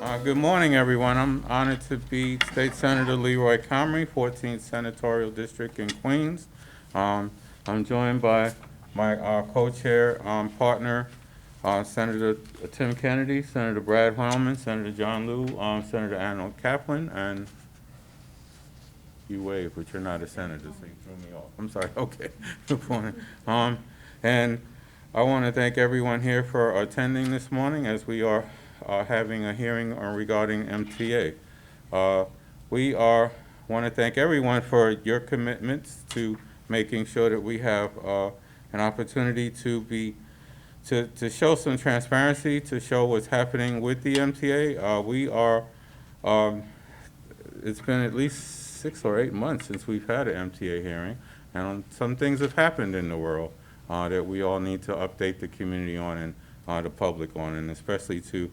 Good morning, everyone. I'm honored to be State Senator Leroy Comrie, 14th Senatorial District in Queens. I'm joined by my co-chair partner, Senator Tim Kennedy, Senator Brad Hoylman, Senator John Liu, Senator Arnold Kaplan, and you wave, but you're not a senator, so you threw me off. I'm sorry. Okay. Good morning. And I want to thank everyone here for attending this morning as we are having a hearing regarding MTA. We want to thank everyone for your commitments to making sure that we have an opportunity to show some transparency, to show what's happening with the MTA. It's been at least 6 or 8 months since we've had an MTA hearing, and some things have happened in the world that we all need to update the community on and the public on, and especially to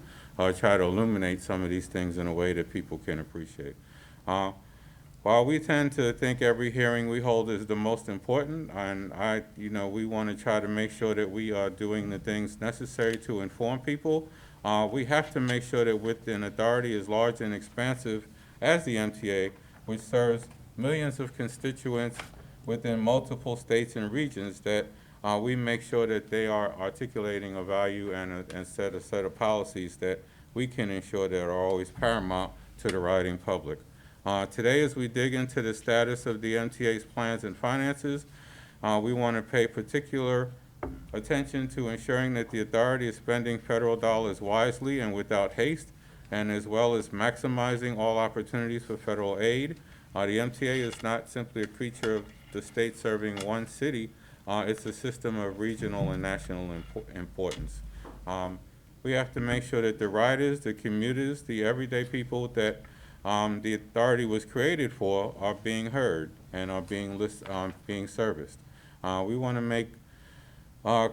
try to illuminate some of these things in a way that people can appreciate. While we tend to think every hearing we hold is the most important, and we want to try to make sure that we are doing the things necessary to inform people, we have to make sure that with an authority as large and expansive as the MTA, which serves millions of constituents within multiple states and regions, that we make sure that they are articulating a value and set a set of policies that we can ensure that are always paramount to the riding public. Today, as we dig into the status of the MTA's plans and finances, we want to pay particular attention to ensuring that the authority is spending federal dollars wisely and without haste, and as well as maximizing all opportunities for federal aid. The MTA is not simply a creature of the state serving one city. It's a system of regional and national importance. We have to make sure that the riders, the commuters, the everyday people that the authority was created for are being heard and are being serviced. We want to make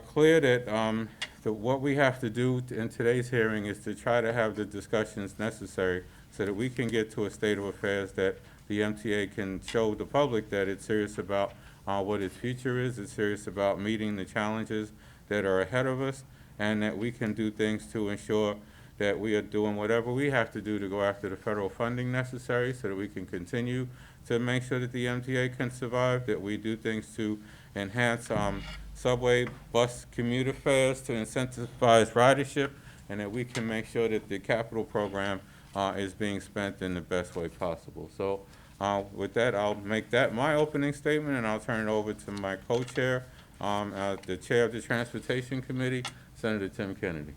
clear that what we have to do in today's hearing is to try to have the discussions necessary so that we can get to a state of affairs that the MTA can show the public that it's serious about what its future is, it's serious about meeting the challenges that are ahead of us, and that we can do things to ensure that we are doing whatever we have to do to go after the federal funding necessary so that we can continue to make sure that the MTA can survive, that we do things to enhance subway, bus, commuter fares to incentivize ridership, and that we can make sure that the capital program is being spent in the best way possible. So with that, I'll make that my opening statement, and I'll turn it over to my co-chair, the chair of the Transportation Committee, Senator Tim Kennedy.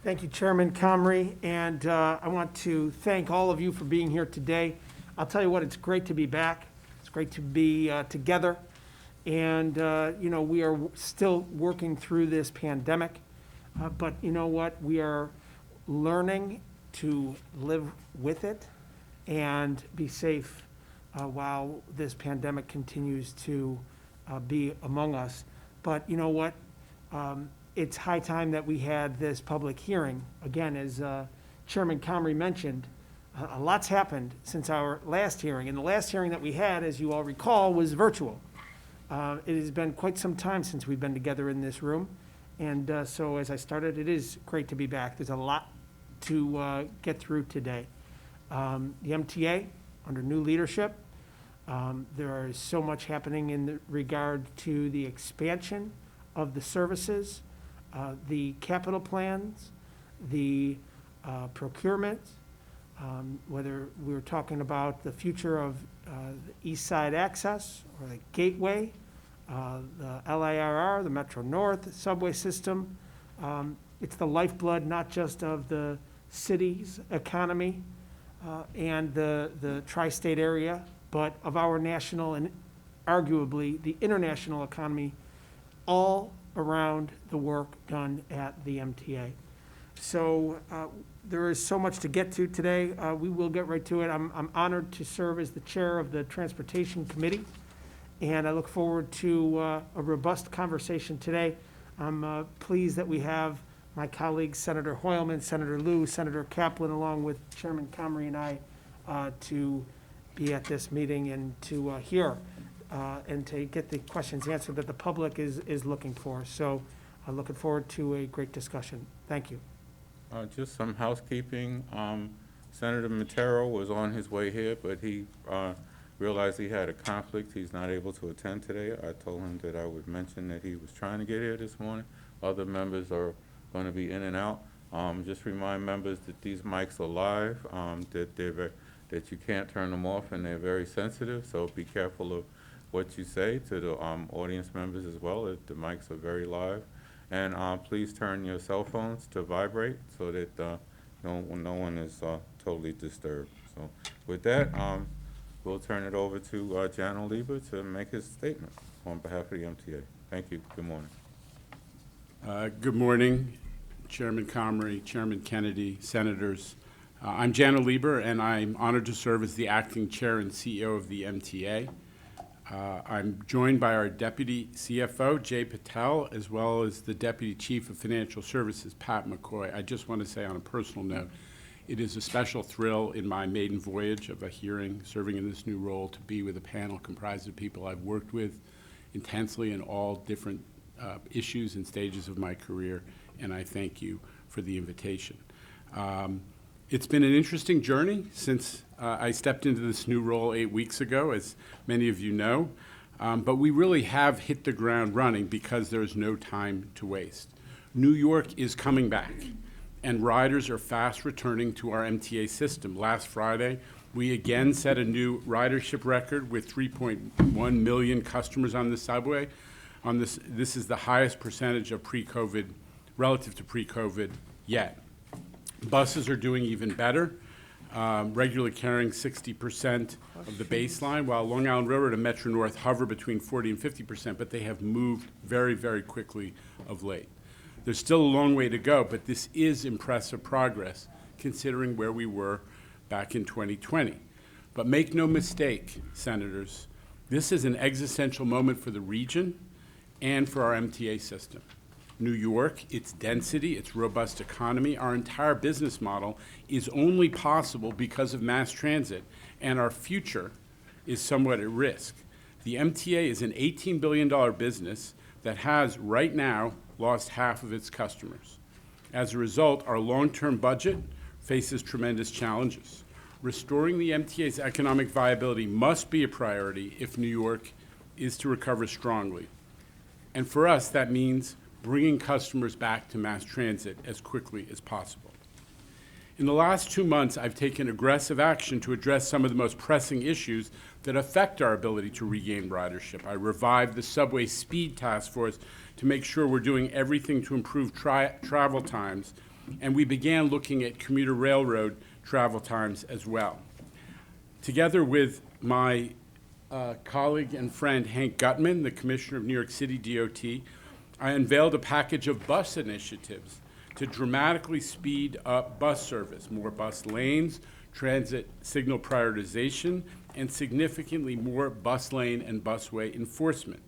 Thank you, Chairman Comrie, and I want to thank all of you for being here today. I'll tell you what, it's great to be back. It's great to be together, and we are still working through this pandemic, but you know what? We are learning to live with it and be safe while this pandemic continues to be among us. But you know what? It's high time that we had this public hearing. Again, as Chairman Comrie mentioned, a lot's happened since our last hearing. And the last hearing that we had, as you all recall, was virtual. It has been quite some time since we've been together in this room. And so as I started, it is great to be back. There's a lot to get through today. The MTA, under new leadership, there is so much happening in regard to the expansion of the services, the capital plans, the procurement, whether we're talking about the future of the East Side Access or the Gateway, the LIRR, the Metro North subway system. It's the lifeblood not just of the city's economy and the tri-state area, but of our national and arguably the international economy, all around the work done at the MTA. So there is so much to get to today. We will get right to it. I'm honored to serve as the chair of the Transportation Committee, and I look forward to a robust conversation today. I'm pleased that we have my colleagues, Senator Hoylman, Senator Liu, Senator Kaplan, along with Chairman Comrie and I, to be at this meeting and to hear and to get the questions answered that the public is looking for. So I'm looking forward to a great discussion. Thank you. Just some housekeeping. Senator Matero was on his way here, but he realized he had a conflict. He's not able to attend today. I told him that I would mention that he was trying to get here this morning. Other members are going to be in and out. Just remind members that these mics are live, that you can't turn them off, and they're very sensitive, so be careful of what you say to the audience members as well, if the mics are very live. And please turn your cell phones to vibrate so that no one is totally disturbed. So with that, we'll turn it over to Jan Oliva to make his statement on behalf of the MTA. Thank you. Good morning. Good morning, Chairman Comrie, Chairman Kennedy, Senators. I'm Jan Oliva, and I'm honored to serve as the acting chair and CEO of the MTA. I'm joined by our Deputy CFO, Jay Patel, as well as the Deputy Chief of Financial Services, Pat McCoy. I just want to say on a personal note, it is a special thrill in my maiden voyage of a hearing, serving in this new role, to be with a panel comprised of people I've worked with intensely in all different issues and stages of my career, and I thank you for the invitation. It's been an interesting journey since I stepped into this new role 8 weeks ago, as many of you know, but we really have hit the ground running because there is no time to waste. New York is coming back, and riders are fast returning to our MTA system. Last Friday, we again set a new ridership record with 3.1 million customers on the subway. This is the highest percentage of pre-COVID, relative to pre-COVID yet. Buses are doing even better, regularly carrying 60% of the baseline, while Long Island Railroad and Metro North hover between 40 and 50%, but they have moved very, very quickly of late. There's still a long way to go, but this is impressive progress considering where we were back in 2020. But make no mistake, Senators, this is an existential moment for the region and for our MTA system. New York, its density, its robust economy, our entire business model is only possible because of mass transit, and our future is somewhat at risk. The MTA is an $18 billion business that has, right now, lost half of its customers. As a result, our long-term budget faces tremendous challenges. Restoring the MTA's economic viability must be a priority if New York is to recover strongly. And for us, that means bringing customers back to mass transit as quickly as possible. In the last 2 months, I've taken aggressive action to address some of the most pressing issues that affect our ability to regain ridership. I revived the Subway Speed Task Force to make sure we're doing everything to improve travel times, and we began looking at commuter railroad travel times as well. Together with my colleague and friend Hank Gutman, the Commissioner of New York City DOT, I unveiled a package of bus initiatives to dramatically speed up bus service, more bus lanes, transit signal prioritization, and significantly more bus lane and busway enforcement.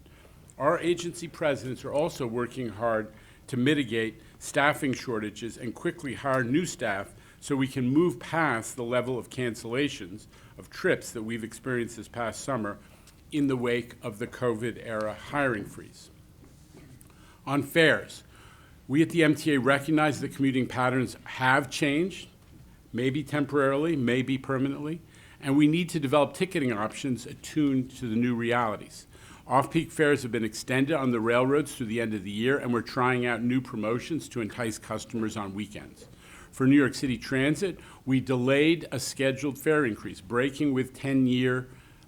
Our agency presidents are also working hard to mitigate staffing shortages and quickly hire new staff so we can move past the level of cancellations of trips that we've experienced this past summer in the wake of the COVID-era hiring freeze. On fares, we at the MTA recognize that commuting patterns have changed, maybe temporarily, maybe permanently, and we need to develop ticketing options attuned to the new realities. Off-peak fares have been extended on the railroads through the end of the year, and we're trying out new promotions to entice customers on weekends. For New York City Transit, we delayed a scheduled fare increase, breaking with the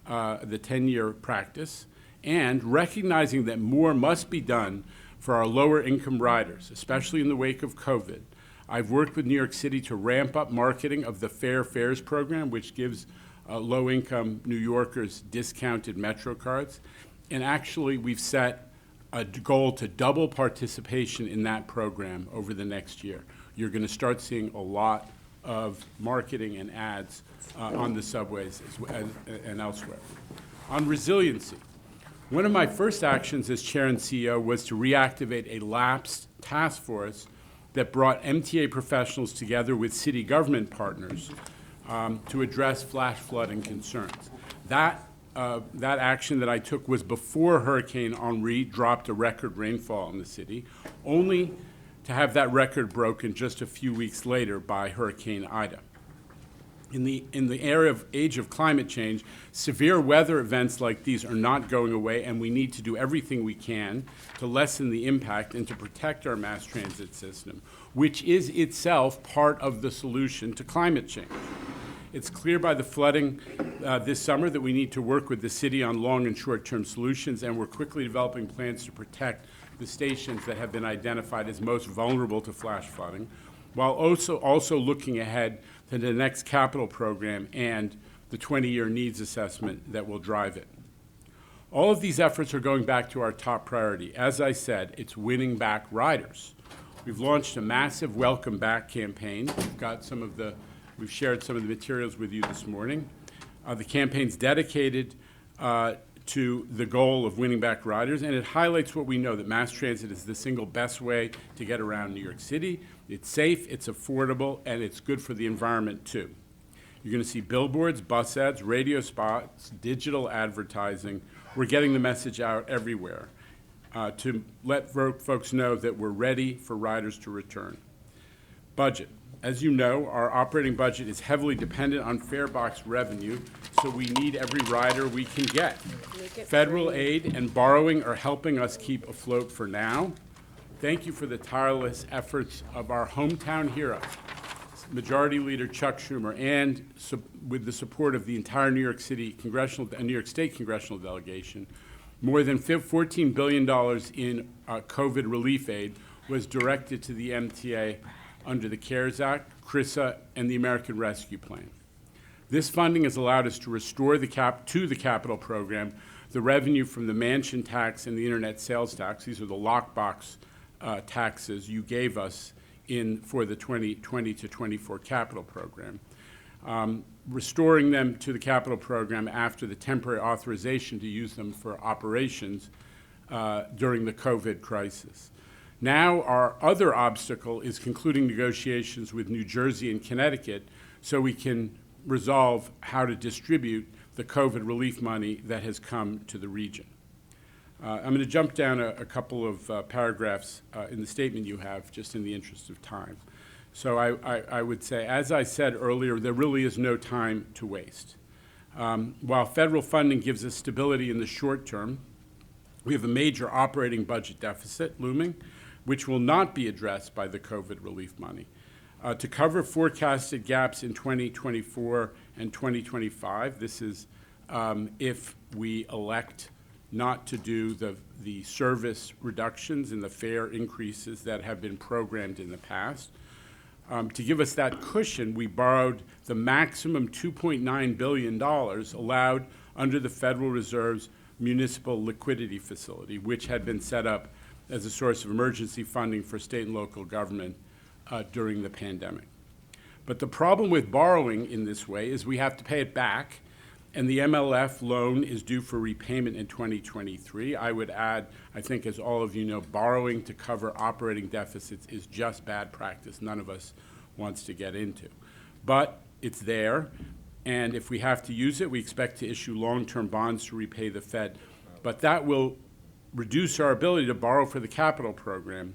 10-year practice, and recognizing that more must be done for our lower income riders, especially in the wake of COVID. I've worked with New York City to ramp up marketing of the Fair Fares program, which gives low income New Yorkers discounted Metro cards. And actually, we've set a goal to double participation in that program over the next year. You're going to start seeing a lot of marketing and ads on the subways and elsewhere. On resiliency, one of my first actions as chair and CEO was to reactivate a lapsed task force that brought MTA professionals together with city government partners to address flash flooding concerns. That action that I took was before Hurricane Henri dropped a record rainfall in the city. Only to have that record broken just a few weeks later by Hurricane Ida. In the age of climate change, severe weather events like these are not going away, and we need to do everything we can to lessen the impact and to protect our mass transit system, which is itself part of the solution to climate change. It's clear by the flooding this summer that we need to work with the city on long and short-term solutions, and we're quickly developing plans to protect the stations that have been identified as most vulnerable to flash flooding, while also looking ahead to the next capital program and the 20-year needs assessment that will drive it. All of these efforts are going back to our top priority. As I said, it's winning back riders. We've launched a massive Welcome Back campaign. We've shared some of the materials with you this morning. The campaign's dedicated to the goal of winning back riders, and it highlights what we know, that mass transit is the single best way to get around New York City. It's safe, it's affordable, and it's good for the environment, too. You're going to see billboards, bus ads, radio spots, digital advertising. We're getting the message out everywhere to let folks know that we're ready for riders to return. Budget. As you know, our operating budget is heavily dependent on fare box revenue, so we need every rider we can get. Federal aid and borrowing are helping us keep afloat for now. Thank you for the tireless efforts of our hometown hero, Majority Leader Chuck Schumer, and with the support of the entire New York State congressional delegation. More than $14 billion in COVID relief aid was directed to the MTA under the CARES Act, CRISA, and the American Rescue Plan. This funding has allowed us to restore the capital program the revenue from the mansion tax and the internet sales tax. These are the lockbox taxes you gave us for the 2020 to 24 capital program. Restoring them to the capital program after the temporary authorization to use them for operations during the COVID crisis. Now our other obstacle is concluding negotiations with New Jersey and Connecticut so we can resolve how to distribute the COVID relief money that has come to the region. I'm going to jump down a couple of paragraphs in the statement you have, just in the interest of time. So I would say, as I said earlier, there really is no time to waste. While federal funding gives us stability in the short term, we have a major operating budget deficit looming, which will not be addressed by the COVID relief money. To cover forecasted gaps in 2024 and 2025, this is if we elect not to do the service reductions and the fare increases that have been programmed in the past. To give us that cushion, we borrowed the maximum $2.9 billion allowed under the Federal Reserve's municipal liquidity facility, which had been set up as a source of emergency funding for state and local government during the pandemic. But the problem with borrowing in this way is we have to pay it back, and the MLF loan is due for repayment in 2023. I would add, I think as all of you know, borrowing to cover operating deficits is just bad practice. None of us wants to get into. But it's there, and if we have to use it, we expect to issue long-term bonds to repay the Fed. But that will reduce our ability to borrow for the capital program,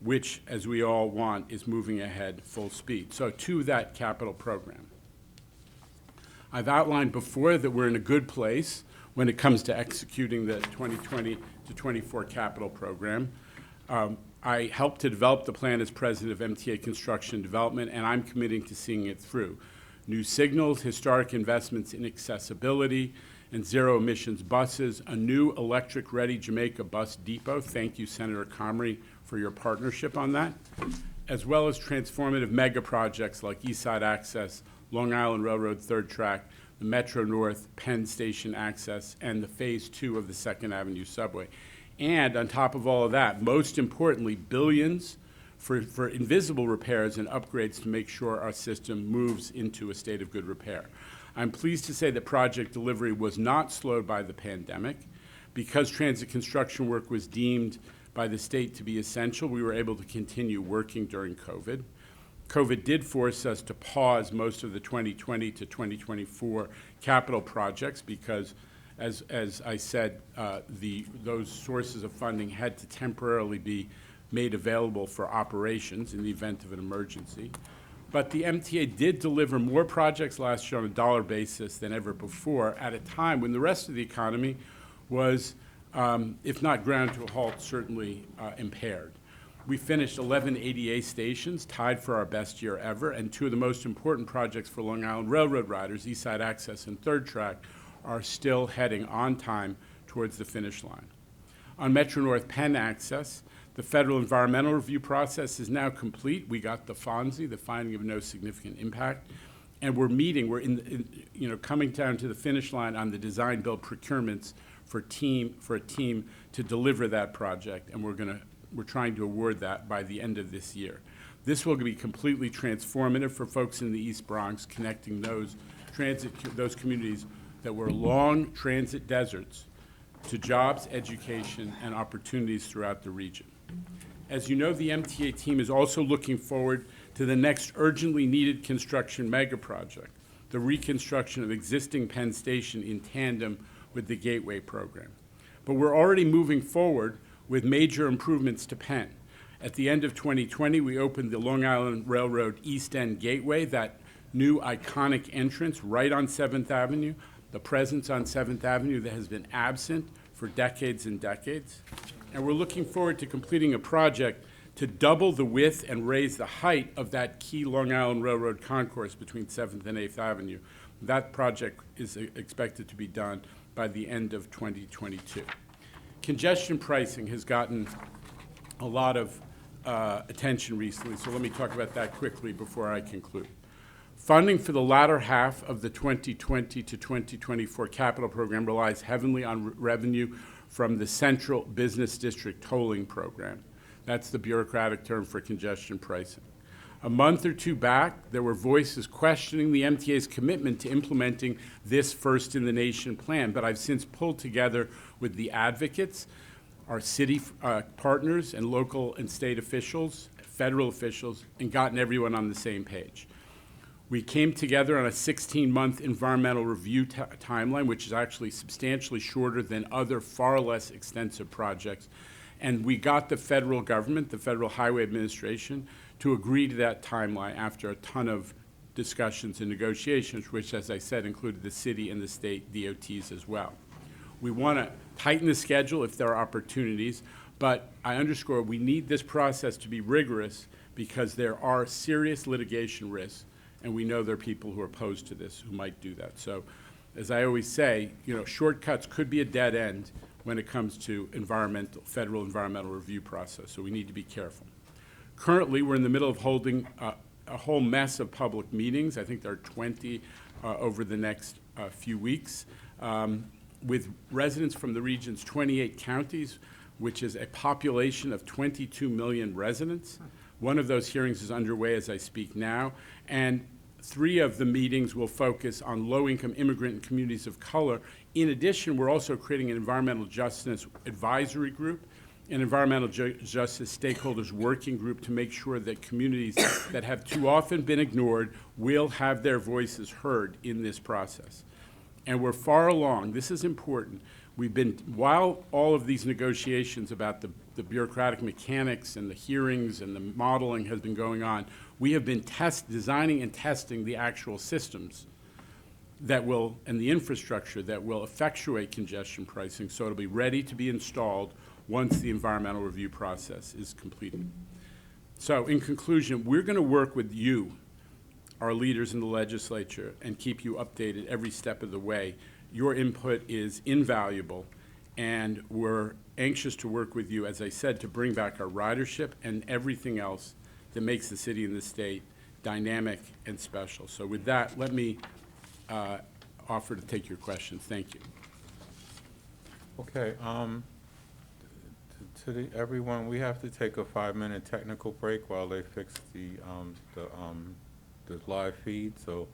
which, as we all want, is moving ahead full speed. So to that capital program. I've outlined before that we're in a good place when it comes to executing the 2020 to 24 capital program. I helped to develop the plan as president of MTA Construction Development, and I'm committing to seeing it through. New signals, historic investments in accessibility and zero emissions buses, a new electric-ready Jamaica bus depot. Thank you, Senator Comrie, for your partnership on that, as well as transformative mega projects like East Side Access, Long Island Railroad third track, the Metro North Penn Station access, and the phase 2 of the 2nd Avenue subway. And on top of all of that, most importantly, billions for invisible repairs and upgrades to make sure our system moves into a state of good repair. I'm pleased to say that project delivery was not slowed by the pandemic. Because transit construction work was deemed by the state to be essential, we were able to continue working during COVID. COVID did force us to pause most of the 2020 to 2024 capital projects because, as I said, those sources of funding had to temporarily be made available for operations in the event of an emergency. But the MTA did deliver more projects last year on a dollar basis than ever before at a time when the rest of the economy was, if not ground to a halt, certainly impaired. We finished 11 ADA stations, tied for our best year ever, and two of the most important projects for Long Island Railroad riders, East Side Access and Third Track, are still heading on time towards the finish line. On Metro North Penn Access, the federal environmental review process is now complete. We got the FONSI, the finding of no significant impact, and we're coming down to the finish line on the design build procurements for a team to deliver that project, and we're trying to award that by the end of this year. This will be completely transformative for folks in the East Bronx, connecting those communities that were long transit deserts to jobs, education, and opportunities throughout the region. As you know, the MTA team is also looking forward to the next urgently needed construction mega project, the reconstruction of existing Penn Station in tandem with the Gateway program. But we're already moving forward with major improvements to Penn. At the end of 2020, we opened the Long Island Railroad East End Gateway, that new iconic entrance right on 7th Avenue, the presence on 7th Avenue that has been absent for decades and decades. And we're looking forward to completing a project to double the width and raise the height of that key Long Island Railroad concourse between 7th and 8th Avenue. That project is expected to be done by the end of 2022. Congestion pricing has gotten a lot of attention recently, so let me talk about that quickly before I conclude. Funding for the latter half of the 2020 to 2024 capital program relies heavily on revenue from the Central Business District Tolling Program. That's the bureaucratic term for congestion pricing. A month or two back, there were voices questioning the MTA's commitment to implementing this first-in-the-nation plan, but I've since pulled together with the advocates, our city partners, and local and state officials, federal officials, and gotten everyone on the same page. We came together on a 16-month environmental review timeline, which is actually substantially shorter than other far less extensive projects. And we got the federal government, the Federal Highway Administration, to agree to that timeline after a ton of discussions and negotiations, which, as I said, included the city and the state DOTs as well. We want to tighten the schedule if there are opportunities, but I underscore we need this process to be rigorous because there are serious litigation risks, and we know there are people who are opposed to this who might do that. So, as I always say, shortcuts could be a dead end when it comes to federal environmental review process, so we need to be careful. Currently, we're in the middle of holding a whole mess of public meetings. I think there are 20 over the next few weeks, with residents from the region's 28 counties, which is a population of 22 million residents. One of those hearings is underway as I speak now, and 3 of the meetings will focus on low-income immigrant and communities of color. In addition, we're also creating an environmental justice advisory group, an environmental justice stakeholders working group to make sure that communities that have too often been ignored will have their voices heard in this process. And we're far along. This is important. While all of these negotiations about the bureaucratic mechanics and the hearings and the modeling has been going on, we have been designing and testing the actual systems and the infrastructure that will effectuate congestion pricing, so it'll be ready to be installed once the environmental review process is completed. So in conclusion, we're going to work with you, our leaders in the legislature, and keep you updated every step of the way. Your input is invaluable, and we're anxious to work with you, as I said, to bring back our ridership and everything else that makes the city and the state dynamic and special. So with that, let me offer to take your questions. Thank you. Okay, everyone, we have to take a 5-minute technical break while they fix the live feed. So,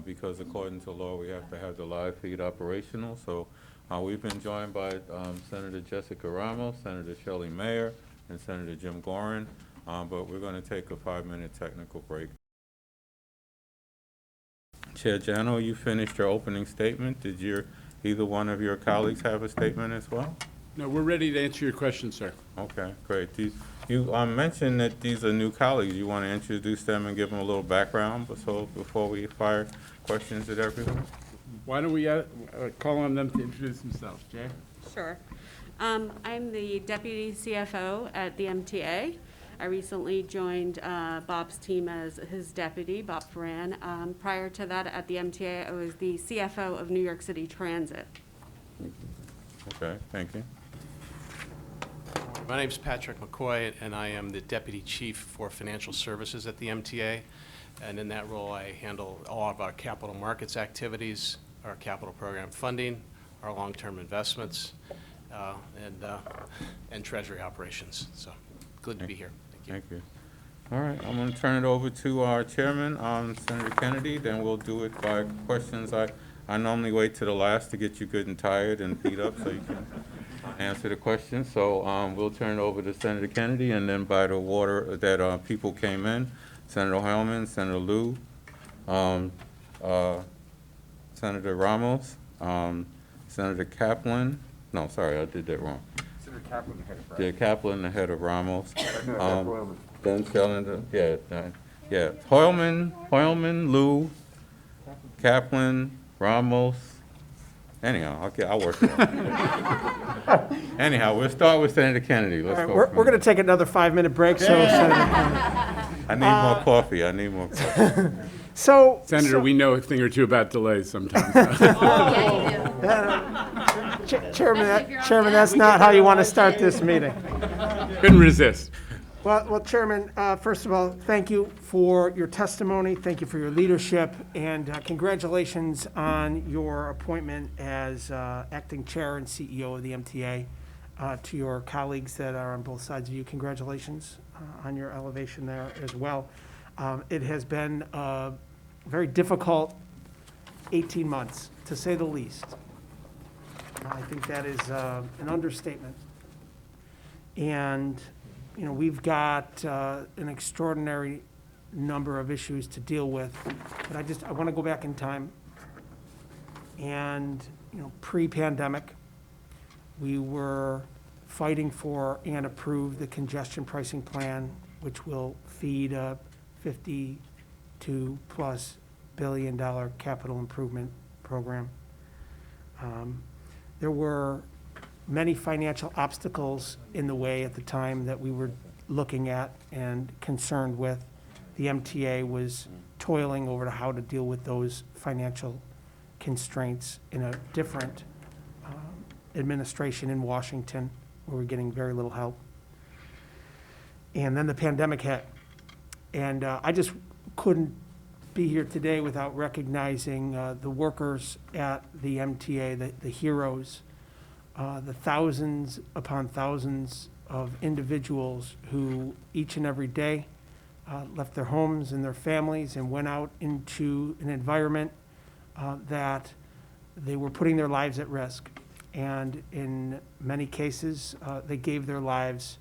because according to law, we have to have the live feed operational. So, we've been joined by Senator Jessica Ramos, Senator Shelley Mayer, and Senator Jim Gorin. But we're going to take a 5-minute technical break. Chair Jano, you finished your opening statement. Did either one of your colleagues have a statement as well? No, we're ready to answer your question, sir. Okay, great. You mentioned that these are new colleagues. You want to introduce them and give them a little background before we fire questions at everyone? Why don't we call on them to introduce themselves? Jay? Sure. I'm the Deputy CFO at the MTA. I recently joined Bob's team as his deputy, Bob Ferran. Prior to that, at the MTA, I was the CFO of New York City Transit. Okay, thank you. My name's Patrick McCoy, and I am the Deputy Chief for Financial Services at the MTA. And in that role, I handle all of our capital markets activities, our capital program funding, our long-term investments, and treasury operations. So, good to be here. Thank you. Thank you. All right, I'm going to turn it over to our chairman, Senator Kennedy, then we'll do it by questions. I normally wait to the last to get you good and tired and beat up so you can answer the questions. So we'll turn it over to Senator Kennedy, and then by the order that people came in, Senator Hoylman, Senator Liu, Senator Ramos, Senator Kaplan. No, sorry, I did that wrong. Senator Kaplan, the head of Yeah, Kaplan, the head of Ramos. Hoylman. Then Shellender, yeah. Hoylman, Liu, Kaplan, Ramos. Anyhow, I'll work it out. Anyhow, we'll start with Senator Kennedy. Let's All right, go. we're going to take another 5-minute break, so Senator. I need more coffee. I need more coffee. So. Senator, we know a thing or two about delays sometimes. Chairman, that's not how you want to start this meeting. Couldn't resist. Well, Chairman, first of all, thank you for your testimony, thank you for your leadership, and congratulations on your appointment as acting chair and CEO of the MTA. To your colleagues that are on both sides of you, congratulations on your elevation there as well. It has been a very difficult 18 months, to say the least. I think that is an understatement. And you know, we've got an extraordinary number of issues to deal with, but I want to go back in time. And, you know, pre-pandemic, we were fighting for and approved the congestion pricing plan, which will feed a $52+ billion capital improvement program. There were many financial obstacles in the way at the time that we were looking at and concerned with. The MTA was toiling over to how to deal with those financial constraints in a different administration in Washington, where we're getting very little help. And then the pandemic hit. And I just couldn't be here today without recognizing the workers at the MTA, the heroes, the thousands upon thousands of individuals who each and every day left their homes and their families and went out into an environment that they were putting their lives at risk. And in many cases, they gave their lives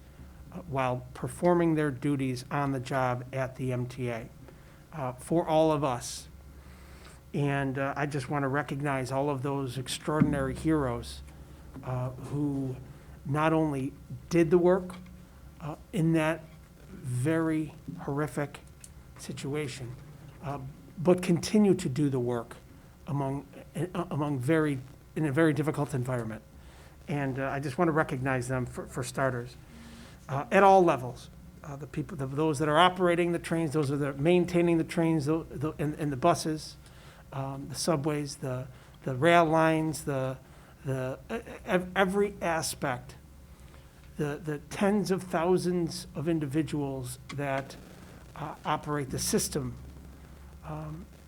while performing their duties on the job at the MTA for all of us. And I just want to recognize all of those extraordinary heroes who not only did the work in that very horrific situation, but continue to do the work in a very difficult environment. And I just want to recognize them for starters, at all levels. The people, those that are operating the trains, those that are maintaining the trains, and the buses, the subways, the rail lines, every aspect, the tens of thousands of individuals that operate the system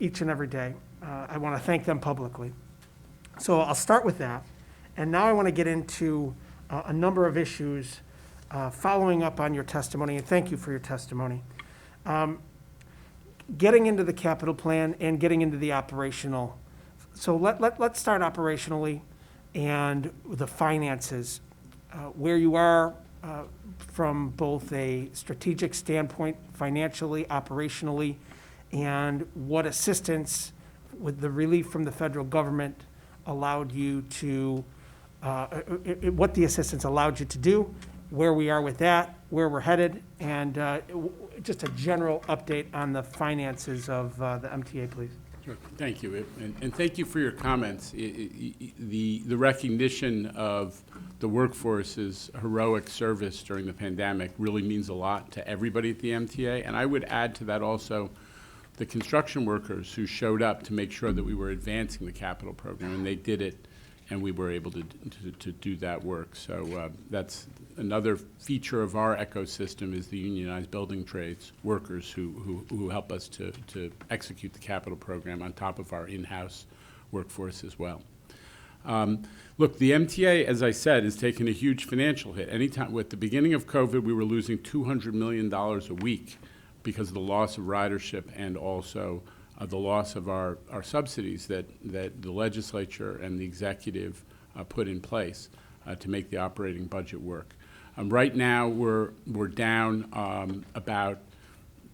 each and every day. I want to thank them publicly. So I'll start with that. And now I want to get into a number of issues following up on your testimony, and thank you for your testimony. Getting into the capital plan and getting into the operational. So let's start operationally and the finances, where you are from both a strategic standpoint, financially, operationally, and what assistance with the relief from the federal government allowed you to what the assistance allowed you to do, where we are with that, where we're headed, and just a general update on the finances of the MTA, please. Sure. Thank you, and thank you for your comments. The recognition of the workforce's heroic service during the pandemic really means a lot to everybody at the MTA, and I would add to that also the construction workers who showed up to make sure that we were advancing the capital program, and they did it, and we were able to do that work. So that's another feature of our ecosystem is the unionized building trades workers who help us to execute the capital program on top of our in-house workforce as well. Look, the MTA, as I said, has taken a huge financial hit. With the beginning of COVID, we were losing $200 million a week because of the loss of ridership and also the loss of our subsidies that the legislature and the executive put in place to make the operating budget work. Right now, we're down about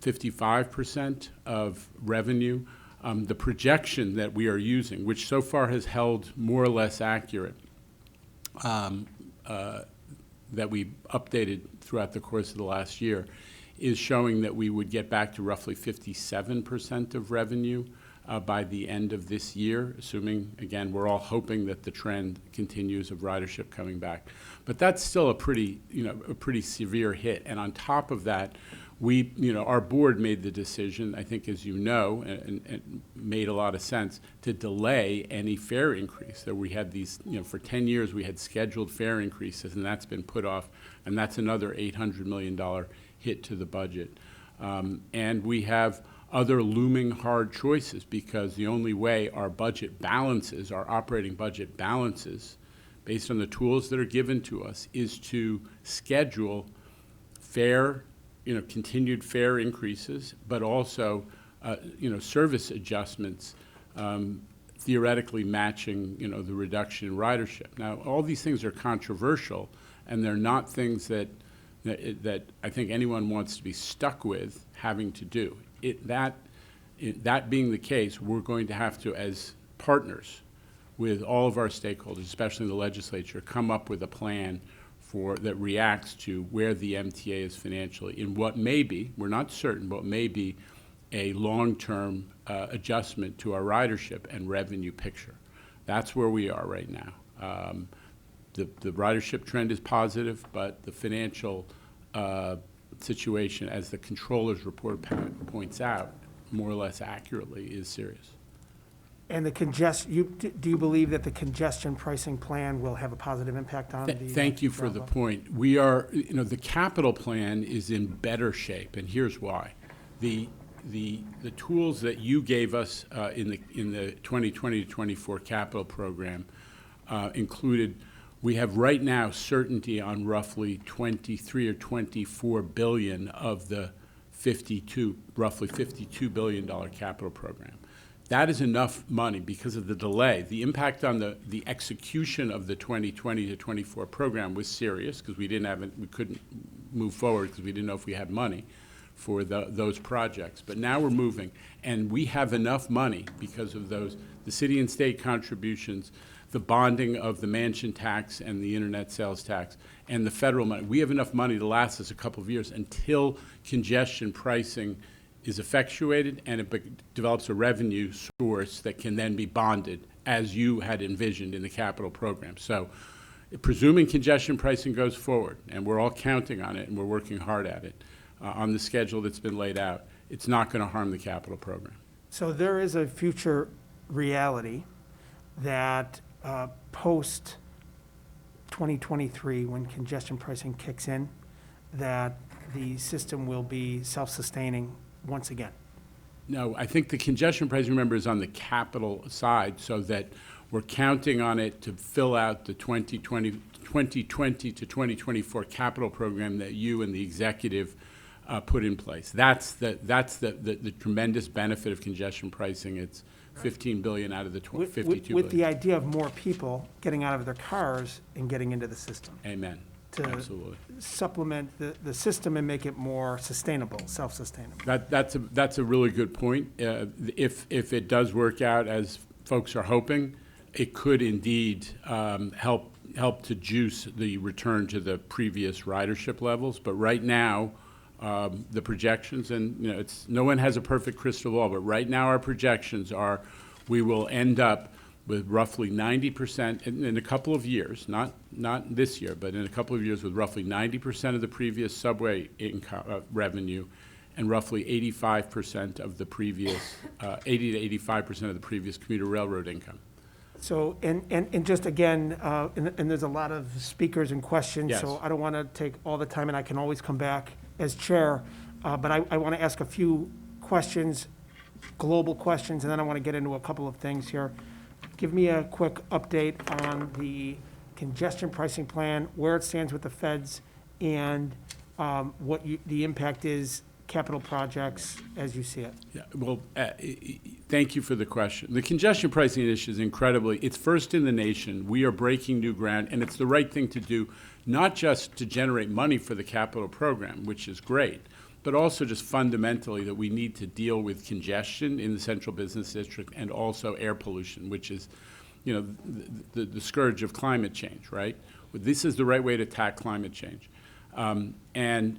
55% of revenue. The projection that we are using, which so far has held more or less accurate, that we updated throughout the course of the last year, is showing that we would get back to roughly 57% of revenue by the end of this year, assuming, again, we're all hoping that the trend continues of ridership coming back. But that's still a pretty severe hit. And on top of that, our board made the decision, I think, as you know, and made a lot of sense, to delay any fare increase. So we had these, for 10 years, we had scheduled fare increases, and that's been put off, and that's another $800 million hit to the budget. And we have other looming hard choices because the only way our budget balances, our operating budget balances, based on the tools that are given to us, is to schedule continued fare increases, but also, service adjustments, theoretically matching, the reduction in ridership. Now, all these things are controversial, and they're not things that I think anyone wants to be stuck with having to do. That being the case, we're going to have to, as partners with all of our stakeholders, especially the legislature, come up with a plan that reacts to where the MTA is financially in what may be, we're not certain, but may be a long-term adjustment to our ridership and revenue picture. That's where we are right now. The ridership trend is positive, but the financial situation, as the controller's report points out, more or less accurately, is serious. And do you believe that the congestion pricing plan will have a positive impact on the? Thank you for the point. We are, the capital plan is in better shape, and here's why. The tools that you gave us in the 2020 to 24 capital program included. We have right now certainty on roughly 23 or 24 billion of the roughly $52 billion capital program. That is enough money because of the delay. The impact on the execution of the 2020 to 24 program was serious because we couldn't move forward because we didn't know if we had money for those projects. But now we're moving, and we have enough money because of the city and state contributions, the bonding of the mansion tax and the internet sales tax, and the federal money. We have enough money to last us a couple of years until congestion pricing is effectuated and it develops a revenue source that can then be bonded as you had envisioned in the capital program. So presuming congestion pricing goes forward, and we're all counting on it and we're working hard at it on the schedule that's been laid out, it's not going to harm the capital program. So there is a future reality that post 2023, when congestion pricing kicks in, that the system will be self-sustaining once again. No, I think the congestion pricing, remember, is on the capital side, so that we're counting on it to fill out the 2020 to 2024 capital program that you and the executive put in place. That's the tremendous benefit of congestion pricing. It's $15 billion out of the $52 billion. With the idea of more people getting out of their cars and getting into the system. Amen. Absolutely. Supplement the system and make it more sustainable, self-sustainable. That's a really good point. If it does work out as folks are hoping, it could indeed help help to juice the return to the previous ridership levels. But right now, the projections, and no one has a perfect crystal ball, but right now our projections are we will end up with roughly 90% in a couple of years, not this year, but in a couple of years with roughly 90% of the previous subway income revenue, and roughly 85% of the previous, 80 to 85% of the previous commuter railroad income. So, and just again, and there's a lot of speakers and questions, Yes. so I don't want to take all the time, and I can always come back as chair, but I want to ask a few questions, global questions, and then I want to get into a couple of things here. Give me a quick update on the congestion pricing plan, where it stands with the feds, and what the impact is, capital projects, as you see it. Yeah, well, thank you for the question. The congestion pricing initiative is incredibly, it's first in the nation. We are breaking new ground, and it's the right thing to do, not just to generate money for the capital program, which is great, but also just fundamentally that we need to deal with congestion in the central business district and also air pollution, which is, the scourge of climate change, right? This is the right way to attack climate change. And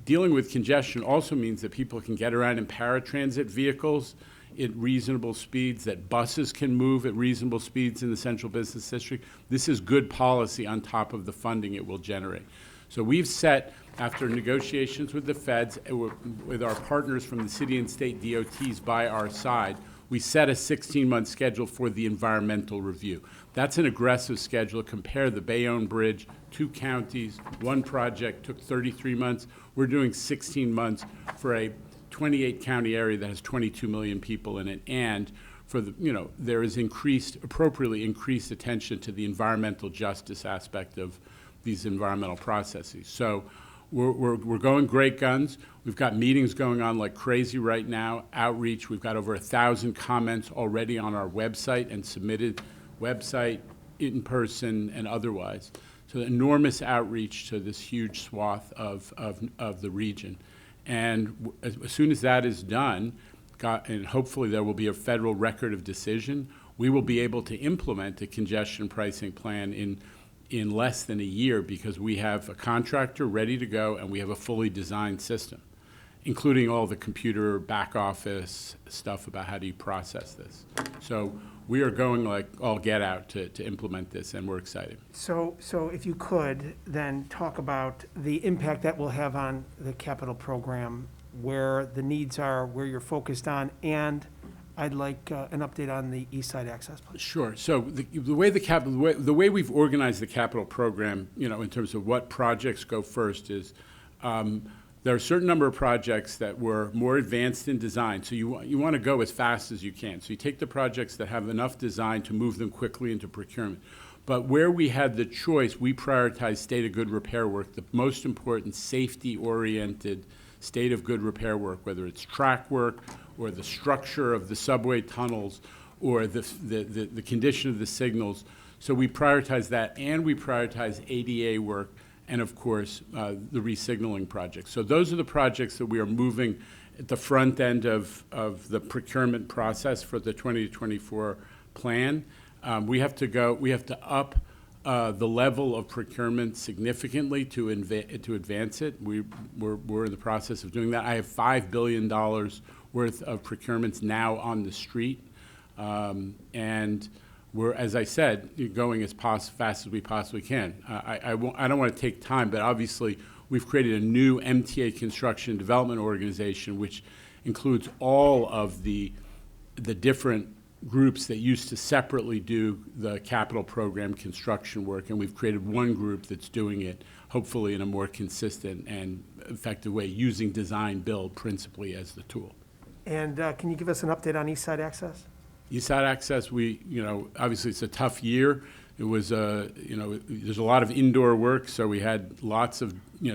dealing with congestion also means that people can get around in paratransit vehicles at reasonable speeds, that buses can move at reasonable speeds in the central business district. This is good policy on top of the funding it will generate. So we've set, after negotiations with the feds, with our partners from the city and state DOTs by our side, we set a 16-month schedule for the environmental review. That's an aggressive schedule. Compare the Bayonne Bridge, 2 counties, 1 project took 33 months. We're doing 16 months for a 28-county area that has 22 million people in it, and for the, there is appropriately increased attention to the environmental justice aspect of these environmental processes. So we're going great guns. We've got meetings going on like crazy right now, outreach. We've got over 1,000 comments already on our website and submitted, website, in person, and otherwise. So enormous outreach to this huge swath of the region. And as soon as that is done, and hopefully there will be a federal record of decision, we will be able to implement a congestion pricing plan in less than a year, because we have a contractor ready to go and we have a fully designed system, including all the computer back office stuff about how do you process this. So we are going like all get out to implement this, and we're excited. So if you could, then talk about the impact that will have on the capital program, where the needs are, where you're focused on, and I'd like an update on the East Side Access Plan. Sure. So the way we've organized the capital program, in terms of what projects go first is, there are a certain number of projects that were more advanced in design. So you want to go as fast as you can. So you take the projects that have enough design to move them quickly into procurement. But where we had the choice, we prioritized state of good repair work, the most important safety-oriented state of good repair work, whether it's track work or the structure of the subway tunnels or the condition of the signals. So we prioritize that, and we prioritize ADA work, and of course, the resignaling projects. So those are the projects that we are moving at the front end of the procurement process for the 20 to 24 plan. We have to up the level of procurement significantly to advance it. We're in the process of doing that. I have $5 billion worth of procurements now on the street, and we're, as I said, going as fast as we possibly can. I don't want to take time, but obviously we've created a new MTA construction development organization, which includes all of the different groups that used to separately do the capital program construction work, and we've created one group that's doing it, hopefully in a more consistent and effective way, using design build principally as the tool. And can you give us an update on East Side Access? East Side Access, obviously it's a tough year. It was, there's a lot of indoor work, so we had lots of,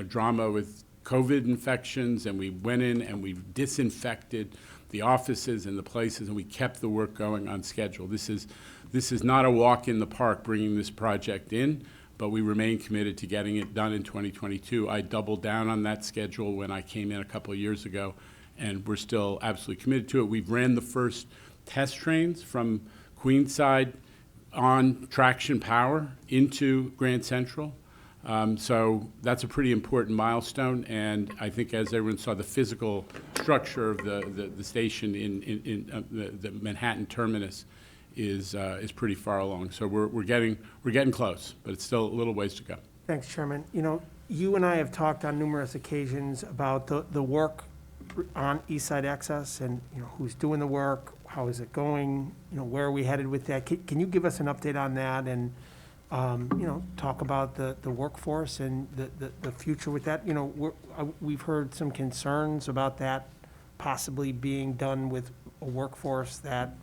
drama with COVID infections, and we went in and we disinfected the offices and the places, and we kept the work going on schedule. This is not a walk in the park bringing this project in, but we remain committed to getting it done in 2022. I doubled down on that schedule when I came in a couple of years ago, and we're still absolutely committed to it. We've ran the first test trains from Queenside on traction power into Grand Central. So that's a pretty important milestone, and I think as everyone saw, the physical structure of the station in the Manhattan terminus is pretty far along. So we're getting close, but it's still a little ways to go. Thanks, Chairman. You know, you and I have talked on numerous occasions about the work on East Side Access and, you know, who's doing the work, how is it going, you know, where are we headed with that? Can you give us an update on that and, you know, talk about the workforce and the future with that? You know, we've heard some concerns about that possibly being done with a workforce that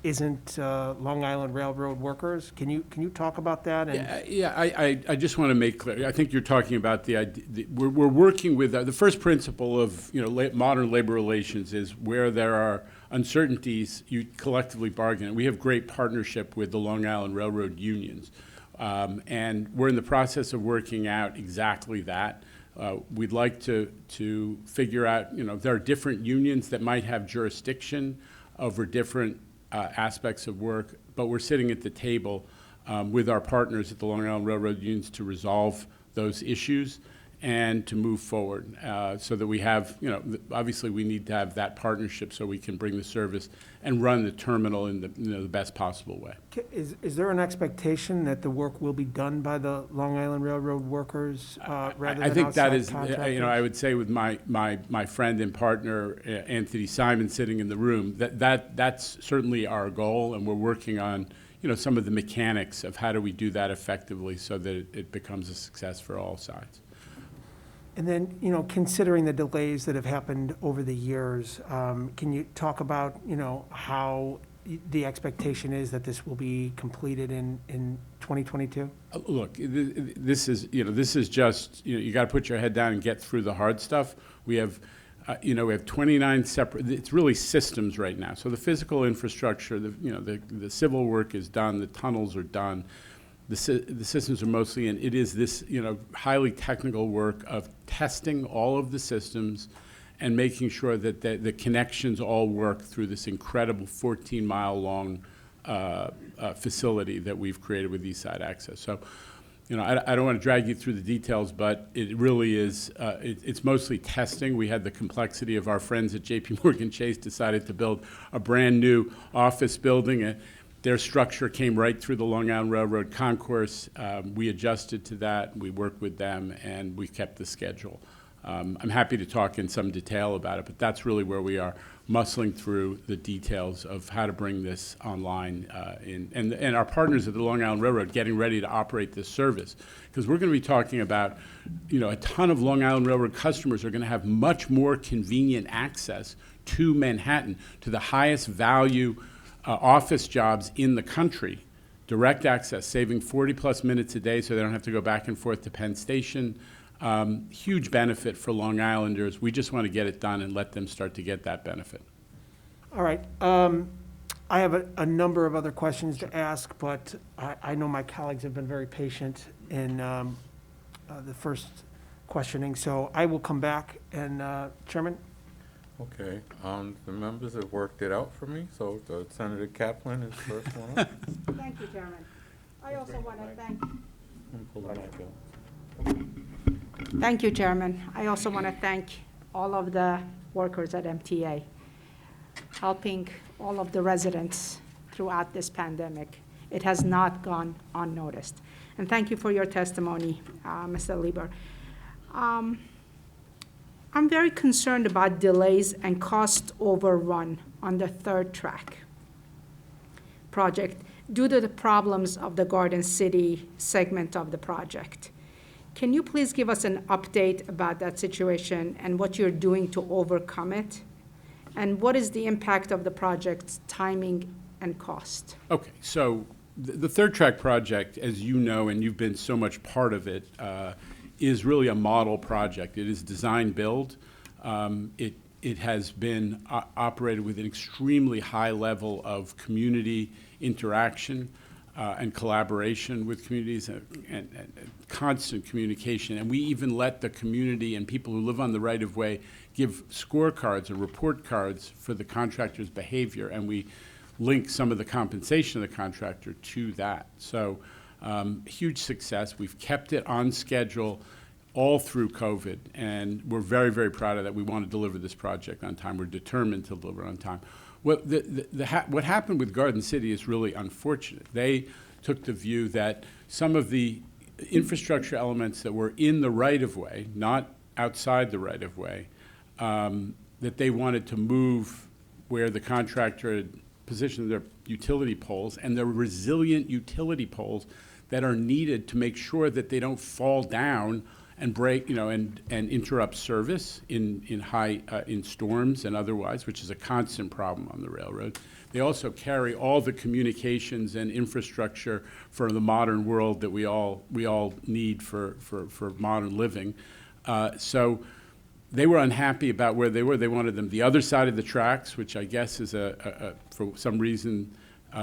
isn't Long Island Railroad workers. Can you talk about that? And I just want to make clear, I think you're talking about the idea, we're working with, the first principle of, you know, modern labor relations is where there are uncertainties, you collectively bargain. And we have great partnership with the Long Island Railroad unions. And we're in the process of working out exactly that. We'd like to figure out, you know, there are different unions that might have jurisdiction over different aspects of work, but we're sitting at the table with our partners at the Long Island Railroad unions to resolve those issues and to move forward so that we have, you know, obviously we need to have that partnership so we can bring the service and run the terminal in the best possible way. is there an expectation that the work will be done by the Long Island Railroad workers rather than I think that outside is, contractors? you know, I would say with my friend and partner, Anthony Simon, sitting in the room, that's certainly our goal, and we're working on, you know, some of the mechanics of how do we do that effectively so that it becomes a success for all sides. And then, you know, considering the delays that have happened over the years, can you talk about, you know, how the expectation is that this will be completed in 2022? Look, this is just, you know, you got to put your head down and get through the hard stuff. We have, you know, we have 29 separate, it's really systems right now. So the physical infrastructure, the civil work is done, the tunnels are done. The systems are mostly in. It is this, you know, highly technical work of testing all of the systems and making sure that the connections all work through this incredible 14-mile long facility that we've created with East Side Access. So, you know, I don't want to drag you through the details, but it really is, it's mostly testing. We had the complexity of our friends at JP Morgan Chase decided to build a brand new office building. Their structure came right through the Long Island Railroad concourse. We adjusted to that, we worked with them, and we kept the schedule. I'm happy to talk in some detail about it, but that's really where we are, muscling through the details of how to bring this online, and our partners at the Long Island Railroad getting ready to operate this service. Because we're going to be talking about, you know, a ton of Long Island Railroad customers are going to have much more convenient access to Manhattan, to the highest value office jobs in the country, direct access, saving 40-plus minutes a day so they don't have to go back and forth to Penn Station. Huge benefit for Long Islanders. We just want to get it done and let them start to get that benefit. All right. I have a number of other questions to ask, but I know my colleagues have been very patient in the first questioning, so I will come back. And Chairman? Okay, the members have worked it out for me, so Senator Kaplan is first one up. Thank you, Chairman. I also want to thank, Pull the mic up. thank you, Chairman. I also want to thank all of the workers at MTA, helping all of the residents throughout this pandemic. It has not gone unnoticed. And thank you for your testimony, Mr. Lieber. I'm very concerned about delays and cost overrun on the third track project due to the problems of the Garden City segment of the project. Can you please give us an update about that situation and what you're doing to overcome it? And what is the impact of the project's timing and cost? Okay, so the third track project, as you know, and you've been so much part of it, is really a model project. It is design build. It has been operated with an extremely high level of community interaction and collaboration with communities and constant communication. And we even let the community and people who live on the right-of-way give scorecards or report cards for the contractor's behavior. And we link some of the compensation of the contractor to that. So huge success. We've kept it on schedule all through COVID, and we're very, very proud of that. We want to deliver this project on time. We're determined to deliver on time. What happened with Garden City is really unfortunate. They took the view that some of the infrastructure elements that were in the right-of-way, not outside the right-of-way, that they wanted to move where the contractor had positioned their utility poles, and they're resilient utility poles that are needed to make sure that they don't fall down and break, and interrupt service in storms and otherwise, which is a constant problem on the railroad. They also carry all the communications and infrastructure for the modern world that we all need for modern living. So they were unhappy about where they were. They wanted them the other side of the tracks, which I guess is for some reason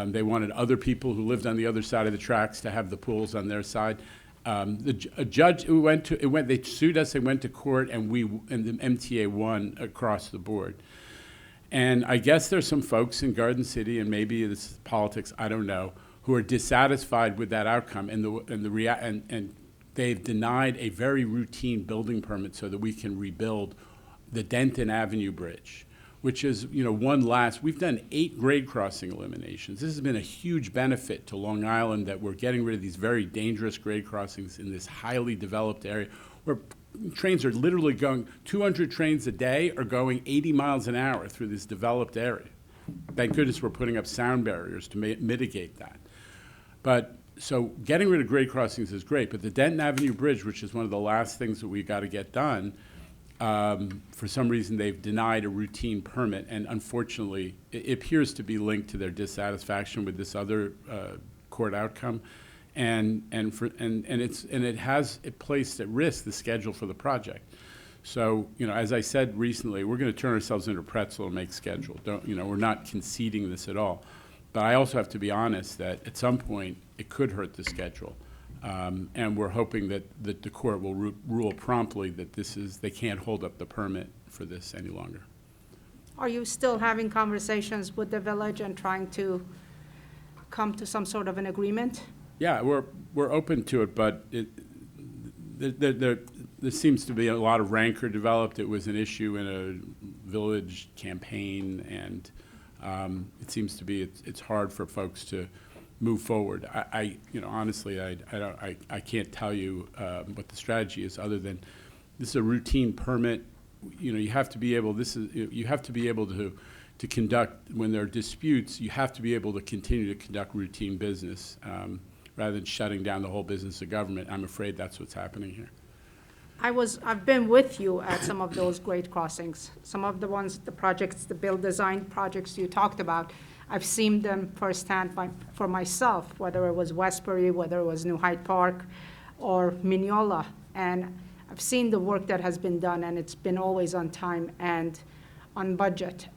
they wanted other people who lived on the other side of the tracks to have the pools on their side. A judge who they sued us, they went to court, and the MTA won across the board. And I guess there's some folks in Garden City, and maybe this is politics, I don't know, who are dissatisfied with that outcome, and they've denied a very routine building permit so that we can rebuild the Denton Avenue Bridge, which is, we've done 8 grade crossing eliminations. This has been a huge benefit to Long Island, that we're getting rid of these very dangerous grade crossings in this highly developed area where trains are literally going, 200 trains a day are going 80 miles an hour through this developed area. Thank goodness we're putting up sound barriers to mitigate that. But so getting rid of grade crossings is great, but the Denton Avenue Bridge, which is one of the last things that we got to get done, for some reason they've denied a routine permit, and unfortunately it appears to be linked to their dissatisfaction with this other court outcome, and it has placed at risk the schedule for the project. So as I said recently, we're going to turn ourselves into a pretzel and make schedule. We're not conceding this at all, but I also have to be honest that at some point it could hurt the schedule. And we're hoping that the court will rule promptly that they can't hold up the permit for this any longer. Are you still having conversations with the village and trying to come to some sort of an agreement? Yeah, we're open to it, but there seems to be a lot of rancor developed. It was an issue in a village campaign, and it seems to be it's hard for folks to move forward. Honestly, I can't tell you what the strategy is, other than this is a routine permit. You have to be able. You have to be able to conduct, when there are disputes. You have to be able to continue to conduct routine business rather than shutting down the whole business of government. I'm afraid that's what's happening here. I've been with you at some of those grade crossings. Some of the projects, the build design projects you talked about, I've seen them firsthand for myself, whether it was Westbury, whether it was New Hyde Park, or Mineola. And I've seen the work that has been done, and it's been always on time and on budget.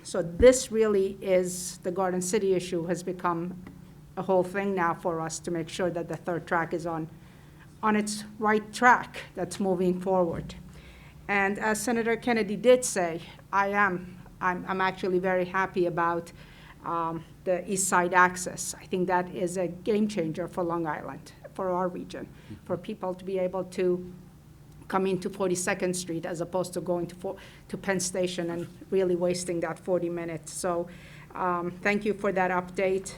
So this really is, the Garden City issue has become a whole thing now for us to make sure that the third track is on its right track, that's moving forward. And as Senator Kennedy did say, I'm actually very happy about the East Side access. I think that is a game changer for Long Island, for our region, for people to be able to come into 42nd Street as opposed to going to Penn Station and really wasting that 40 minutes. So thank you for that update.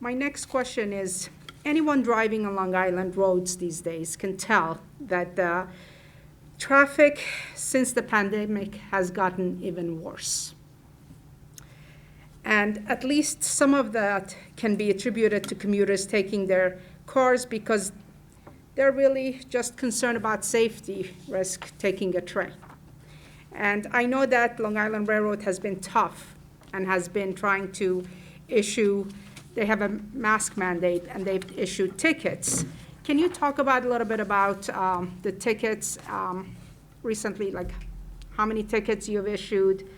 My next question is, anyone driving on Long Island roads these days can tell that the traffic since the pandemic has gotten even worse. And at least some of that can be attributed to commuters taking their cars because they're really just concerned about safety risk taking a train. And I know that Long Island Railroad has been tough and has been trying to they have a mask mandate and they've issued tickets. Can you talk about a little bit about the tickets recently, like how many tickets you've issued,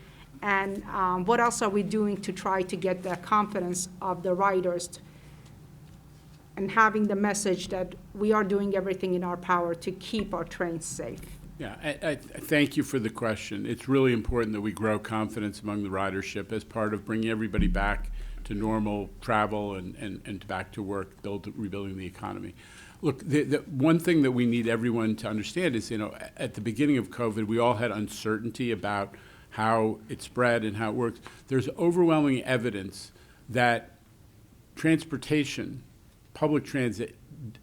and what else are we doing to try to get the confidence of the riders and having the message that we are doing everything in our power to keep our trains safe? Yeah, I thank you for the question. It's really important that we grow confidence among the ridership as part of bringing everybody back to normal travel and back to work, rebuilding the economy. Look, the one thing that we need everyone to understand is, at the beginning of COVID, we all had uncertainty about how it spread and how it works. There's overwhelming evidence that transportation, public transit,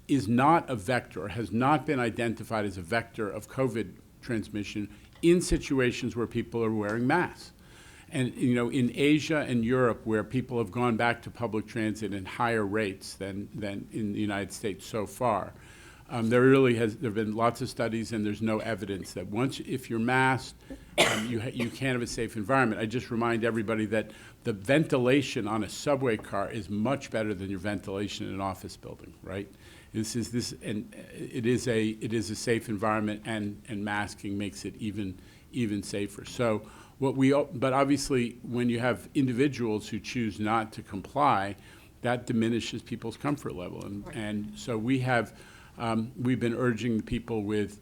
is not a vector, has not been identified as a vector of COVID transmission in situations where people are wearing masks. And, in Asia and Europe, where people have gone back to public transit in higher rates than in the United States so far, there have been lots of studies, and there's no evidence that if you're masked, you can't have a safe environment. I just remind everybody that the ventilation on a subway car is much better than your ventilation in an office building, right? And it is a safe environment, and masking makes it even safer. So but obviously, when you have individuals who choose not to comply, that diminishes people's comfort level, and so we've been urging the people with,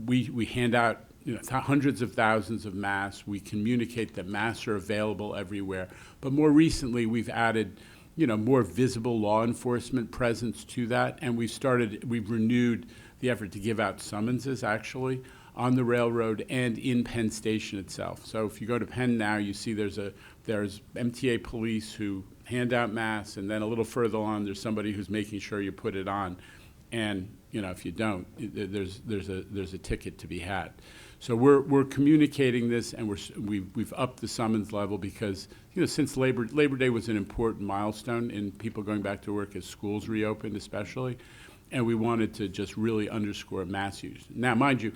we hand out hundreds of thousands of masks. We communicate that masks are available everywhere. But more recently, we've added, more visible law enforcement presence to that, and we've renewed the effort to give out summonses, actually, on the railroad and in Penn Station itself. So if you go to Penn now, you see there's MTA police who hand out masks, and then a little further on, there's somebody who's making sure you put it on. And if you don't, there's a ticket to be had. So we're communicating this, and we've upped the summons level because since Labor Day was an important milestone in people going back to work as schools reopened, especially, and we wanted to just really underscore mask use. Now, mind you,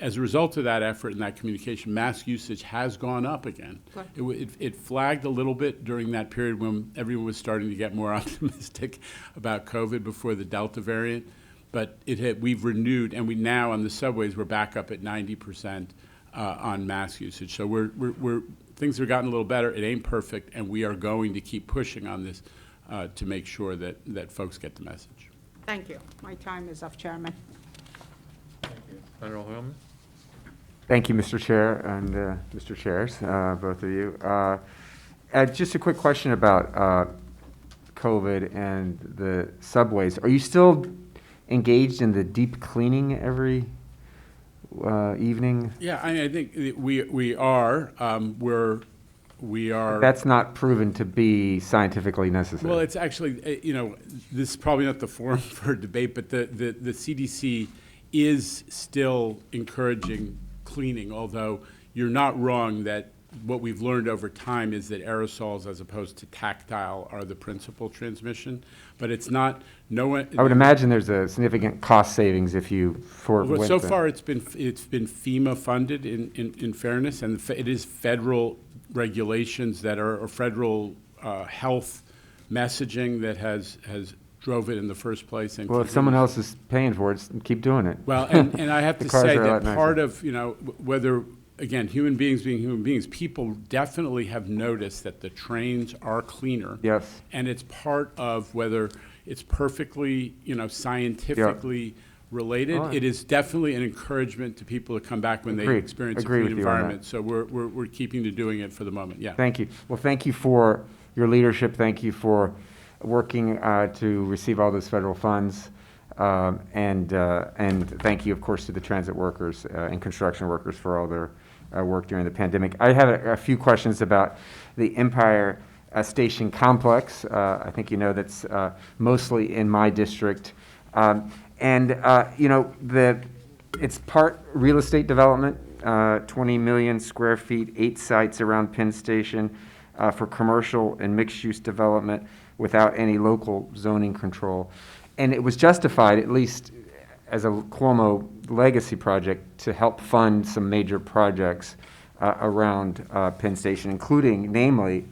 as a result of that effort and that communication, mask usage has gone up again. Right. It flagged a little bit during that period when everyone was starting to get more optimistic about COVID before the Delta variant. But we've renewed, and we now on the subways we're back up at 90% on mask usage. So things have gotten a little better. It ain't perfect, and we are going to keep pushing on this to make sure that folks get the message. Thank you. My time is up, Chairman. Senator Hillman? Thank you, Mr. Chair and Mr. Chairs, both of you. Just a quick question about COVID and the subways. Are you still engaged in the deep cleaning every evening? Yeah, I think we are. We are. That's not proven to be scientifically necessary. Well, it's actually, this is probably not the forum for debate, but the CDC is still encouraging cleaning, although you're not wrong that what we've learned over time is that aerosols as opposed to tactile are the principal transmission, but it's not, no one. I would imagine there's a significant cost savings if you Well, so far it's been FEMA funded in fairness, and it is federal regulations that are, or federal health messaging that has drove it in the first place. And well, if someone else is paying for it, keep doing it. Well, and I have The to cars say are a lot that part of, whether, again, human beings being human beings, people definitely have noticed that the trains are cleaner. Yes. And it's part of whether it's perfectly, scientifically related. All right. It is definitely an encouragement to people to come back when they Agreed. experience Agree a with clean you on that. environment. So we're keeping to doing it for the moment, yeah. Thank you. Well, thank you for your leadership. Thank you for working to receive all those federal funds. And thank you, of course, to the transit workers and construction workers for all their work during the pandemic. I have a few questions about the Empire Station complex. I think you know that's mostly in my district. It's part real estate development, 20 million square feet, 8 sites around Penn Station for commercial and mixed-use development without any local zoning control. And it was justified, at least as a Cuomo legacy project, to help fund some major projects around Penn Station, including, namely,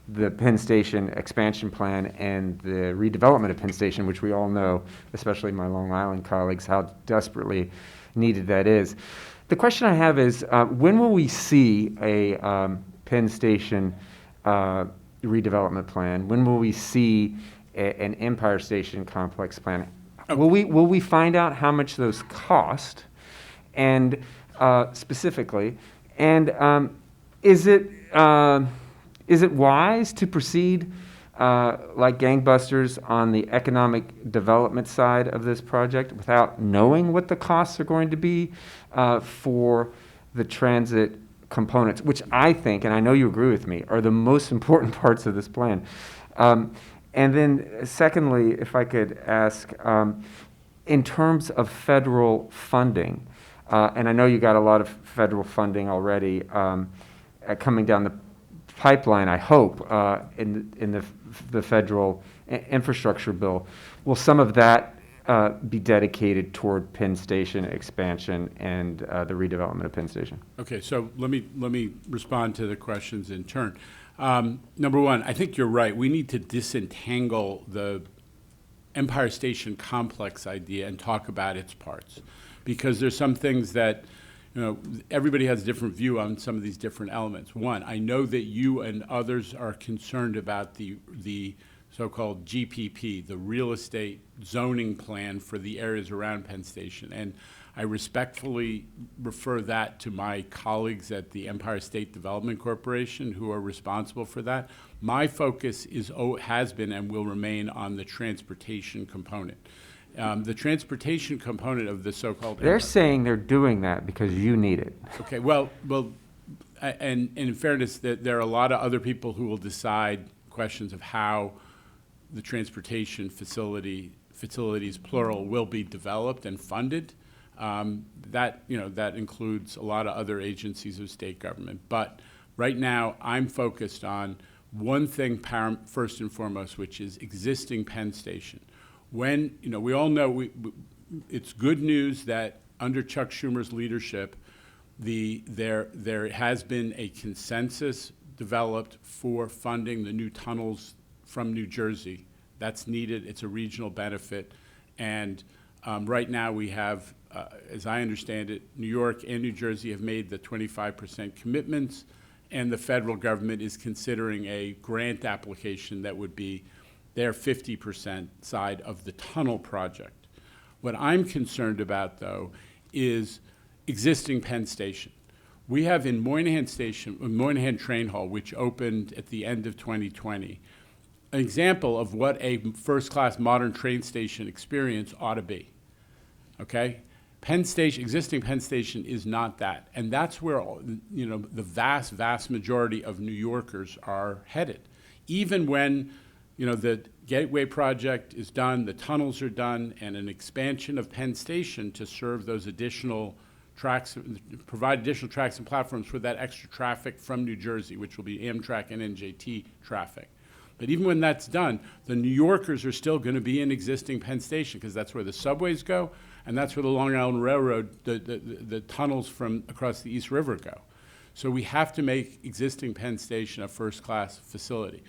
the Penn Station expansion plan and the redevelopment of Penn Station, which we all know, especially my Long Island colleagues, how desperately needed that is. The question I have is, when will we see a Penn Station redevelopment plan? When will we see an Empire Station complex plan? Will we find out how much those cost? and specifically, and is it wise to proceed like gangbusters on the economic development side of this project without knowing what the costs are going to be for the transit components, which I think, and I know you agree with me, are the most important parts of this plan? And then secondly, if I could ask, in terms of federal funding, and I know you got a lot of federal funding already coming down the pipeline, I hope, in the federal infrastructure bill. Will some of that be dedicated toward Penn Station expansion and the redevelopment of Penn Station? Okay, so let me respond to the questions in turn. Number one, I think you're right. We need to disentangle the Empire Station complex idea and talk about its parts, because there's some things that, you know, everybody has a different view on some of these different elements. One, I know that you and others are concerned about the so-called GPP, the real estate zoning plan for the areas around Penn Station. And I respectfully refer that to my colleagues at the Empire State Development Corporation who are responsible for that. My focus has been and will remain on the transportation component. The transportation component of the so-called... They're saying they're doing that because you need it. Okay, well, and in fairness, there are a lot of other people who will decide questions of how the transportation facilities, plural, will be developed and funded. That includes a lot of other agencies of state government. But right now, I'm focused on one thing first and foremost, which is existing Penn Station. When, we all know it's good news that under Chuck Schumer's leadership, there has been a consensus developed for funding the new tunnels from New Jersey. That's needed. It's a regional benefit. And right now we have, as I understand it, New York and New Jersey have made the 25% commitments, and the federal government is considering a grant application that would be their 50% side of the tunnel project. What I'm concerned about, though, is existing Penn Station. We have in Moynihan Train Hall, which opened at the end of 2020, an example of what a first-class modern train station experience ought to be, okay? Penn Station, existing Penn Station is not that. And that's where, the vast, vast majority of New Yorkers are headed. Even when, the Gateway project is done, the tunnels are done, and an expansion of Penn Station to serve those additional tracks, provide additional tracks and platforms for that extra traffic from New Jersey, which will be Amtrak and NJT traffic. But even when that's done, the New Yorkers are still going to be in existing Penn Station because that's where the subways go, and that's where the Long Island Railroad, the tunnels from across the East River go. So we have to make existing Penn Station a first-class facility.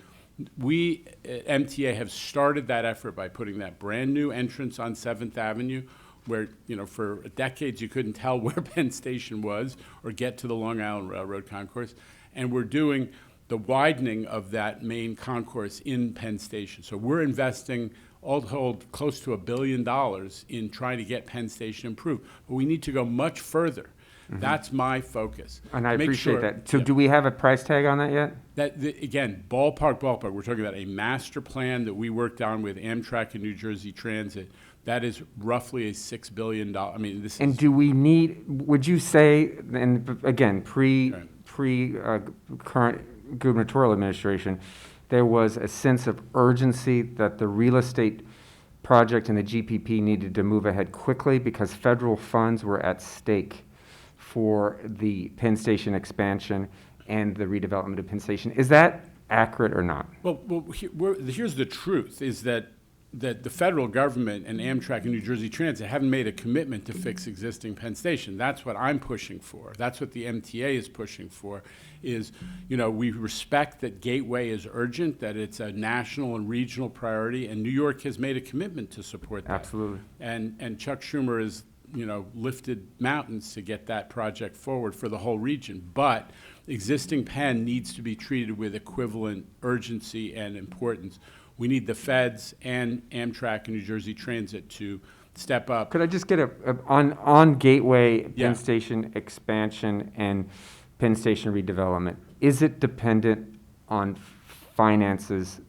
We at MTA have started that effort by putting that brand new entrance on 7th Avenue where, for decades you couldn't tell where Penn Station was or get to the Long Island Railroad concourse. And we're doing the widening of that main concourse in Penn Station. So we're investing, all told, close to $1 billion in trying to get Penn Station improved. But we need to go much further. Mm-hmm. That's my focus. And I appreciate that. So do we have a price tag on that yet? Again, ballpark. We're talking about a master plan that we worked on with Amtrak and New Jersey Transit. That is roughly a $6 billion. And do we need, would you say, and again, current gubernatorial administration, there was a sense of urgency that the real estate project and the GPP needed to move ahead quickly because federal funds were at stake for the Penn Station expansion and the redevelopment of Penn Station. Is that accurate or not? Well, here's the truth, is that the federal government and Amtrak and New Jersey Transit haven't made a commitment to fix existing Penn Station. That's what I'm pushing for. That's what the MTA is pushing for, is, we respect that Gateway is urgent, that it's a national and regional priority, and New York has made a commitment to support that. Absolutely. And Chuck Schumer has, lifted mountains to get that project forward for the whole region. But existing Penn needs to be treated with equivalent urgency and importance. We need the feds and Amtrak and New Jersey Transit to step up. Could I just get on Gateway, Yeah. Penn Station expansion and Penn Station redevelopment, is it dependent on finances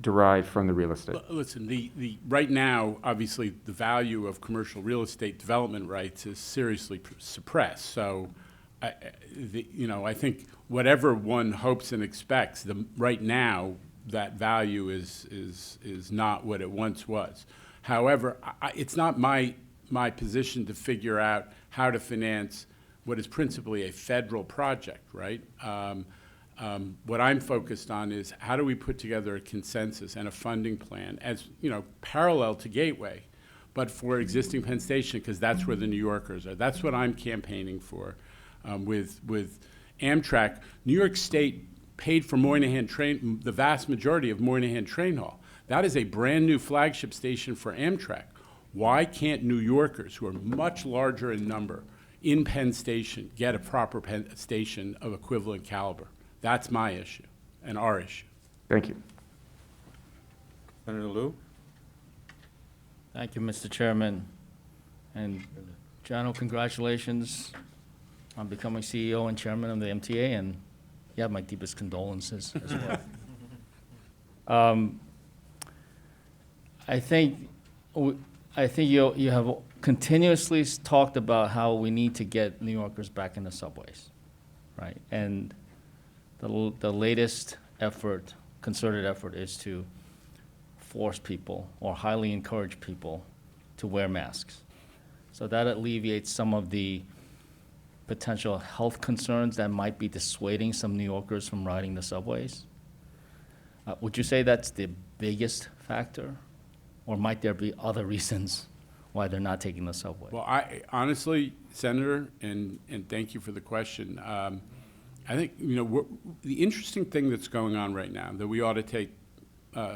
derived from the real estate? Listen, right now, obviously, the value of commercial real estate development rights is seriously suppressed. So, I think whatever one hopes and expects, right now, that value is not what it once was. However, it's not my position to figure out how to finance what is principally a federal project, right? What I'm focused on is how do we put together a consensus and a funding plan as, parallel to Gateway, but for existing Penn Station, because that's where the New Yorkers are. That's what I'm campaigning for with Amtrak. New York State paid for Moynihan train, the vast majority of Moynihan Train Hall. That is a brand-new flagship station for Amtrak. Why can't New Yorkers, who are much larger in number, in Penn Station, get a proper Penn Station of equivalent caliber? That's my issue and our issue. Thank you. Senator Lou? Thank you, Mr. Chairman. And Jono, congratulations on becoming CEO and chairman of the MTA, and you have my deepest condolences as well. I think you have continuously talked about how we need to get New Yorkers back in the subways, right? And the latest effort, concerted effort, is to force people or highly encourage people to wear masks. So that alleviates some of the potential health concerns that might be dissuading some New Yorkers from riding the subways. Would you say that's the biggest factor? Or might there be other reasons why they're not taking the subway? Well, I honestly, Senator, and thank you for the question. I think, the interesting thing that's going on right now that we ought to take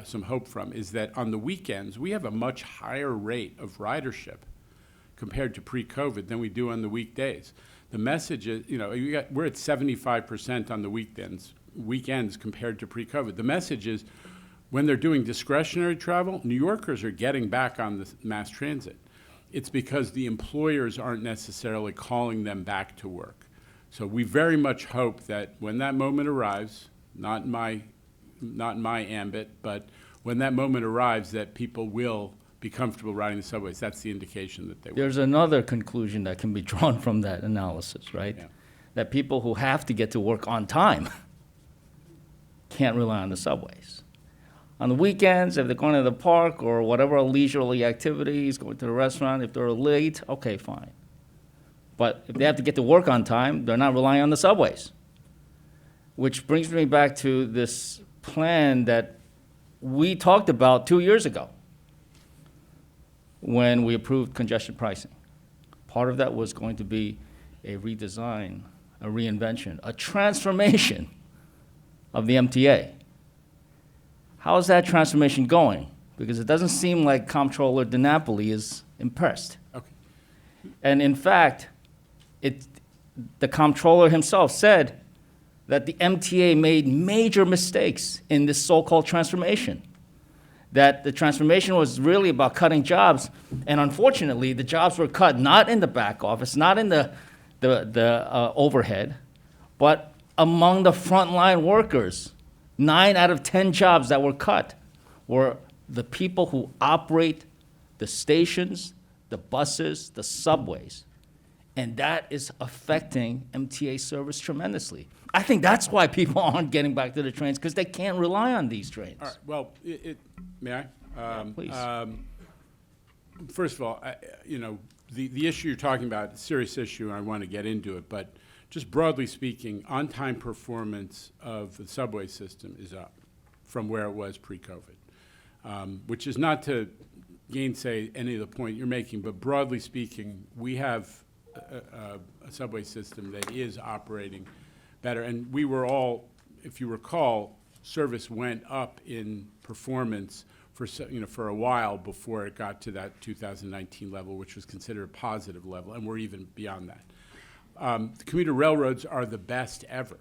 some hope from is that on the weekends, we have a much higher rate of ridership compared to pre-COVID than we do on the weekdays. The message is, we're at 75% on the weekends compared to pre-COVID. The message is, when they're doing discretionary travel, New Yorkers are getting back on the mass transit. It's because the employers aren't necessarily calling them back to work. So we very much hope that when that moment arrives, not in my ambit, but when that moment arrives, that people will be comfortable riding the subways. That's the indication that they will. There's another conclusion that can be drawn from that analysis, right? Yeah. That people who have to get to work on time can't rely on the subways. On the weekends, if they're going to the park or whatever leisurely activities, going to the restaurant, if they're late, okay, fine. But if they have to get to work on time, they're not relying on the subways. Which brings me back to this plan that we talked about 2 years ago when we approved congestion pricing. Part of that was going to be a redesign, a reinvention, a transformation of the MTA. How is that transformation going? Because it doesn't seem like Comptroller DiNapoli is impressed. Okay. And in fact, the Comptroller himself said that the MTA made major mistakes in this so-called transformation. That the transformation was really about cutting jobs, and unfortunately, the jobs were cut not in the back office, not in the overhead, but among the frontline workers. 9 out of 10 jobs that were cut were the people who operate the stations, the buses, the subways. And that is affecting MTA service tremendously. I think that's why people aren't getting back to the trains, because they can't rely on these trains. All right, well, may I? Please. First of all, the issue you're talking about, a serious issue, and I want to get into it, but just broadly speaking, on-time performance of the subway system is up from where it was pre-COVID, which is not to gainsay any of the point you're making, but broadly speaking, we have a subway system that is operating better. And we were all, if you recall, service went up in performance for a while before it got to that 2019 level, which was considered a positive level, and we're even beyond that. The commuter railroads are the best ever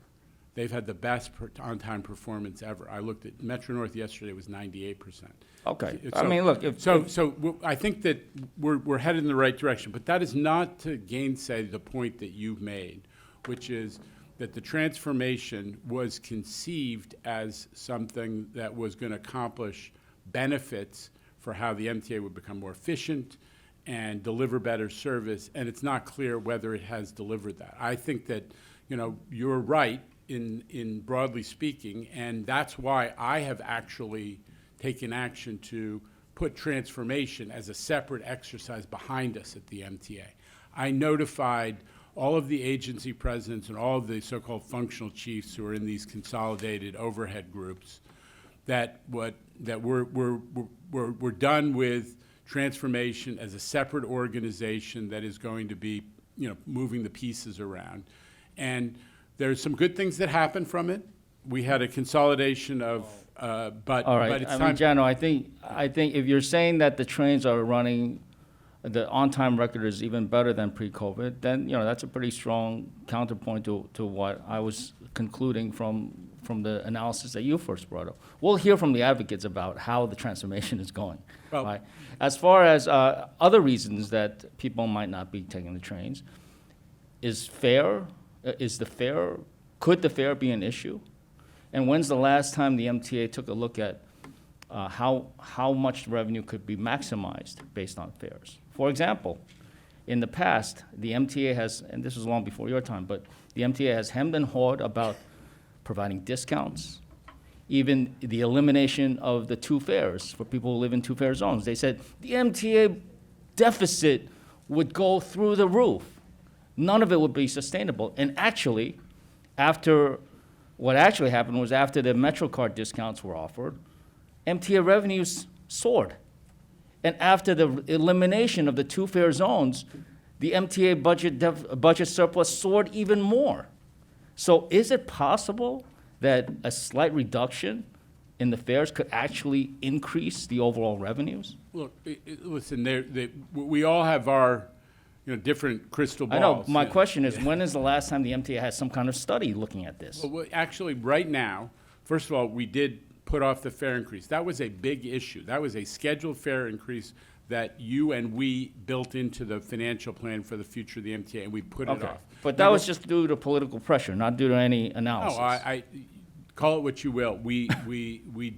they've had the best on-time performance ever. I looked at Metro North yesterday, it was 98%. Okay. So- I mean, look, I think that we're headed in the right direction, but that is not to gainsay the point that you've made, which is that the transformation was conceived as something that was going to accomplish benefits for how the MTA would become more efficient and deliver better service, and it's not clear whether it has delivered that. I think that, you're right in broadly speaking, and that's why I have actually taken action to put transformation as a separate exercise behind us at the MTA. I notified all of the agency presidents and all of the so-called functional chiefs who are in these consolidated overhead groups that we're done with transformation as a separate organization that is going to be, moving the pieces around. And there's some good things that happen from it. We had a consolidation of, but all right. it's I time. mean, Jano, I think if you're saying that the trains are running, the on-time record is even better than pre-COVID, then, that's a pretty strong counterpoint to what I was concluding from the analysis that you first brought up. We'll hear from the advocates about how the transformation is going. Well- Right? As far as other reasons that people might not be taking the trains, could the fare be an issue? And when's the last time the MTA took a look at how much revenue could be maximized based on fares? For example, in the past, the MTA has, and this was long before your time, but the MTA has hemmed and hawed about providing discounts, even the elimination of the two fares for people who live in two-fare zones. They said the MTA deficit would go through the roof. None of it would be sustainable. And actually, what actually happened was after the MetroCard discounts were offered, MTA revenues soared. And after the elimination of the two-fare zones, the MTA budget surplus soared even more. So is it possible that a slight reduction in the fares could actually increase the overall revenues? Look, listen, we all have our, different crystal balls. I know. My Yeah. question is, when is the last time the MTA had some kind of study looking at this? Well, actually, right now, first of all, we did put off the fare increase. That was a big issue. That was a scheduled fare increase that you and we built into the financial plan for the future of the MTA, and we put it Okay. off. But that was just due to political pressure, not due to any analysis. No, I call it what you will. We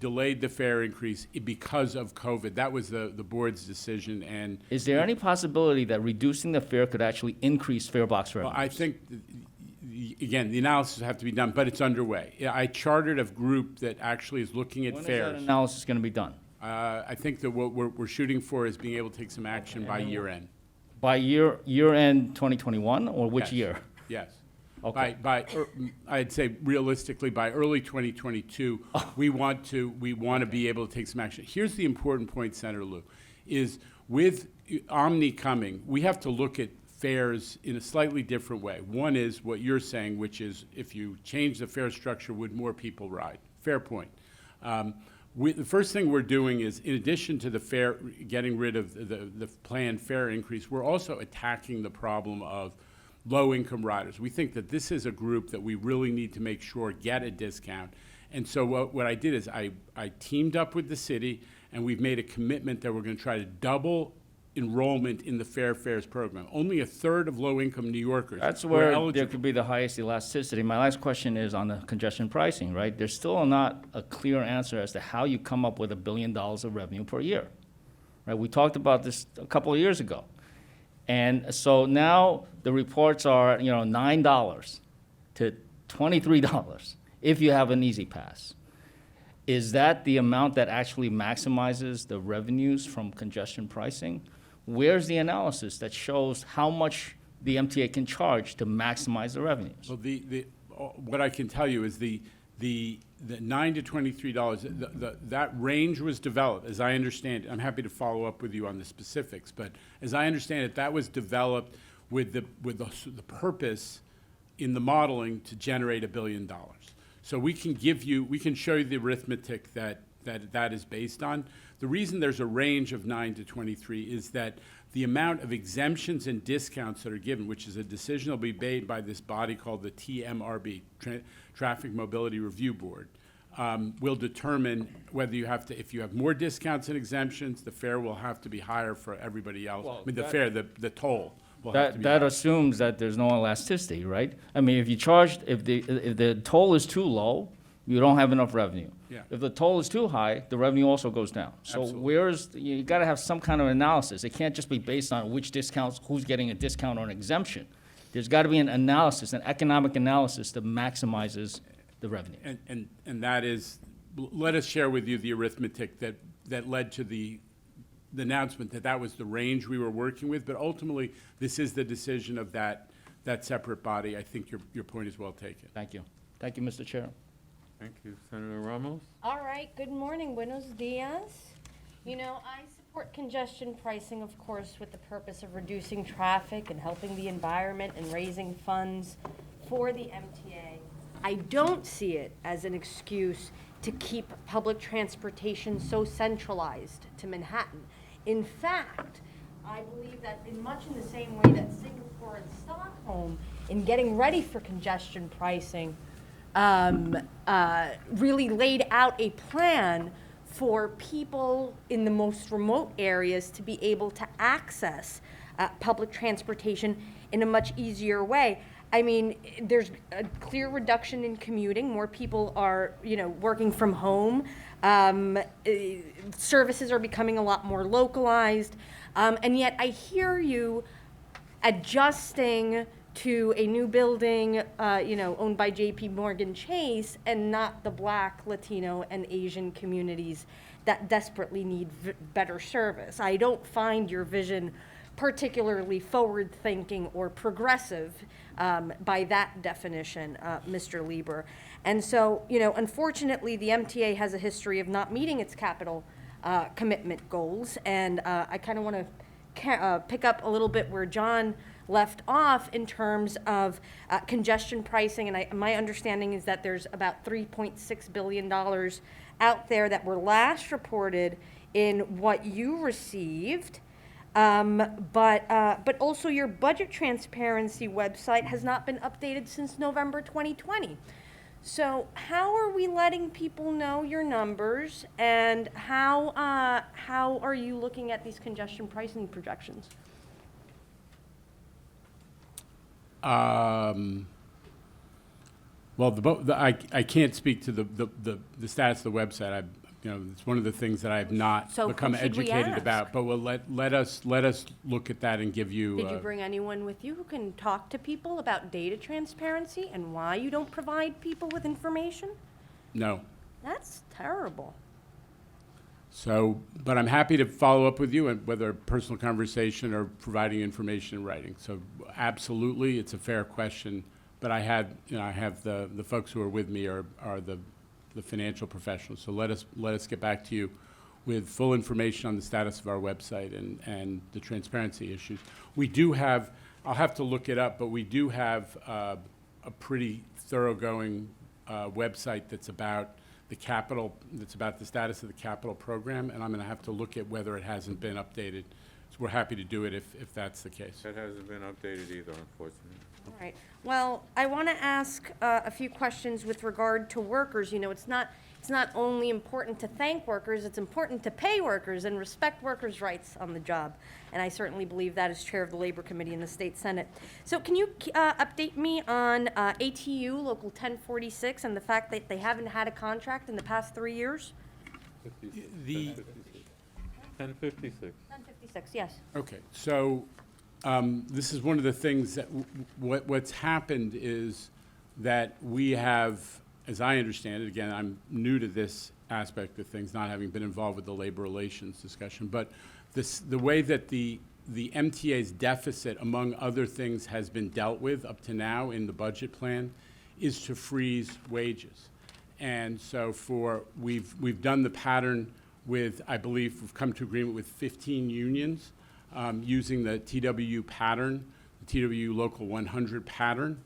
delayed the fare increase because of COVID. That was the board's decision, and Is there any possibility that reducing the fare could actually increase fare box revenues? well, I think, again, the analysis will have to be done, but it's underway. Yeah, I chartered a group that actually is looking at When is fares. that analysis going to be done? I think that what we're shooting for is being able to take some action by year end. By year-end 2021, or which Yes. year? Yes. Okay. I'd say realistically, by early 2022, Oh. we want to be able to take some action. Here's the important point, Senator Liu, is with Omni coming, we have to look at fares in a slightly different way. One is what you're saying, which is if you change the fare structure, would more people ride? Fair point. The first thing we're doing is, in addition to the fare, getting rid of the planned fare increase, we're also attacking the problem of low-income riders. We think that this is a group that we really need to make sure get a discount. And so what I did is I teamed up with the city, and we've made a commitment that we're going to try to double enrollment in the Fair Fares program. Only a third of low-income New Yorkers That's were where there eligible. could be the highest elasticity. My last question is on the congestion pricing, right? There's still not a clear answer as to how you come up with $1 billion of revenue per year, right? We talked about this a couple of years ago. And so now the reports are, $9 to $23 if you have an Easy Pass. Is that the amount that actually maximizes the revenues from congestion pricing? Where's the analysis that shows how much the MTA can charge to maximize the revenues? Well, what I can tell you is the $9 to $23, that range was developed, as I understand it. I'm happy to follow up with you on the specifics, but as I understand it, that was developed with the purpose in the modeling to generate $1 billion. So we can show you the arithmetic that is based on. The reason there's a range of 9 to 23 is that the amount of exemptions and discounts that are given, which is a decision that will be made by this body called the TMRB, Traffic Mobility Review Board, will determine whether you have to, if you have more discounts and exemptions, the fare will have to be higher for everybody else. Well, I mean, the that- fare, the toll will have to That, be that higher. assumes that there's no elasticity, right? I mean, if you charged, if the toll is too low, you don't have enough revenue. Yeah. If the toll is too high, the revenue also goes down. So Absolutely. where's, you gotta have some kind of analysis. It can't just be based on which discounts, who's getting a discount or an exemption. There's gotta be an analysis, an economic analysis that maximizes the revenue. And that is, let us share with you the arithmetic that led to the announcement that that was the range we were working with, but ultimately, this is the decision of that separate body. I think your point is well taken. Thank you. Thank you, Mr. Chair. Thank you. Senator Ramos? All right, good morning, buenos dias. You know, I support congestion pricing, of course, with the purpose of reducing traffic and helping the environment and raising funds for the MTA. I don't see it as an excuse to keep public transportation so centralized to Manhattan. In fact, I believe that in much in the same way that Singapore and Stockholm, in getting ready for congestion pricing, really laid out a plan for people in the most remote areas to be able to access public transportation in a much easier way. I mean, there's a clear reduction in commuting. More people are, working from home. Services are becoming a lot more localized. And yet I hear you adjusting to a new building, owned by J.P. Morgan Chase, and not the Black, Latino, and Asian communities that desperately need better service. I don't find your vision particularly forward-thinking or progressive by that definition, Mr. Lieber. And so, unfortunately, the MTA has a history of not meeting its capital commitment goals, and I kind of want to pick up a little bit where John left off in terms of congestion pricing, and my understanding is that there's about $3.6 billion out there that were last reported in what you received. But also your budget transparency website has not been updated since November 2020. So how are we letting people know your numbers, and how are you looking at these congestion pricing projections? Well, I can't speak to the status of the website. It's one of the things that I have not So become who should we educated ask? about. But we'll let us look at that and give you. Did you bring anyone with you who can talk to people about data transparency and why you don't provide people with information? No. That's terrible. So, but I'm happy to follow up with you, and whether a personal conversation or providing information in writing. So, absolutely, it's a fair question. But I have the folks who are with me are the financial professionals. So let us get back to you with full information on the status of our website and the transparency issues. We do have, I'll have to look it up, but we do have a pretty thoroughgoing website that's about the capital, that's about the status of the capital program, and I'm going to have to look at whether it hasn't been updated. So we're happy to do it if that's the case. That hasn't been updated either, unfortunately. All right. Well, I want to ask a few questions with regard to workers. It's not only important to thank workers, it's important to pay workers and respect workers' rights on the job. And I certainly believe that as chair of the Labor Committee in the State Senate. So can you update me on ATU Local 1046 and the fact that they haven't had a contract in the past 3 years? The 1056. 1056, yes. Okay, so this is one of the things that what's happened is that we have, as I understand it, again, I'm new to this aspect of things, not having been involved with the labor relations discussion, but the way that the MTA's deficit, among other things, has been dealt with up to now in the budget plan is to freeze wages. And so we've done the pattern with, I believe, we've come to agreement with 15 unions using the TWU pattern, the TWU Local 100 pattern.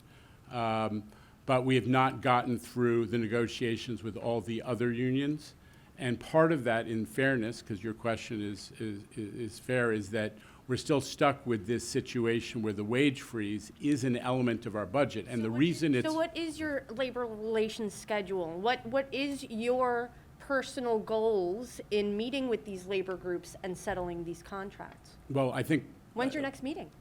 But we have not gotten through the negotiations with all the other unions. And part of that, in fairness, because your question is fair, is that we're still stuck with this situation where the wage freeze is an element of our budget. And the reason it's. So what is your labor relations schedule? What is your personal goals in meeting with these labor groups and settling these contracts? Well, I think. When's your next meeting?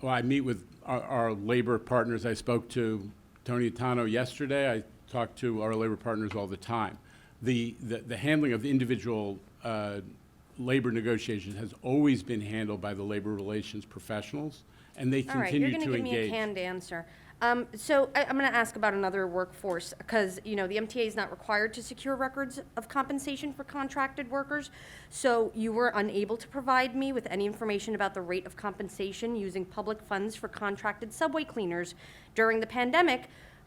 Well, I meet with our labor partners. I spoke to Tony Atano yesterday. I talk to our labor partners all the time. The handling of individual labor negotiations has always been handled by the labor relations professionals, and they All right, you're continue going to to give me a engage. canned answer. So I'm going to ask about another workforce, because, the MTA is not required to secure records of compensation for contracted workers. So you were unable to provide me with any information about the rate of compensation using public funds for contracted subway cleaners during the pandemic,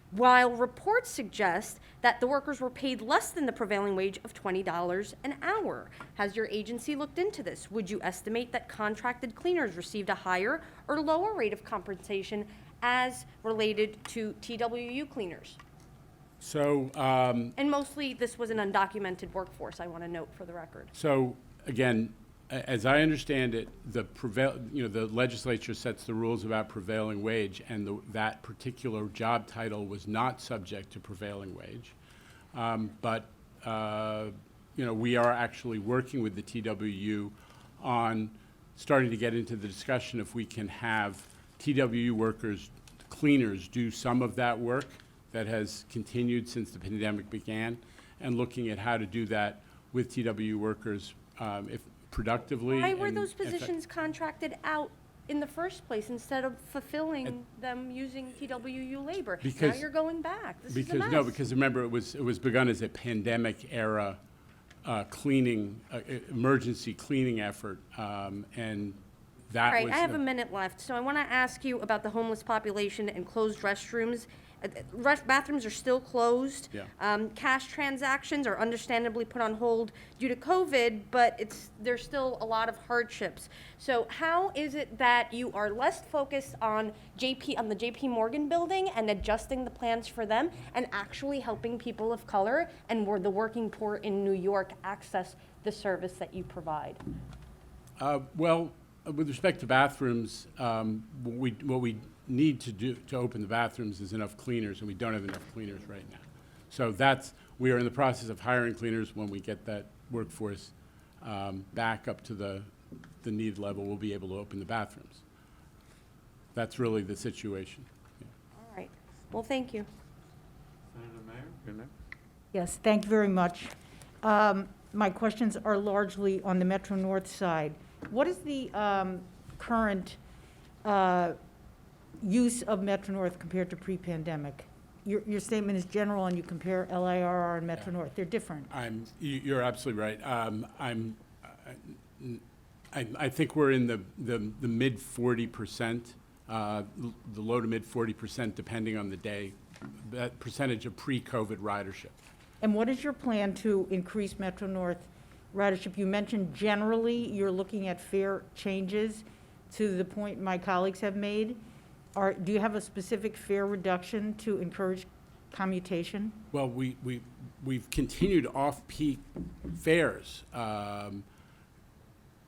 while reports suggest that the workers were paid less than the prevailing wage of $20 an hour. Has your agency looked into this? Would you estimate that contracted cleaners received a higher or lower rate of compensation as related to TWU cleaners? So, And mostly, this was an undocumented workforce, I want to note for the record. So, again, as I understand it, the legislature sets the rules about prevailing wage, and that particular job title was not subject to prevailing wage. But we are actually working with the TWU on starting to get into the discussion if we can have TWU workers, cleaners, do some of that work that has continued since the pandemic began, and looking at how to do that with TWU workers if productively. Why were and those positions contracted out in the first place instead of fulfilling them using TWU labor? Now Because- you're going back. This is a mess. Because remember, it was begun as a pandemic era cleaning, emergency cleaning effort, and that All right, was. I have a minute left, so I want to ask you about the homeless population and closed restrooms. Bathrooms are still closed. Yeah. Cash transactions are understandably put on hold due to COVID, but there's still a lot of hardships. So how is it that you are less focused on the JP Morgan building and adjusting the plans for them, and actually helping people of color and the working poor in New York access the service that you provide? Well, with respect to bathrooms, what we need to do to open the bathrooms is enough cleaners, and we don't have enough cleaners right now. So we are in the process of hiring cleaners. When we get that workforce back up to the need level, we'll be able to open the bathrooms. That's really the situation. Yeah. All right, well, thank you. Senator Mayor, good night. Yes, thank you very much. My questions are largely on the Metro North side. What is the current use of Metro North compared to pre-pandemic? Your statement is general, and you compare LIRR and Metro North. They're different. You're absolutely right. I think we're in the mid 40%, the low to mid 40%, depending on the day, that percentage of pre-COVID ridership. And what is your plan to increase Metro North ridership? You mentioned generally you're looking at fare changes to the point my colleagues have made. Do you have a specific fare reduction to encourage commutation? Well, we've continued off-peak fares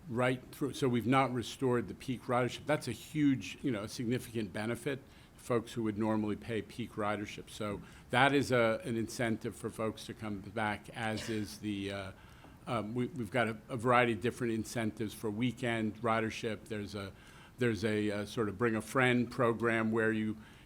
right through, so we've not restored the peak ridership. That's a huge, significant benefit to folks who would normally pay peak ridership. So that is an incentive for folks to come back, as is the, we've got a variety of different incentives for weekend ridership. There's a sort of bring a friend program where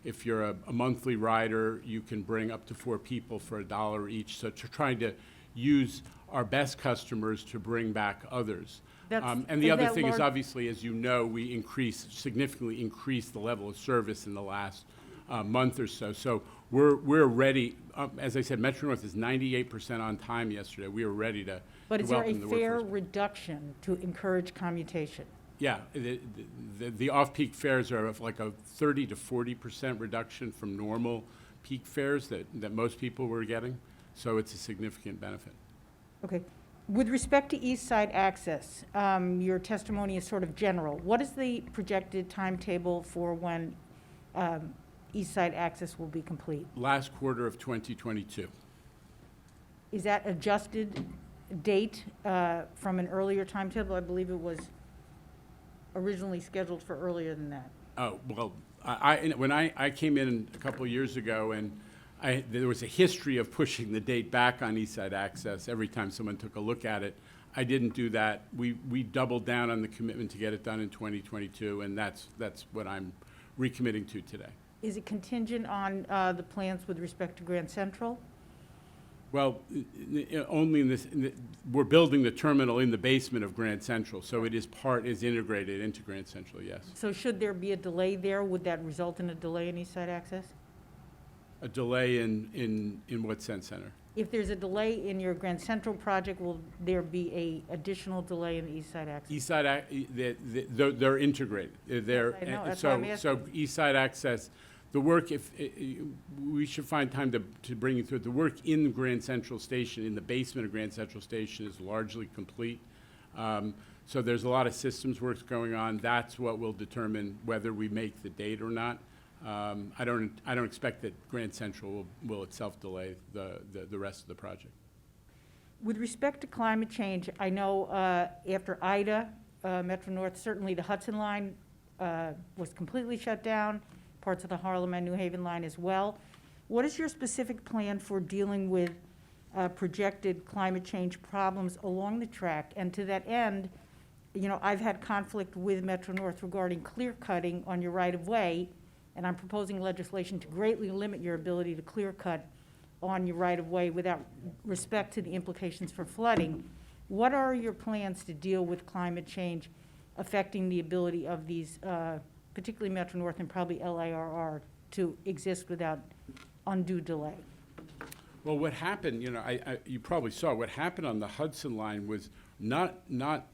if you're a monthly rider, you can bring up to 4 people for $1 each. So trying to use our best customers to bring back others. And the other thing is, obviously, as you know, we significantly increased the level of service in the last month or so. So we're ready. As I said, Metro North is 98% on time yesterday. We were ready to But is there a welcome the fare workforce. reduction to encourage commutation? Yeah, the off-peak fares are of like a 30 to 40% reduction from normal peak fares that most people were getting. So it's a significant benefit. Okay. With respect to East Side access, your testimony is sort of general. What is the projected timetable for when East Side access will be complete? Last quarter of 2022. Is that adjusted date from an earlier timetable? I believe it was originally scheduled for earlier than that? Oh, well, when I came in a couple of years ago, and there was a history of pushing the date back on East Side Access every time someone took a look at it. I didn't do that. We doubled down on the commitment to get it done in 2022, and that's what I'm recommitting to today. Is it contingent on the plans with respect to Grand Central? Well, only we're building the terminal in the basement of Grand Central, so it is integrated into Grand Central, yes. So should there be a delay there, would that result in a delay in East Side Access? A delay in what sense, Senator? If there's a delay in your Grand Central project, will there be a additional delay in the East Side Access? East Side, they're integrated. They're, I know, that's why I'm so asking. East Side Access, the work, we should find time to bring you through it. The work in Grand Central Station, in the basement of Grand Central Station, is largely complete. So there's a lot of systems work going on. That's what will determine whether we make the date or not. I don't expect that Grand Central will itself delay the rest of the project. With respect to climate change, I know after Ida, Metro North, certainly the Hudson line was completely shut down, parts of the Harlem and New Haven line as well. What is your specific plan for dealing with projected climate change problems along the track? And to that end, you know, I've had conflict with Metro North regarding clear cutting on your right-of-way, and I'm proposing legislation to greatly limit your ability to clear cut on your right-of-way without respect to the implications for flooding. What are your plans to deal with climate change affecting the ability of these, particularly Metro North and probably LIRR, to exist without undue delay? Well, what happened, you know, you probably saw, what happened on the Hudson line was not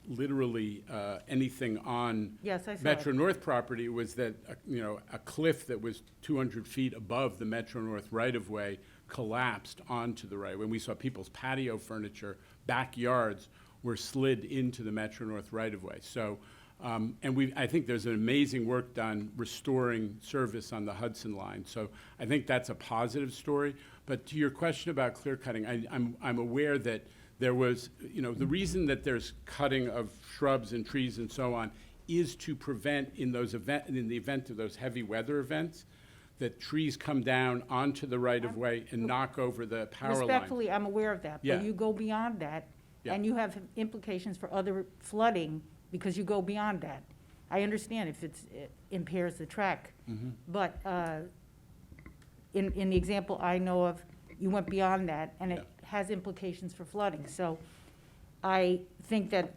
literally anything on Yes, I saw Metro it. North property. It was that, you know, a cliff that was 200 feet above the Metro North right-of-way collapsed onto the right-of-way. We saw people's patio furniture, backyards were slid into the Metro North right-of-way. So, and I think there's an amazing work done restoring service on the Hudson line. So I think that's a positive story. But to your question about clear cutting, I'm aware that there was, you know, the reason that there's cutting of shrubs and trees and so on is to prevent in the event of those heavy weather events, that trees come down onto the right-of-way and knock over the power line. Respectfully, I'm aware of that. Yeah. But you go beyond that, Yeah. and you have implications for other flooding because you go beyond that. I understand if it impairs the track. Mm-hmm. But in the example I know of, you went beyond that, and it has implications for flooding. So I think that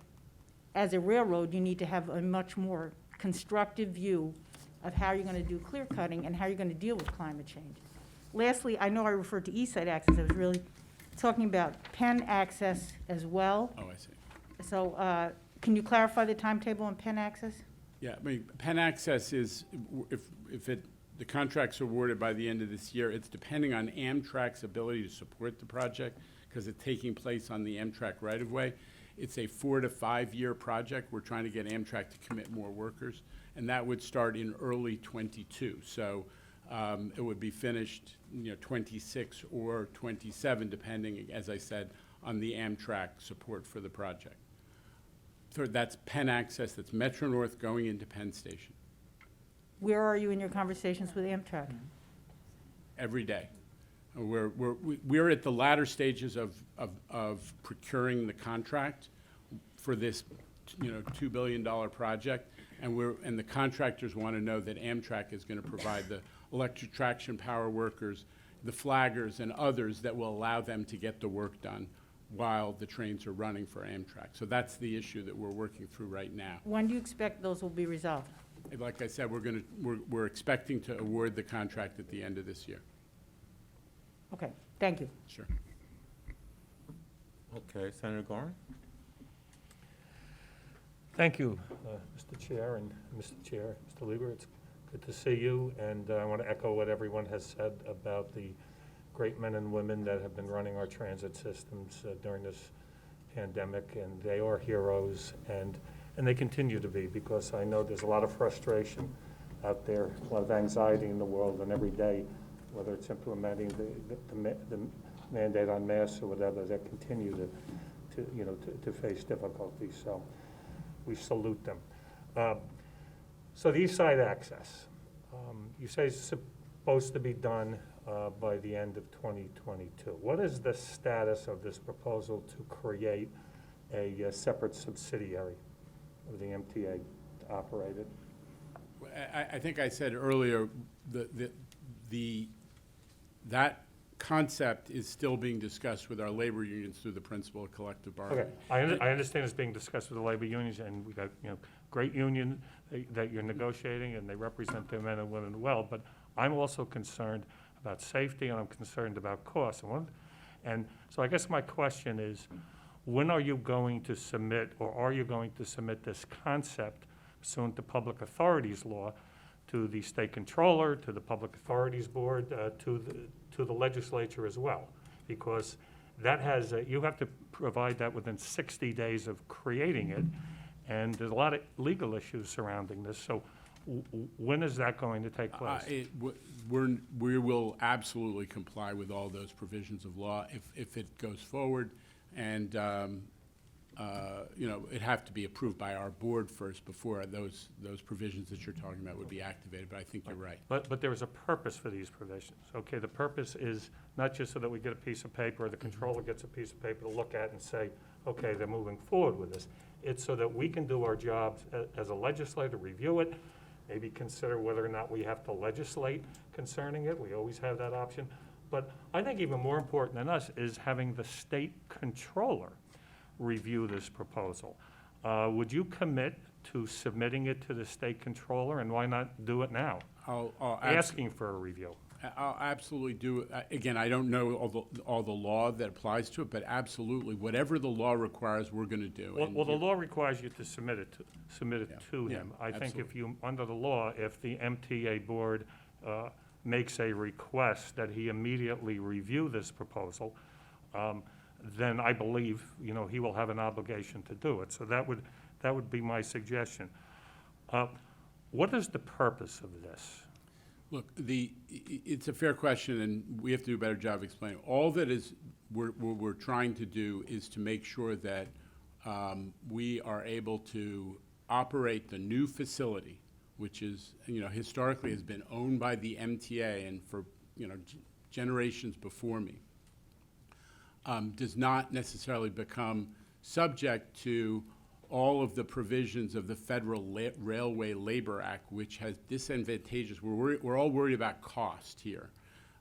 as a railroad, you need to have a much more constructive view of how you're going to do clear cutting and how you're going to deal with climate change. Lastly, I know I referred to East Side Access. I was really talking about Penn Access as well. Oh, I see. So can you clarify the timetable on Penn Access? Yeah, I mean, Penn Access is, if the contract's awarded by the end of this year, it's depending on Amtrak's ability to support the project, because it's taking place on the Amtrak right-of-way. It's a 4 to 5 year project. We're trying to get Amtrak to commit more workers, and that would start in early '22. So it would be finished, you know, '26 or '27, depending, as I said, on the Amtrak support for the project. So that's Penn Access, that's Metro North going into Penn Station Where are you in your conversations with Amtrak? every day. We're at the latter stages of procuring the contract for this, you know, $2 billion project, and the contractors want to know that Amtrak is going to provide the electric traction power workers, the flaggers, and others that will allow them to get the work done while the trains are running for Amtrak. So that's the issue that we're working through right now. When do you expect those will be resolved? And like I said, we're expecting to award the contract at the end of this year. Okay, thank you. Sure. Okay, Senator Gorin? Thank you, Mr. Chair and Mr. Chair, Mr. Lieber. It's good to see you, and I want to echo what everyone has said about the great men and women that have been running our transit systems during this pandemic, and they are heroes, and they continue to be, because I know there's a lot of frustration out there, a lot of anxiety in the world, and every day, whether it's implementing the mandate on masks or whatever, that continue to face difficulties. So we salute them. So the east side access, you say it's supposed to be done by the end of 2022. What is the status of this proposal to create a separate subsidiary of the MTA to operate it? I think I said earlier, that concept is still being discussed with our labor unions through the principle of collective Okay, bargaining. I understand it's being discussed with the labor unions, and we got, great union that you're negotiating, and they represent their men and women well, but I'm also concerned about safety, and I'm concerned about cost. And so I guess my question is, when are you going to submit, or are you going to submit this concept pursuant to public authorities law to the state controller, to the public authorities board, to the legislature as well? Because that has, you have to provide that within 60 days of creating it, and there's a lot of legal issues surrounding this, so when is that going to take place? We will absolutely comply with all those provisions of law if it goes forward, and it'd have to be approved by our board first before those provisions that you're talking about would be activated, but I think you're right. But there is a purpose for these provisions, okay? The purpose is not just so that we get a piece of paper, or the controller gets a piece of paper to look at and say, okay, they're moving forward with this. It's so that we can do our jobs as a legislator, review it, maybe consider whether or not we have to legislate concerning it. We always have that option. But I think even more important than us is having the state controller review this proposal. Would you commit to submitting it to the state controller, and why not do it now? Asking for a review. I'll absolutely do it. Again, I don't know all the law that applies to it, but absolutely, whatever the law requires, we're going to do. Well, the law requires you to submit it to Yeah, him. I think if absolutely. you, under the law, if the MTA board makes a request that he immediately review this proposal, then I believe, he will have an obligation to do it. So that would be my suggestion. What is the purpose of this? Look, it's a fair question, and we have to do a better job explaining. All that we're trying to do is to make sure that we are able to operate the new facility, which is, historically has been owned by the MTA and for, generations before me, does not necessarily become subject to all of the provisions of the Federal Railway Labor Act, which has disadvantageous, we're all worried about cost here.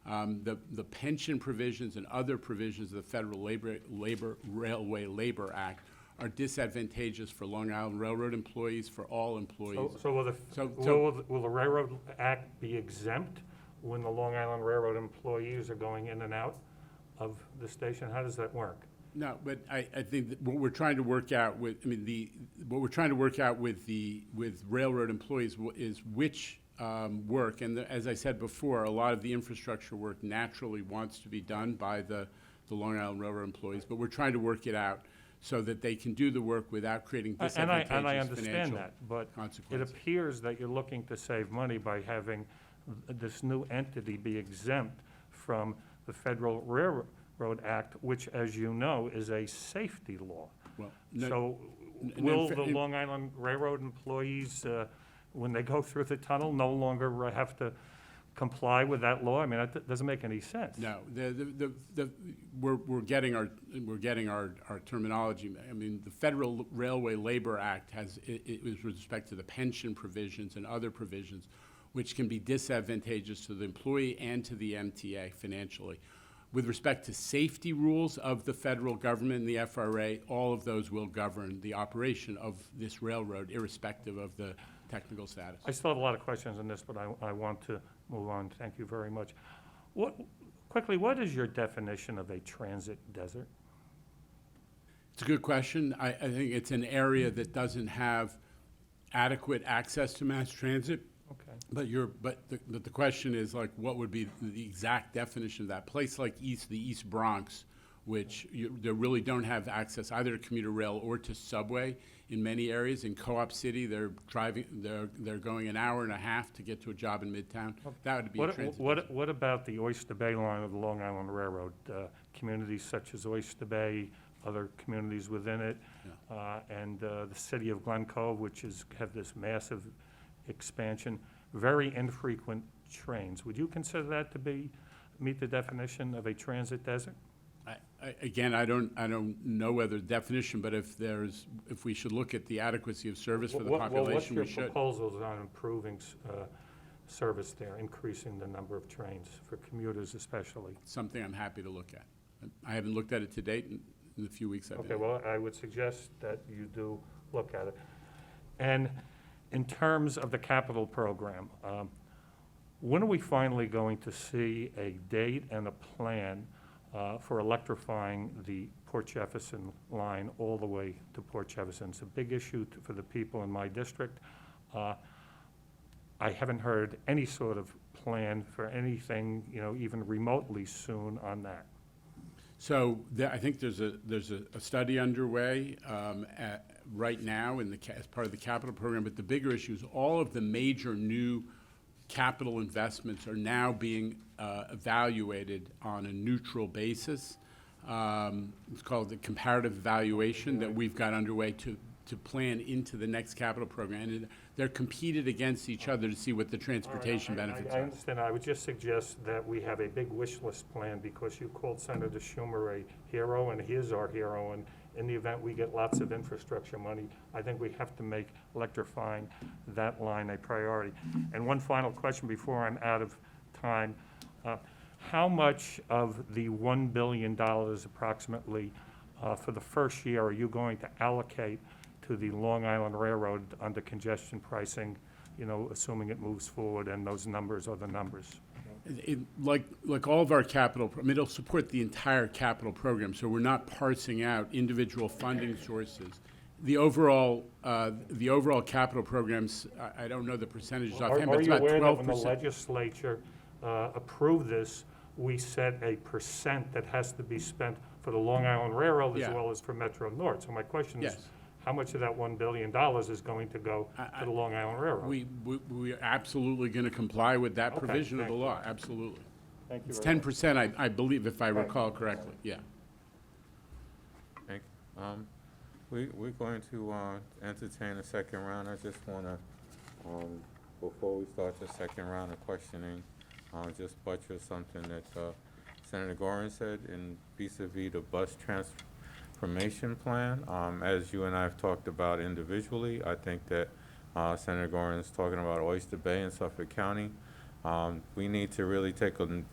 The pension provisions and other provisions of the Federal Railway Labor Act are disadvantageous for Long Island Railroad employees, for all employees. So will the Railroad Act be exempt when the Long Island Railroad employees are going in and out of the station? How does that work? No, but I think that what we're trying to work out with, what we're trying to work out with railroad employees is which work, and as I said before, a lot of the infrastructure work naturally wants to be done by the Long Island Railroad employees, but we're trying to work it out so that they can do the work without creating And I disadvantageous understand financial that, but it consequences. appears that you're looking to save money by having this new entity be exempt from the Federal Railroad Act, which, as you know, is a safety law. Well, no- So in will fa- the Long Island Railroad employees, when they go through the tunnel, no longer have to comply with that law? I mean, that doesn't make any sense. No, we're getting our terminology. I mean, the Federal Railway Labor Act has, it with respect to the pension provisions and other provisions, which can be disadvantageous to the employee and to the MTA financially. With respect to safety rules of the federal government and the FRA, all of those will govern the operation of this railroad, irrespective of the technical status. I still have a lot of questions on this, but I want to move on. Thank you very much. Quickly, what is your definition of a transit desert? It's a good question. I think it's an area that doesn't have adequate access to mass transit. Okay. But the question is, like, what would be the exact definition of that? Place like the East Bronx, which they really don't have access either to commuter rail or to subway in many areas. In Co-op City, they're going an hour and a half to get to a job in Midtown. That would be a transit. What about the Oyster Bay line of the Long Island Railroad? Communities such as Oyster Bay, other communities within it, and the city of Glen Cove, which have this massive expansion, very infrequent trains. Would you consider that to meet the definition of a transit desert? Again, I don't know whether definition, but if we should look at the adequacy of service for the population, we What's your should. proposals on improving service there, increasing the number of trains for commuters especially? Something I'm happy to look at. I haven't looked at it to date in the few weeks I've been Okay, here. well, I would suggest that you do look at it. And in terms of the capital program, when are we finally going to see a date and a plan for electrifying the Port Jefferson line all the way to Port Jefferson? It's a big issue for the people in my district. I haven't heard any sort of plan for anything, even remotely soon on that. So I think there's a study underway right now as part of the capital program, but the bigger issue is all of the major new capital investments are now being evaluated on a neutral basis. It's called the comparative evaluation that we've got underway to plan into the next capital program. And they're competed against each other to see what the transportation benefits I are. understand. I would just suggest that we have a big wish list plan, because you called Senator Schumer a hero, and he is our hero. And in the event we get lots of infrastructure money, I think we have to make electrifying that line a priority. And one final question before I'm out of time. How much of the $1 billion approximately for the first year are you going to allocate to the Long Island Railroad under congestion pricing, assuming it moves forward and those numbers are the numbers? Like all of our capital, it'll support the entire capital program, so we're not parsing out individual funding sources. The overall capital programs, I don't know the percentages offhand, but Are it's you about 12%. aware that when the legislature approved this, we set a percent that has to be spent for the Long Island Railroad as Yeah. well as for Metro North? So my question is, Yes. how much of that $1 billion is going to go to the Long Island Railroad? We are absolutely going to comply with that Okay, provision of the thank you. law, absolutely. Thank you It's very much. 10%, I believe, if I recall correctly, yeah. Thank you. We're going to entertain a second round. I just want to, before we start the second round of questioning, just buttress something that Senator Gorin said in vis-a-vis the bus transformation plan. As you and I have talked about individually, I think that Senator Gorin is talking about Oyster Bay in Suffolk County. We need to really take a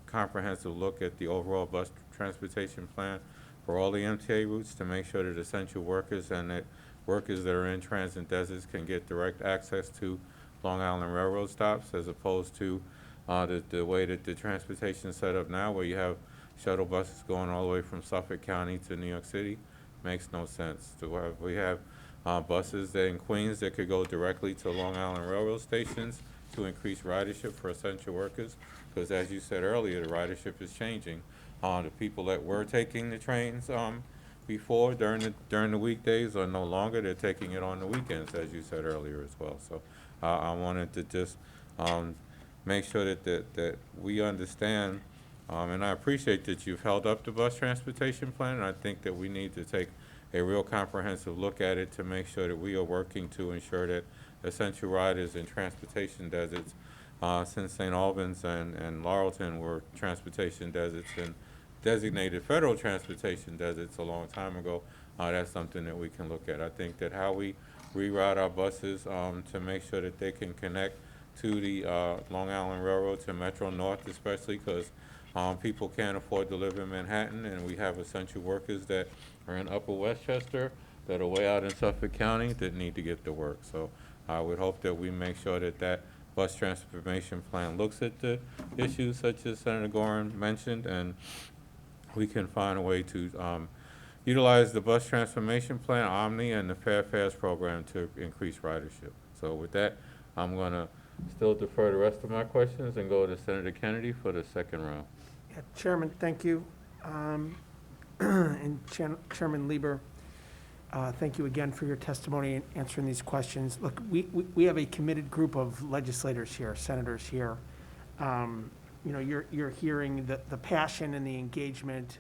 comprehensive look at the overall bus transportation plan for all the MTA routes to make sure that essential workers and that workers that are in transit deserts can get direct access to Long Island Railroad stops, as opposed to the way that the transportation is set up now, where you have shuttle buses going all the way from Suffolk County to New York City. Makes no sense. We have buses that in Queens that could go directly to Long Island Railroad stations to increase ridership for essential workers, because as you said earlier, the ridership is changing. The people that were taking the trains before during the weekdays are no longer. They're taking it on the weekends, as you said earlier as well. So I wanted to just make sure that we understand, and I appreciate that you've held up the bus transportation plan, and I think that we need to take a real comprehensive look at it to make sure that we are working to ensure that essential riders in transportation deserts, since St. Albans and Laurelton were transportation deserts and designated federal transportation deserts a long time ago, that's something that we can look at. I think that how we reroute our buses to make sure that they can connect to the Long Island Railroad, to Metro North especially, because people can't afford to live in Manhattan, and we have essential workers that are in Upper Westchester that are way out in Suffolk County that need to get to work. So I would hope that we make sure that that bus transformation plan looks at the issues such as Senator Gorin mentioned, and we can find a way to utilize the bus transformation plan, Omni, and the Fair Fares program to increase ridership. So with that, I'm going to still defer the rest of my questions and go to Senator Kennedy for the second round. Yeah, Chairman, thank you. And Chairman Lieber, thank you again for your testimony and answering these questions. Look, we have a committed group of legislators here, senators here. You're hearing the passion and the engagement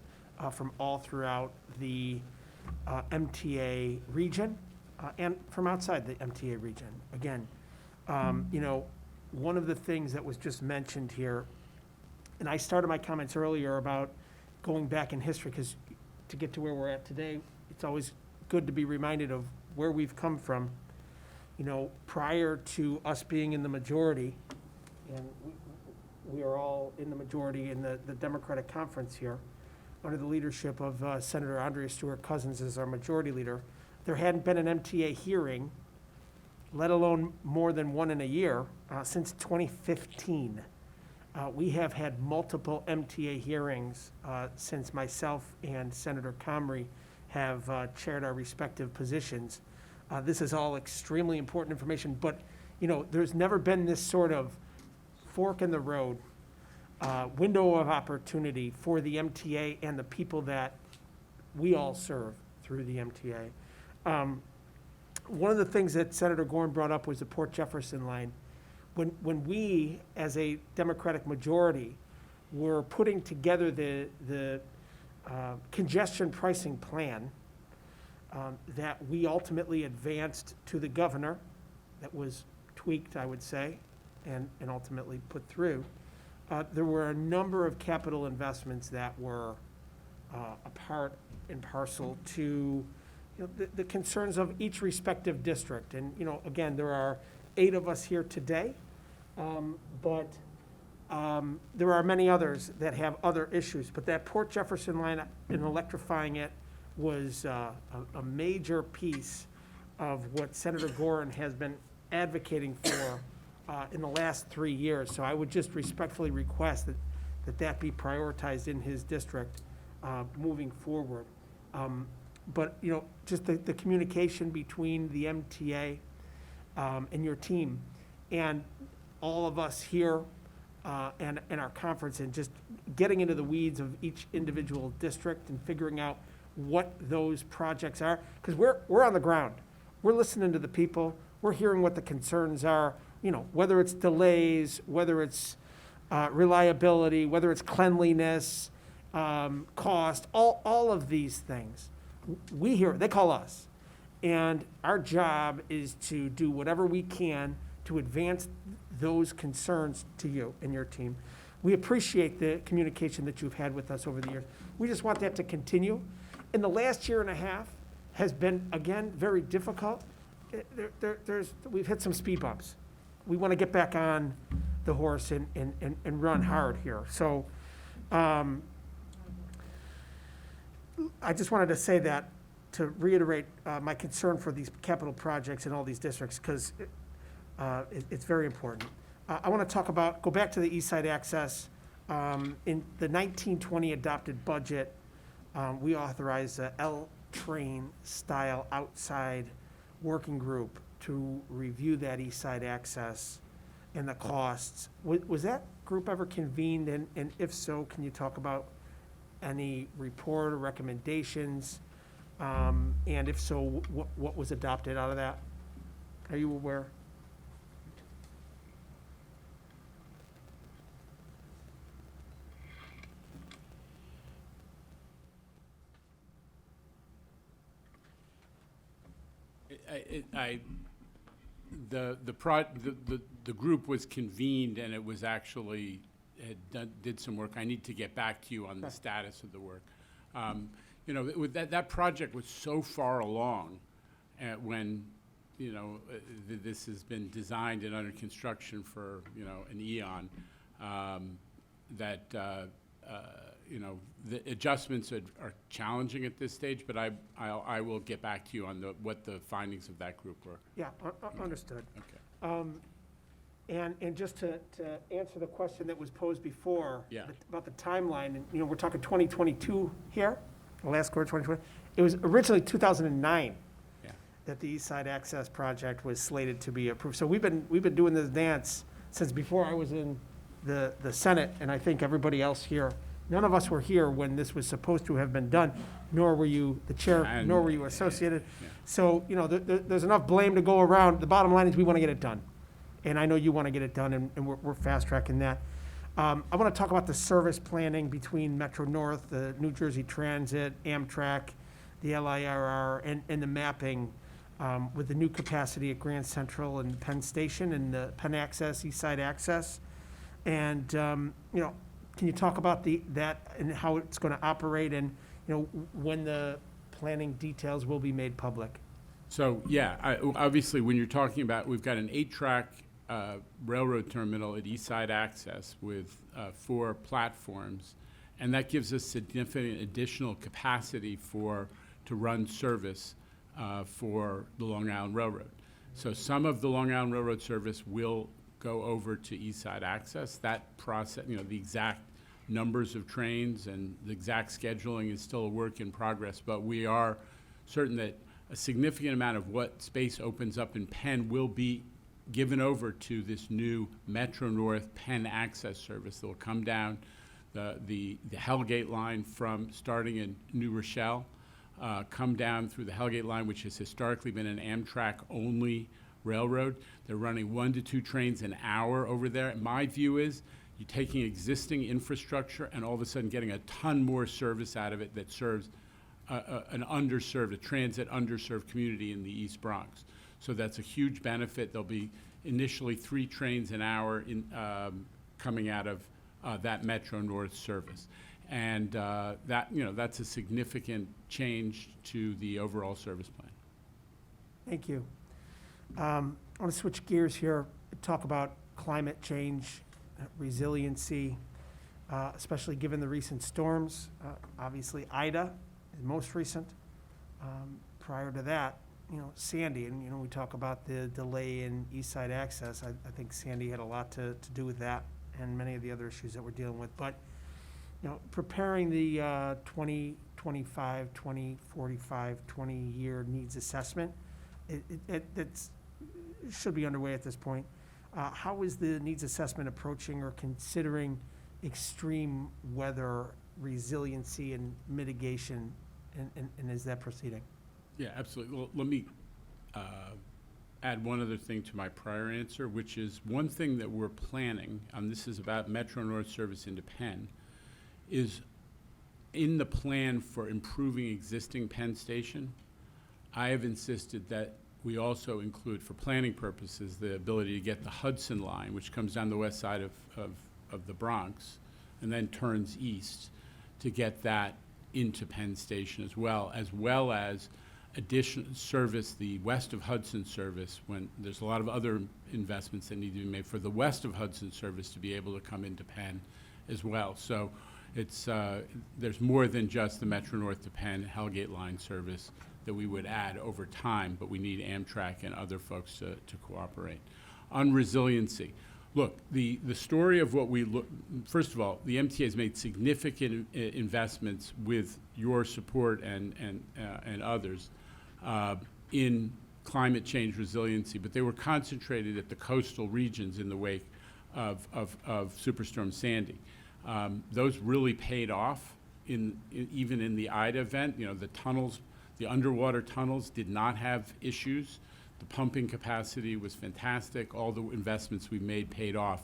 from all throughout the MTA region and from outside the MTA region. Again, You know, one of the things that was just mentioned here, and I started my comments earlier about going back in history, because to get to where we're at today, it's always good to be reminded of where we've come from. You know, prior to us being in the majority, and we are all in the majority in the Democratic Conference here, under the leadership of Senator Andrea Stewart Cousins as our majority leader, there hadn't been an MTA hearing, let alone more than one in a year, since 2015. We have had multiple MTA hearings since myself and Senator Comrie have chaired our respective positions. This is all extremely important information, but, you know, there's never been this sort of fork in the road, window of opportunity for the MTA and the people that we all serve through the MTA. One of the things that Senator Gorn brought up was the Port Jefferson line. When we, as a Democratic majority, were putting together the congestion pricing plan that we ultimately advanced to the governor, that was tweaked, I would say, and ultimately put through, there were a number of capital investments that were a part and parcel to, you know, the concerns of each respective district. And, you know, again, there are 8 of us here today, but there are many others that have other issues. But that Port Jefferson line and electrifying it was a major piece of what Senator Gorn has been advocating for in the last 3 years. So I would just respectfully request that be prioritized in his district moving forward. But, you know, just the communication between the MTA and your team and all of us here and our conference, and just getting into the weeds of each individual district and figuring out what those projects are, because we're on the ground. We're listening to the people. We're hearing what the concerns are, you know, whether it's delays, whether it's reliability, whether it's cleanliness, cost, all of these things. We hear, they call us. And our job is to do whatever we can to advance those concerns to you and your team. We appreciate the communication that you've had with us over the years. We just want that to continue. In the last year and a half has been, again, very difficult. We've hit some speed bumps. We want to get back on the horse and run hard here. So I just wanted to say that, to reiterate my concern for these capital projects in all these districts, because it's very important. I want to go back to the East Side Access. In the 1920 adopted budget, we authorized a L-train style outside working group to review that East Side Access and the costs. Was that group ever convened? And if so, can you talk about any report or recommendations? And if so, what was adopted out of that? Are you aware? The group was convened, and it was actually, did some work. I need to get back to you on the status of the work. You know, that project was so far along when, you know, this has been designed and under construction for, you know, an eon, that, you know, the adjustments are challenging at this stage, but I will get back to you on what the findings of that group were. Yeah, understood. Okay. And just to answer the question that was posed before. Yeah. About the timeline, and, you know, we're talking 2022 here, the last quarter 2020. It was originally 2009 Yeah. that the East Side Access Project was slated to be approved. So we've been doing this dance since before I was in the Senate, and I think everybody else here. None of us were here when this was supposed to have been done, nor were you the chair, nor were you associated. Yeah. So, you know, there's enough blame to go around. The bottom line is we want to get it done. And I know you want to get it done, and we're fast tracking that. I want to talk about the service planning between Metro North, the New Jersey Transit, Amtrak, the LIRR, and the mapping with the new capacity at Grand Central and Penn Station and the Penn Access, East Side Access. And, can you talk about that and how it's going to operate and, when the planning details will be made public? So, yeah, obviously, when you're talking about, we've got an 8-track railroad terminal at East Side Access with 4 platforms, and that gives us significant additional capacity to run service for the Long Island Railroad. So some of the Long Island Railroad service will go over to East Side Access. That process, the exact numbers of trains and the exact scheduling is still a work in progress, but we are certain that a significant amount of what space opens up in Penn will be given over to this new Metro North Penn Access service that will come down the Hellgate line from starting in New Rochelle, come down through the Hellgate line, which has historically been an Amtrak-only railroad. They're running 1 to 2 trains an hour over there. And my view is you're taking existing infrastructure and all of a sudden getting a ton more service out of it that serves a transit underserved community in the East Bronx. So that's a huge benefit. There'll be initially 3 trains an hour coming out of that Metro North service. And that's a significant change to the overall service plan. Thank you. I want to switch gears here, talk about climate change, resiliency, especially given the recent storms. Obviously, Ida is most recent. Prior to that, Sandy, and we talk about the delay in East Side Access. I think Sandy had a lot to do with that and many of the other issues that we're dealing with. But preparing the 2025, 2045, 20-year needs assessment, it should be underway at this point. How is the needs assessment approaching or considering extreme weather resiliency and mitigation, and is that proceeding? Yeah, absolutely. Well, let me add one other thing to my prior answer, which is one thing that we're planning, this is about Metro North service into Penn, is in the plan for improving existing Penn Station, I have insisted that we also include, for planning purposes, the ability to get the Hudson line, which comes down the west side of the Bronx and then turns east, to get that into Penn Station as well as additional service, the west of Hudson service, when there's a lot of other investments that need to be made for the west of Hudson service to be able to come into Penn as well. So it's there's more than just the Metro North to Penn Hellgate line service that we would add over time, but we need Amtrak and other folks to cooperate. On resiliency, look, the story of what we look, first of all, the MTA has made significant investments with your support and others in climate change resiliency, but they were concentrated at the coastal regions in the wake of Superstorm Sandy. Those really paid off even in the Ida event. The tunnels, the underwater tunnels did not have issues. The pumping capacity was fantastic. All the investments we made paid off.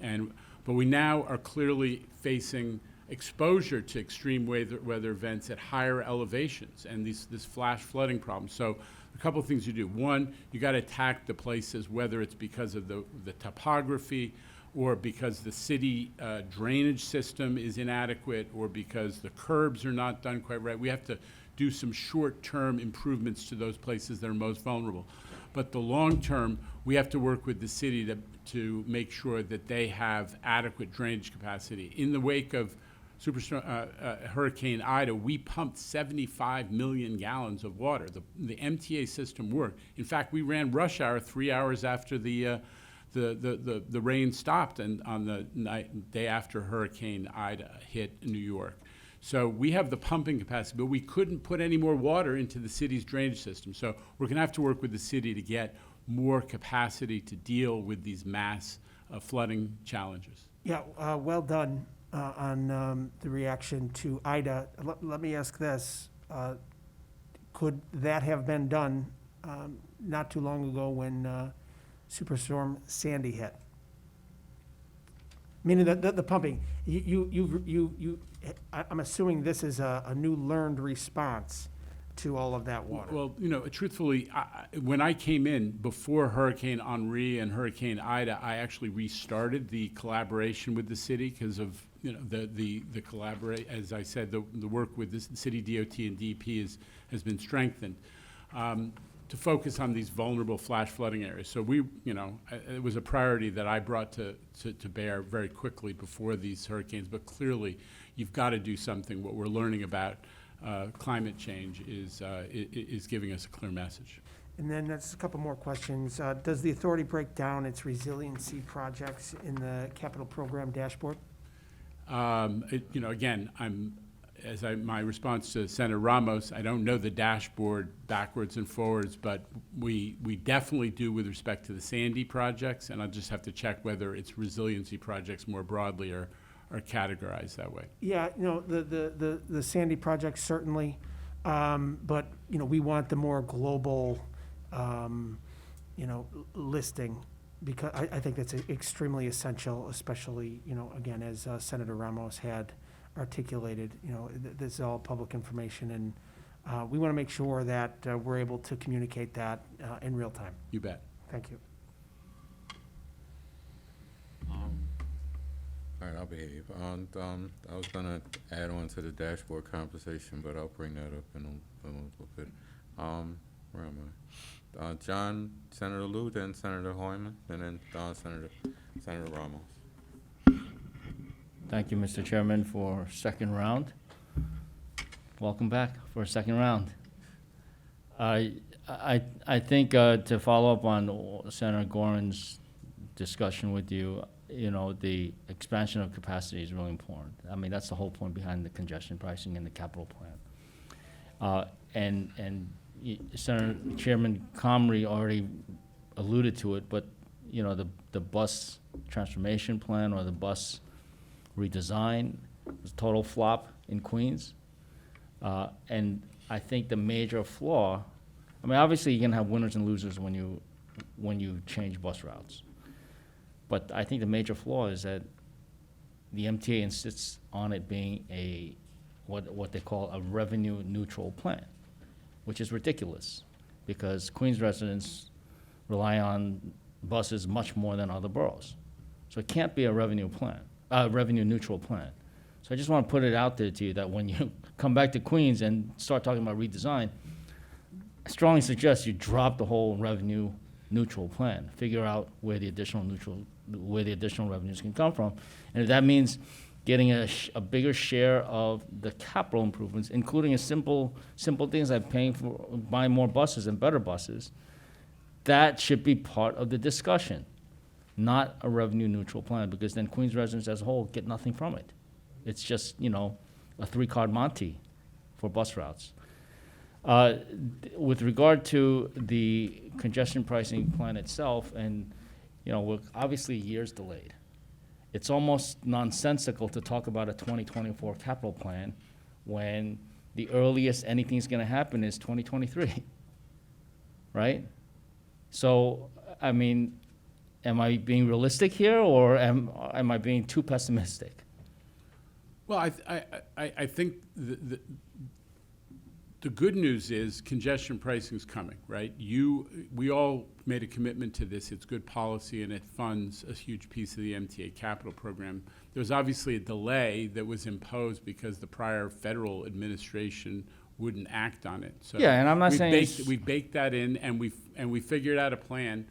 But we now are clearly facing exposure to extreme weather events at higher elevations and this flash flooding problem. So a couple of things you do. One, you got to attack the places, whether it's because of the topography or because the city drainage system is inadequate or because the curbs are not done quite right. We have to do some short-term improvements to those places that are most vulnerable. But the long term, we have to work with the city to make sure that they have adequate drainage capacity. In the wake of Hurricane Ida, we pumped 75 million gallons of water. The MTA system worked. In fact, we ran rush hour 3 hours after the rain stopped and on the day after Hurricane Ida hit New York. So we have the pumping capacity, but we couldn't put any more water into the city's drainage system. So we're going to have to work with the city to get more capacity to deal with these mass flooding challenges. Yeah, well done on the reaction to Ida. Let me ask this. Could that have been done not too long ago when Superstorm Sandy hit? Meaning the pumping. I'm assuming this is a new learned response to all of that water? Well, truthfully, when I came in, before Hurricane Henri and Hurricane Ida, I actually restarted the collaboration with the city because of, the collaborate, as I said, the work with the city DOT and DEP has been strengthened to focus on these vulnerable flash flooding areas. So it was a priority that I brought to bear very quickly before these hurricanes, but clearly, you've got to do something. What we're learning about climate change is giving us a clear message. And then that's a couple more questions. Does the authority break down its resiliency projects in the capital program dashboard? Again, my response to Senator Ramos, I don't know the dashboard backwards and forwards, but we definitely do with respect to the Sandy projects, and I'll just have to check whether its resiliency projects more broadly are categorized that way. Yeah, the Sandy project certainly, but, we want the more global, listing, because I think that's extremely essential, especially, again, as Senator Ramos had articulated, this is all public information, and we want to make sure that we're able to communicate that in real time. You bet. Thank you. All right, I'll behave. I was gonna add on to the dashboard conversation, but I'll bring that up in a little bit. Where am I? John, Senator Lou, then Senator Hoyman, and then Senator Ramos. Thank you, Mr. Chairman, for second round. Welcome back for a second round. I think to follow up on Senator Gorin's discussion with you, the expansion of capacity is really important. I mean, that's the whole point behind the congestion pricing and the capital plan. Senator Chairman Comrie already alluded to it, but, the bus transformation plan or the bus redesign was a total flop in Queens. And I think the major flaw, obviously you can have winners and losers when you change bus routes. But I think the major flaw is that the MTA insists on it being what they call a revenue neutral plan, which is ridiculous because Queens residents rely on buses much more than other boroughs. So it can't be a revenue neutral plan. So I just want to put it out there to you that when you come back to Queens and start talking about redesign, I strongly suggest you drop the whole revenue neutral plan. Figure out where the additional revenues can come from. And if that means getting a bigger share of the capital improvements, including a simple things like buying more buses and better buses, that should be part of the discussion, not a revenue neutral plan, because then Queens residents as a whole get nothing from it. It's just, a 3-card Monte for bus routes. With regard to the congestion pricing plan itself, and, we're obviously years delayed. It's almost nonsensical to talk about a 2024 capital plan when the earliest anything's gonna happen is 2023, right? So, am I being realistic here, or am I being too pessimistic? Well, I think the good news is congestion pricing is coming, right? We all made a commitment to this. It's good policy, and it funds a huge piece of the MTA capital program. There was obviously a delay that was imposed because the prior federal administration wouldn't act on it. So Yeah, and I'm not saying we baked that in, and we figured out a plan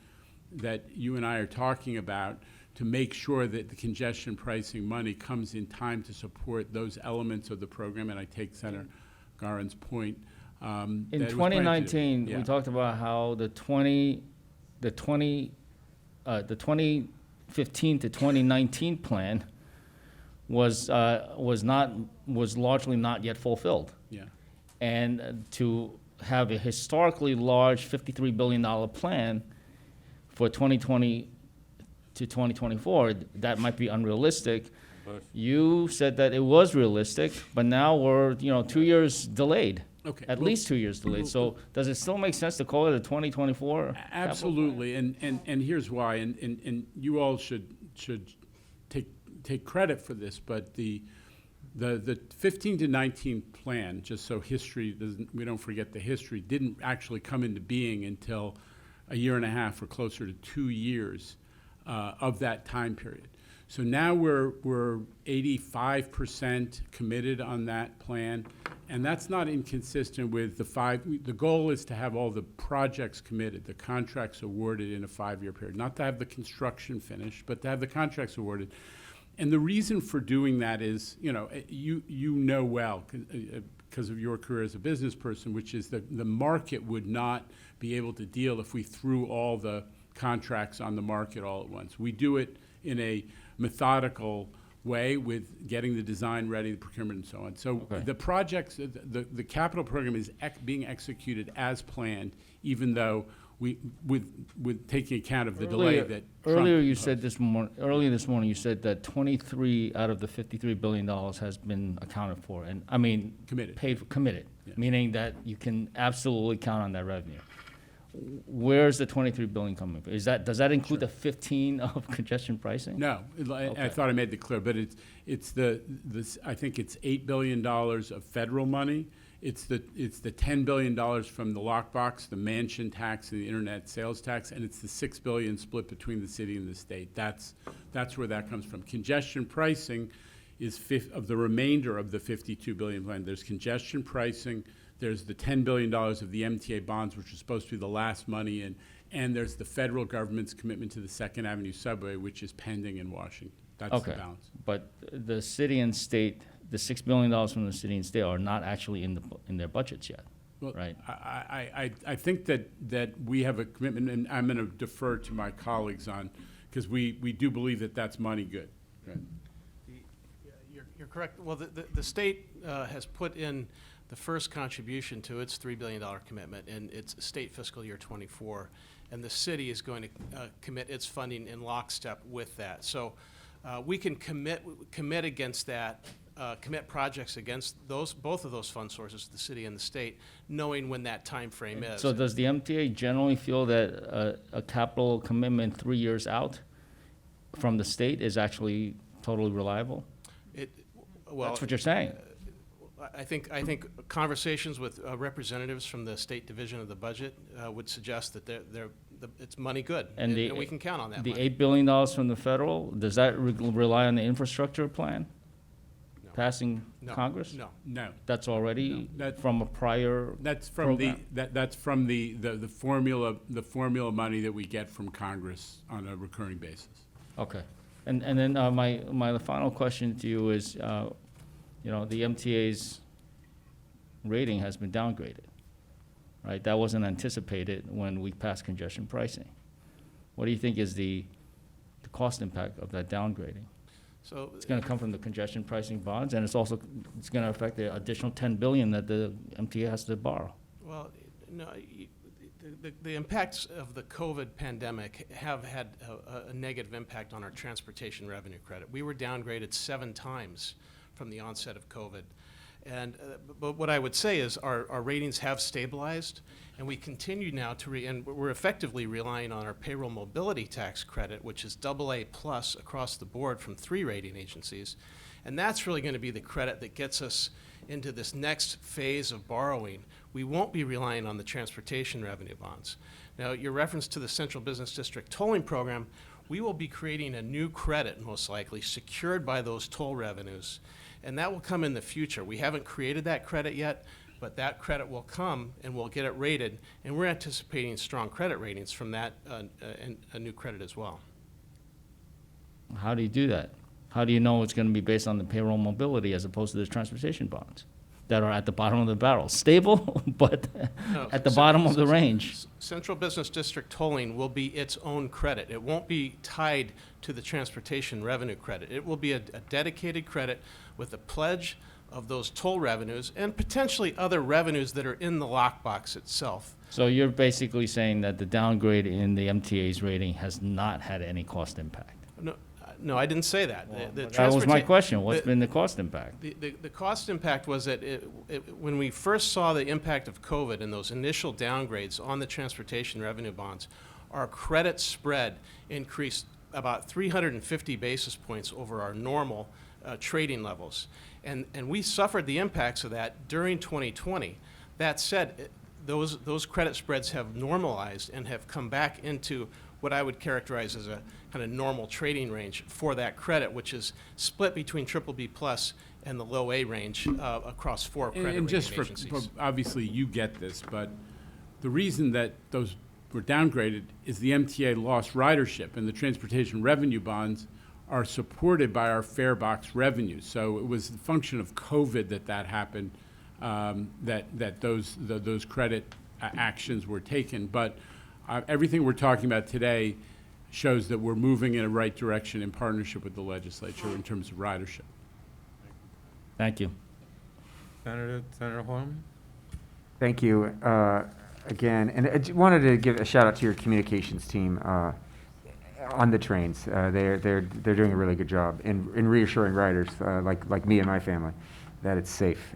that you and I are talking about to make sure that the congestion pricing money comes in time to support those elements of the program. And I take Senator Garin's point. In that it was planned to do. 2019, Yeah. we talked about how the 2015 to 2019 plan was largely not yet fulfilled. Yeah. And to have a historically large $53 billion plan for 2020 to 2024, that might be unrealistic. But You said that it was realistic, but now we're, 2 years delayed. Okay. At Well, least 2 years delayed. So does it still make sense to call it a 2024? capital plan? Absolutely, and here's why, and you all should take credit for this, but the The 15 to 19 plan, just so history doesn't, we don't forget the history, didn't actually come into being until a year and a half or closer to 2 years of that time period. So now we're 85% committed on that plan, and that's not inconsistent with the goal is to have all the projects committed, the contracts awarded in a 5-year period. Not to have the construction finished, but to have the contracts awarded. And the reason for doing that is, you know well, because of your career as a business person, which is the market would not be able to deal if we threw all the contracts on the market all at once. We do it in a methodical way with getting the design ready, the procurement and so on. So Okay. the projects, the capital program is being executed as planned, even though with taking account of the delay that Trump Earlier you imposed. said earlier this morning, you said that 23 out of the $53 billion has been accounted for, and, I mean. Committed. Committed, Yeah. meaning that you can absolutely count on that revenue. Where's the 23 billion coming from? Does that include the 15 of congestion pricing? No, I Okay. thought I made that clear, but I think it's $8 billion of federal money. It's the $10 billion from the lockbox, the mansion tax, and the internet sales tax, and it's the $6 billion split between the city and the state. That's where that comes from. Congestion pricing is of the remainder of the $52 billion plan. There's congestion pricing. There's the $10 billion of the MTA bonds, which are supposed to be the last money in, and there's the federal government's commitment to the Second Avenue subway, which is pending in Washington. That's the Okay, balance. but the city and state, the $6 billion from the city and state are not actually in their budgets yet, Well, right? I think that we have a commitment, and I'm going to defer to my colleagues on, because we do believe that that's money good. Right. You're correct. Well, the state has put in the first contribution to its $3 billion commitment in its state fiscal year '24, and the city is going to commit its funding in lockstep with that. So we can commit against that, commit projects against both of those fund sources, the city and the state, knowing when that time frame is. So does the MTA generally feel that a capital commitment 3 years out from the state is actually totally reliable? Well, That's what you're saying. I think conversations with representatives from the state division of the budget would suggest that it's money good, and we can count on that The money. $8 billion from the federal, does that rely on the infrastructure plan No. passing No. Congress? No. No. That's already No, that- from a prior That's from the, program. that's from the formula money that we get from Congress on a recurring basis. Okay. And then my final question to you is, the MTA's rating has been downgraded, right? That wasn't anticipated when we passed congestion pricing. What do you think is the cost impact of that downgrading? So It's going to come from the congestion pricing bonds, and it's going to affect the additional $10 billion that the MTA has to borrow. Well, no, the impacts of the COVID pandemic have had a negative impact on our transportation revenue credit. We were downgraded 7 times from the onset of COVID. And, but what I would say is our ratings have stabilized, and we continue now and we're effectively relying on our payroll mobility tax credit, which is AA+ across the board from 3 rating agencies. And that's really going to be the credit that gets us into this next phase of borrowing. We won't be relying on the transportation revenue bonds. Now, your reference to the Central Business District tolling program, we will be creating a new credit, most likely, secured by those toll revenues. And that will come in the future. We haven't created that credit yet, but that credit will come and we'll get it rated. And we're anticipating strong credit ratings from that and a new credit as well. How do you do that? How do you know it's going to be based on the payroll mobility as opposed to the transportation bonds that are at the bottom of the barrel? Stable, but No, at the bottom of the range. Central Business District tolling will be its own credit. It won't be tied to the transportation revenue credit. It will be a dedicated credit with a pledge of those toll revenues and potentially other revenues that are in the lockbox itself. So you're basically saying that the downgrade in the MTA's rating has not had any cost impact? No, I didn't say that. That was my question. What's the- been the cost impact? The cost impact was that when we first saw the impact of COVID and those initial downgrades on the transportation revenue bonds, our credit spread increased about 350 basis points over our normal trading levels. And we suffered the impacts of that during 2020. That said, those credit spreads have normalized and have come back into what I would characterize as a kind of normal trading range for that credit, which is split between BBB plus and the low A range across 4 credit And rating just agencies. for, obviously, you get this, but the reason that those were downgraded is the MTA lost ridership, and the transportation revenue bonds are supported by our fare box revenue. So it was a function of COVID that happened, that those credit actions were taken. But everything we're talking about today shows that we're moving in a right direction in partnership with the legislature in terms of ridership. Thank you. Senator Horn? Thank you again. And I wanted to give a shout out to your communications team on the trains. They're doing a really good job in reassuring riders like me and my family that it's safe.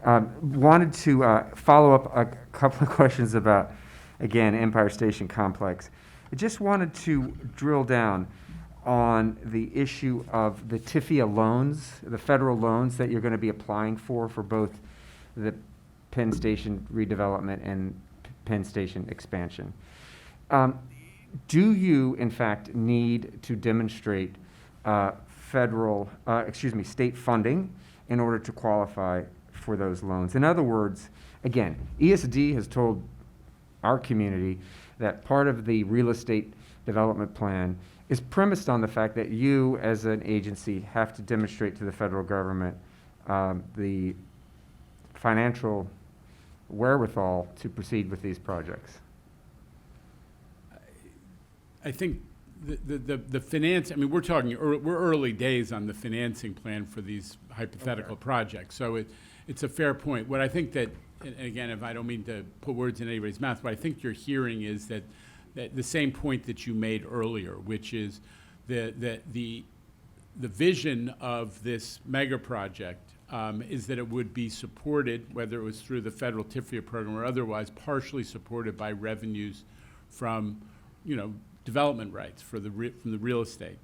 Wanted to follow up a couple of questions about, again, Empire Station Complex. I just wanted to drill down on the issue of the TIFIA loans, the federal loans that you're going to be applying for both the Penn Station redevelopment and Penn Station expansion. Do you, in fact, need to demonstrate state funding in order to qualify for those loans? In other words, again, ESD has told our community that part of the real estate development plan is premised on the fact that you, as an agency, have to demonstrate to the federal government the financial wherewithal to proceed with these projects. I think the finance, I mean, we're early days on the financing plan for these hypothetical projects, so it's a fair point. What I think that, and again, if I don't mean to put words in anybody's mouth, what I think you're hearing is that the same point that you made earlier, which is the vision of this mega project is that it would be supported, whether it was through the federal TIFIA program or otherwise, partially supported by revenues from, development rights from the real estate.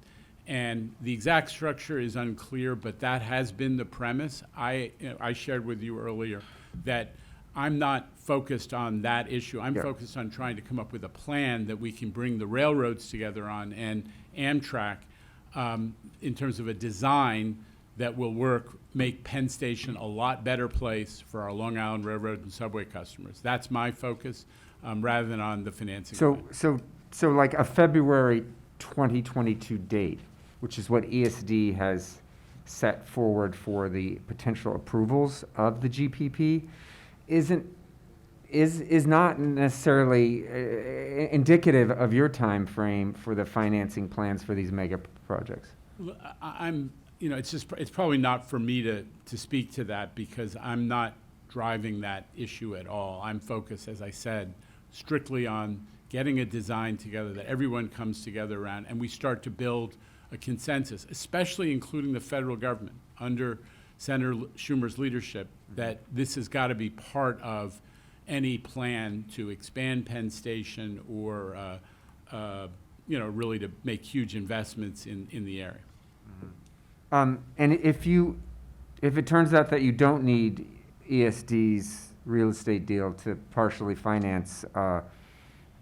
And the exact structure is unclear, but that has been the premise. I shared with you earlier that I'm not focused on that issue. I'm focused on trying to come up with a plan that we can bring the railroads together on and Amtrak in terms of a design that will make Penn Station a lot better place for our Long Island Railroad and subway customers. That's my focus, rather than on the financing. So like a February 2022 date, which is what ESD has set forward for the potential approvals of the GPP, is not necessarily indicative of your time frame for the financing plans for these mega projects. It's probably not for me to speak to that because I'm not driving that issue at all. I'm focused, as I said, strictly on getting a design together that everyone comes together around, and we start to build a consensus, especially including the federal government under Senator Schumer's leadership, that this has got to be part of any plan to expand Penn Station or, really to make huge investments in the area. And if it turns out that you don't need ESD's real estate deal to partially finance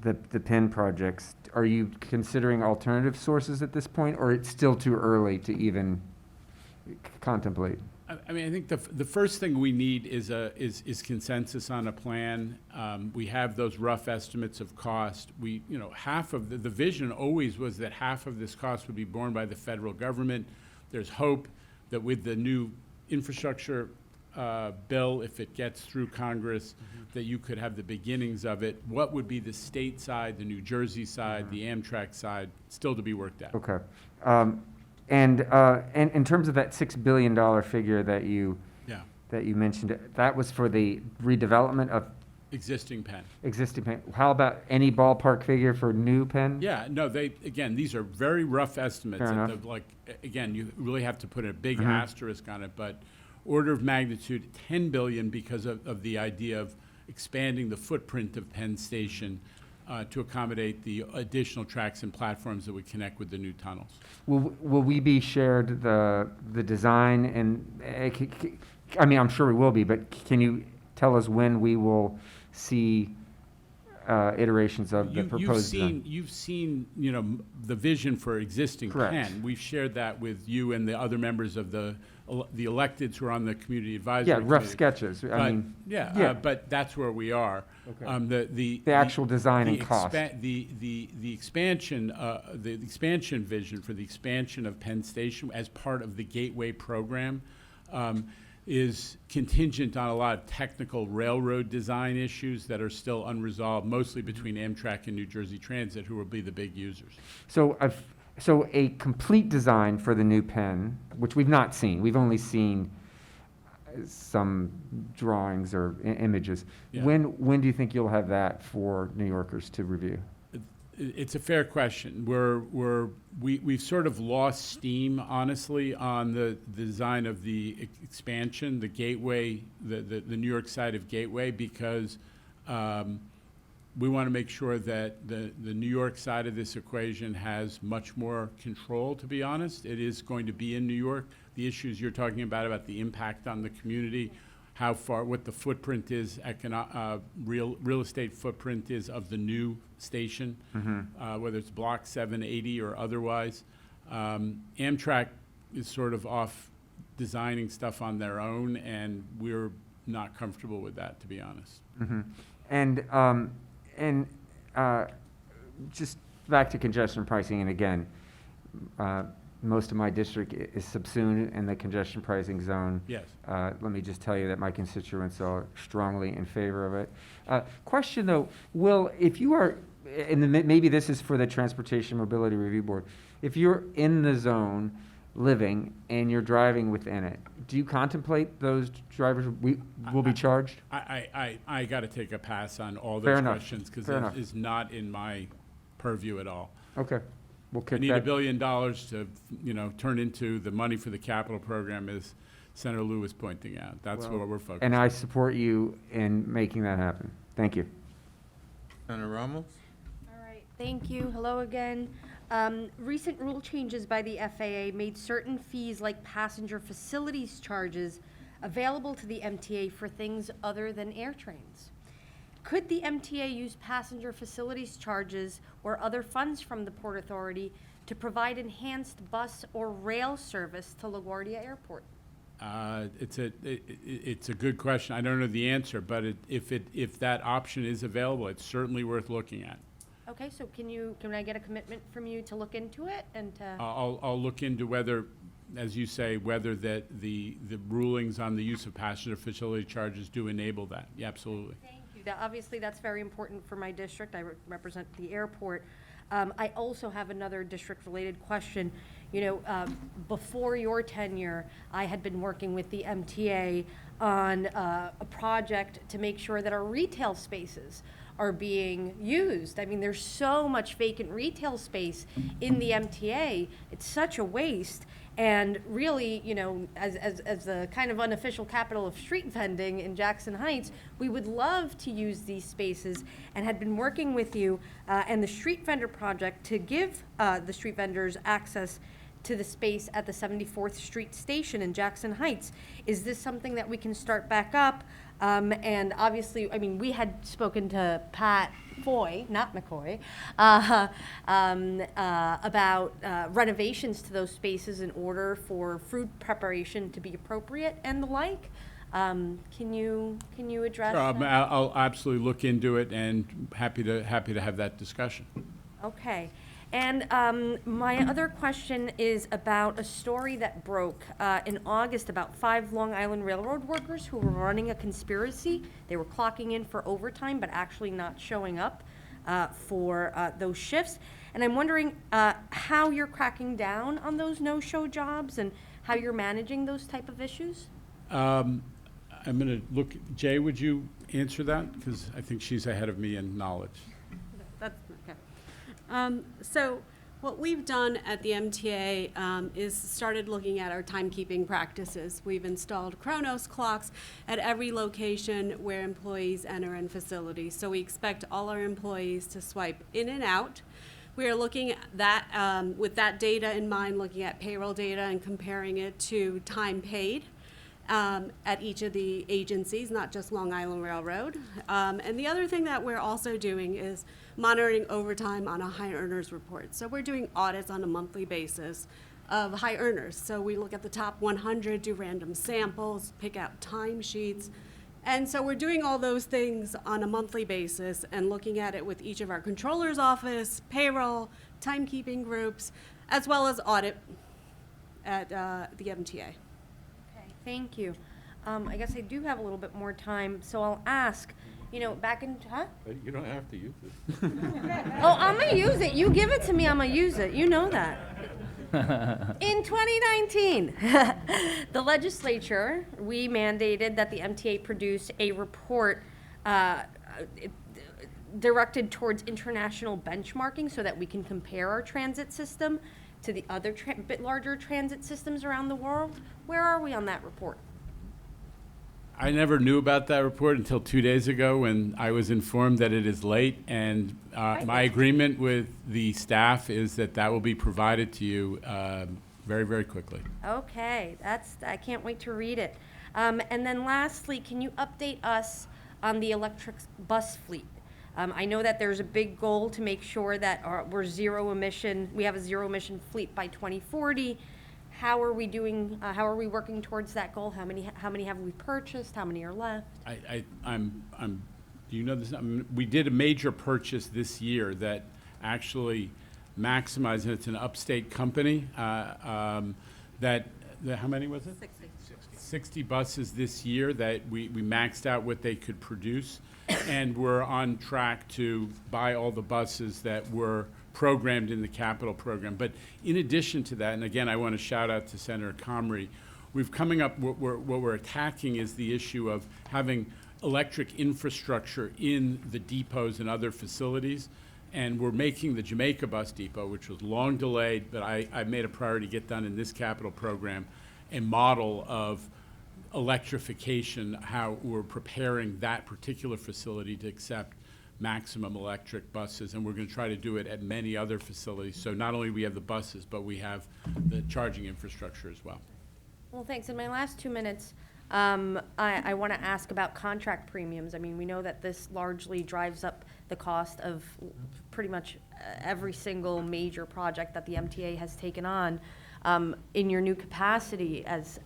the Penn projects, are you considering alternative sources at this point, or it's still too early to even contemplate? I mean, I think the first thing we need is consensus on a plan. We have those rough estimates of cost. Half of the vision always was that half of this cost would be borne by the federal government. There's hope that with the new infrastructure bill, if it gets through Congress, that you could have the beginnings of it. What would be the state side, the New Jersey side, the Amtrak side, still to be worked out. Okay. And in terms of that $6 billion figure that you mentioned, that was for the redevelopment of Existing Penn. existing Penn. How about any ballpark figure for new Penn? Yeah, no, again, these are very rough estimates. Fair enough. Again, you really have to put a big asterisk on it, but order of magnitude, $10 billion because of the idea of expanding the footprint of Penn Station to accommodate the additional tracks and platforms that would connect with the new tunnels. Will we be shared the design and, I mean, I'm sure we will be, but can you tell us when we will see iterations of the proposed design? You've seen, you know, the vision for existing Correct. Penn. We've shared that with you and the other members of the electeds who are on the community advisory Yeah, committee. rough sketches, I But, mean, yeah, yeah. but that's where we are. Okay. The actual design and cost. The expansion vision for the expansion of Penn Station as part of the Gateway program is contingent on a lot of technical railroad design issues that are still unresolved, mostly between Amtrak and New Jersey Transit, who will be the big users. So a complete design for the new Penn, which we've not seen, we've only seen some drawings or images. Yeah. When do you think you'll have that for New Yorkers to review? It's a fair question. We've sort of lost steam, honestly, on the design of the expansion, the Gateway, the New York side of Gateway, because we want to make sure that the New York side of this equation has much more control, to be honest. It is going to be in New York. The issues you're talking about the impact on the community, how far, what the footprint is, real estate footprint is of the new station, whether it's Block 780 or otherwise. Amtrak is sort of off designing stuff on their own, and we're not comfortable with that, to be honest. And just back to congestion pricing, and again, most of my district is subsumed in the congestion pricing zone. Yes. Let me just tell you that my constituents are strongly in favor of it. Question though, Will, if you are, and maybe this is for the Transportation Mobility Review Board, if you're in the zone living and you're driving within it, do you contemplate those drivers will be charged? I got to take a pass on all Fair those enough. questions, because Fair it enough. is not in my purview at all. Okay, we'll I kick need $1 that. billion to, turn into the money for the capital program, as Senator Lou was pointing out. That's Well, what we're focused And on. I support you in making that happen. Thank you. Senator Ramos? All right, thank you. Hello again. Recent rule changes by the FAA made certain fees like passenger facilities charges available to the MTA for things other than air trains. Could the MTA use passenger facilities charges or other funds from the Port Authority to provide enhanced bus or rail service to LaGuardia Airport? It's a good question. I don't know the answer, but if that option is available, it's certainly worth looking at. Okay, so can I get a commitment from you to look into it and to? I'll look into whether, as you say, whether that the rulings on the use of passenger facility charges do enable that. Yeah, absolutely. Thank you. Obviously, that's very important for my district. I represent the airport. I also have another district-related question. Before your tenure, I had been working with the MTA on a project to make sure that our retail spaces are being used. I mean, there's so much vacant retail space in the MTA. It's such a waste. And really, as the kind of unofficial capital of street vending in Jackson Heights, we would love to use these spaces and had been working with you and the Street Vendor Project to give the street vendors access to the space at the 74th Street Station in Jackson Heights. Is this something that we can start back up? And obviously, we had spoken to Pat Foy, not McCoy, about renovations to those spaces in order for food preparation to be appropriate and the like. Can you address Sure, that? I'll absolutely look into it, and happy to have that discussion. Okay. And my other question is about a story that broke in August about 5 Long Island Railroad workers who were running a conspiracy. They were clocking in for overtime, but actually not showing up for those shifts. And I'm wondering how you're cracking down on those no-show jobs and how you're managing those type of issues? I'm going to look, Jay, would you answer that? Because I think she's ahead of me in knowledge. That's okay. So What we've done at the MTA is started looking at our timekeeping practices. We've installed Chronos clocks at every location where employees enter in facilities. So we expect all our employees to swipe in and out. We are looking at that, with that data in mind, looking at payroll data and comparing it to time paid at each of the agencies, not just Long Island Railroad. And the other thing that we're also doing is monitoring overtime on a high earners report. So we're doing audits on a monthly basis of high earners. So we look at the top 100, do random samples, pick out timesheets. And so we're doing all those things on a monthly basis and looking at it with each of our controller's office, payroll, timekeeping groups, as well as audit at the MTA. Okay, thank you. I guess I do have a little bit more time, so I'll ask, back in, huh? You don't have to use it. Oh, I'm gonna use it. You give it to me, I'm gonna use it. You know that. In 2019, the legislature, we mandated that the MTA produce a report directed towards international benchmarking so that we can compare our transit system to the other bit larger transit systems around the world. Where are we on that report? I never knew about that report until 2 days ago when I was informed that it is late, and my agreement with the staff is that that will be provided to you very, very quickly. Okay, I can't wait to read it. And then lastly, can you update us on the electric bus fleet? I know that there's a big goal to make sure that we have a zero emission fleet by 2040. How are we doing, how are we working towards that goal? How many have we purchased? How many are left? Do you know this? We did a major purchase this year that actually maximized, and it's an upstate company, how many was it? 60 buses this year that we maxed out what they could produce, and we're on track to buy all the buses that were programmed in the capital program. But in addition to that, and again, I want to shout out to Senator Comrie, what we're attacking is the issue of having electric infrastructure in the depots and other facilities. And we're making the Jamaica Bus Depot, which was long delayed, but I made a priority to get done in this capital program, a model of electrification, how we're preparing that particular facility to accept maximum electric buses, and we're going to try to do it at many other facilities. So not only do we have the buses, but we have the charging infrastructure as well. Well, thanks. In my last 2 minutes, I want to ask about contract premiums. I mean, we know that this largely drives up the cost of pretty much every single major project that the MTA has taken on. In your new capacity as,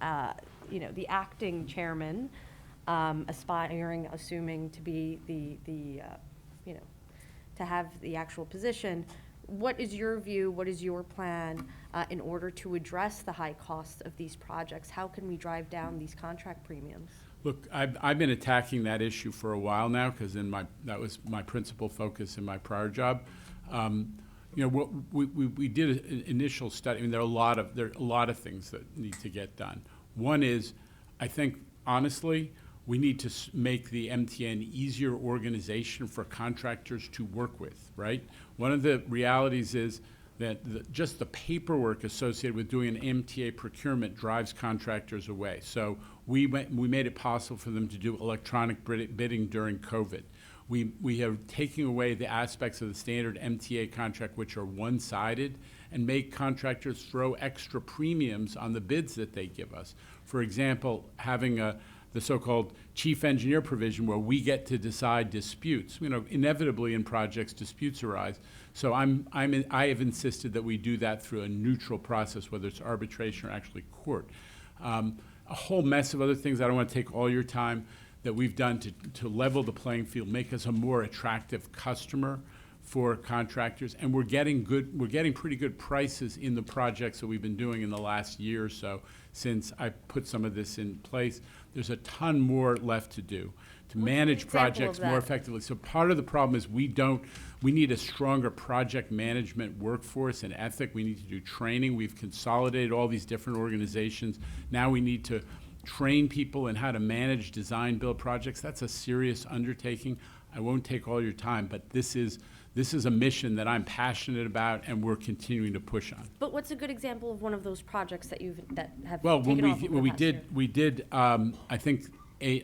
the acting chairman, assuming to be to have the actual position, what is your view, what is your plan in order to address the high cost of these projects? How can we drive down these contract premiums? Look, I've been attacking that issue for a while now, because that was my principal focus in my prior job. We did an initial study. I mean, there are a lot of things that need to get done. One is, I think, honestly, we need to make the MTA an easier organization for contractors to work with, right? One of the realities is that just the paperwork associated with doing an MTA procurement drives contractors away. So we made it possible for them to do electronic bidding during COVID. We are taking away the aspects of the standard MTA contract, which are one-sided, and make contractors throw extra premiums on the bids that they give us. For example, having the so-called chief engineer provision where we get to decide disputes. Inevitably in projects, disputes arise. So I have insisted that we do that through a neutral process, whether it's arbitration or actually court. A whole mess of other things. I don't want to take all your time that we've done to level the playing field, make us a more attractive customer for contractors, and we're getting pretty good prices in the projects that we've been doing in the last year or so since I put some of this in place. There's a ton more left to do to manage projects more effectively. So part of the problem is we need a stronger project management workforce and ethic. We need to do training. We've consolidated all these different organizations. Now we need to train people in how to manage design build projects. That's a serious undertaking. I won't take all your time, but this is This is a mission that I'm passionate about and we're continuing to push on. But what's a good example of one of those projects that have Well, taken when off over when the we past year? did, I think,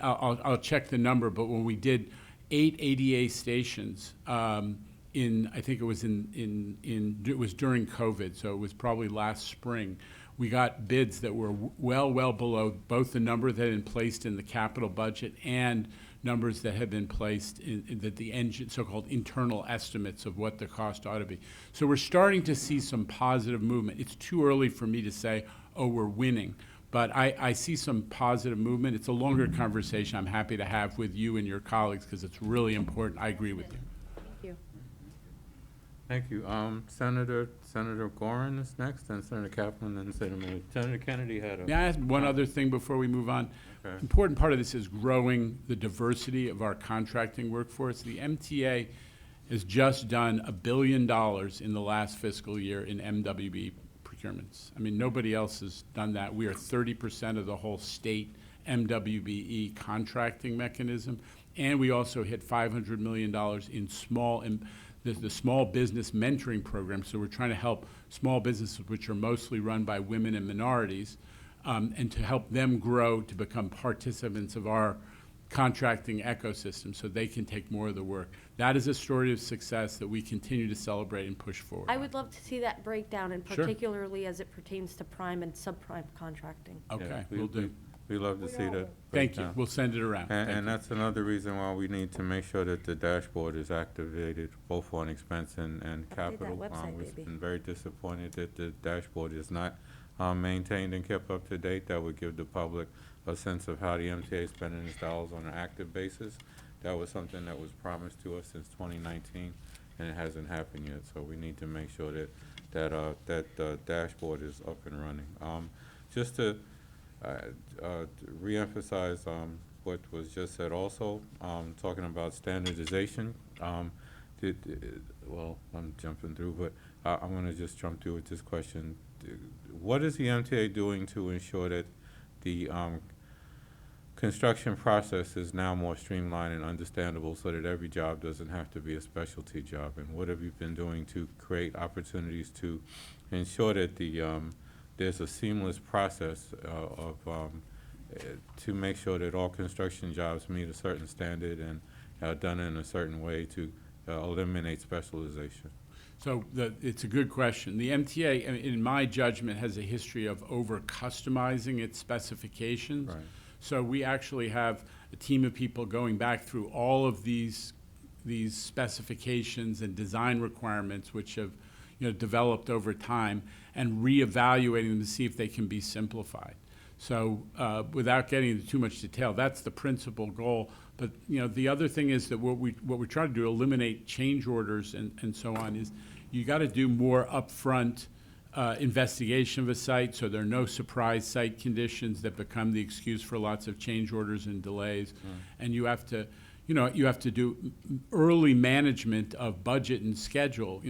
I'll check the number, but when we did 8 ADA stations, I think it was it was during COVID, so it was probably last spring, we got bids that were well below both the number that had been placed in the capital budget and numbers that had been placed in the engine, so-called internal estimates of what the cost ought to be. So we're starting to see some positive movement. It's too early for me to say, oh, we're winning. But I see some positive movement. It's a longer conversation I'm happy to have with you and your colleagues because it's really important. I agree with you. Thank you. Thank you. Senator Gorin is next, and Senator Kaplan, and Senator Kennedy had a. May I ask one other thing before we move on? Okay. Important part of this is growing the diversity of our contracting workforce. The MTA has just done $1 billion in the last fiscal year in MWB procurements. I mean, nobody else has done that. We are 30% of the whole state MWBE contracting mechanism, and we also hit $500 million in the small business mentoring program. So we're trying to help small businesses, which are mostly run by women and minorities, and to help them grow to become participants of our contracting ecosystem so they can take more of the work. That is a story of success that we continue to celebrate and push forward. I would love to see that breakdown, and Sure. particularly as it pertains to prime and subprime contracting. Okay, Yeah, we'll do. We love to see that. Thank you. breakdown. We'll send it around. Thank you. And that's another reason why we need to make sure that the dashboard is activated both on expense and capital. website, We've baby. been very disappointed that the dashboard is not maintained and kept up to date. That would give the public a sense of how the MTA is spending its dollars on an active basis. That was something that was promised to us since 2019, and it hasn't happened yet. So we need to make sure that dashboard is up and running. Just to reemphasize what was just said also, talking about standardization. Well, I'm jumping through, but I'm going to just jump through with this question. What is the MTA doing to ensure that the construction process is now more streamlined and understandable so that every job doesn't have to be a specialty job? And what have you been doing to create opportunities to ensure that there's a seamless process to make sure that all construction jobs meet a certain standard and are done in a certain way to eliminate specialization? So it's a good question. The MTA, in my judgment, has a history of over-customizing its specifications. Right. So we actually have a team of people going back through all of these specifications and design requirements which have developed over time and reevaluating them to see if they can be simplified. So without getting into too much detail, that's the principal goal. But the other thing is that what we try to do, eliminate change orders and so on, is you got to do more upfront investigation of a site, so there are no surprise site conditions that become the excuse for lots of change orders and delays. And you have to, you have to do early management of budget and schedule.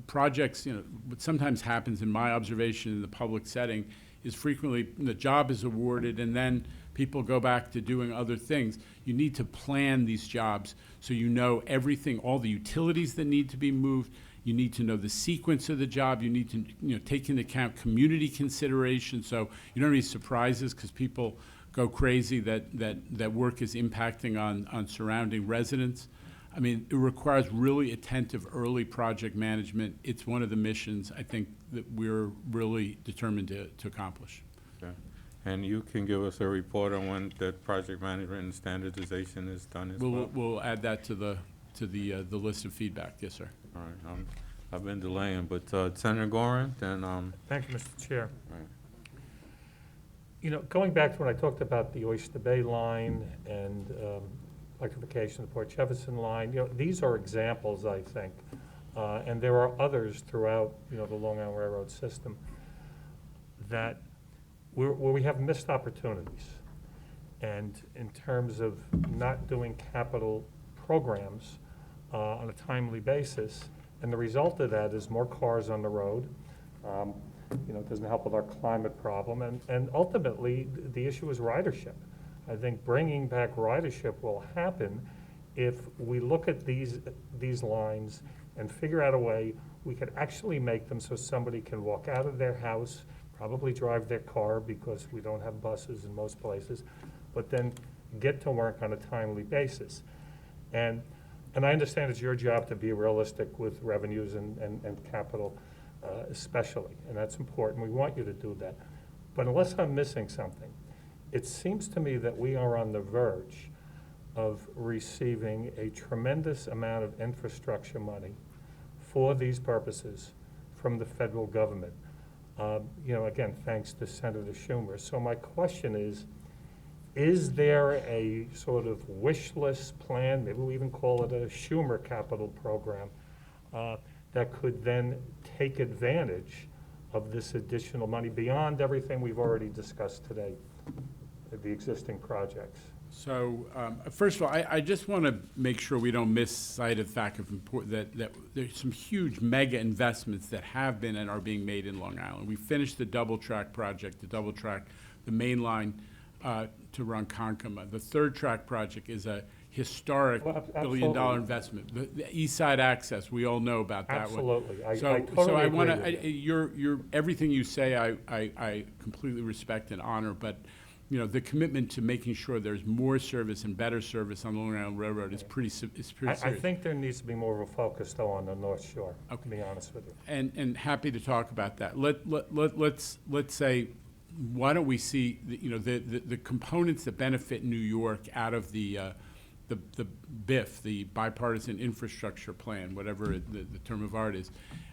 Projects, what sometimes happens in my observation in the public setting is frequently the job is awarded and then people go back to doing other things. You need to plan these jobs so you know everything, all the utilities that need to be moved. You need to know the sequence of the job. You need to take into account community considerations so you don't have any surprises because people go crazy that work is impacting on surrounding residents. I mean, it requires really attentive early project management. It's one of the missions I think that we're really determined to accomplish. Okay. And you can give us a report on when that project management and standardization is done as well? We'll add that to the list of feedback. Yes, sir. All right. I've been delaying, but Senator Gorin, then, Thank you, Mr. Chair. right. Going back to when I talked about the Oyster Bay line and electrification of the Port Jefferson line, these are examples, I think, and there are others throughout, the Long Island Railroad system that where we have missed opportunities. And in terms of not doing capital programs on a timely basis, and the result of that is more cars on the road. It doesn't help with our climate problem, and ultimately, the issue is ridership. I think bringing back ridership will happen if we look at these lines and figure out a way we could actually make them so somebody can walk out of their house, probably drive their car because we don't have buses in most places, but then get to work on a timely basis. And I understand it's your job to be realistic with revenues and capital especially, and that's important. We want you to do that. But unless I'm missing something, it seems to me that we are on the verge of receiving a tremendous amount of infrastructure money for these purposes from the federal government. Again, thanks to Senator Schumer. So my question is there a sort of wish list plan, maybe we even call it a Schumer capital program, that could then take advantage of this additional money beyond everything we've already discussed today, the existing projects? So, first of all, I just want to make sure we don't miss sight of the fact that there's some huge mega investments that have been and are being made in Long Island. We finished the double track project, the main line to Ronkonkoma. The third track project is a historic billion-dollar investment. The East Side Access, we all know about that one. Absolutely. I So totally I agree want with to, your everything you say, I completely respect and honor, but the commitment to making sure there's more service and better service on the Long Island Railroad is pretty serious. I think there needs to be more of a focus, though, on the North Shore, to be honest with you. And happy to talk about that. Let's say, why don't we see the components that benefit New York out of the BIF, the Bipartisan Infrastructure Plan, whatever the term of art is,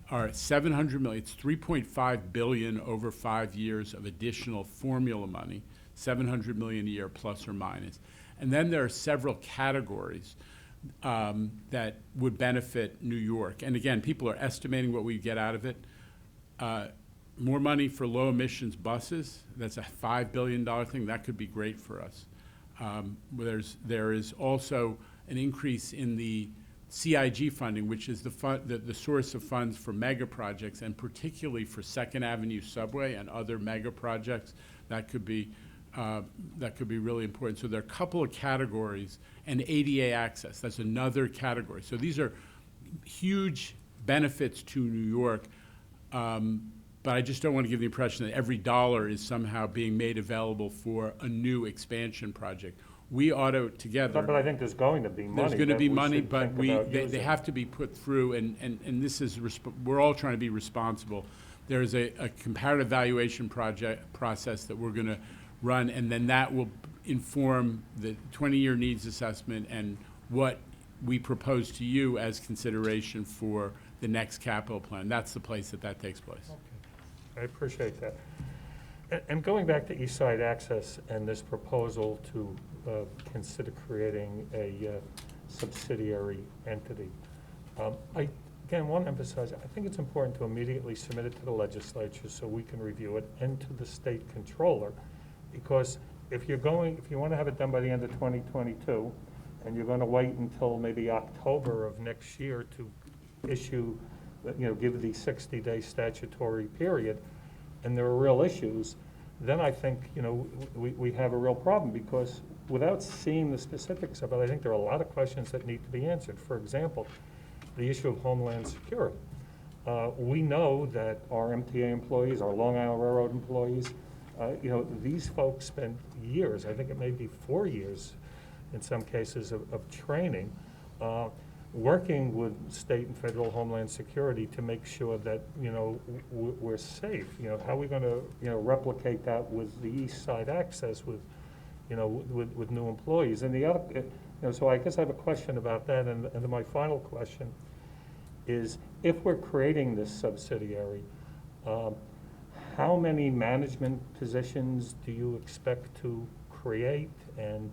are $700 million. It's $3.5 billion over 5 years of additional formula money, $700 million a year plus or minus. And then there are several categories that would benefit New York. And again, people are estimating what we get out of it. More money for low emissions buses, that's a $5 billion thing, that could be great for us. There is also an increase in the CIG funding, which is the source of funds for mega projects, and particularly for Second Avenue Subway and other mega projects. That could be really important. So there are a couple of categories, and ADA access, that's another category. So these are huge benefits to New York, but I just don't want to give the impression that every dollar is somehow being made available for a new expansion project. We ought to together. But I think there's going to be money. There's going to that be we money, should but think about they using. have to be put through, and this is, we're all trying to be responsible. There is a comparative evaluation process that we're going to run, and then that will inform the 20-year needs assessment and what we propose to you as consideration for the next capital plan. That's the place that takes place. Okay. I appreciate that. And going back to East Side Access and this proposal to consider creating a subsidiary entity, I again want to emphasize, I think it's important to immediately submit it to the legislature so we can review it, and to the state controller, because if you want to have it done by the end of 2022, and you're going to wait until maybe October of next year to issue, give the 60-day statutory period, and there are real issues, then I think, we have a real problem, because without seeing the specifics of it, I think there are a lot of questions that need to be answered. For example, the issue of Homeland Security. We know that our MTA employees, our Long Island Railroad employees, these folks spend years, I think it may be 4 years in some cases, of training, working with state and federal Homeland Security to make sure that, we're safe. How are we going to, replicate that with the East Side Access with new employees? And the other, so I guess I have a question about that. And then my final question is, if we're creating this subsidiary, how many management positions do you expect to create? And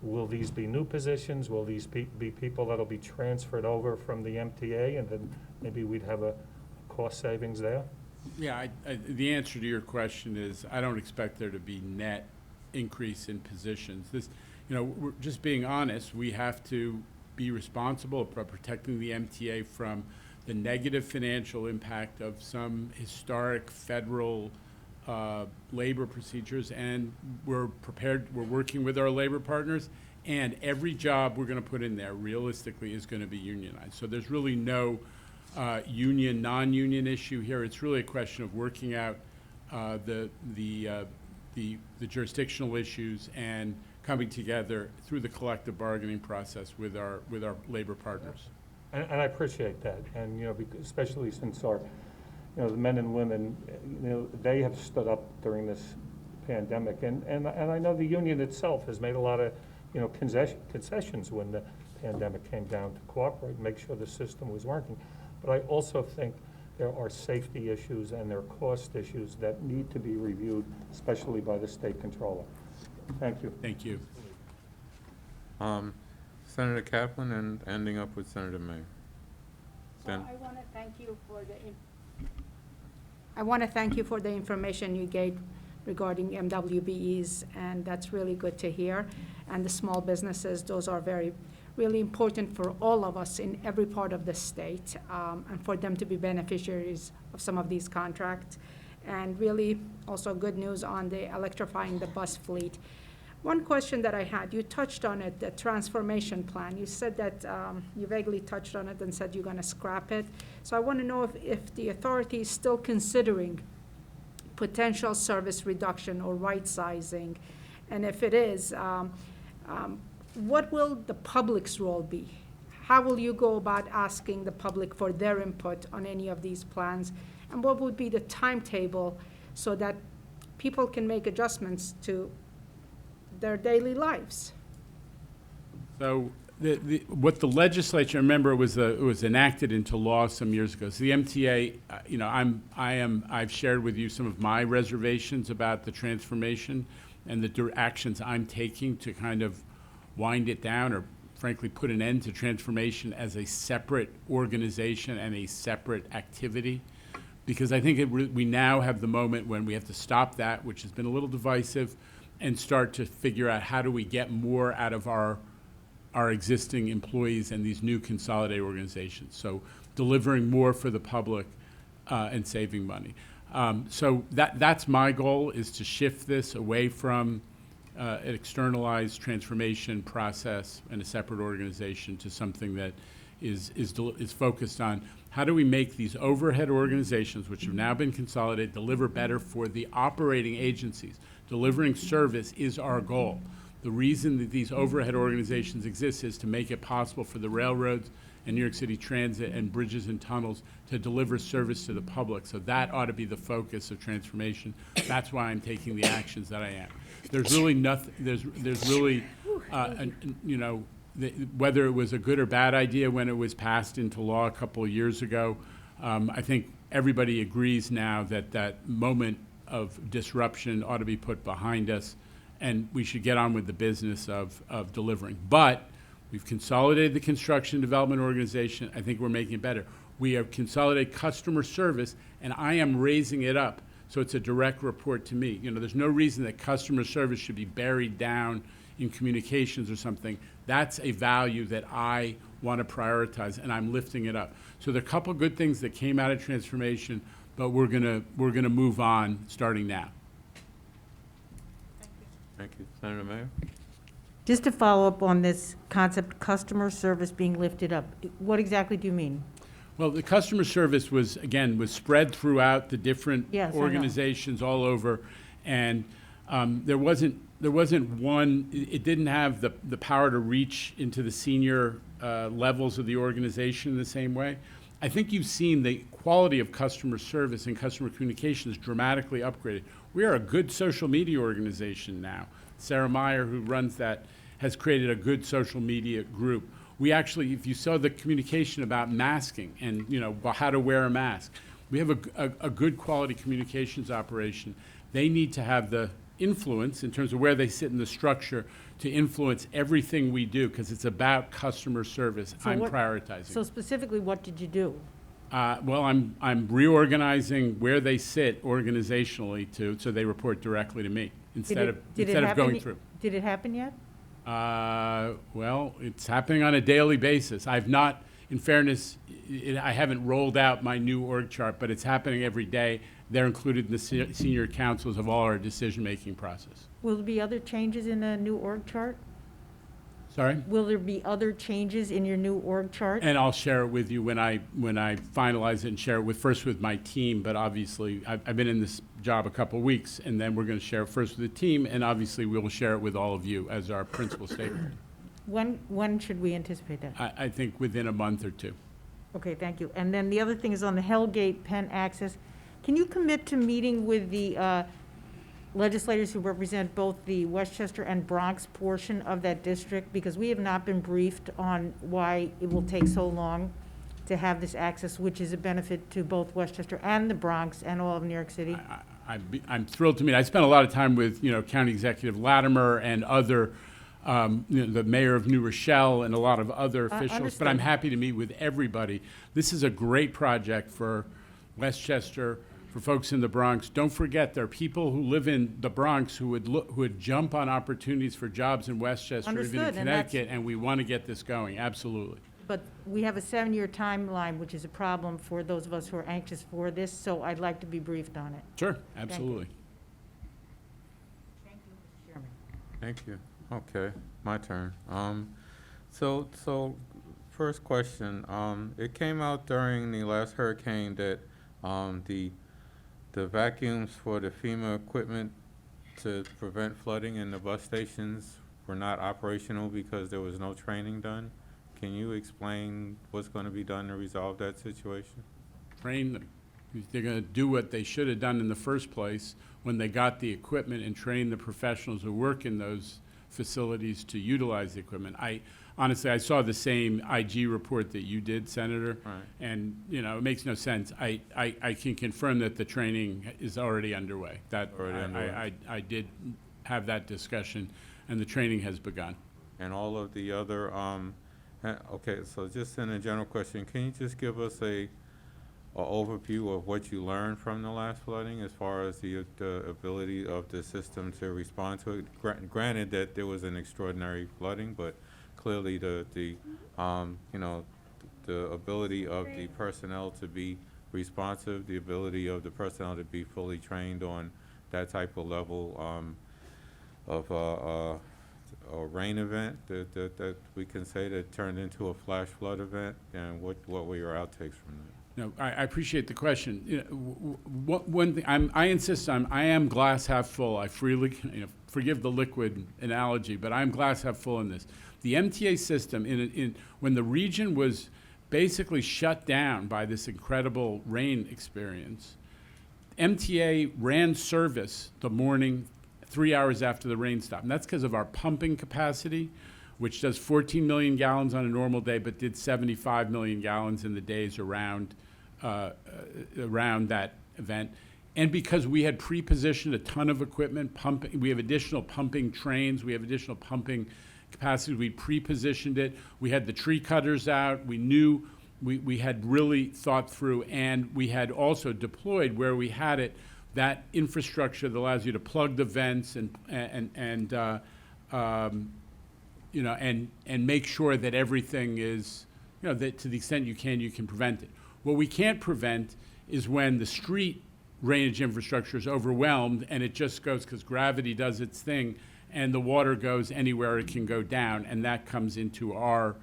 will these be new positions? Will these be people that'll be transferred over from the MTA, and then maybe we'd have a cost savings there? Yeah, the answer to your question is I don't expect there to be net increase in positions. This, we're just being honest. We have to be responsible for protecting the MTA from the negative financial impact of some historic federal labor procedures, and we're prepared, we're working with our labor partners, and every job we're going to put in there realistically is going to be unionized. So there's really no union, non-union issue here. It's really a question of working out the jurisdictional issues and coming together through the collective bargaining process with our labor partners. And I appreciate that, and, especially since our, the men and women, they have stood up during this pandemic, and I know the union itself has made a lot of, concessions when the pandemic came down to cooperate and make sure the system was working. But I also think there are safety issues and there are cost issues that need to be reviewed, especially by the state controller. Thank you. Thank you. Senator Kaplan and ending up with Senator May. So I want to thank you for the information you gave regarding MWBEs, and that's really good to hear. And the small businesses, those are really important for all of us in every part of the state, and for them to be beneficiaries of some of these contracts. And really also good news on the electrifying the bus fleet. One question that I had, you touched on it, the transformation plan. You said that you vaguely touched on it and said you're going to scrap it. So I want to know if the authority is still considering potential service reduction or right sizing. And if it is, what will the public's role be? How will you go about asking the public for their input on any of these plans? And what would be the timetable so that people can make adjustments to their daily lives? So what the legislature, remember, it was enacted into law some years ago. So the MTA, I've shared with you some of my reservations about the transformation and the actions I'm taking to kind of wind it down, or frankly put an end to transformation as a separate organization and a separate activity. Because I think we now have the moment when we have to stop that, which has been a little divisive, and start to figure out how do we get more out of our existing employees and these new consolidated organizations. So delivering more for the public and saving money. So that's my goal, is to shift this away from an externalized transformation process and a separate organization to something that is focused on how do we make these overhead organizations, which have now been consolidated, deliver better for the operating agencies. Delivering service is our goal. The reason that these overhead organizations exist is to make it possible for the railroads and New York City Transit and bridges and tunnels to deliver service to the public. So that ought to be the focus of transformation. That's why I'm taking the actions that I am. There's really nothing, there's really, whether it was a good or bad idea when it was passed into law a couple of years ago, I think everybody agrees now that that moment of disruption ought to be put behind us, and we should get on with the business of delivering. But we've consolidated the construction development organization. I think we're making it better. We have consolidated customer service, and I am raising it up, so it's a direct report to me. There's no reason that customer service should be buried down in communications or something. That's a value that I want to prioritize, and I'm lifting it up. So there are a couple good things that came out of transformation, but we're gonna move on starting now. Thank you. Senator Mayer? Just to follow up on this concept, customer service being lifted up, what exactly do you mean? Well, the customer service was spread throughout the different Yes, I know. organizations all over, and there wasn't one. It didn't have the power to reach into the senior levels of the organization in the same way. I think you've seen the quality of customer service and customer communications dramatically upgraded. We are a good social media organization now. Sarah Meyer, who runs that, has created a good social media group. We actually, if you saw the communication about masking and how to wear a mask, we have a good quality communications operation. They need to have the influence in terms of where they sit in the structure to influence everything we do, because it's about customer service. So I'm what- prioritizing. So specifically, what did you do? Well, I'm reorganizing where they sit organizationally so they report directly to me instead of going through. Did it happen yet? Well, it's happening on a daily basis. I've not, in fairness, I haven't rolled out my new org chart, but it's happening every day. They're included in the senior councils of all our decision-making process. Will there be other changes in the new org chart? Sorry? Will there be other changes in your new org chart? And I'll share it with you when I finalize it and share it first with my team, but obviously, I've been in this job a couple weeks, and then we're gonna share it first with the team, and obviously, we will share it with all of you as our principal stakeholder. When should we anticipate that? I think within a month or two. Okay, thank you. And then the other thing is on the Hellgate Penn access. Can you commit to meeting with the legislators who represent both the Westchester and Bronx portion of that district? Because we have not been briefed on why it will take so long to have this access, which is a benefit to both Westchester and the Bronx and all of New York City. I'm thrilled to meet. I spent a lot of time with, County Executive Latimer and other, the mayor of New Rochelle and a lot of other officials, but I'm understood. happy to meet with everybody. This is a great project for Westchester, for folks in the Bronx. Don't forget, there are people who live in the Bronx who would jump on opportunities for jobs in Westchester, even in Understood, and that's- Connecticut, and we want to get this going, absolutely. But we have a 7-year timeline, which is a problem for those of us who are anxious for this, so I'd like to be briefed on it. Sure, absolutely. Thank you, Mr. Chairman. Thank you. Okay, my turn. So first question, it came out during the last hurricane that, the vacuums for the FEMA equipment to prevent flooding in the bus stations were not operational because there was no training done. Can you explain what's gonna be done to resolve that situation? Train them. They're going to do what they should have done in the first place when they got the equipment and train the professionals who work in those facilities to utilize the equipment. Honestly, I saw the same IG report that you did, Senator. Right. And, it makes no sense. I can confirm that the training is already underway. Already underway. I did have that discussion, and the training has begun. And all of the other, okay, so just in a general question, can you just give us a overview of what you learned from the last flooding as far as the ability of the system to respond to it? Granted that there was an extraordinary flooding, but clearly the ability of the personnel to be responsive, the ability of the personnel to be fully trained on that type of level of a rain event that we can say that turned into a flash flood event, and what were your outtakes from that? No, I appreciate the question. One thing, I insist on, I am glass half full. I freely, forgive the liquid analogy, but I'm glass half full in this. The MTA system, when the region was basically shut down by this incredible rain experience, MTA ran service the morning 3 hours after the rain stopped. And that's because of our pumping capacity, which does 14 million gallons on a normal day, but did 75 million gallons in the days around that event. And because we had pre-positioned a ton of equipment, pumping, we have additional pumping trains, we have additional pumping capacity, we pre-positioned it, we had the tree cutters out, we knew, we had really thought through, and we had also deployed where we had it, that infrastructure that allows you to plug the vents and make sure that everything is, that to the extent you can prevent it. What we can't prevent is when the street drainage infrastructure is overwhelmed and it just goes, because gravity does its thing, and the water goes anywhere it can go down, and that comes into our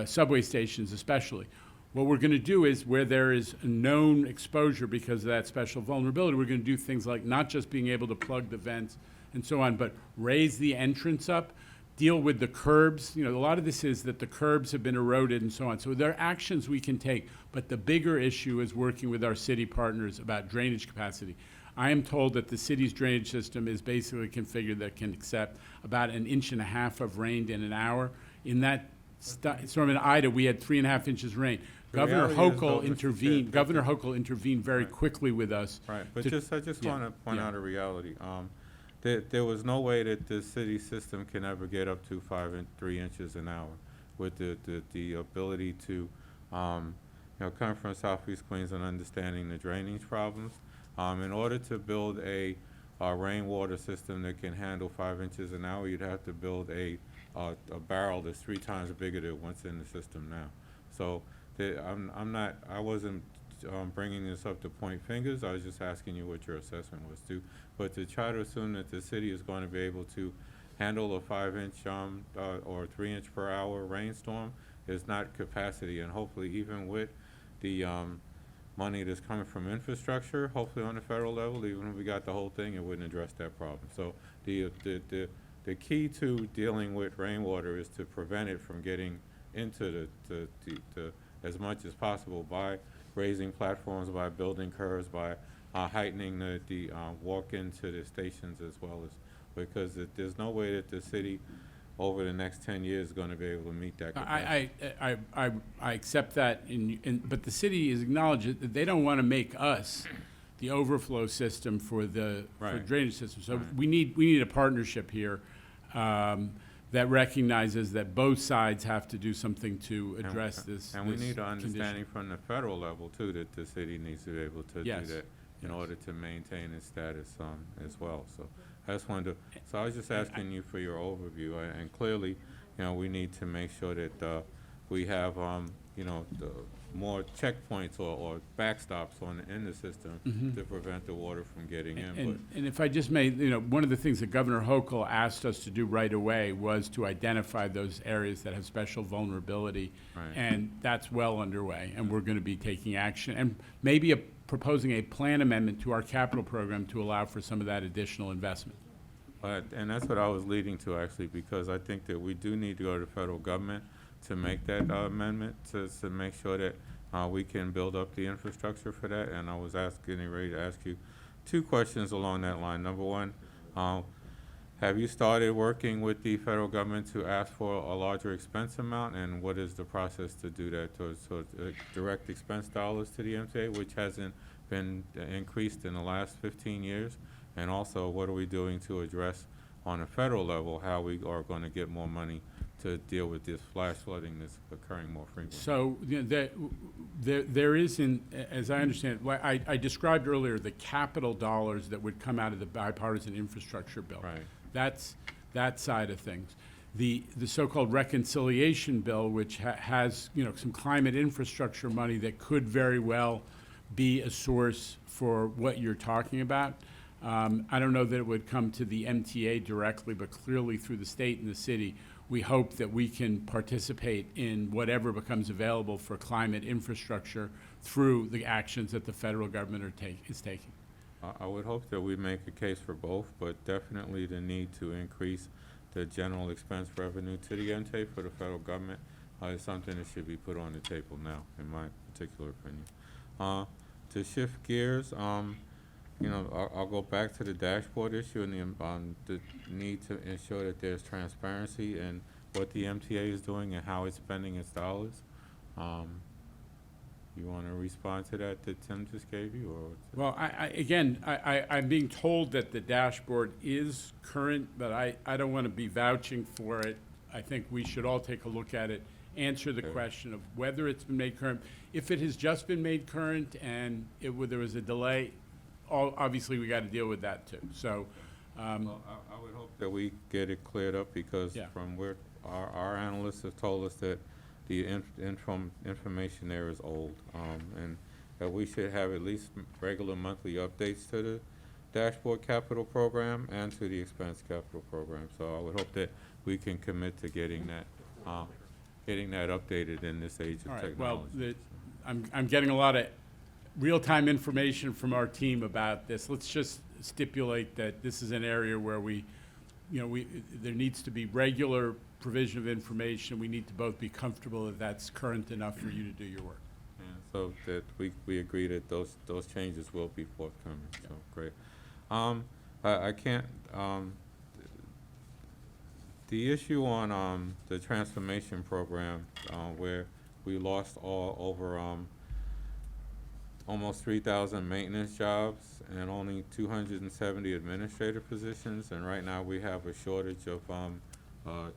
subway stations especially. What we're going to do is, where there is a known exposure because of that special vulnerability, we're going to do things like not just being able to plug the vents and so on, but raise the entrance up, deal with the curbs. A lot of this is that the curbs have been eroded and so on. So there are actions we can take, but the bigger issue is working with our city partners about drainage capacity. I am told that the city's drainage system is basically configured that can accept about 1.5 inches of rain in an hour. In that storm in Ida, we had 3.5 inches rain. Governor Hochul intervened very quickly with us. Right, but to- I just want to point out a reality. There was no way that the city system can ever get up to 3 inches an hour with the ability to, come from Southeast Queens and understanding the drainage problems. In order to build a rainwater system that can handle 5 inches an hour, you'd have to build a barrel that's 3 times bigger than what's in the system now. So I wasn't bringing this up to point fingers. I was just asking you what your assessment was too. But to try to assume that the city is going to be able to handle a 5-inch, or 3-inch per hour rainstorm is not capacity. And hopefully, even with the, money that's coming from infrastructure, hopefully on the federal level, even if we got the whole thing, it wouldn't address that problem. So the key to dealing with rainwater is to prevent it from getting into the as much as possible by raising platforms, by building curves, by heightening the walk into the stations as well as, because there's no way that the city over the next 10 years is going to be able to meet that capacity. I accept that, but the city is acknowledging that they don't want to make us the overflow system for the for Right. drainage system. So Right. we need a partnership here that recognizes that both sides have to do something to address this. And we this need an condition. understanding from the federal level too, that the city needs to be able to do Yes. that in Yes. order to maintain its status, as well. So I just wanted to, so I was just asking you for your overview, and clearly, we need to make sure that, we have, the more checkpoints or backstops in the system to prevent the water from getting in. And if I just may, one of the things that Governor Hochul asked us to do right away was to identify those areas that have special vulnerability. Right. And that's well underway, and we're going to be taking action, and maybe proposing a plan amendment to our capital program to allow for some of that additional investment. And that's what I was leading to, actually, because I think that we do need to go to the federal government to make that amendment, to make sure that we can build up the infrastructure for that. And I was getting ready to ask you 2 questions along that line. Number one, have you started working with the federal government to ask for a larger expense amount? And what is the process to do that, towards direct expense dollars to the MTA, which hasn't been increased in the last 15 years? And also, what are we doing to address on a federal level how we are going to get more money to deal with this flash flooding that's occurring more frequently? So, there is, as I understand, I described earlier the capital dollars that would come out of the bipartisan infrastructure bill. Right. That's that side of things. The so-called reconciliation bill, which has, some climate infrastructure money that could very well be a source for what you're talking about. I don't know that it would come to the MTA directly, but clearly through the state and the city, we hope that we can participate in whatever becomes available for climate infrastructure through the actions that the federal government is taking. I would hope that we make a case for both, but definitely the need to increase the general expense revenue to the MTA for the federal government is something that should be put on the table now, in my particular opinion. To shift gears, I'll go back to the dashboard issue and the need to ensure that there's transparency in what the MTA is doing and how it's spending its dollars. You want to respond to that Tim just gave you, or? Well, I'm being told that the dashboard is current, but I don't want to be vouching for it. I think we should all take a look at it, answer the question of whether it's been made current. If it has just been made current and there was a delay, obviously we got to deal with that too. So, Well, I would hope that we get it cleared up, because Yeah. from where our analysts have told us that the information there is old, and that we should have at least regular monthly updates to the dashboard capital program and to the expense capital program. So I would hope that we can commit to getting that updated in this age of all right, technology. well, I'm getting a lot of real-time information from our team about this. Let's just stipulate that this is an area where there needs to be regular provision of information. We need to both be comfortable that that's current enough for you to do your work. And so that we agree that those changes will be forthcoming, so great. I can't, the issue on the transformation program, where we lost over almost 3,000 maintenance jobs and only 270 administrative positions, and right now we have a shortage of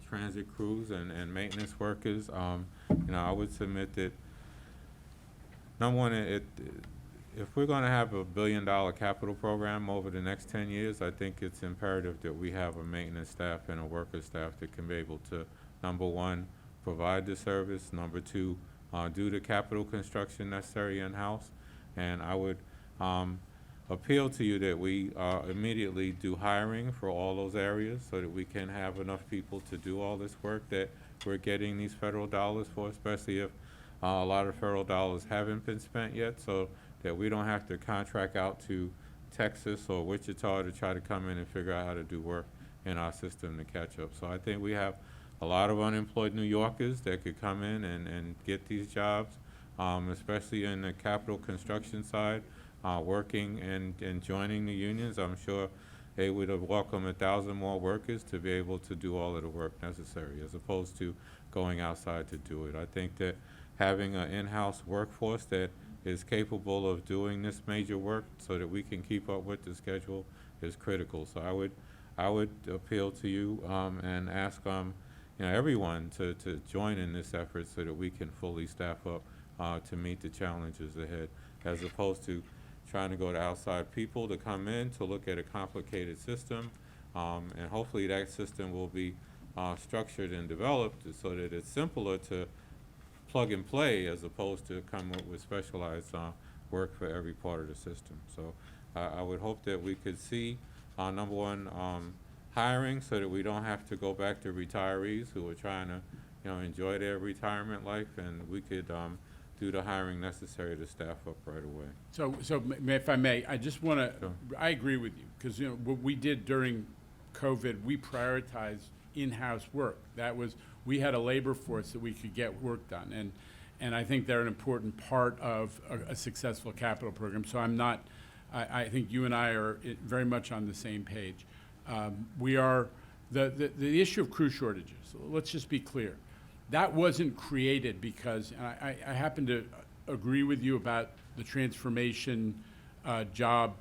transit crews and maintenance workers. I would submit that, number one, if we're going to have a $1 billion capital program over the next 10 years, I think it's imperative that we have a maintenance staff and a worker staff that can be able to, number one, provide the service, number two, do the capital construction necessary in-house. And I would appeal to you that we immediately do hiring for all those areas so that we can have enough people to do all this work that we're getting these federal dollars for, especially if a lot of federal dollars haven't been spent yet, so that we don't have to contract out to Texas or Wichita to try to come in and figure out how to do work in our system to catch up. So I think we have a lot of unemployed New Yorkers that could come in and get these jobs, especially in the capital construction side, working and joining the unions. I'm sure they would have welcomed 1,000 more workers to be able to do all of the work necessary, as opposed to going outside to do it. I think that having an in-house workforce that is capable of doing this major work so that we can keep up with the schedule is critical. So I would appeal to you and ask everyone to join in this effort so that we can fully staff up to meet the challenges ahead, as opposed to trying to go to outside people to come in to look at a complicated system, and hopefully that system will be structured and developed so that it's simpler to plug and play as opposed to come up with specialized work for every part of the system. So I would hope that we could see, number one, hiring so that we don't have to go back to retirees who are trying to enjoy their retirement life, and we could do the hiring necessary to staff up right away. So if I may, I just want to, Sure. I agree with you, because, what we did during COVID, we prioritized in-house work. That was, we had a labor force that we could get work done, and I think they're an important part of a successful capital program. So I think you and I are very much on the same page. We are, the issue of crew shortages, let's just be clear. That wasn't created because, and I happen to agree with you about the transformation job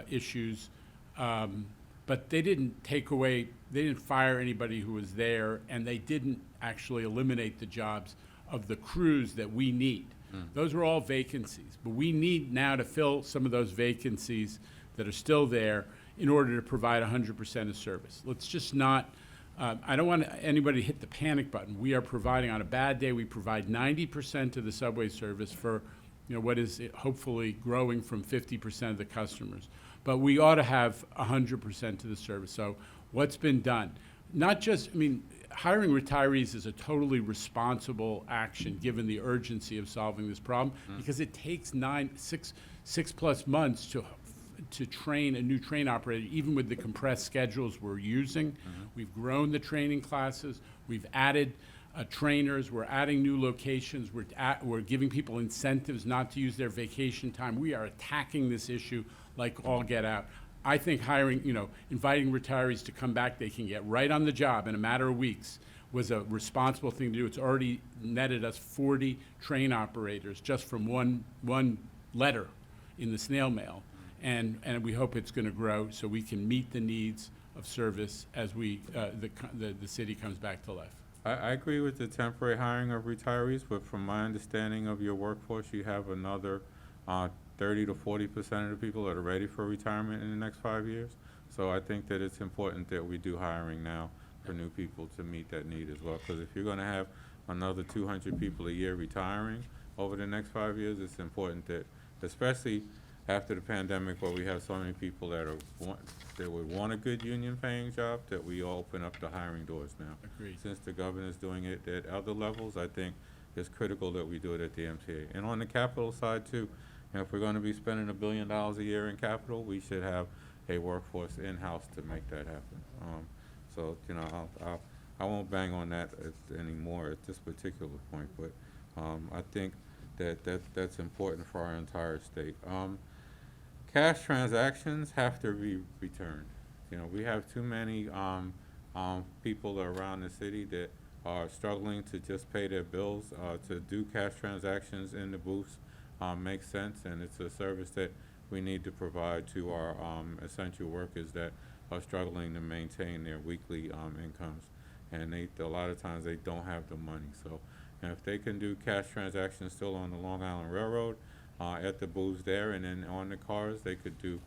issues, but they didn't they didn't fire anybody who was there, and they didn't actually eliminate the jobs of the crews that we need. Those were all vacancies, but we need now to fill some of those vacancies that are still there in order to provide 100% of service. Let's just not, I don't want anybody to hit the panic button. We are providing, on a bad day, we provide 90% of the subway service for what is hopefully growing from 50% of the customers. But we ought to have 100% of the service. So what's been done? Not just, hiring retirees is a totally responsible action given the urgency of solving this problem, because it takes 6+ months to train a new train operator, even with the compressed schedules we're using. We've grown the training classes. We've added trainers. We're adding new locations. We're giving people incentives not to use their vacation time. We are attacking this issue like all get out. I think hiring, inviting retirees to come back, they can get right on the job in a matter of weeks, was a responsible thing to do. It's already netted us 40 train operators just from one letter in the snail mail. And we hope it's going to grow so we can meet the needs of service as the city comes back to life. I agree with the temporary hiring of retirees, but from my understanding of your workforce, you have another 30 to 40% of the people that are ready for retirement in the next 5 years. So I think that it's important that we do hiring now for new people to meet that need as well. Because if you're going to have another 200 people a year retiring over the next 5 years, it's important that, especially after the pandemic, where we have so many people that would want a good union-paying job, that we open up the hiring doors now. Agreed. Since the governor's doing it at other levels, I think it's critical that we do it at the MTA. And on the capital side too, if we're going to be spending $1 billion a year in capital, we should have a workforce in-house to make that happen. So I won't bang on that anymore at this particular point, but I think that's important for our entire state. Cash transactions have to be returned. We have too many people around the city that are struggling to just pay their bills. To do cash transactions in the booths makes sense, and it's a service that we need to provide to our essential workers that are struggling to maintain their weekly incomes. And a lot of times they don't have the money. So if they can do cash transactions still on the Long Island Railroad, at the booths there, and then on the cars, they could do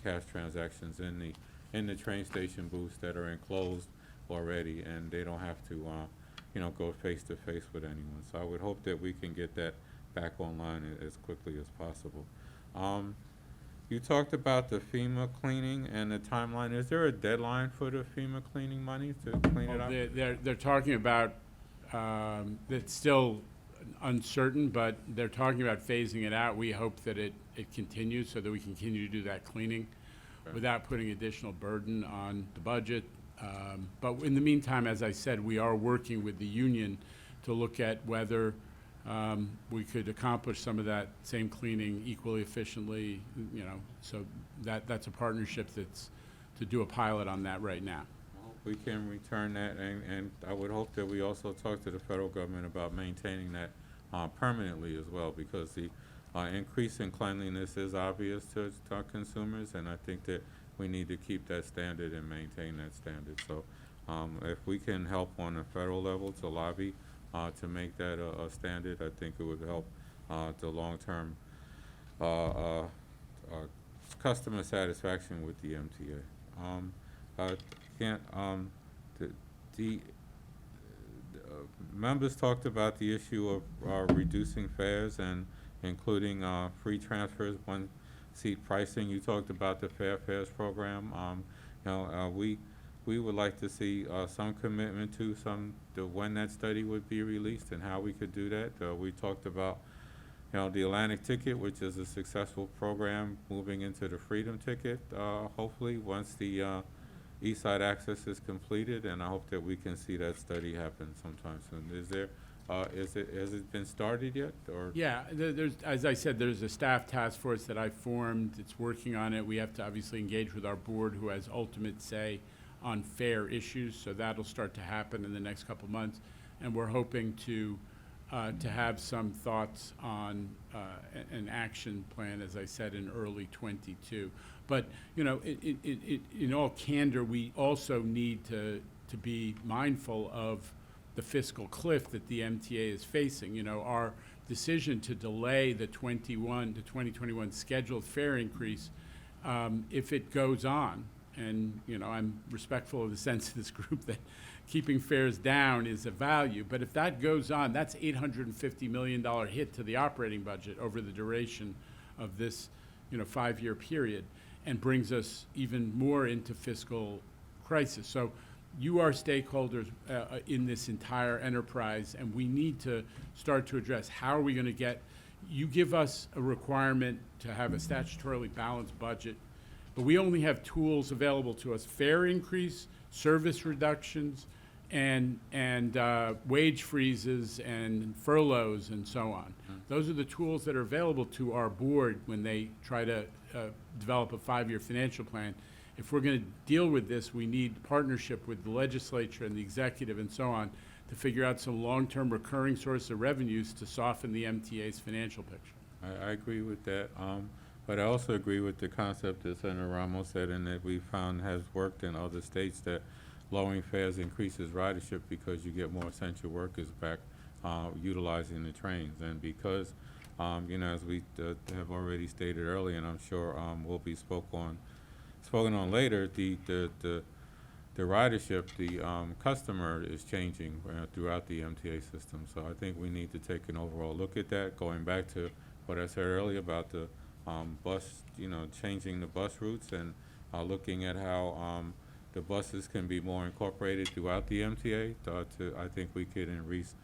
cash transactions in the train station booths that are enclosed already, and they don't have to go face to face with anyone. So I would hope that we can get that back online as quickly as possible. You talked about the FEMA cleaning and the timeline. Is there a deadline for the FEMA cleaning money to clean it Well, up? they're talking about, it's still uncertain, but they're talking about phasing it out. We hope that it continues so that we can continue to do that cleaning without putting additional burden on the budget. But in the meantime, as I said, we are working with the union to look at whether we could accomplish some of that same cleaning equally efficiently, so that's a partnership that's to do a pilot on that right now. We can return that, and I would hope that we also talk to the federal government about maintaining that permanently as well, because the increase in cleanliness is obvious to our consumers, and I think that we need to keep that standard and maintain that standard. So if we can help on a federal level to lobby to make that a standard, I think it would help the long-term customer satisfaction with the MTA. The members talked about the issue of reducing fares and including free transfers, one-seat pricing. You talked about the Fair Fares program. We would like to see some commitment to when that study would be released and how we could do that. We talked about the Atlantic Ticket, which is a successful program, moving into the Freedom Ticket, hopefully, once the East Side Access is completed, and I hope that we can see that study happen sometime soon. Has it been started yet, or? Yeah, as I said, there's a staff task force that I formed. It's working on it. We have to obviously engage with our board, who has ultimate say on fare issues, so that'll start to happen in the next couple of months. And we're hoping to have some thoughts on an action plan, as I said, in early '22. But, in all candor, we also need to be mindful of the fiscal cliff that the MTA is facing. Our decision to delay the 2021 scheduled fare increase, if it goes on, and, I'm respectful of the sense of this group that keeping fares down is a value, but if that goes on, that's $850 million hit to the operating budget over the duration of this, 5-year period, and brings us even more into fiscal crisis. So you are stakeholders in this entire enterprise, and we need to start to address how are we going to you give us a requirement to have a statutorily balanced budget, but we only have tools available to us: fare increase, service reductions, and wage freezes and furloughs and so on. Those are the tools that are available to our board when they try to develop a 5-year financial plan. If we're going to deal with this, we need partnership with the legislature and the executive and so on to figure out some long-term recurring source of revenues to soften the MTA's financial picture. I agree with that, but I also agree with the concept that Senator Ramos said, and that we found has worked in other states, that lowering fares increases ridership because you get more essential workers back utilizing the trains. And because, as we have already stated earlier, and I'm sure will be spoken on later, the ridership, the customer is changing throughout the MTA system. So I think we need to take an overall look at that, going back to what I said earlier about the bus, changing the bus routes and looking at how the buses can be more incorporated throughout the MTA. I think we could increase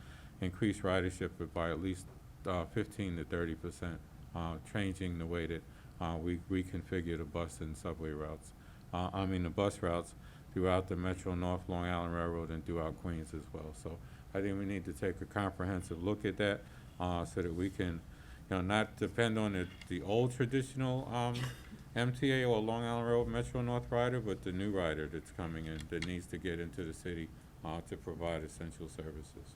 ridership by at least 15 to 30%, changing the way that we reconfigure the bus and subway routes. The bus routes throughout the Metro North Long Island Railroad and throughout Queens as well. So I think we need to take a comprehensive look at that so that we can, not depend on the old traditional MTA or Long Island Railroad Metro North rider, but the new rider that's coming in that needs to get into the city to provide essential services.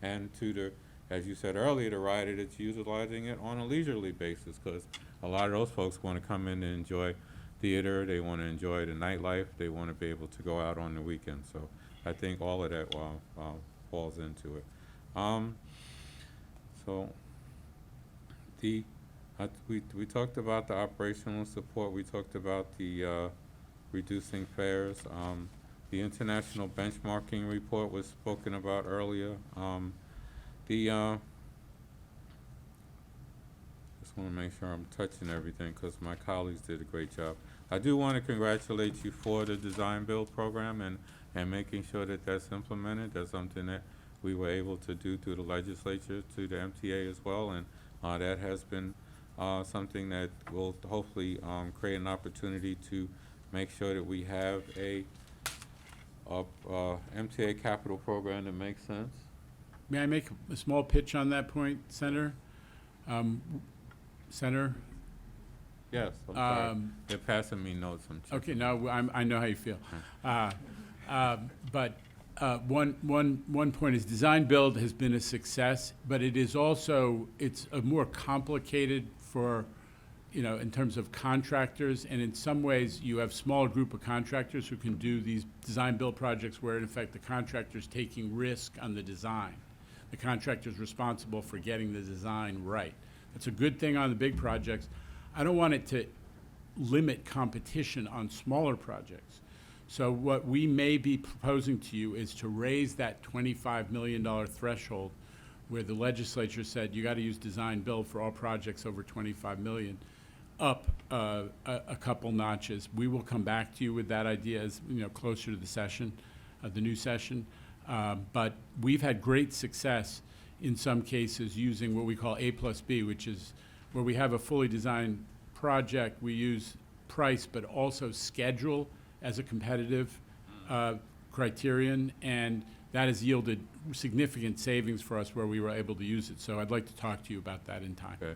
And as you said earlier, the rider that's utilizing it on a leisurely basis, because a lot of those folks want to come in and enjoy theater, they want to enjoy the nightlife, they want to be able to go out on the weekend. So I think all of that falls into it. We talked about the operational support. We talked about the reducing fares. The international benchmarking report was spoken about earlier. just want to make sure I'm touching everything because my colleagues did a great job. I do want to congratulate you for the design build program and making sure that that's implemented. That's something that we were able to do through the legislature, to the MTA as well, and that has been something that will hopefully create an opportunity to make sure that we have a MTA capital program that makes sense. May I make a small pitch on that point, Senator? Senator? Yes, I'm sorry. They're passing me notes. I'm checking. Okay, no, I know how you feel. But one point is design build has been a success, but it is also, it's a more complicated for, you know, in terms of contractors, and in some ways you have smaller group of contractors who can do these design build projects where in effect the contractor's taking risk on the design. The contractor's responsible for getting the design right. That's a good thing on the big projects. I don't want it to limit competition on smaller projects. So what we may be proposing to you is to raise that $25 million threshold where the legislature said you got to use design build for all projects over 25 million, up a couple notches. We will come back to you with that idea as, you know, closer to the session, the new session. But we've had great success in some cases using what we call A+B, which is where we have a fully designed project. We use price, but also schedule as a competitive criterion, and that has yielded significant savings for us where we were able to use it. So I'd like to talk to you about that in time. Okay.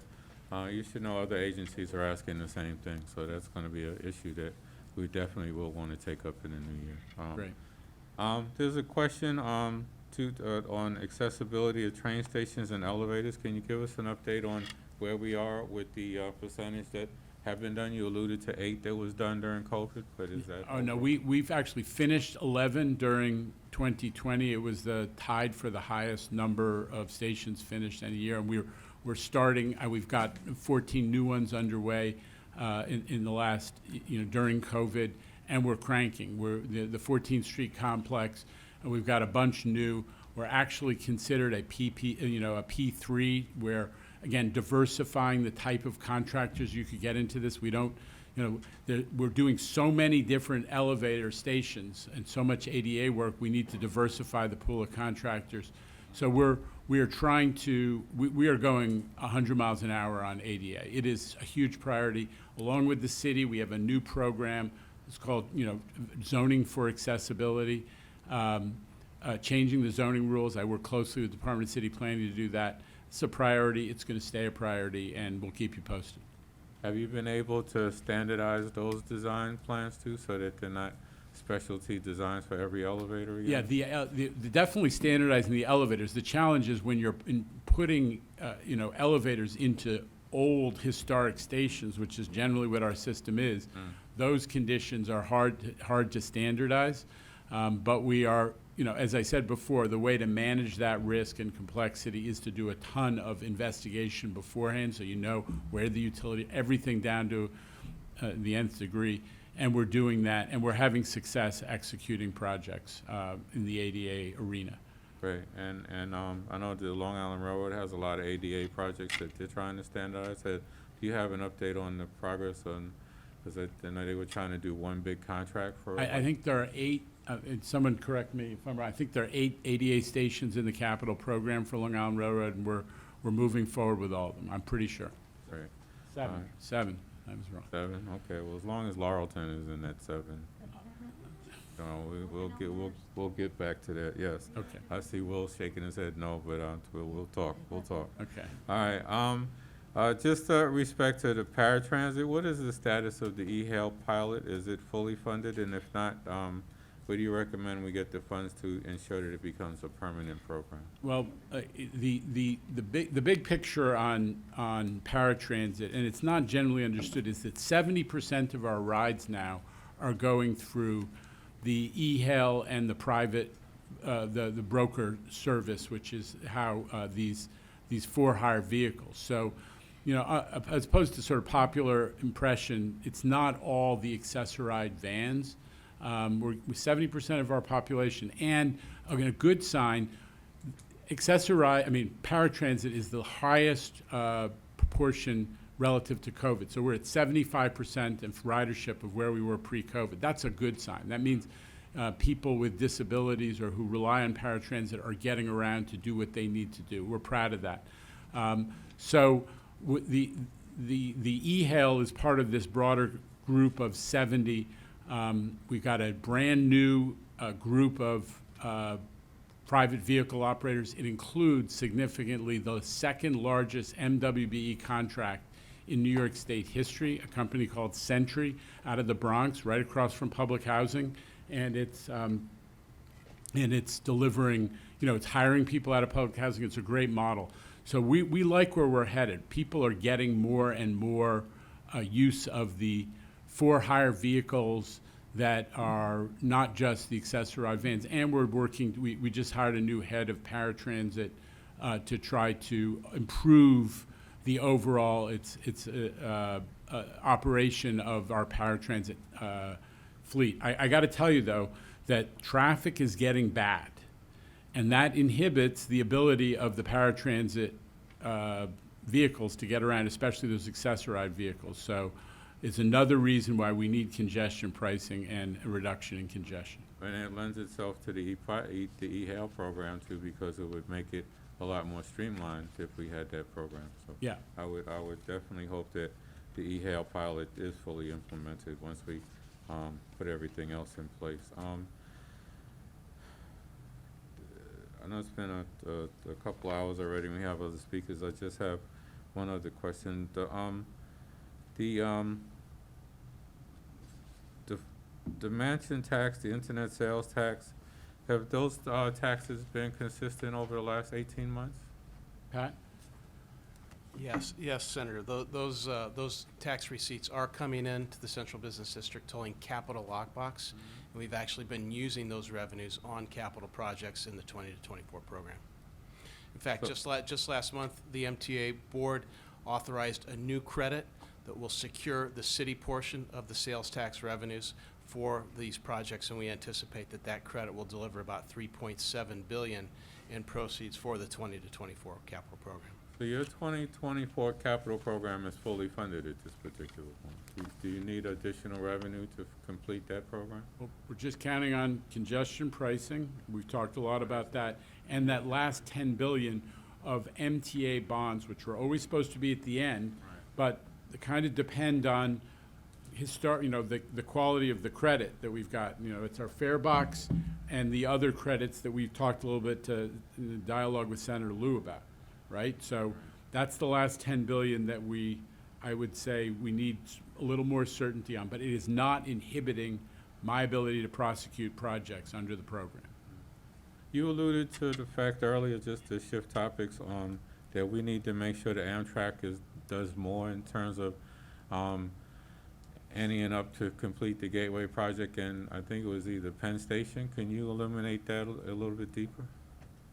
You should know other agencies are asking the same thing, so that's going to be an issue that we definitely will want to take up in the new year. Great. There's a question on accessibility of train stations and elevators. Can you give us an update on where we are with the percentage that have been done? You alluded to 8 that was done during COVID, but is that? Oh, no, we've actually finished 11 during 2020. It was tied for the highest number of stations finished in a year, and we're starting, we've got 14 new ones underway in the last, you know, during COVID, and we're cranking. We're the 14th Street complex, and we've got a bunch new. We're actually considered a P3, where, again, diversifying the type of contractors you could get into this. We don't, you know, we're doing so many different elevator stations and so much ADA work, we need to diversify the pool of contractors. So we are trying to, we are going 100 miles an hour on ADA. It is a huge priority. Along with the city, we have a new program. It's called, you know, Zoning for Accessibility, changing the zoning rules. I work closely with the Department of City Planning to do that. It's a priority. It's going to stay a priority, and we'll keep you posted. Have you been able to standardize those design plans too, so that they're not specialty designs for every elevator again? Yeah, the definitely standardizing the elevators. The challenge is when you're putting, you know, elevators into old historic stations, which is generally what our system is. Those conditions are hard to standardize, but we are, you know, as I said before, the way to manage that risk and complexity is to do a ton of investigation beforehand, so you know where the utility, everything down to the nth degree, and we're doing that, and we're having success executing projects in the ADA arena. Great, and I know the Long Island Railroad has a lot of ADA projects that they're trying to standardize. Do you have an update on the progress on, because I know they were trying to do one big contract for? I think there are 8, and someone correct me if I'm right, I think there are 8 ADA stations in the capital program for Long Island Railroad, and we're moving forward with all of them, I'm pretty sure. Great. 7, I was wrong. 7, okay, well, as long as Laurelton is in that 7. We'll get back to that, yes. Okay. I see Will shaking his head no, but we'll talk. Okay. All right, just respect to the paratransit, what is the status of the e-hail pilot? Is it fully funded, and if not, what do you recommend we get the funds to ensure that it becomes a permanent program? Well, the big picture on paratransit, and it's not generally understood, is that 70% of our rides now are going through the e-hail and the private, the broker service, which is how these for-hire vehicles. So, you know, as opposed to sort of popular impression, it's not all the accessorized vans. We're 70% of our population, and again, a good sign, paratransit is the highest proportion relative to COVID. So we're at 75% in ridership of where we were pre-COVID. That's a good sign. That means people with disabilities or who rely on paratransit are getting around to do what they need to do. We're proud of that. The e-hail is part of this broader group of 70. We've got a brand new group of private vehicle operators. It includes significantly the second largest MWBE contract in New York State history, a company called Sentry out of the Bronx, right across from public housing. And it's delivering, it's hiring people out of public housing. It's a great model. So we like where we're headed. People are getting more and more use of the for-hire vehicles that are not just the accessorized vans. And we're working, we just hired a new head of paratransit to try to improve the overall operation of our paratransit fleet. I got to tell you, though, that traffic is getting bad, and that inhibits the ability of the paratransit vehicles to get around, especially those accessorized vehicles. So it's another reason why we need congestion pricing and a reduction in congestion. And it lends itself to the e-hail program too, because it would make it a lot more streamlined if we had that program. So Yeah. I would definitely hope that the e-hail pilot is fully implemented once we put everything else in place. I know it's been a couple hours already, and we have other speakers. I just have one other question. The mansion tax, the internet sales tax, have those taxes been consistent over the last 18 months? Pat? Yes, Senator. Those tax receipts are coming into the Central Business District tolling capital lockbox, and we've actually been using those revenues on capital projects in the 20 to 24 program. In fact, just last month, the MTA board authorized a new credit that will secure the city portion of the sales tax revenues for these projects, and we anticipate that credit will deliver about $3.7 billion in proceeds for the 20 to 24 capital program. So your 2024 capital program is fully funded at this particular point. Do you need additional revenue to complete that program? Well, we're just counting on congestion pricing. We've talked a lot about that. And that last $10 billion of MTA bonds, which were always supposed to be at the end, but they kind of depend on the quality of the credit that we've got. It's our fare box and the other credits that we've talked a little bit in the dialogue with Senator Lieu about, right? So that's the last $10 billion that I would say we need a little more certainty on, but it is not inhibiting my ability to prosecute projects under the program. You alluded to the fact earlier, just to shift topics, that we need to make sure that Amtrak does more in terms of anteing up to complete the Gateway project, and I think it was either Penn Station. Can you illuminate that a little bit deeper?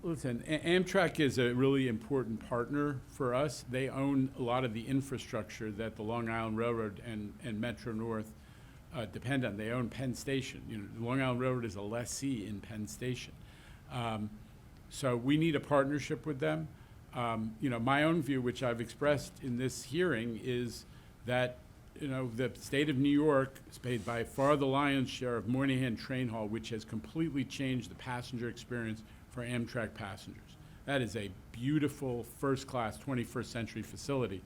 Listen, Amtrak is a really important partner for us. They own a lot of the infrastructure that the Long Island Railroad and Metro North depend on. They own Penn Station. The Long Island Railroad is a lessee in Penn Station. So we need a partnership with them. My own view, which I've expressed in this hearing, is that the state of New York is paid by far the lion's share of Moynihan Train Hall, which has completely changed the passenger experience for Amtrak passengers. That is a beautiful, first-class, 21st century facility.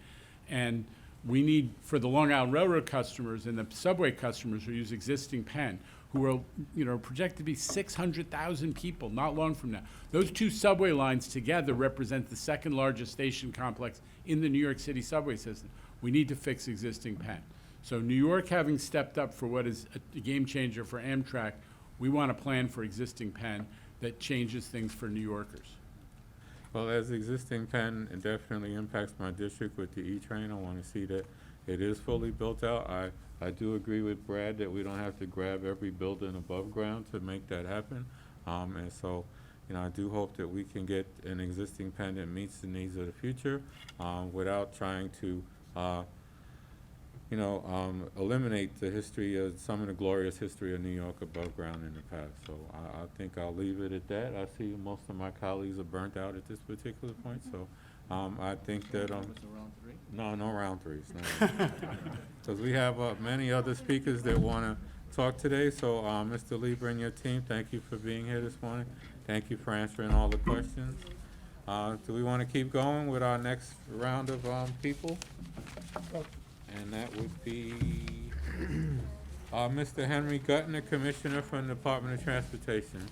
And we need, for the Long Island Railroad customers and the subway customers who use existing Penn, who are projected to be 600,000 people not long from now. Those two subway lines together represent the second largest station complex in the New York City subway system. We need to fix existing Penn. So New York, having stepped up for what is a game changer for Amtrak, we want a plan for existing Penn that changes things for New Yorkers. Well, as existing Penn, it definitely impacts my district with the E-Train. I want to see that it is fully built out. I do agree with Brad that we don't have to grab every building above ground to make that happen. And so, I do hope that we can get an existing Penn that meets the needs of the future without trying to eliminate the history of some of the glorious history of New York above ground in the past. So I think I'll leave it at that. I see most of my colleagues are burnt out at this particular point, so I think that, no round threes, no. Because we have many other speakers that want to talk today, so Mr. Lieber and your team, thank you for being here this morning. Thank you for answering all the questions. Do we want to keep going with our next round of people? And that would be Mr. Henry Gutner, Commissioner from the Department of Transportation.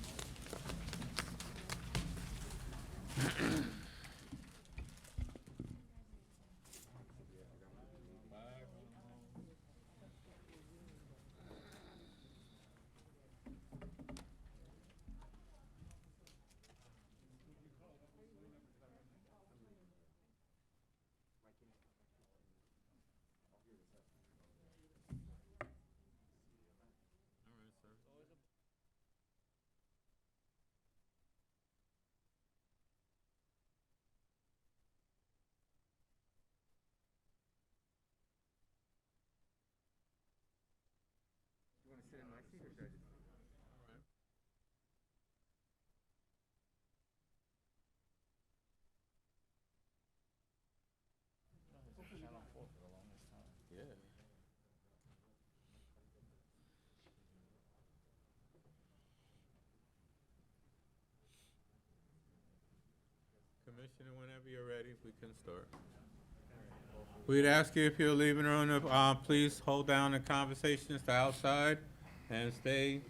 Commissioner, whenever you're ready, we can start. We'd ask you if you're leaving the room, please hold down the conversations to outside and stay,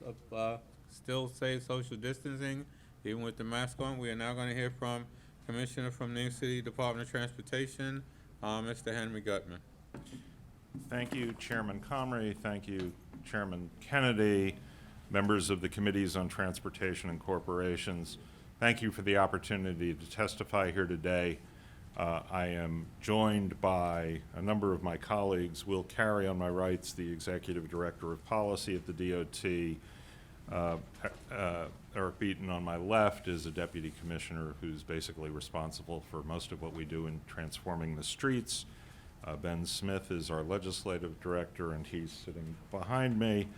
still say social distancing, even with the mask on. We are now going to hear from Commissioner from New York City Department of Transportation, Mr. Henry Gutman. Thank you, Chairman Comrie. Thank you, Chairman Kennedy, members of the Committees on Transportation and Corporations. Thank you for the opportunity to testify here today. I am joined by a number of my colleagues. Will Carey on my right, the Executive Director of Policy at the DOT. Eric Beaton on my left is a Deputy Commissioner who's basically responsible for most of what we do in transforming the streets. Ben Smith is our Legislative Director, and he's sitting behind me.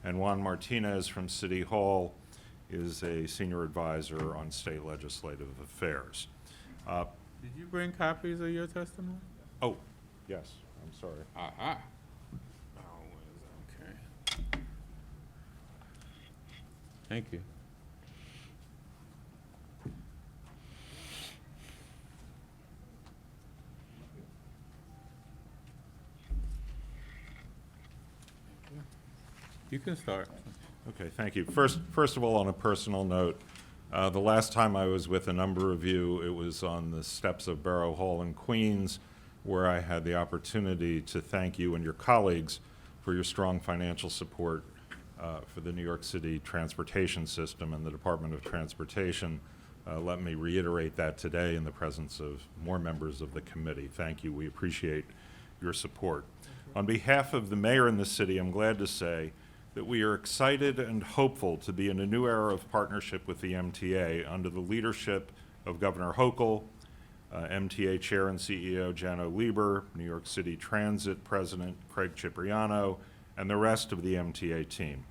And Juan Martinez from City Hall is a Senior Advisor on State Legislative Affairs. Did you bring copies of your testimony? Oh, yes, I'm sorry. Aha. Oh, okay. Thank you. You can start. Okay, thank you. First of all, on a personal note, the last time I was with a number of you, it was on the steps of Barrow Hall in Queens, where I had the opportunity to thank you and your colleagues for your strong financial support for the New York City transportation system and the Department of Transportation. Let me reiterate that today in the presence of more members of the committee. Thank you. We appreciate your support. On behalf of the mayor and the city, I'm glad to say that we are excited and hopeful to be in a new era of partnership with the MTA under the leadership of Governor Hochul, MTA Chair and CEO Janno Lieber, New York City Transit President Craig Cipriano, and the rest of the MTA team.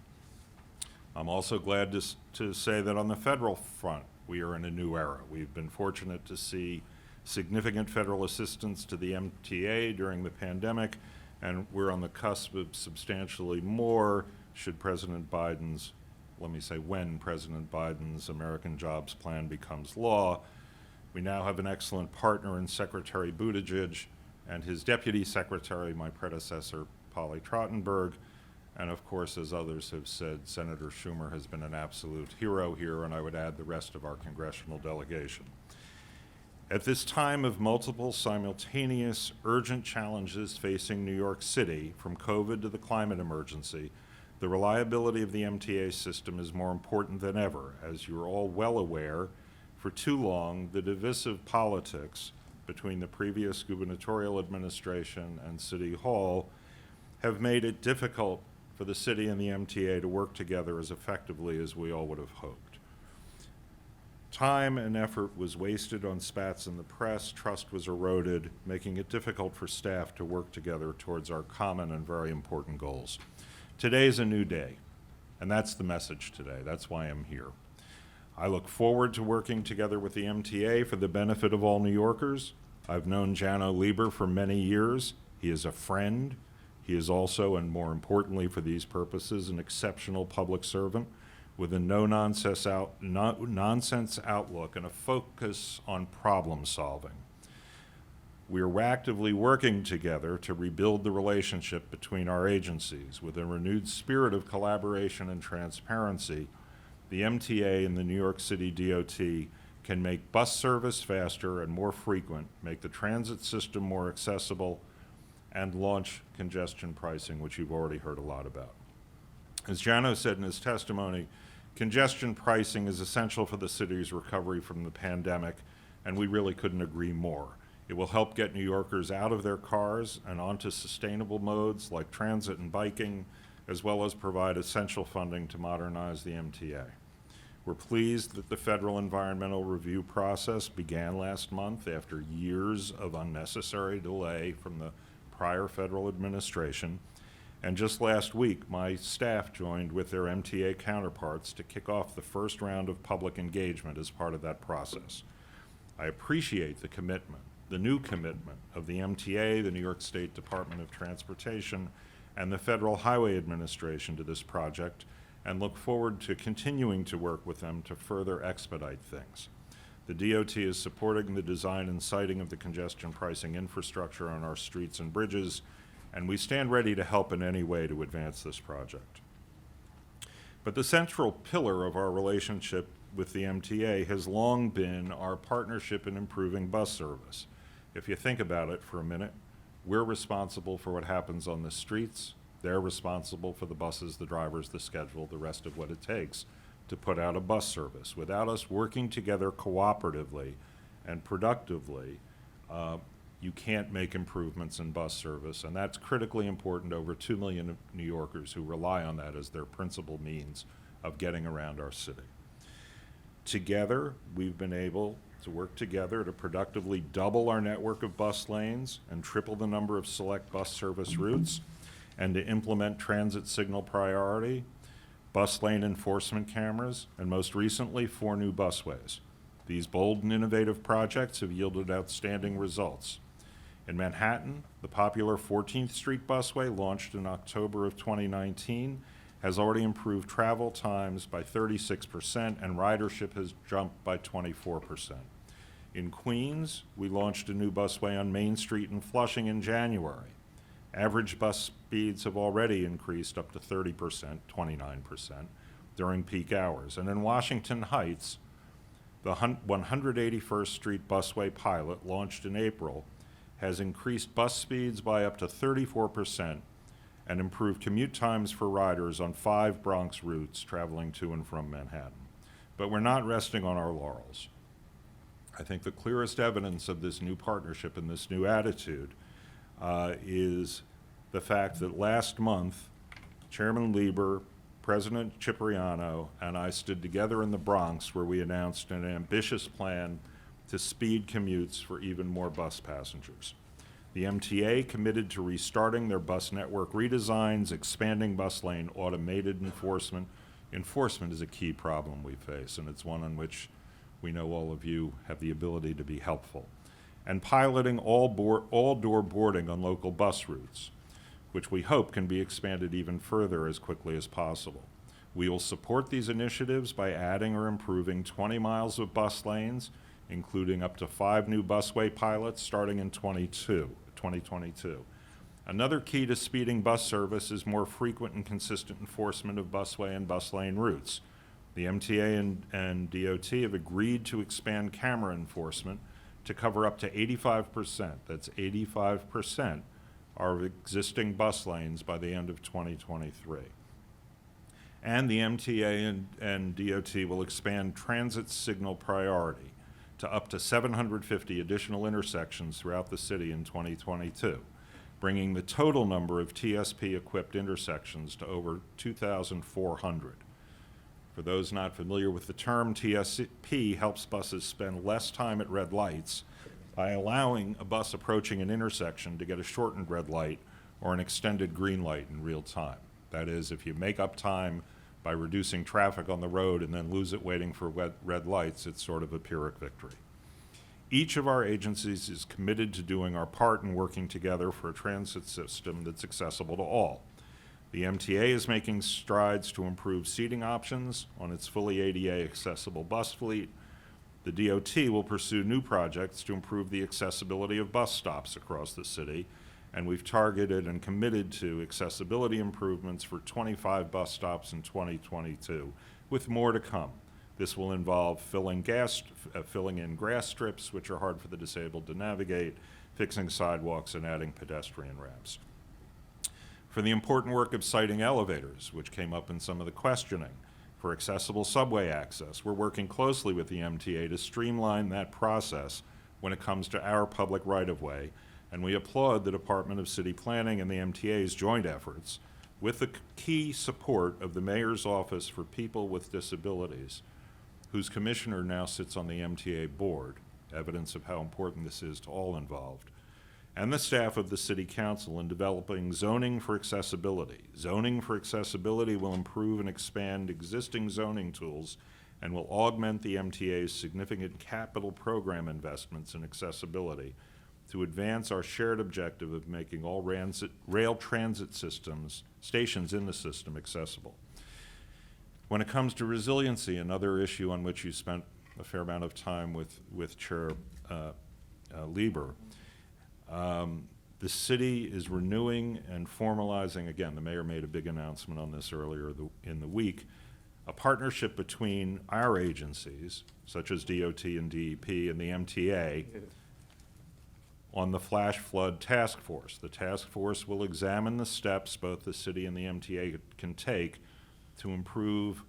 I'm also glad to say that on the federal front, we are in a new era. We've been fortunate to see significant federal assistance to the MTA during the pandemic, and we're on the cusp of substantially more should President Biden's, let me say when President Biden's American Jobs Plan becomes law. We now have an excellent partner in Secretary Buttigieg and his Deputy Secretary, my predecessor, Polly Trottenberg. And of course, as others have said, Senator Schumer has been an absolute hero here, and I would add the rest of our congressional delegation. At this time of multiple, simultaneous, urgent challenges facing New York City, from COVID to the climate emergency, the reliability of the MTA system is more important than ever. As you're all well aware, for too long, the divisive politics between the previous gubernatorial administration and City Hall have made it difficult for the city and the MTA to work together as effectively as we all would have hoped. Time and effort was wasted on spats in the press, trust was eroded, making it difficult for staff to work together towards our common and very important goals. Today is a new day, and that's the message today. That's why I'm here. I look forward to working together with the MTA for the benefit of all New Yorkers, I've known Jano Lieber for many years. He is a friend. He is also, and more importantly for these purposes, an exceptional public servant with a no-nonsense outlook and a focus on problem solving. We are actively working together to rebuild the relationship between our agencies. With a renewed spirit of collaboration and transparency, the MTA and the New York City DOT can make bus service faster and more frequent, make the transit system more accessible, and launch congestion pricing, which you've already heard a lot about. As Jano said in his testimony, congestion pricing is essential for the city's recovery from the pandemic, and we really couldn't agree more. It will help get New Yorkers out of their cars and onto sustainable modes like transit and biking, as well as provide essential funding to modernize the MTA. We're pleased that the federal environmental review process began last month after years of unnecessary delay from the prior federal administration. And just last week, my staff joined with their MTA counterparts to kick off the first round of public engagement as part of that process. I appreciate the commitment, the new commitment of the MTA, the New York State Department of Transportation, and the Federal Highway Administration to this project, and look forward to continuing to work with them to further expedite things. The DOT is supporting the design and siting of the congestion pricing infrastructure on our streets and bridges, and we stand ready to help in any way to advance this project. But the central pillar of our relationship with the MTA has long been our partnership in improving bus service. If you think about it for a minute, we're responsible for what happens on the streets. They're responsible for the buses, the drivers, the schedule, the rest of what it takes to put out a bus service. Without us working together cooperatively and productively, you can't make improvements in bus service, and that's critically important to over 2 million New Yorkers who rely on that as their principal means of getting around our city. Together, we've been able to work together to productively double our network of bus lanes and triple the number of select bus service routes, and to implement transit signal priority, bus lane enforcement cameras, and most recently, 4 new busways. These bold and innovative projects have yielded outstanding results. In Manhattan, the popular 14th Street busway, launched in October of 2019, has already improved travel times by 36%, and ridership has jumped by 24%. In Queens, we launched a new busway on Main Street in Flushing in January. Average bus speeds have already increased up to 30%, 29%, during peak hours. And in Washington Heights, the 181st Street busway pilot, launched in April, has increased bus speeds by up to 34% and improved commute times for riders on 5 Bronx routes traveling to and from Manhattan. But we're not resting on our laurels. I think the clearest evidence of this new partnership and this new attitude is the fact that last month, Chairman Lieber, President Cipriano, and I stood together in the Bronx where we announced an ambitious plan to speed commutes for even more bus passengers. The MTA committed to restarting their bus network redesigns, expanding bus lane automated enforcement. Enforcement is a key problem we face, and it's one on which we know all of you have the ability to be helpful. And piloting all-door boarding on local bus routes, which we hope can be expanded even further as quickly as possible. We will support these initiatives by adding or improving 20 miles of bus lanes, including up to 5 new busway pilots starting in 2022. Another key to speeding bus service is more frequent and consistent enforcement of busway and bus lane routes. The MTA and DOT have agreed to expand camera enforcement to cover up to 85%, that's 85%, of existing bus lanes by the end of 2023. And the MTA and DOT will expand transit signal priority to up to 750 additional intersections throughout the city in 2022, bringing the total number of TSP-equipped intersections to over 2,400. For those not familiar with the term, TSP helps buses spend less time at red lights by allowing a bus approaching an intersection to get a shortened red light or an extended green light in real time. That is, if you make up time by reducing traffic on the road and then lose it waiting for red lights, it's sort of a Pyrrhic victory. Each of our agencies is committed to doing our part in working together for a transit system that's accessible to all. The MTA is making strides to improve seating options on its fully ADA accessible bus fleet. The DOT will pursue new projects to improve the accessibility of bus stops across the city, and we've targeted and committed to accessibility improvements for 25 bus stops in 2022, with more to come. This will involve filling in grass strips, which are hard for the disabled to navigate, fixing sidewalks, and adding pedestrian ramps. For the important work of siting elevators, which came up in some of the questioning, for accessible subway access, we're working closely with the MTA to streamline that process when it comes to our public right-of-way, and we applaud the Department of City Planning and the MTA's joint efforts with the key support of the Mayor's Office for People with Disabilities, whose commissioner now sits on the MTA board, evidence of how important this is to all involved, and the staff of the City Council in developing zoning for accessibility. Zoning for accessibility will improve and expand existing zoning tools and will augment the MTA's significant capital program investments in accessibility to advance our shared objective of making all rail transit stations in the system accessible. When it comes to resiliency, another issue on which you spent a fair amount of time with Chair Lieber, the city is renewing and formalizing, again, the mayor made a big announcement on this earlier in the week, a partnership between our agencies, such as DOT and DEP and the MTA, on the Flash Flood Task Force. The task force will examine the steps both the city and the MTA can take to improve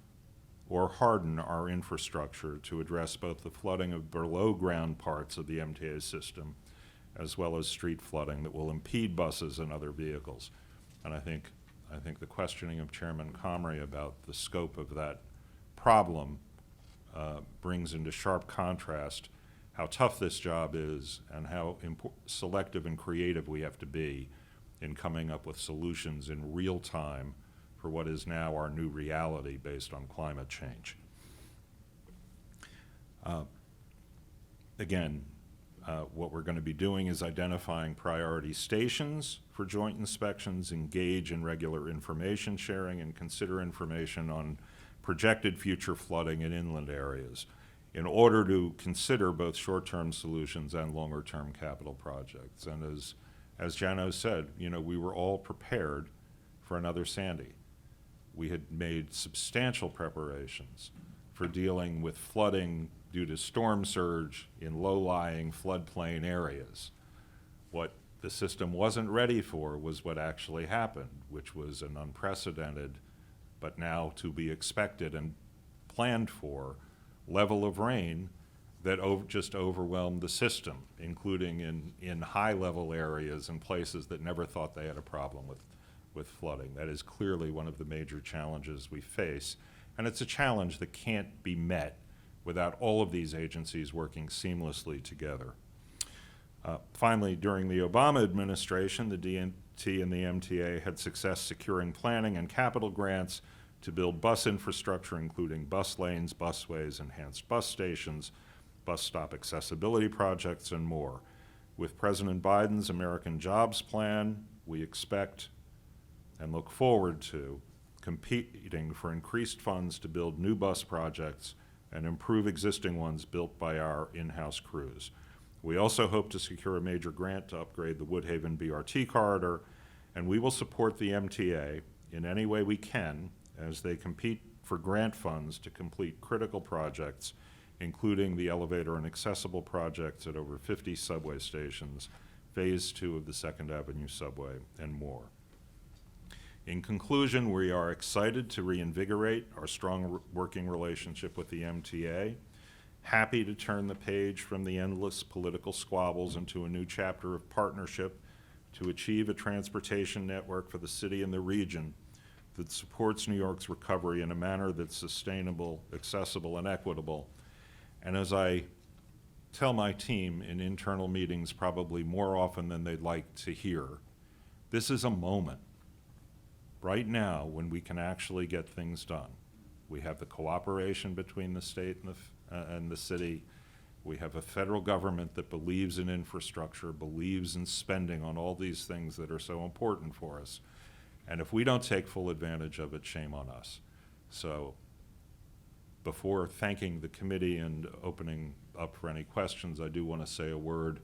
or harden our infrastructure to address both the flooding of below-ground parts of the MTA system as well as street flooding that will impede buses and other vehicles. And I think the questioning of Chairman Comrie about the scope of that problem brings into sharp contrast how tough this job is and how selective and creative we have to be in coming up with solutions in real time for what is now our new reality based on climate change. What we're going to be doing is identifying priority stations for joint inspections, engage in regular information sharing, and consider information on projected future flooding in inland areas in order to consider both short-term solutions and longer-term capital projects. And as Jano said, we were all prepared for another Sandy. We had made substantial preparations for dealing with flooding due to storm surge in low-lying floodplain areas. What the system wasn't ready for was what actually happened, which was an unprecedented, but now to be expected and planned for, level of rain that just overwhelmed the system, including in high-level areas and places that never thought they had a problem with flooding. That is clearly one of the major challenges we face, and it's a challenge that can't be met without all of these agencies working seamlessly together. Finally, during the Obama administration, the DOT and the MTA had success securing planning and capital grants to build bus infrastructure, including bus lanes, busways, enhanced bus stations, bus stop accessibility projects, and more. With President Biden's American Jobs Plan, we expect and look forward to competing for increased funds to build new bus projects and improve existing ones built by our in-house crews. We also hope to secure a major grant to upgrade the Woodhaven BRT corridor, and we will support the MTA in any way we can as they compete for grant funds to complete critical projects, including the elevator and accessible projects at over 50 subway stations, Phase 2 of the 2nd Avenue subway, and more. In conclusion, we are excited to reinvigorate our strong working relationship with the MTA, happy to turn the page from the endless political squabbles into a new chapter of partnership to achieve a transportation network for the city and the region that supports New York's recovery in a manner that's sustainable, accessible, and equitable. And as I tell my team in internal meetings probably more often than they'd like to hear, this is a moment right now when we can actually get things done. We have the cooperation between the state and the city. We have a federal government that believes in infrastructure, believes in spending on all these things that are so important for us. And if we don't take full advantage of it, shame on us. So before thanking the committee and opening up for any questions, I do want to say a word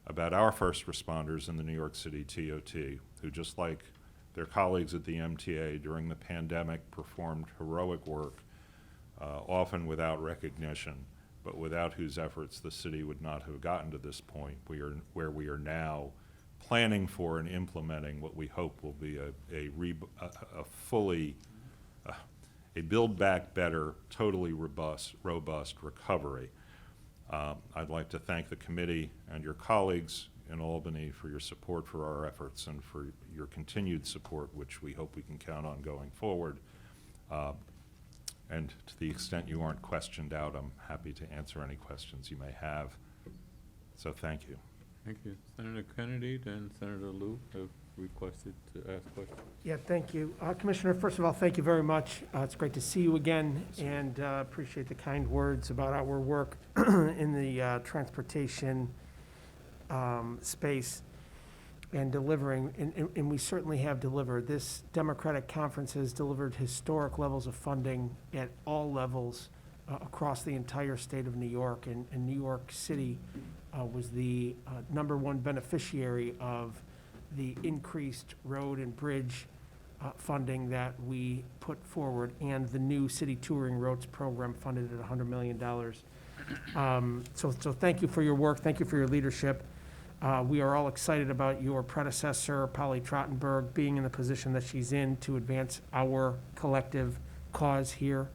about our first responders in the New York City TOT, who, just like their colleagues at the MTA during the pandemic, performed heroic work, often without recognition, but without whose efforts the city would not have gotten to this point where we are now planning for and implementing what we hope will be a fully a Build Back Better, totally robust recovery. I'd like to thank the committee and your colleagues in Albany for your support for our efforts and for your continued support, which we hope we can count on going forward. And to the extent you aren't questioned out, I'm happy to answer any questions you may have. So thank you. Thank you. Senator Kennedy, then Senator Lou have requested to ask questions. Yeah, thank you. Commissioner, first of all, thank you very much. It's great to see you again, and appreciate the kind words about our work in the transportation space and delivering, and we certainly have delivered. This Democratic Conference has delivered historic levels of funding at all levels across the entire state of New York, and New York City was the #1 beneficiary of the increased road and bridge funding that we put forward, and the new city touring roads program funded at $100 million. So thank you for your work. Thank you for your leadership. We are all excited about your predecessor, Polly Trottenberg, being in the position that she's in to advance our collective cause here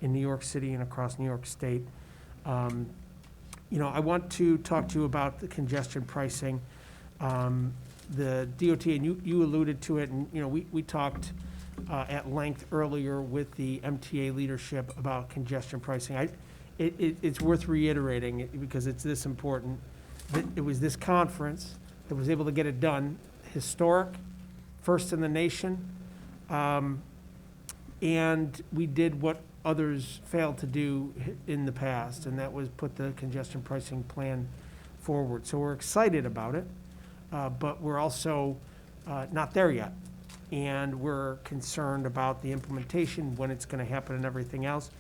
in New York City and across New York State. I want to talk to you about the congestion pricing. The DOT, and you alluded to it, and, we talked at length earlier with the MTA leadership about congestion pricing. It's worth reiterating because it's this important. It was this conference that was able to get it done, historic, first in the nation, and we did what others failed to do in the past, and that was put the congestion pricing plan forward. So we're excited about it, but we're also not there yet, and we're concerned about the implementation, when it's going to happen, and everything else.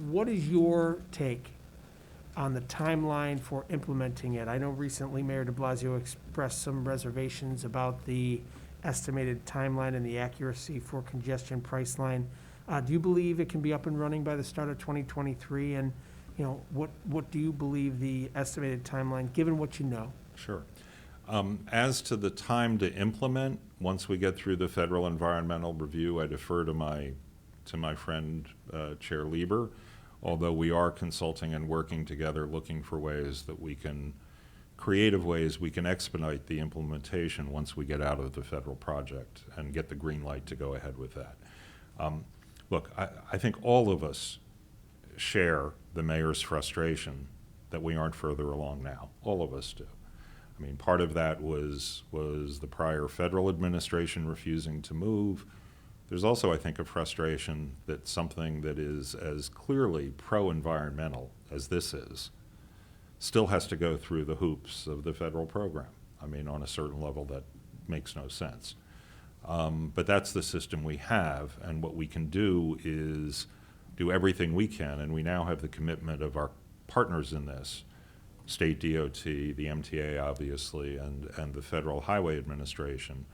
What is your take on the timeline for implementing it? I know recently Mayor de Blasio expressed some reservations about the estimated timeline and the accuracy for congestion price line. Do you believe it can be up and running by the start of 2023? And, what do you believe the estimated timeline, given what you know? Sure. As to the time to implement, once we get through the federal environmental review, I defer to my friend, Chair Lieber, although we are consulting and working together, looking for ways that we can, creative ways we can expedite the implementation once we get out of the federal project and get the green light to go ahead with that. Look, I think all of us share the mayor's frustration that we aren't further along now. All of us do. I mean, part of that was the prior federal administration refusing to move. There's also, I think, a frustration that something that is as clearly pro-environmental as this is still has to go through the hoops of the federal program. I mean, on a certain level, that makes no sense. But that's the system we have, and what we can do is do everything we can, and we now have the commitment of our partners in this, State DOT, the MTA, obviously, and the Federal Highway Administration,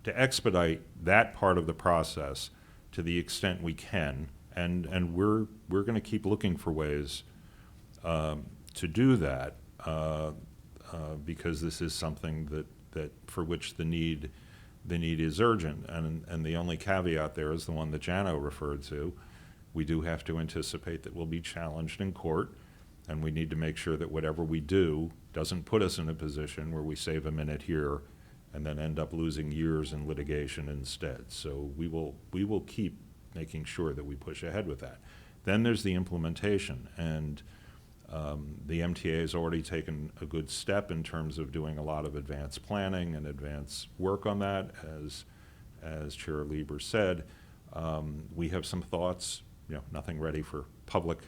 to expedite that part of the process to the extent we can, and we're going to keep looking for ways to do that because this is something that for which the need is urgent, and the only caveat there is the one that Jano referred to. We do have to anticipate that we'll be challenged in court, and we need to make sure that whatever we do doesn't put us in a position where we save a minute here and then end up losing years in litigation instead. So we will keep making sure that we push ahead with that. Then there's the implementation, and the MTA has already taken a good step in terms of doing a lot of advanced planning and advanced work on that, as Chair Lieber said. We have some thoughts, nothing ready for public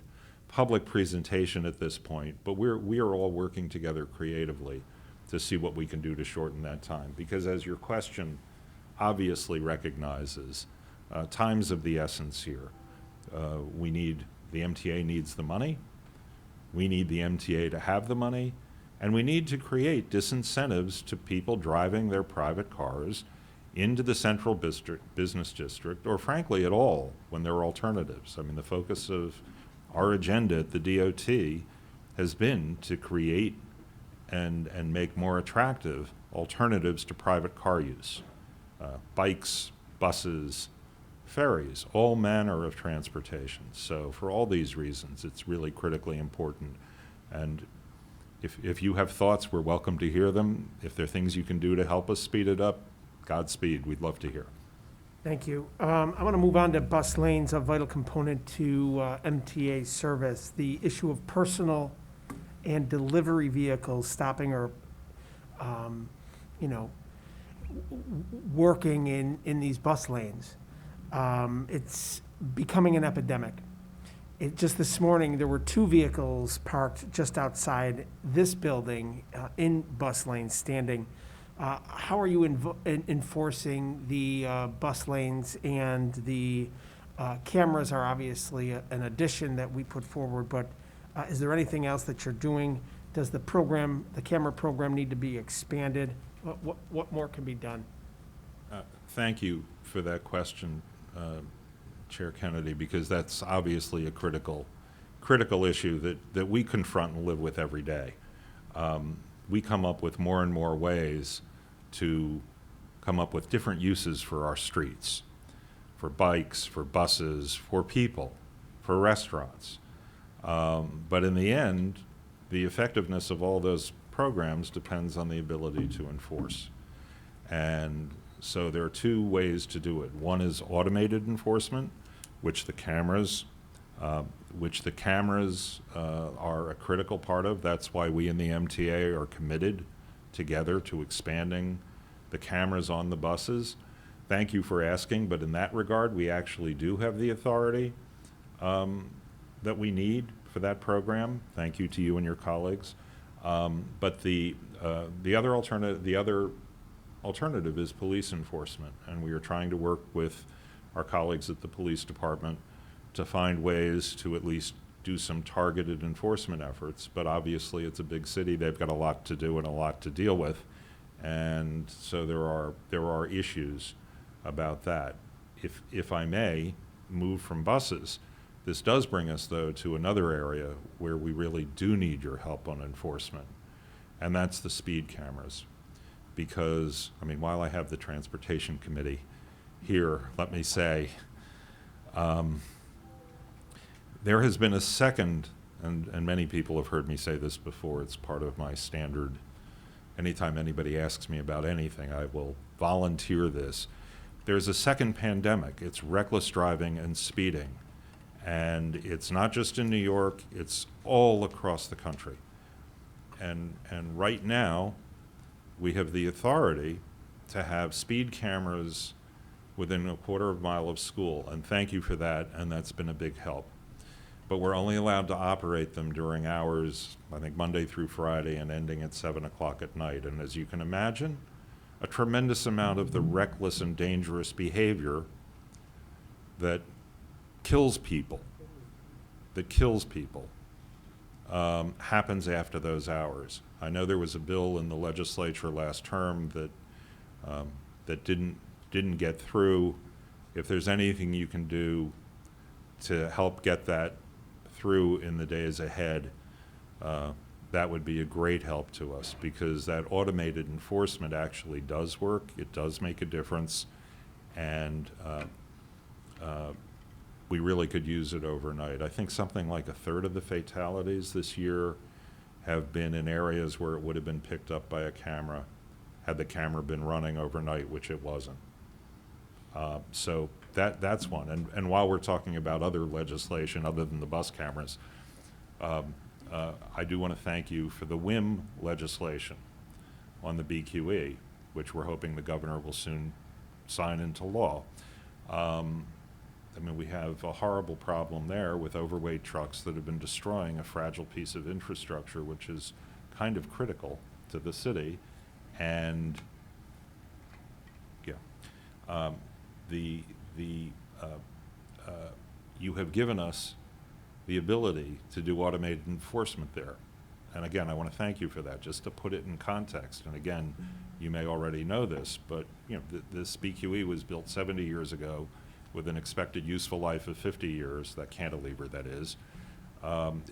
public presentation at this point, but we are all working together creatively to see what we can do to shorten that time. Because as your question obviously recognizes, time's of the essence here. The MTA needs the money, we need the MTA to have the money, and we need to create disincentives to people driving their private cars into the central business district, or frankly at all, when there are alternatives. I mean, the focus of our agenda at the DOT has been to create and make more attractive alternatives to private car use. Bikes, buses, ferries, all manner of transportation. So for all these reasons, it's really critically important. And if you have thoughts, we're welcome to hear them. If there are things you can do to help us speed it up, Godspeed, we'd love to hear. Thank you. I want to move on to bus lanes, a vital component to MTA service. The issue of personal and delivery vehicles stopping or, working in these bus lanes. It's becoming an epidemic. Just this morning, there were 2 vehicles parked just outside this building in bus lanes standing. How are you enforcing the bus lanes? And the cameras are obviously an addition that we put forward, but is there anything else that you're doing? Does the camera program need to be expanded? What more can be done? Thank you for that question, Chair Kennedy, because that's obviously a critical issue that we confront and live with every day. We come up with more and more ways to come up with different uses for our streets, for bikes, for buses, for people, for restaurants. But in the end, the effectiveness of all those programs depends on the ability to enforce. And so there are 2 ways to do it. One is automated enforcement, which the cameras are a critical part of. That's why we in the MTA are committed together to expanding the cameras on the buses. Thank you for asking, but in that regard, we actually do have the authority that we need for that program. Thank you to you and your colleagues. But the other alternative is police enforcement, and we are trying to work with our colleagues at the police department to find ways to at least do some targeted enforcement efforts. But obviously, it's a big city; they've got a lot to do and a lot to deal with, and so there are issues about that. If I may move from buses, this does bring us though to another area where we really do need your help on enforcement, and that's the speed cameras. Because, I mean, while I have the Transportation Committee here, let me say, there has been a second, and many people have heard me say this before, it's part of my standard, anytime anybody asks me about anything, I will volunteer this. There's a second pandemic. It's reckless driving and speeding. And it's not just in New York, it's all across the country. And right now, we have the authority to have speed cameras within a quarter of a mile of school, and thank you for that, and that's been a big help. But we're only allowed to operate them during hours, I think Monday through Friday, and ending at 7 o'clock at night. And as you can imagine, a tremendous amount of the reckless and dangerous behavior that kills people, happens after those hours. I know there was a bill in the legislature last term that didn't get through. If there's anything you can do to help get that through in the days ahead, that would be a great help to us, because that automated enforcement actually does work. It does make a difference, and we really could use it overnight. I think something like 1/3 of the fatalities this year have been in areas where it would have been picked up by a camera had the camera been running overnight, which it wasn't. So that's one. And while we're talking about other legislation other than the bus cameras, I do want to thank you for the WIM legislation on the BQE, which we're hoping the governor will soon sign into law. I mean, we have a horrible problem there with overweight trucks that have been destroying a fragile piece of infrastructure, which is kind of critical to the city. And, yeah, you have given us the ability to do automated enforcement there. And again, I want to thank you for that, just to put it in context. And again, you may already know this, but you know, this BQE was built 70 years ago with an expected useful life of 50 years, that cantilever that is.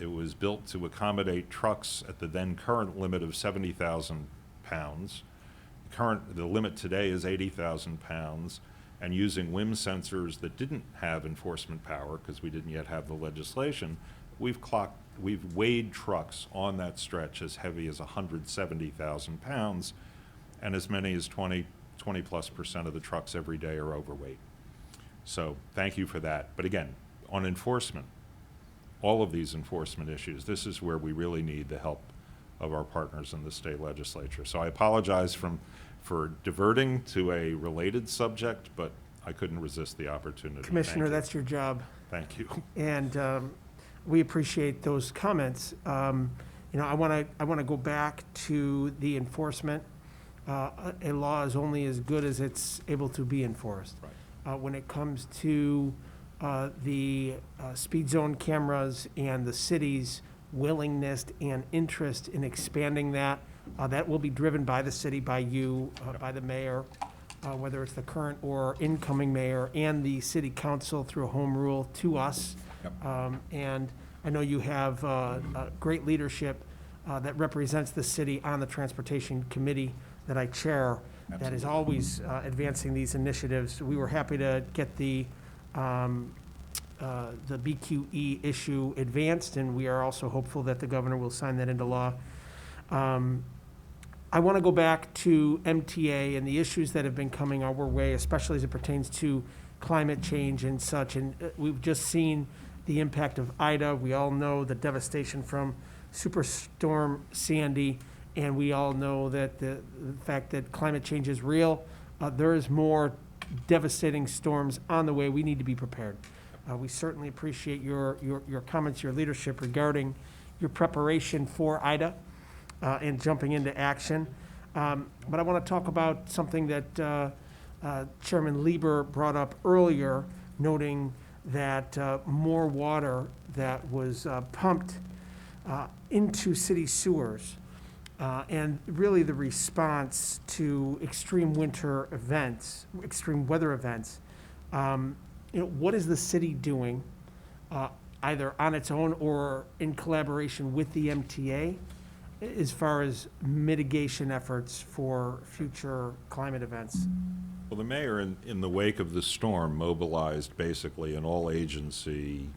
It was built to accommodate trucks at the then current limit of 70,000 pounds. The limit today is 80,000 pounds. And using WIM sensors that didn't have enforcement power, because we didn't yet have the legislation, we've weighed trucks on that stretch as heavy as 170,000 pounds, and as many as 20+% of the trucks every day are overweight. So thank you for that. But again, on enforcement, all of these enforcement issues, this is where we really need the help of our partners in the state legislature. So I apologize for diverting to a related subject, but I couldn't resist the opportunity. Commissioner, Thank you. that's your job. Thank you. And we appreciate those comments. You know, I want to go back to the enforcement. A law is only as good as it's able to be enforced. Right. When it comes to the speed zone cameras and the city's willingness and interest in expanding that, that will be driven by the city, by you, by the mayor, whether it's the current or incoming mayor, and the city council through a home rule to us. Yep. And I know you have great leadership that represents the city on the Transportation Committee that I chair, that is always advancing these initiatives. We were happy to get the BQE issue advanced, and we are also hopeful that the governor will sign that into law. I want to go back to MTA and the issues that have been coming our way, especially as it pertains to climate change and such. And we've just seen the impact of Ida. We all know the devastation from Superstorm Sandy, and we all know that the fact that climate change is real. There is more devastating storms on the way. We need to be prepared. We certainly appreciate your comments, your leadership regarding your preparation for Ida and jumping into action. But I want to talk about something that Chairman Lieber brought up earlier, noting that more water that was pumped into city sewers, and really the response to extreme winter events, extreme weather events. You know, what is the city doing, either on its own or in collaboration with the MTA, as far as mitigation efforts for future climate events? Well, the mayor, in the wake of the storm, mobilized basically an all-agency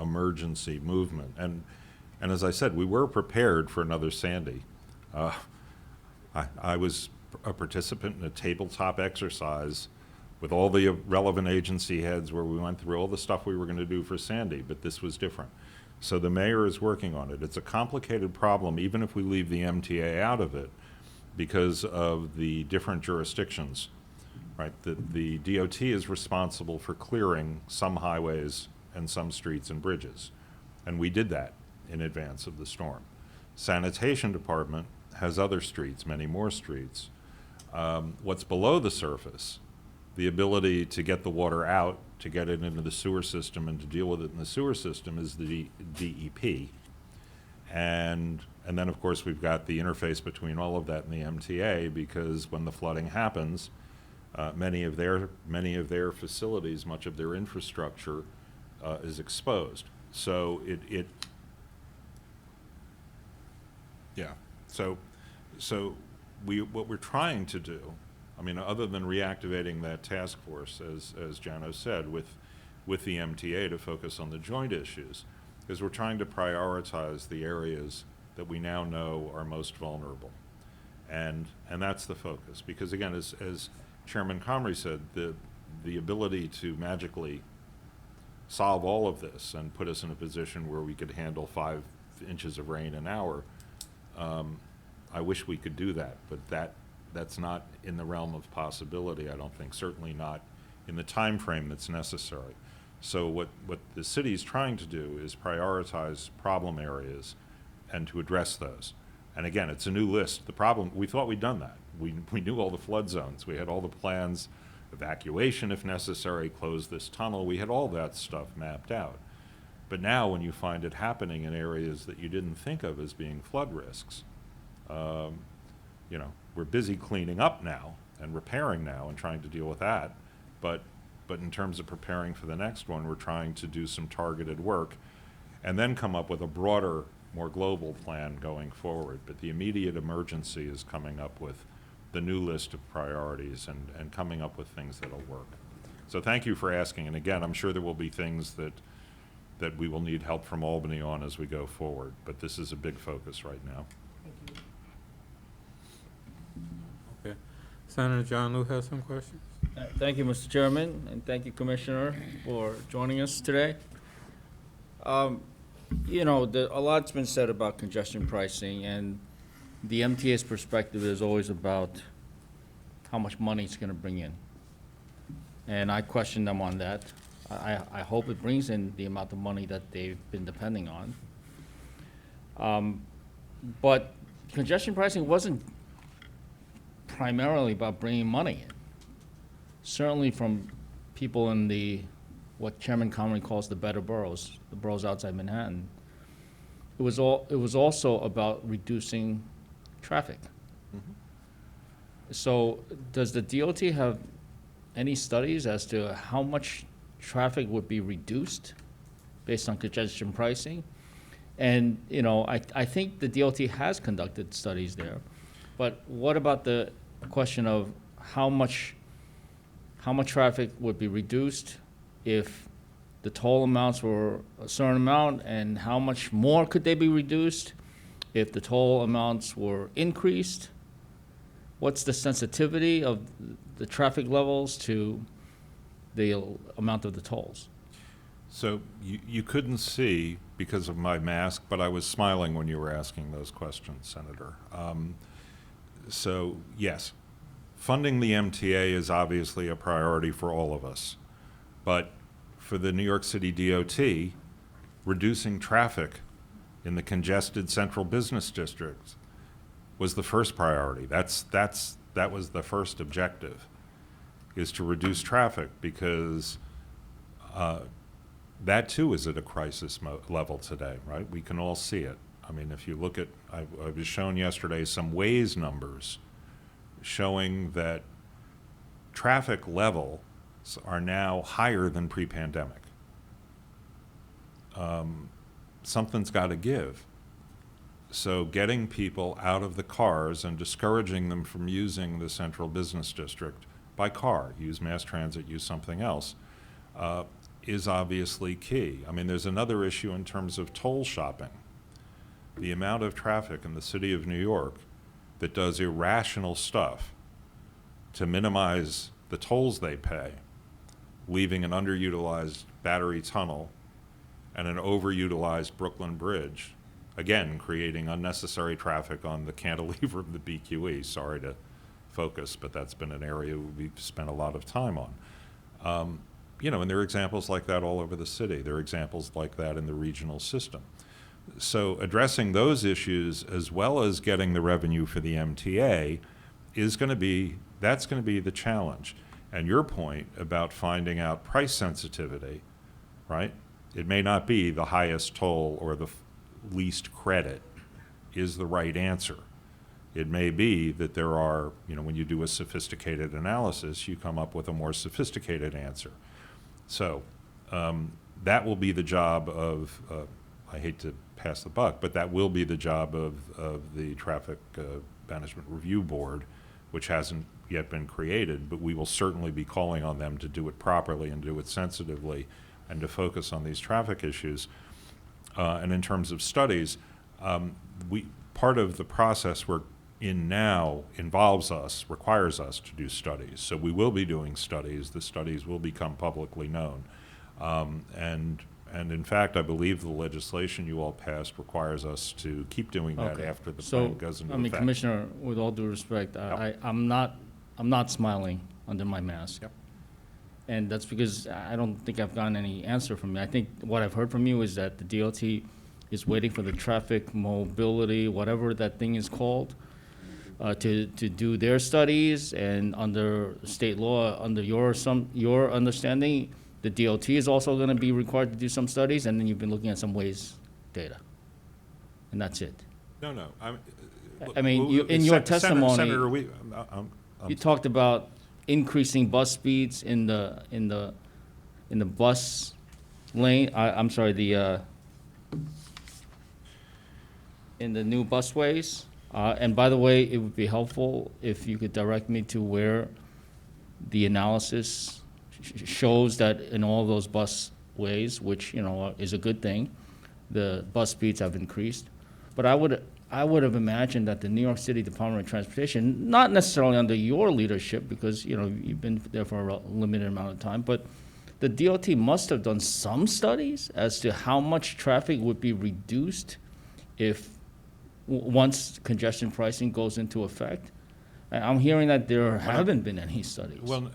emergency movement. And as I said, we were prepared for another Sandy. I was a participant in a tabletop exercise with all the relevant agency heads where we went through all the stuff we were going to do for Sandy, but this was different. So the mayor is working on it. It's a complicated problem, even if we leave the MTA out of it, because of the different jurisdictions, right? The DOT is responsible for clearing some highways and some streets and bridges, and we did that in advance of the storm. Sanitation Department has other streets, many more streets. What's below the surface, the ability to get the water out, to get it into the sewer system and to deal with it in the sewer system, is the DEP. And then, of course, we've got the interface between all of that and the MTA, because when the flooding happens, many of their facilities, much of their infrastructure is exposed. So what we're trying to do, I mean, other than reactivating that task force, as Jano said, with the MTA to focus on the joint issues, is we're trying to prioritize the areas that we now know are most vulnerable. And that's the focus. Because again, as Chairman Comrie said, the ability to magically solve all of this and put us in a position where we could handle 5 inches of rain an hour, I wish we could do that, but that's not in the realm of possibility, I don't think, certainly not in the time frame that's necessary. So what the city is trying to do is prioritize problem areas and to address those. And again, it's a new list. The problem, we thought we'd done that. We knew all the flood zones. We had all the plans, evacuation if necessary, close this tunnel. We had all that stuff mapped out. But now when you find it happening in areas that you didn't think of as being flood risks, you know, we're busy cleaning up now and repairing now and trying to deal with that. But in terms of preparing for the next one, we're trying to do some targeted work and then come up with a broader, more global plan going forward. But the immediate emergency is coming up with the new list of priorities and coming up with things that'll work. So thank you for asking. And again, I'm sure there will be things that we will need help from Albany on as we go forward. But this is a big focus right now. Okay. Senator John Liu has some questions. Thank you, Mr. Chairman, and thank you, Commissioner, for joining us today. You know, a lot's been said about congestion pricing, and the MTA's perspective is always about how much money it's going to bring in. And I question them on that. I hope it brings in the amount of money that they've been depending on. But congestion pricing wasn't primarily about bringing money in. Certainly from people in what Chairman Comrie calls the better boroughs, the boroughs outside Manhattan. It was also about reducing traffic. So does the DOT have any studies as to how much traffic would be reduced based on congestion pricing? And, you know, I think the DOT has conducted studies there, but what about the question of how much traffic would be reduced if the toll amounts were a certain amount, and how much more could they be reduced if the toll amounts were increased? What's the sensitivity of the traffic levels to the amount of the tolls? So you couldn't see because of my mask, but I was smiling when you were asking those questions, Senator. So yes, funding the MTA is obviously a priority for all of us. But for the New York City DOT, reducing traffic in the congested central business districts was the first priority. That was the first objective, is to reduce traffic, because that too is at a crisis level today, right? We can all see it. I mean, if you look at, I was shown yesterday some Waze numbers showing that traffic levels are now higher than pre-pandemic. Something's got to give. So getting people out of the cars and discouraging them from using the central business district by car, use mass transit, use something else, is obviously key. I mean, there's another issue in terms of toll shopping. The amount of traffic in the city of New York that does irrational stuff to minimize the tolls they pay, leaving an underutilized Battery Tunnel and an overutilized Brooklyn Bridge, again, creating unnecessary traffic on the cantilever of the BQE. Sorry to focus, but that's been an area we've spent a lot of time on. You know, and there are examples like that all over the city. There are examples like that in the regional system. So addressing those issues, as well as getting the revenue for the MTA, that's going to be the challenge. And your point about finding out price sensitivity, right? It may not be the highest toll or the least credit is the right answer. It may be that there are, you know, when you do a sophisticated analysis, you come up with a more sophisticated answer. So that will be the job of, I hate to pass the buck, but that will be the job of the Traffic Management Review Board, which hasn't yet been created, but we will certainly be calling on them to do it properly and do it sensitively and to focus on these traffic issues. And in terms of studies, part of the process we're in now requires us to do studies. So we will be doing studies. The studies will become publicly known. And in fact, I believe the legislation you all passed requires us to keep doing that after the plan goes into effect. Commissioner, with all due respect, I'm not smiling under my mask. Yep. And that's because I don't think I've gotten any answer from you. I think what I've heard from you is that the DOT is waiting for the traffic mobility, whatever that thing is called, to do their studies, and under state law, under your understanding, the DOT is also gonna be required to do some studies, and then you've been looking at some Waze data. And that's it. No, no, I mean, you, in your testimony, Senator, you talked about increasing bus speeds in the bus lane, I'm sorry, in the new busways. And by the way, it would be helpful if you could direct me to where the analysis shows that in all those busways, which, you know, is a good thing, the bus speeds have increased. But I would have imagined that the New York City Department of Transportation, not necessarily under your leadership, because, you know, you've been there for a limited amount of time, but the DOT must have done some studies as to how much traffic would be reduced if, once congestion pricing goes into effect. And I'm hearing that there haven't been any studies. Well,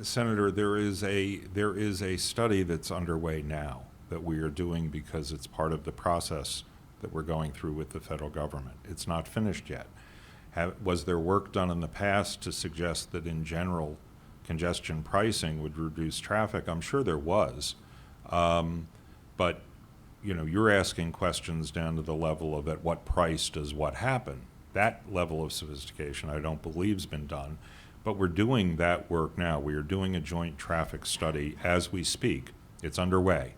Senator, there is a study that's underway now that we are doing because it's part of the process that we're going through with the federal government. It's not finished yet. Was there work done in the past to suggest that in general congestion pricing would reduce traffic? I'm sure there was. But you know, you're asking questions down to the level of at what price does what happen. That level of sophistication I don't believe has been done, but we're doing that work now. We are doing a joint traffic study as we speak. It's underway.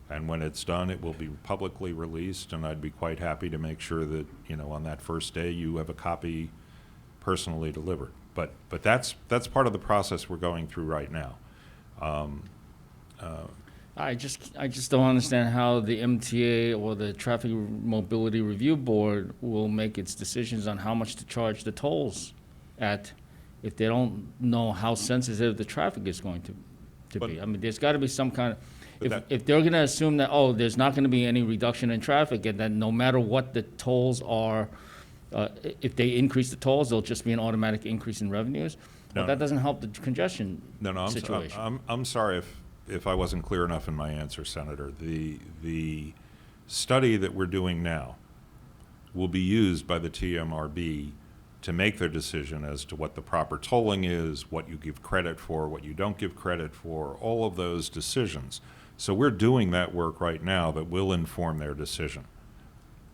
And when it's done, it will be publicly released, and I'd be quite happy to make sure that, you know, on that first day, you have a copy personally delivered. But that's part of the process we're going through right now. I just don't understand how the MTA or the Traffic Mobility Review Board will make its decisions on how much to charge the tolls at, if they don't know how sensitive the traffic is going to be. I mean, there's got to be some kind of, if they're going to assume that, oh, there's not going to be any reduction in traffic, and then no matter what the tolls are, if they increase the tolls, there'll just be an automatic increase in revenues. But No. that doesn't help the congestion No, situation. I'm sorry if I wasn't clear enough in my answer, Senator. The study that we're doing now will be used by the TMRB to make their decision as to what the proper tolling is, what you give credit for, what you don't give credit for, all of those decisions. So we're doing that work right now that will inform their decision.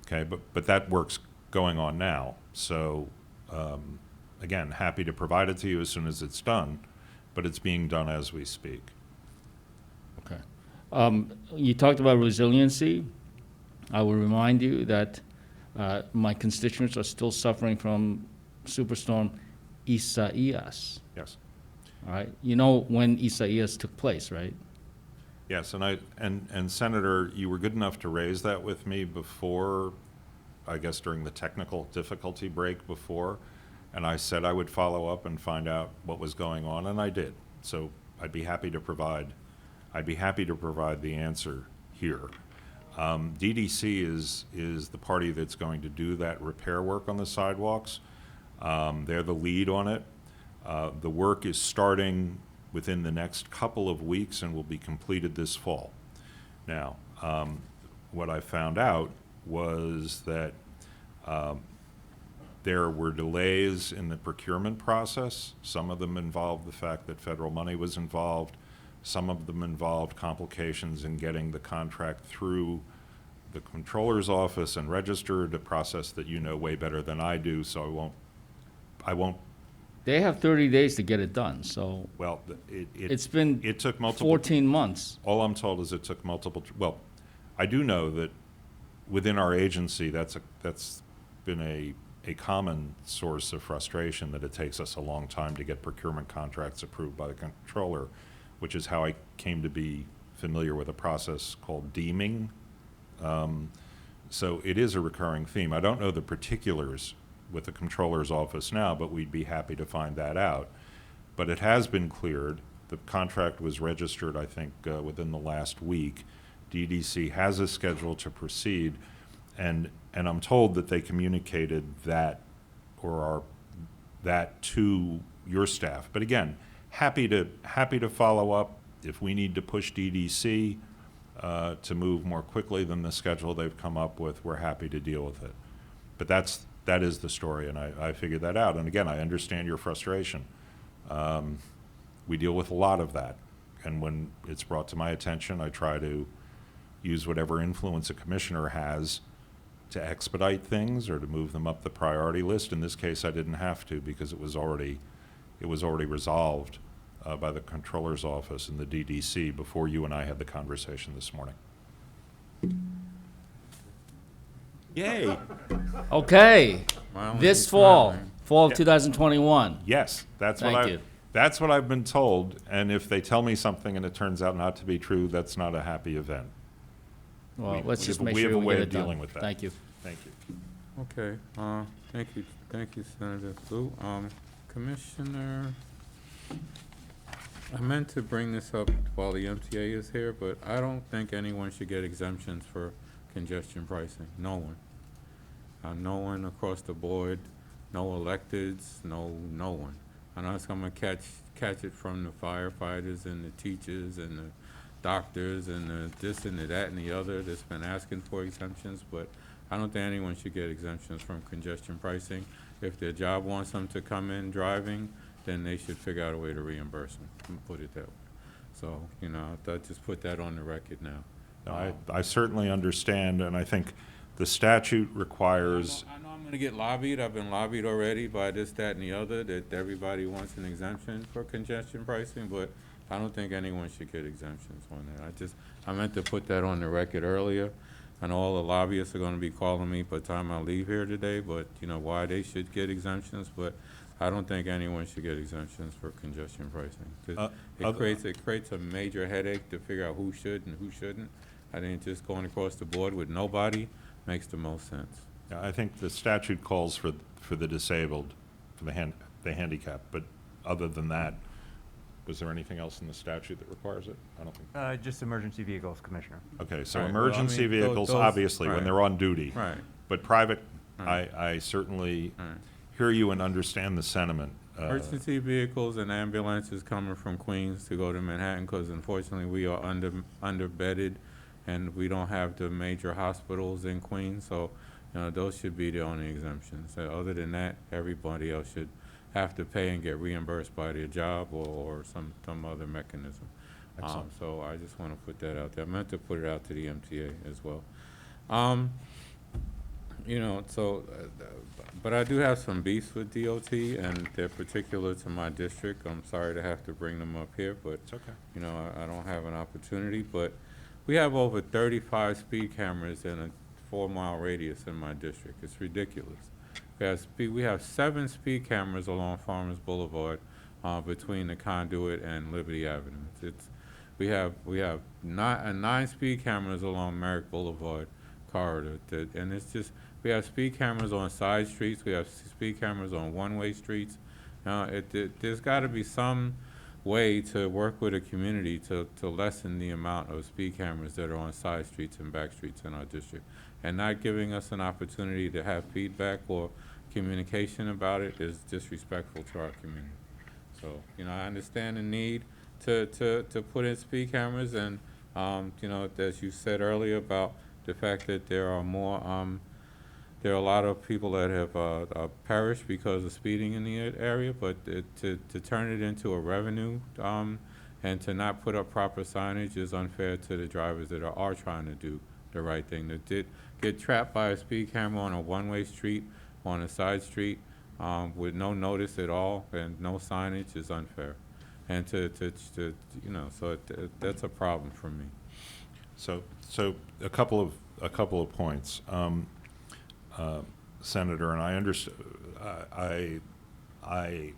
Okay, but that work's going on now. So again, happy to provide it to you as soon as it's done, but it's being done as we speak. Okay. You talked about resiliency. I will remind you that my constituents are still suffering from Superstorm Isaias. Yes. All right. You know when Isaias took place, right? Yes, and Senator, you were good enough to raise that with me before, I guess during the technical difficulty break before, and I said I would follow up and find out what was going on, and I did. So I'd be happy to provide the answer here. DDC is the party that's going to do that repair work on the sidewalks. They're the lead on it. The work is starting within the next couple of weeks and will be completed this fall. Now, what I found out was that there were delays in the procurement process. Some of them involved the fact that federal money was involved. Some of them involved complications in getting the contract through the controller's office and registered, a process that you know way better than I do, so I won't. They have 30 days to get it done, so Well, it's been it took multiple. 14 months. All I'm told is it took multiple, well, I do know that within our agency, that's been a common source of frustration, that it takes us a long time to get procurement contracts approved by the controller, which is how I came to be familiar with a process called deeming. So it is a recurring theme. I don't know the particulars with the controller's office now, but we'd be happy to find that out. But it has been cleared. The contract was registered, I think, within the last week. DDC has a schedule to proceed, and I'm told that they communicated that to your staff. But again, happy to follow up if we need to push DDC to move more quickly than the schedule they've come up with. We're happy to deal with it. But that is the story, and I figured that out. And again, I understand your frustration. We deal with a lot of that, and when it's brought to my attention, I try to use whatever influence a commissioner has to expedite things or to move them up the priority list. In this case, I didn't have to because it was already resolved by the Comptroller's Office and the DDC before you and I had the conversation this morning. Yay! Okay, Wow, this he's fall, smiling. fall of 2021. Yes, that's Thank you. That's what I've been told, and if they tell me something and it turns out not to be true, that's not a happy event. Well, let's we just have a- make we have sure a we way get of it done. dealing with that. Thank you. Thank you. Okay, thank you, Senator Blue. Commissioner, I meant to bring this up while the MTA is here, but I don't think anyone should get exemptions for congestion pricing. No one. No one across the board, no electeds, no one. I know it's gonna catch it from the firefighters and the teachers and the doctors and the this and the that and the other that's been asking for exemptions, but I don't think anyone should get exemptions from congestion pricing. If their job wants them to come in driving, then they should figure out a way to reimburse them, and put it that way. So, I just put that on the record now. No, I certainly understand, and I think the statute requires, I know I'm gonna get lobbied, I've been lobbied already by this, that, and the other, that everybody wants an exemption for congestion pricing, but I don't think anyone should get exemptions on that. I meant to put that on the record earlier. I know all the lobbyists are gonna be calling me by the time I leave here today, but, why they should get exemptions, but I don't think anyone should get exemptions for congestion pricing. 'Cause it creates a major headache to figure out who should and who shouldn't. I think just going across the board with nobody makes the most sense. I think the statute calls for the disabled, for the handicap, but other than that, was there anything else in the statute that requires it? I don't think. Just emergency vehicles, Commissioner. Okay, so Right, well, I emergency mean, vehicles, those- obviously, when right. they're on duty. Right. But private, Right. I certainly Right. hear you and understand the sentiment. Emergency vehicles and ambulances coming from Queens to go to Manhattan, because unfortunately we are underbedded and we don't have the major hospitals in Queens, so, those should be the only exemptions. Other than that, everybody else should have to pay and get reimbursed by their job or some other mechanism. Excellent. So I just want to put that out there. I meant to put it out to the MTA as well. But I do have some beefs with DOT, and they're particular to my district. I'm sorry to have to bring them up here, but, It's okay. I don't have an opportunity. But we have over 35 speed cameras in a 4-mile radius in my district. It's ridiculous. We have 7 speed cameras along Farmers Boulevard, between the Conduit and Liberty Avenue. We have 9 speed cameras along Merrick Boulevard corridor, and it's just, we have speed cameras on side streets, we have speed cameras on one-way streets. There's got to be some way to work with a community to lessen the amount of speed cameras that are on side streets and back streets in our district, and not giving us an opportunity to have feedback or communication about it is disrespectful to our community. So, I understand the need to put in speed cameras, and, as you said earlier about the fact that there are a lot of people that have perished because of speeding in the area, but to turn it into a revenue, and to not put up proper signage is unfair to the drivers that are trying to do the right thing. That did get trapped by a speed camera on a one-way street, on a side street, with no notice at all and no signage is unfair. And that's a problem for me. So a couple of points, Senator, and I understand. I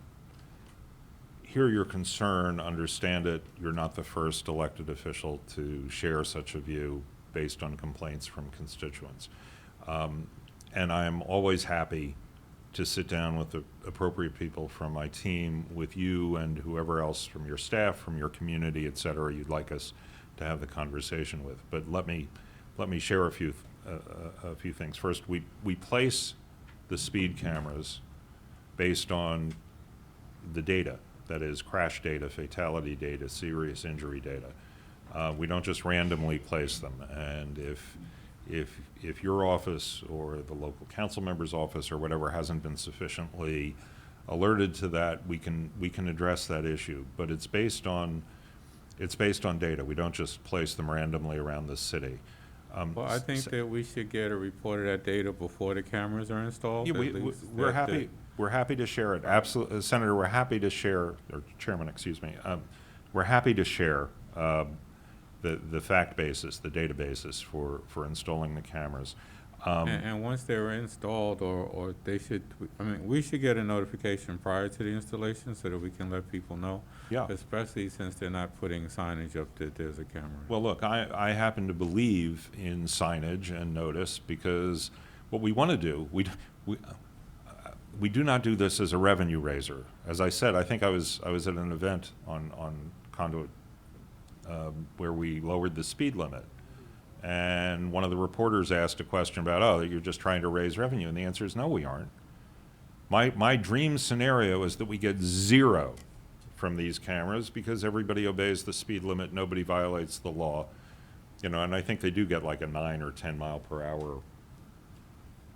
hear your concern, understand it. You're not the first elected official to share such a view based on complaints from constituents, and I am always happy to sit down with the appropriate people from my team, with you and whoever else from your staff, from your community, et cetera, you'd like us to have the conversation with. But let me share a few things. First, we place the speed cameras based on the data that is crash data, fatality data, serious injury data. We don't just randomly place them. And if your office or the local council member's office or whatever hasn't been sufficiently alerted to that, we can address that issue. But it's based on data. We don't just place them randomly around the city. Well, I think that we should get a report of that data before the cameras are installed. Yeah, at least we're that happy. We're happy to share it. Absolutely, Senator. We're happy to share, or Chairman, excuse me. We're happy to share the fact basis, the data basis for installing the cameras. And once they're installed, or they should, I mean, we should get a notification prior to the installation so that we can let people know. Yeah. Especially since they're not putting signage up that there's a camera. Well, look, I happen to believe in signage and notice because what we want to do, we do not do this as a revenue raiser. As I said, I think I was at an event on Conduit where we lowered the speed limit. And one of the reporters asked a question about, oh, you're just trying to raise revenue. And the answer is no, we aren't. My dream scenario is that we get 0 from these cameras because everybody obeys the speed limit, nobody violates the law. You know, and I think they do get like a 9 or 10 mile per hour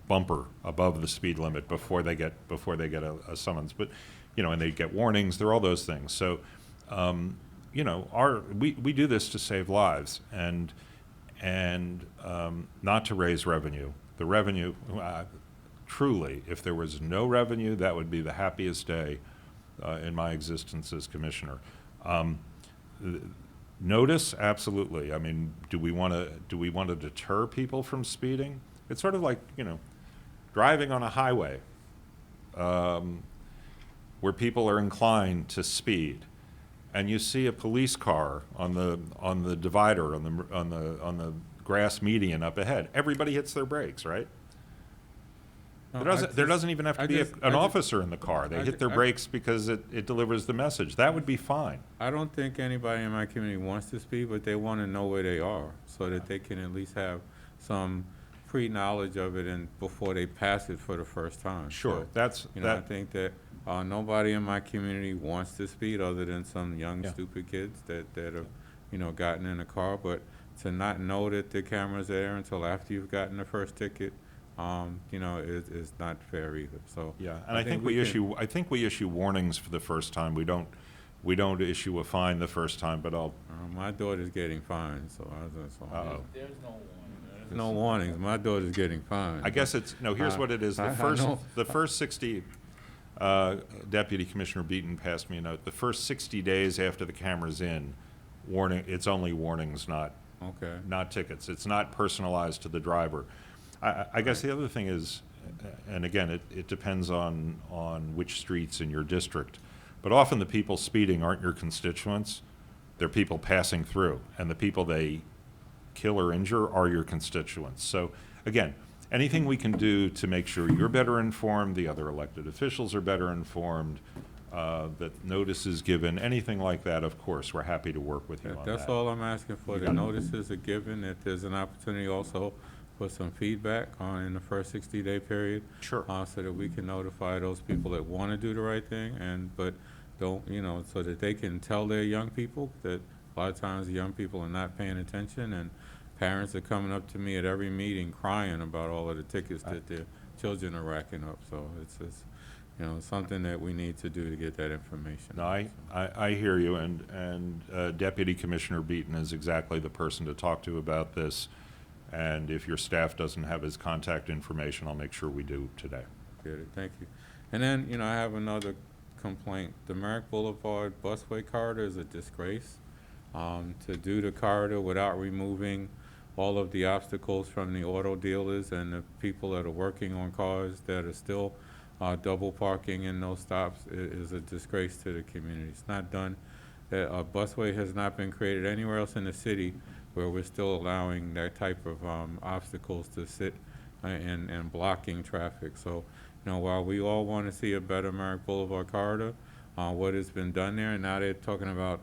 bumper above the speed limit before they get a summons. But, you know, and they get warnings, there are all those things. So, you know, we do this to save lives and not to raise revenue. The revenue, truly, if there was no revenue, that would be the happiest day in my existence as commissioner. Notice, absolutely. I mean, do we want to deter people from speeding? It's sort of like, you know, driving on a highway where people are inclined to speed, and you see a police car on the divider on the grass median up ahead. Everybody hits their brakes, right? There doesn't even have to be an officer in the car. They hit their brakes because it delivers the message. That would be fine. I don't think anybody in my community wants to speed, but they want to know where they are so that they can at least have some pre-knowledge of it and before they pass it for the first time. Sure, So, I think that nobody in my community wants to speed other than some young, stupid kids that have, gotten in a car. But to not know that the camera's there until after you've gotten the first ticket, is not fair either. So yeah, and I think we issue warnings for the first time. We don't issue a fine the first time, but my daughter's getting fined, so Uh-oh. there's no warnings. My daughter's getting fined. I guess here's what it is. The first 60, Deputy Commissioner Beaton passed me a note. The first 60 days after the camera's in, it's only warnings, not tickets. It's not personalized to the driver. I guess the other thing is, and again, it depends on which streets in your district, but often the people speeding aren't your constituents. They're people passing through, and the people they kill or injure are your constituents. So again, anything we can do to make sure you're better informed, the other elected officials are better informed, that notice is given, anything like that, of course, we're happy to work with you on that. That's all I'm asking for. The notices are given, that there's an opportunity also for some feedback in the first 60-day period. Sure. So that we can notify those people that want to do the right thing but don't, so that they can tell their young people that a lot of times the young people are not paying attention, and parents are coming up to me at every meeting crying about all of the tickets that their children are racking up. So it's something that we need to do to get that information. No, I hear you, and Deputy Commissioner Beaton is exactly the person to talk to about this. And if your staff doesn't have his contact information, I'll make sure we do today. Good, thank you. And then, I have another complaint. The Merrick Boulevard busway corridor is a disgrace. To do the corridor without removing all of the obstacles from the auto dealers and the people that are working on cars that are still double parking in those stops is a disgrace to the community. It's not done. A busway has not been created anywhere else in the city where we're still allowing that type of obstacles to sit and blocking traffic. So, while we all want to see a better Merrick Boulevard corridor, what has been done there, and now they're talking about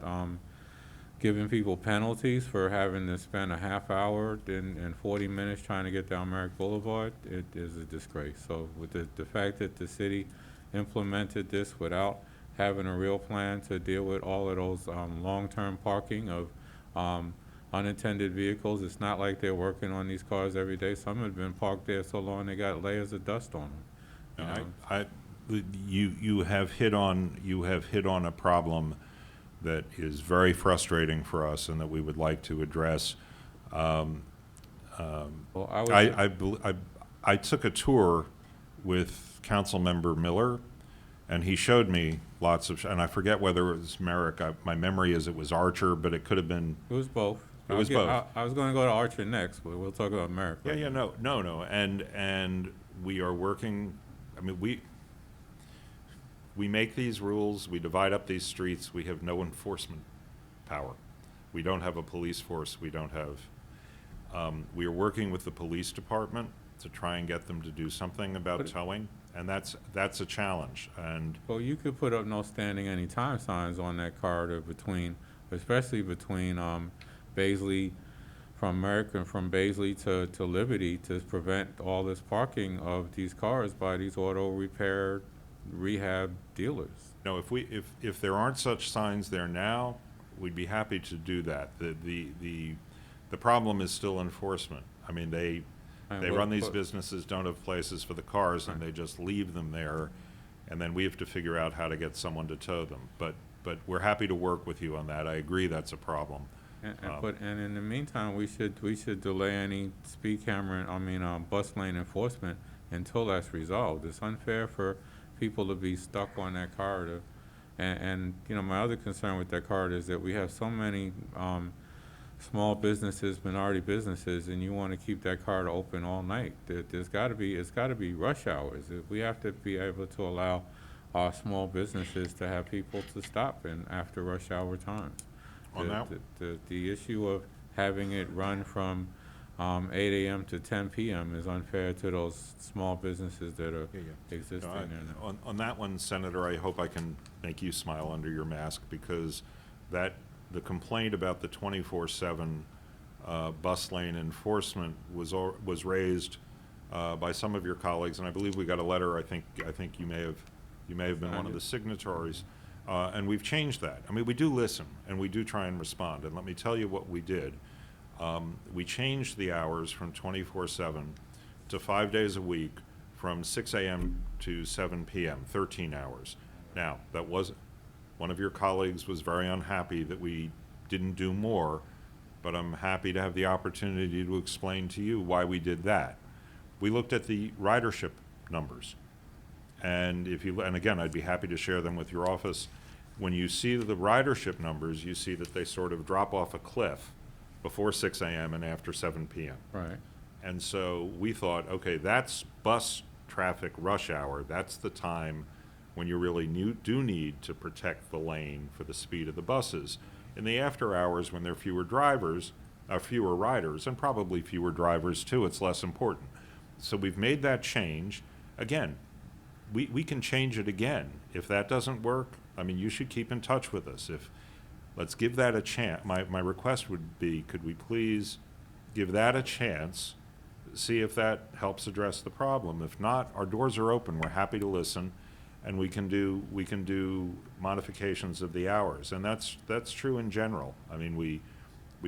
giving people penalties for having to spend a half hour and 40 minutes trying to get down Merrick Boulevard, it is a disgrace. So with the fact that the city implemented this without having a real plan to deal with all of those long-term parking of unattended vehicles. It's not like they're working on these cars every day. Some have been parked there so long they got layers of dust on them. You have hit on a problem that is very frustrating for us and that we would like to address. Well, I would, I took a tour with Councilmember Miller, and he showed me lots of, and I forget whether it was Merrick. My memory is it was Archer, but it could have been. it was both. It was both. I was going to go to Archer next, but we'll talk about Merrick. Yeah, no, and we are working. I mean, we make these rules. We divide up these streets. We have no enforcement power. We don't have a police force. We don't have. We are working with the police department to try and get them to do something about towing, and that's a challenge. And Well, you could put up no standing anytime signs on that corridor especially between Baisley, from Merrick and from Baisley to Liberty, to prevent all this parking of these cars by these auto repair rehab dealers. no, if there aren't such signs there now, we'd be happy to do that. The problem is still enforcement. I mean, they run these businesses, don't have places for the cars, and they just leave them there, and then we have to figure out how to get someone to tow them. But we're happy to work with you on that. I agree that's a problem. And in the meantime, we should delay any speed camera, bus lane enforcement until that's resolved. It's unfair for people to be stuck on that corridor. And my other concern with that corridor is that we have so many small businesses, minority businesses, and you want to keep that corridor open all night. It's got to be rush hours. We have to be able to allow our small businesses to have people to stop in after rush hour times. On that? The issue of having it run from 8 a.m. to 10 p.m. is unfair to those small businesses that are existing No, there now. on that one, Senator, I hope I can make you smile under your mask, because the complaint about the 24/7 bus lane enforcement was raised by some of your colleagues, and I believe we got a letter. I think you may have been one of the signatories, and we've changed that. I mean, we do listen and we do try and respond. And let me tell you what we did. We changed the hours from 24/7 to 5 days a week, from 6 a.m. to 7 p.m., 13 hours. Now, that was, one of your colleagues was very unhappy that we didn't do more, but I'm happy to have the opportunity to explain to you why we did that. We looked at the ridership numbers, and and again, I'd be happy to share them with your office. When you see the ridership numbers, you see that they sort of drop off a cliff before 6 a.m. and after 7 p.m. Right. And so we thought, okay, that's bus traffic rush hour. That's the time when you really do need to protect the lane for the speed of the buses. In the after hours, when there are fewer riders, and probably fewer drivers too, it's less important. So we've made that change. Again, we can change it again. If that doesn't work, I mean, you should keep in touch with us. Let's give that a chance. My request would be, could we please give that a chance, see if that helps address the problem. If not, our doors are open. We're happy to listen, and we can do modifications of the hours. And that's true in general. I mean, we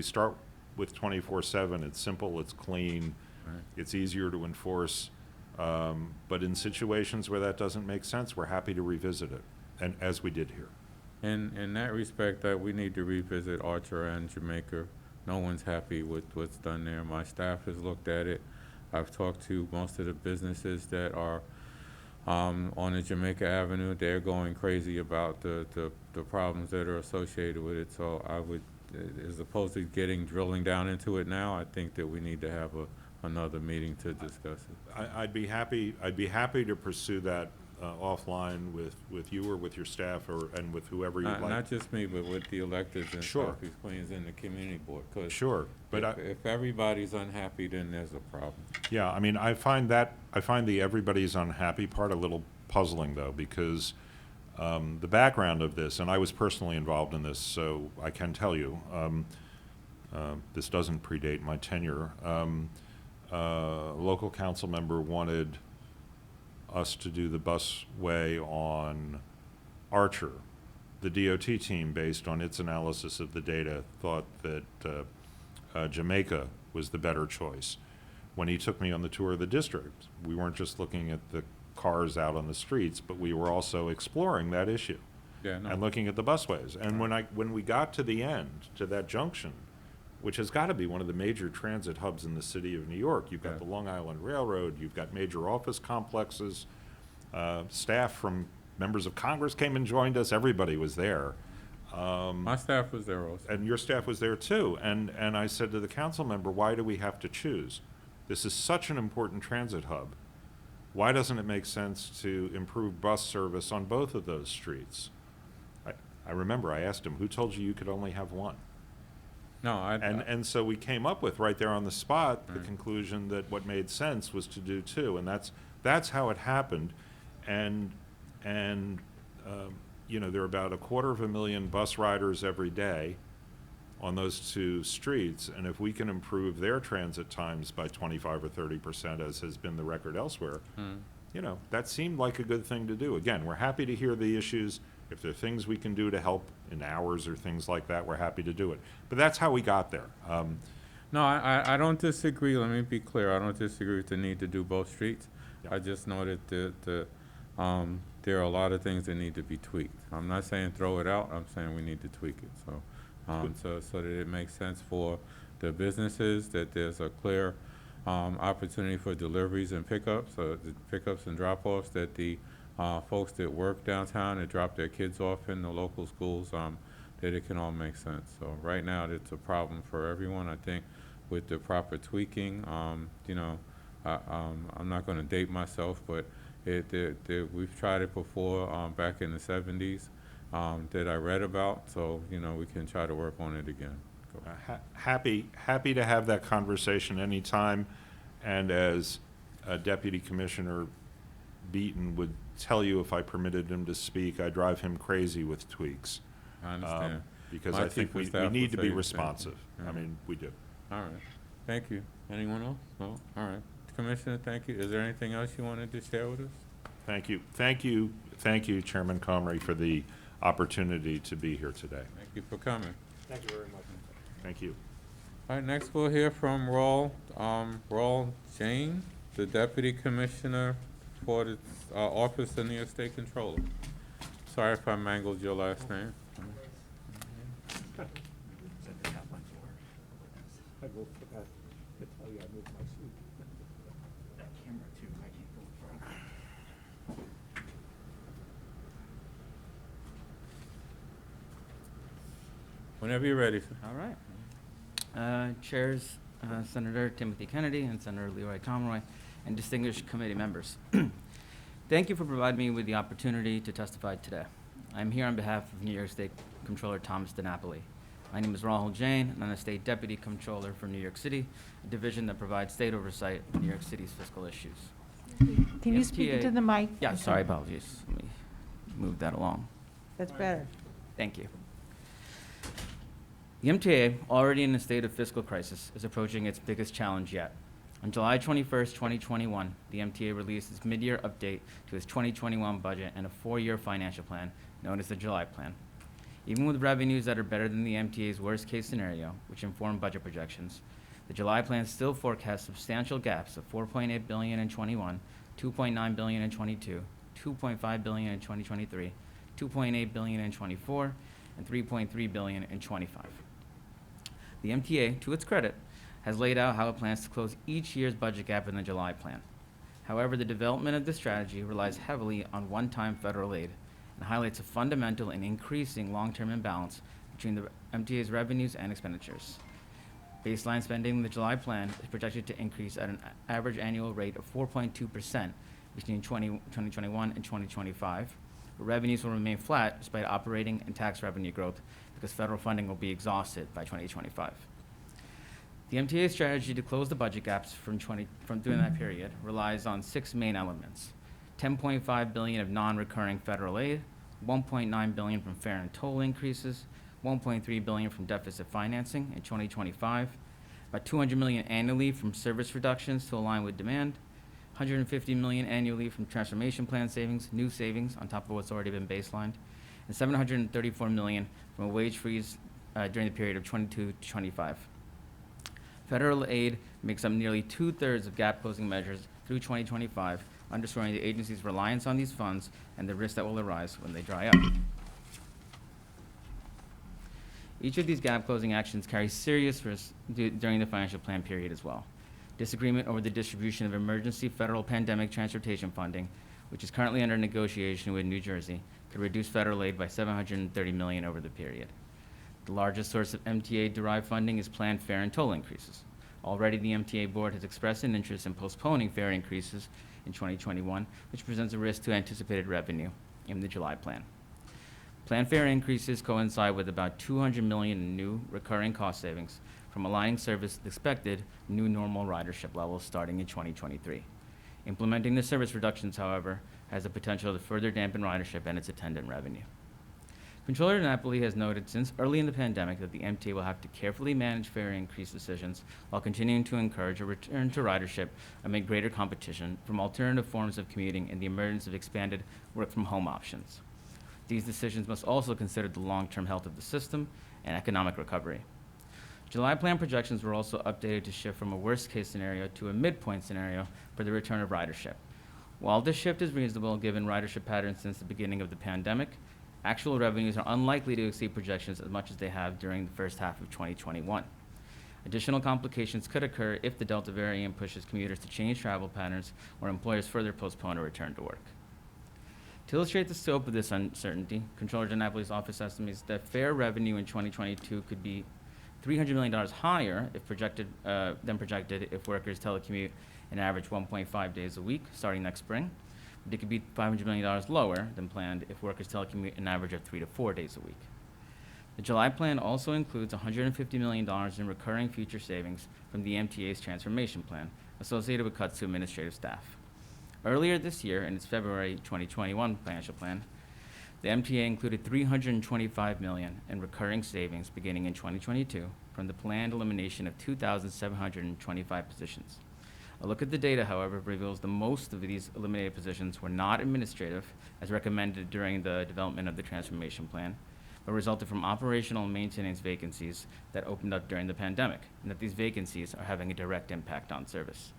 start with 24/7. It's simple, it's clean, it's easier to enforce. But in situations where that doesn't make sense, we're happy to revisit it, and as we did here. In that respect, we need to revisit Archer and Jamaica. No one's happy with what's done there. My staff has looked at it. I've talked to most of the businesses that are on the Jamaica Avenue. They're going crazy about the problems that are associated with it. So I would, as opposed to drilling down into it now, I think that we need to have another meeting to discuss it. I'd be happy to pursue that offline with you or with your staff and with whoever you'd like. Not just me, but with the electeds in Sure. Southeast Queens and the community board. 'Cause Sure, but if everybody's unhappy, then there's a problem. yeah, I mean, I find the everybody's unhappy part a little puzzling, though, because the background of this, and I was personally involved in this, so I can tell you, this doesn't predate my tenure. A local council member wanted us to do the busway on Archer, the DOT team, based on its analysis of the data, thought that Jamaica was the better choice. When he took me on the tour of the district, we weren't just looking at the cars out on the streets, but we were also exploring that issue Yeah, no. and looking at the busways. And when we got to the end, to that junction, which has got to be one of the major transit hubs in the city of New York, you've got Yeah. the Long Island Railroad, you've got major office complexes, staff from members of Congress came and joined us, everybody was there. My staff was there also. And your staff was there too. And I said to the council member, why do we have to choose? This is such an important transit hub. Why doesn't it make sense to improve bus service on both of those streets? I remember I asked him, who told you you could only have one? No, And so we came up with, right there on the spot, the conclusion that what made sense was to do two. And that's how it happened. And you know, there are about 250,000 bus riders every day on those two streets, and if we can improve their transit times by 25 or 30%, as has been the record elsewhere, you know, that seemed like a good thing to do. Again, we're happy to hear the issues. If there are things we can do to help in hours or things like that, we're happy to do it. But that's how we got there. No, I don't disagree. Let me be clear. I don't disagree with the need to do both streets. Yeah. I just know that there are a lot of things that need to be tweaked. I'm not saying throw it out. I'm saying we need to tweak it. So that it makes sense for the businesses, that there's a clear opportunity for deliveries and pickups, the pickups and drop-offs, that the folks that work downtown and drop their kids off in the local schools, that it can all make sense. So right now, it's a problem for everyone. I think with the proper tweaking, you know, I'm not going to date myself, but we've tried it before back in the 70s that I read about. So, you know, we can try to work on it again. Go. Happy to have that conversation anytime. And as Deputy Commissioner Beaton would tell you, if I permitted him to speak, I drive him crazy with tweaks. I understand. Because My I think chief of we staff need would to say be the same responsive. thing. I Yeah. mean, we do. All right. Thank you. Anyone else? No? All right. Commissioner, thank you. Is there anything else you wanted to share with us? Thank you, Chairman Comrie, for the opportunity to be here today. Thank you for coming. Thank you very much. Thank you. All right, next we'll hear from Raul Jane, the Deputy Commissioner for the Office of New York State Controller. Sorry if I mangled your last name. I will forgot to tell you I moved my seat. That camera too, I can't go further. Whenever you're ready, sir. All right. Chairs, Senator Timothy Kennedy and Senator Leroy Conroy, and distinguished committee members. Thank you for providing me with the opportunity to testify today. I'm here on behalf of New York State Comptroller Thomas DiNapoli. My name is Rahul Jain, and I'm the State Deputy Comptroller for New York City, a division that provides state oversight of New York City's fiscal issues. Can you speak into the mic? Yeah, sorry, apologies. Let me move that along. That's better. Thank you. The MTA, already in a state of fiscal crisis, is approaching its biggest challenge yet. On July 21st, 2021, the MTA released its mid-year update to its 2021 budget and a 4-year financial plan, known as the July Plan. Even with revenues that are better than the MTA's worst-case scenario, which inform budget projections, the July Plan still forecasts substantial gaps of $4.8 billion in 21, $2.9 billion in 22, $2.5 billion in 2023, $2.8 billion in 24, and $3.3 billion in 25. The MTA, to its credit, has laid out how it plans to close each year's budget gap in the July Plan. However, the development of this strategy relies heavily on one-time federal aid and highlights a fundamental and increasing long-term imbalance between the MTA's revenues and expenditures. Baseline spending in the July Plan is projected to increase at an average annual rate of 4.2% between 2021 and 2025. But revenues will remain flat despite operating and tax revenue growth because federal funding will be exhausted by 2025. The MTA's strategy to close the budget gaps from during that period relies on 6 main elements: $10.5 billion of non-recurring federal aid, $1.9 billion from fare and toll increases, $1.3 billion from deficit financing in 2025, about $200 million annually from service reductions to align with demand, $150 million annually from transformation plan savings, new savings on top of what's already been baselined, and $734 million from a wage freeze during the period of 22 to 25. Federal aid makes up nearly 2/3 of gap closing measures through 2025, underscoring the agency's reliance on these funds and the risks that will arise when they dry up. Each of these gap closing actions carries serious risks during the financial plan period as well. Disagreement over the distribution of emergency federal pandemic transportation funding, which is currently under negotiation with New Jersey, could reduce federal aid by $730 million over the period. The largest source of MTA-derived funding is planned fare and toll increases. Already, the MTA board has expressed an interest in postponing fare increases in 2021, which presents a risk to anticipated revenue in the July plan. Planned fare increases coincide with about $200 million in new recurring cost savings from aligning service with expected new normal ridership levels starting in 2023. Implementing the service reductions, however, has the potential to further dampen ridership and its attendant revenue. Comptroller Napoli has noted since early in the pandemic that the MTA will have to carefully manage fare increase decisions while continuing to encourage a return to ridership amid greater competition from alternative forms of commuting and the emergence of expanded work-from-home options. These decisions must also consider the long-term health of the system and economic recovery. July plan projections were also updated to shift from a worst-case scenario to a midpoint scenario for the return of ridership. While this shift is reasonable given ridership patterns since the beginning of the pandemic, actual revenues are unlikely to exceed projections as much as they have during the first half of 2021. Additional complications could occur if the Delta variant pushes commuters to change travel patterns or employers further postpone a return to work. To illustrate the scope of this uncertainty, Comptroller Napoli's office estimates that fare revenue in 2022 could be $300 million higher than projected if workers telecommute an average 1.5 days a week starting next spring. But it could be $500 million lower than planned if workers telecommute an average of 3 to 4 days a week. The July plan also includes $150 million in recurring future savings from the MTA's transformation plan associated with cuts to administrative staff. Earlier this year, in its February 2021 financial plan, the MTA included $325 million in recurring savings beginning in 2022 from the planned elimination of 2,725 positions. A look at the data, however, reveals that most of these eliminated positions were not administrative, as recommended during the development of the transformation plan, but resulted from operational and maintenance vacancies that opened up during the pandemic, and that these vacancies are having a direct impact on service.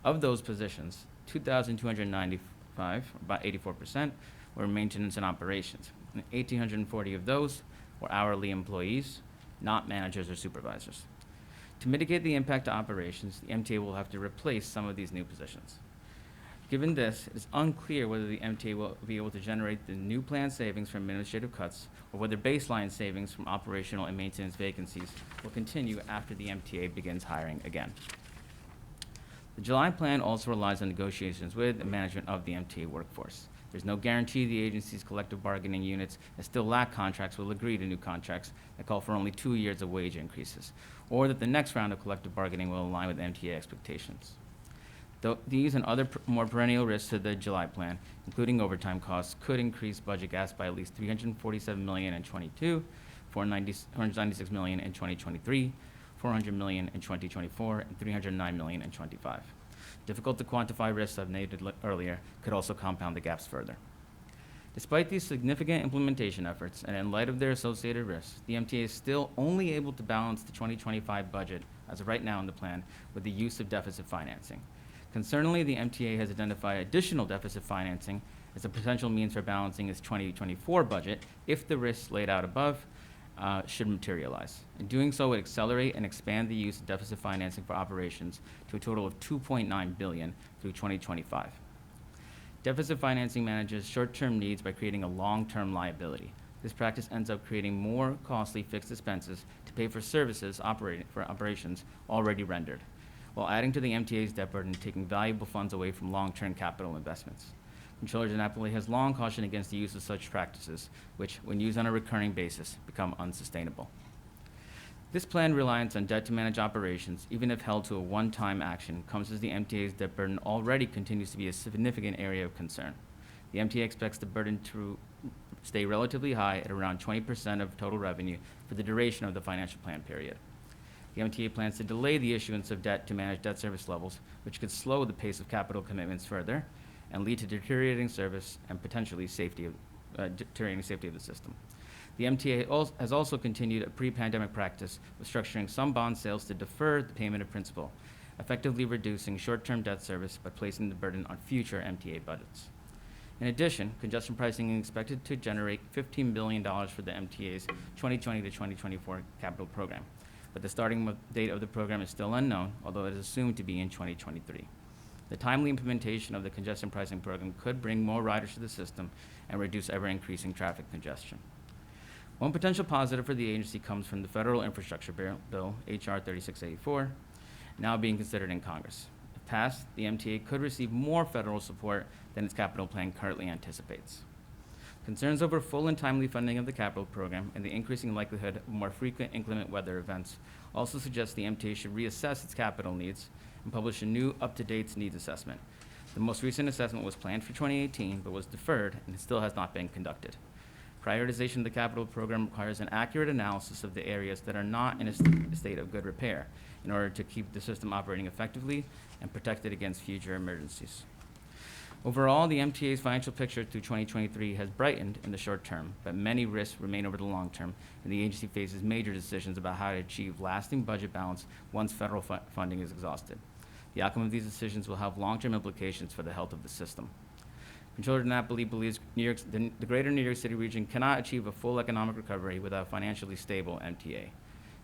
Of those positions, 2,295, about 84%, were maintenance and operations, and 1,840 of those were hourly employees, not managers or supervisors. To mitigate the impact to operations, the MTA will have to replace some of these new positions. Given this, it is unclear whether the MTA will be able to generate the new planned savings from administrative cuts or whether baseline savings from operational and maintenance vacancies will continue after the MTA begins hiring again. The July plan also relies on negotiations with and management of the MTA workforce. There's no guarantee the agency's collective bargaining units that still lack contracts will agree to new contracts that call for only 2 years of wage increases, or that the next round of collective bargaining will align with MTA expectations. Though these and other more perennial risks to the July plan, including overtime costs, could increase budget gaps by at least $347 million in 22, $496 million in 2023, $400 million in 2024, and $309 million in 25. Difficult to quantify risks I've noted earlier could also compound the gaps further. Despite these significant implementation efforts, and in light of their associated risks, the MTA is still only able to balance the 2025 budget, as of right now in the plan, with the use of deficit financing. Concerningly, the MTA has identified additional deficit financing as a potential means for balancing its 2024 budget if the risks laid out above should materialize. In doing so, would accelerate and expand the use of deficit financing for operations to a total of $2.9 billion through 2025. Deficit financing manages short-term needs by creating a long-term liability. This practice ends up creating more costly fixed expenses to pay for services for operations already rendered, while adding to the MTA's debt burden and taking valuable funds away from long-term capital investments. Comptroller Napoli has long cautioned against the use of such practices, which, when used on a recurring basis, become unsustainable. This planned reliance on debt to manage operations, even if held to a one-time action, comes as the MTA's debt burden already continues to be a significant area of concern. The MTA expects the burden to stay relatively high at around 20% of total revenue for the duration of the financial plan period. The MTA plans to delay the issuance of debt to manage debt service levels, which could slow the pace of capital commitments further and lead to deteriorating service and potentially safety deteriorating safety of the system. The MTA has also continued a pre-pandemic practice of structuring some bond sales to defer the payment of principal, effectively reducing short-term debt service by placing the burden on future MTA budgets. In addition, congestion pricing is expected to generate $15 billion for the MTA's 2020 to 2024 capital program, but the starting date of the program is still unknown, although it is assumed to be in 2023. The timely implementation of the congestion pricing program could bring more riders to the system and reduce ever-increasing traffic congestion. One potential positive for the agency comes from the federal infrastructure bill, H.R. 3684, now being considered in Congress. If passed, the MTA could receive more federal support than its capital plan currently anticipates. Concerns over full and timely funding of the capital program and the increasing likelihood of more frequent inclement weather events also suggest the MTA should reassess its capital needs and publish a new up-to-date needs assessment. The most recent assessment was planned for 2018, but was deferred and still has not been conducted. Prioritization of the capital program requires an accurate analysis of the areas that are not in a state of good repair in order to keep the system operating effectively and protect it against future emergencies. Overall, the MTA's financial picture through 2023 has brightened in the short term, but many risks remain over the long term, and the agency faces major decisions about how to achieve lasting budget balance once federal funding is exhausted. The outcome of these decisions will have long-term implications for the health of the system. Controller DiNapoli believes the greater New York City region cannot achieve a full economic recovery without a financially stable MTA.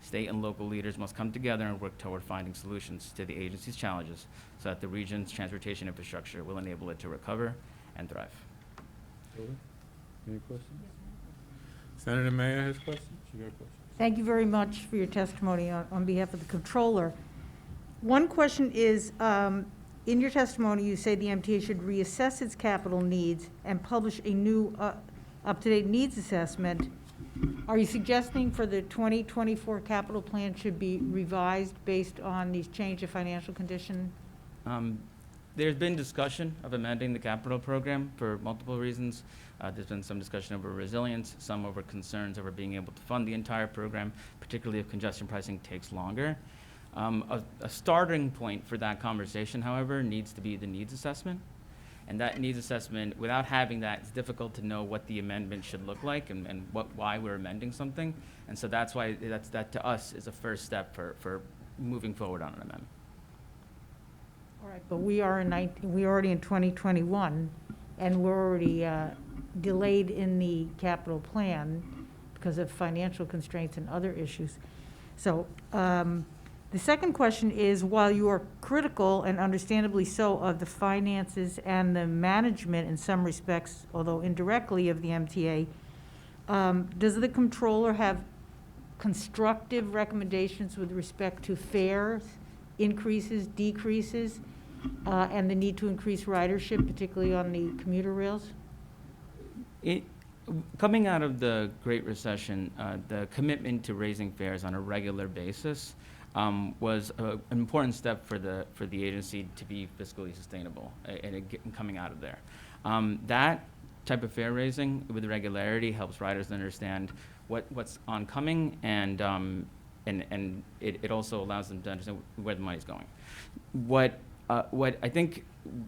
State and local leaders must come together and work toward finding solutions to the agency's challenges so that the region's transportation infrastructure will enable it to recover and thrive. Any questions? Senator Mayer has questions? You got a question? Thank you very much for your testimony on behalf of the Comptroller. One question is, in your testimony, you say the MTA should reassess its capital needs and publish a new up-to-date needs assessment. Are you suggesting for the 2024 capital plan should be revised based on these change of financial condition? There's been discussion of amending the capital program for multiple reasons. There's been some discussion over resilience, some over concerns over being able to fund the entire program, particularly if congestion pricing takes longer. A starting point for that conversation, however, needs to be the needs assessment. And that needs assessment, without having that, it's difficult to know what the amendment should look like and why we're amending something. And so that's why that to us is a first step for moving forward on an amendment. All right, but we're already in 2021, and we're already delayed in the capital plan because of financial constraints and other issues. So the second question is, while you are critical, and understandably so, of the finances and the management in some respects, although indirectly, of the MTA, does the Comptroller have constructive recommendations with respect to fares, increases, decreases, and the need to increase ridership, particularly on the commuter rails? Coming out of the Great Recession, the commitment to raising fares on a regular basis was an important step for the agency to be fiscally sustainable and coming out of there. That type of fare raising with regularity helps riders understand what's oncoming, and it also allows them to understand where the money's going. What I think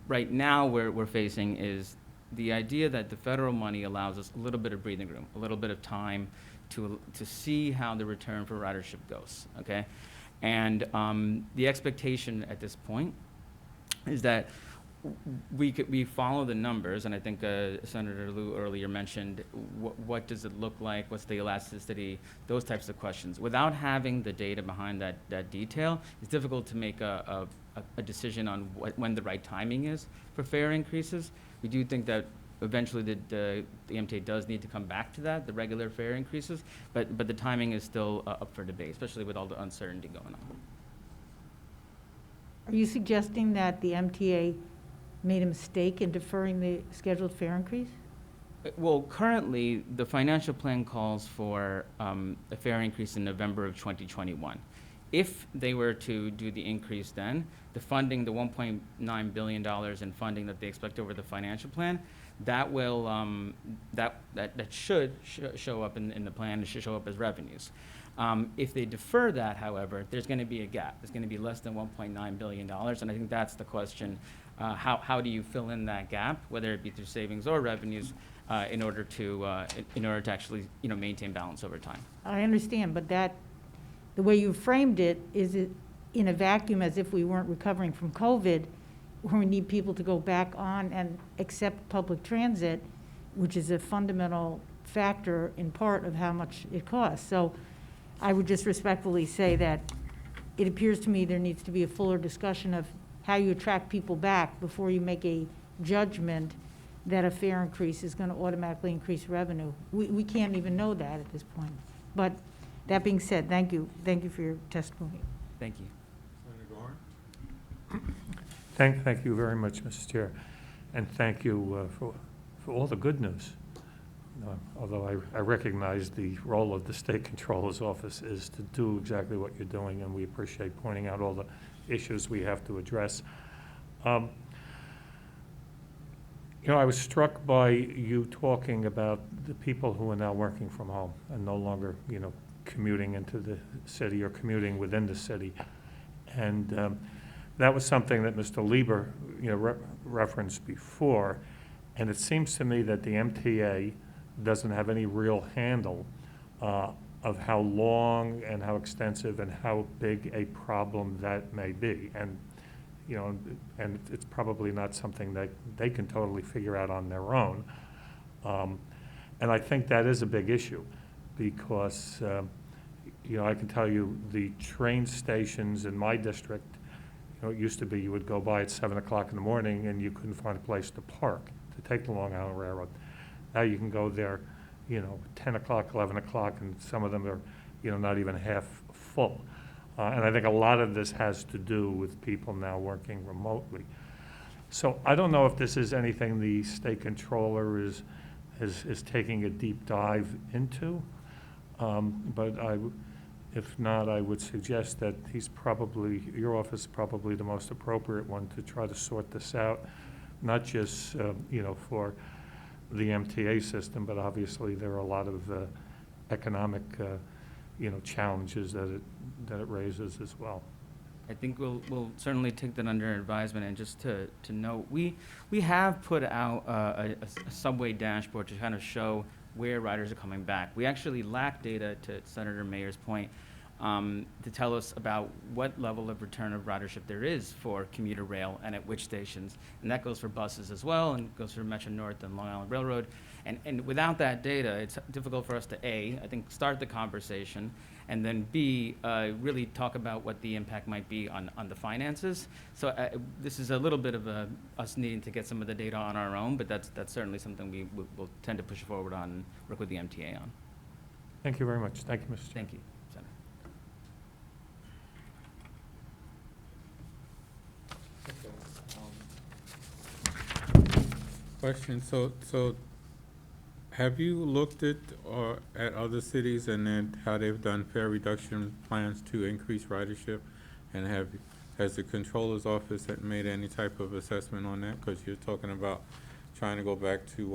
right now we're facing is the idea that the federal money allows us a little bit of breathing room, a little bit of time to see how the return for ridership goes, okay? And the expectation at this point is that we follow the numbers, and I think Senator Liu earlier mentioned what does it look like, what's the elasticity, those types of questions. Without having the data behind that detail, it's difficult to make a decision on when the right timing is for fare increases. We do think that eventually the MTA does need to come back to that, the regular fare increases, but the timing is still up for debate, especially with all the uncertainty going on. Are you suggesting that the MTA made a mistake in deferring the scheduled fare increase? Well, currently, the financial plan calls for a fare increase in November of 2021. If they were to do the increase then, the funding, the $1.9 billion in funding that they expect over the financial plan, that will that should show up in the plan. It should show up as revenues. If they defer that, however, there's going to be a gap. There's going to be less than $1.9 billion, and I think that's the question. How do you fill in that gap, whether it be through savings or revenues, in order to actually, maintain balance over time. I understand, but the way you framed it, is it in a vacuum as if we weren't recovering from COVID, where we need people to go back on and accept public transit, which is a fundamental factor in part of how much it costs. So I would just respectfully say that it appears to me there needs to be a fuller discussion of how you attract people back before you make a judgment that a fare increase is going to automatically increase revenue. We can't even know that at this point. But that being said, thank you. Thank you for your testimony. Thank you. Senator Gorin? Thank you very much, Mr. Chair, and thank you for all the good news. Although I recognize the role of the State Controller's Office is to do exactly what you're doing, and we appreciate pointing out all the issues we have to address. I was struck by you talking about the people who are now working from home and no longer, commuting into the city or commuting within the city. And that was something that Mr. Lieber, referenced before. And it seems to me that the MTA doesn't have any real handle of how long and how extensive and how big a problem that may be. And, and it's probably not something that they can totally figure out on their own. And I think that is a big issue because, I can tell you the train stations in my district, it used to be you would go by at 7 o'clock in the morning and you couldn't find a place to park to take the Long Island Railroad. Now you can go there, 10 o'clock, 11 o'clock, and some of them are, not even half full. And I think a lot of this has to do with people now working remotely. So I don't know if this is anything the state controller is taking a deep dive into, but if not, I would suggest that your office is probably the most appropriate one to try to sort this out, not just, for the MTA system, but obviously there are a lot of economic, challenges that it raises as well. I think we'll certainly take that under advisement. And just to note, we have put out a subway dashboard to kind of show where riders are coming back. We actually lack data, to Senator Mayer's point, to tell us about what level of return of ridership there is for commuter rail and at which stations. And that goes for buses as well, and goes for Metro North and Long Island Railroad. And without that data, it's difficult for us to, A, I think, start the conversation, and then B, really talk about what the impact might be on the finances. So this is a little bit of us needing to get some of the data on our own, but that's certainly something we will tend to push forward on and work with the MTA on. Thank you very much. Thank you, Mr. Chair. Thank you, Senator. Question, so have you looked at other cities and then how they've done fare reduction plans to increase ridership? And has the controller's office made any type of assessment on that? Because you're talking about trying to go back to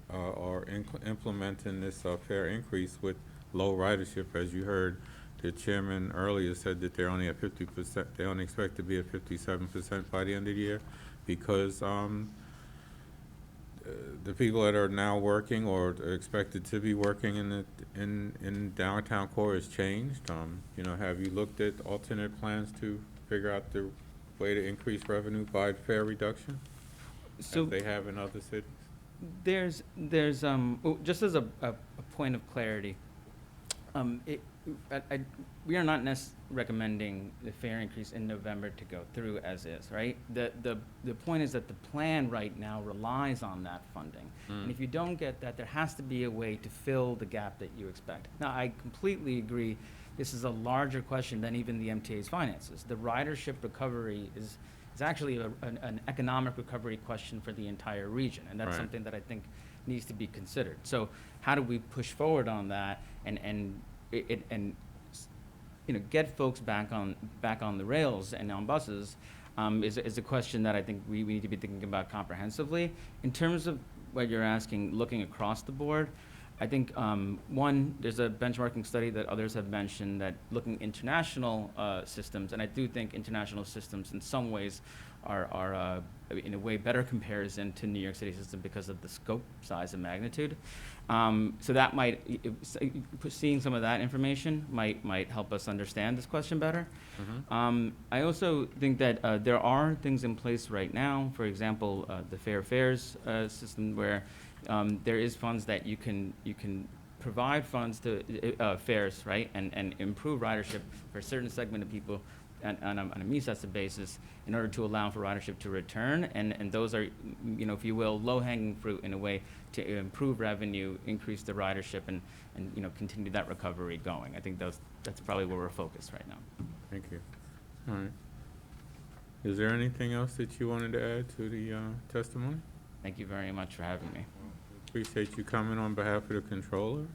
or implementing this fare increase with low ridership. As you heard, the chairman earlier said that they're only at 50%. They only expect to be at 57% by the end of the year because the people that are now working or are expected to be working in downtown core has changed. Have you looked at alternate plans to figure out the way to increase revenue by fare reduction, So as they have in other cities? there's just as a point of clarity, we are not recommending the fare increase in November to go through as is, right? The point is that the plan right now relies on that funding. And if you don't get that, there has to be a way to fill the gap that you expect. Now, I completely agree, this is a larger question than even the MTA's finances. The ridership recovery is actually an economic recovery question for the entire region, and that's Right. something that I think needs to be considered. So how do we push forward on that and get folks back on the rails and on buses is a question that I think we need to be thinking about comprehensively. In terms of what you're asking, looking across the board, I think, one, there's a benchmarking study that others have mentioned that looking international systems, and I do think international systems in some ways are in a way better comparison to New York City system because of the scope, size, and magnitude. So that might, seeing some of that information might help us understand this question better. I also think that there are things in place right now, for example, the Fair Fares system where there is funds that you can provide funds to fares, right, and improve ridership for a certain segment of people on a MESASA basis in order to allow for ridership to return, and those are, if you will, low-hanging fruit in a way to improve revenue, increase the ridership, and continue that recovery going. I think that's probably where we're focused right now. Thank you. All right. Is there anything else that you wanted to add to the testimony? Thank you very much for having me. Appreciate you coming on behalf of the controller,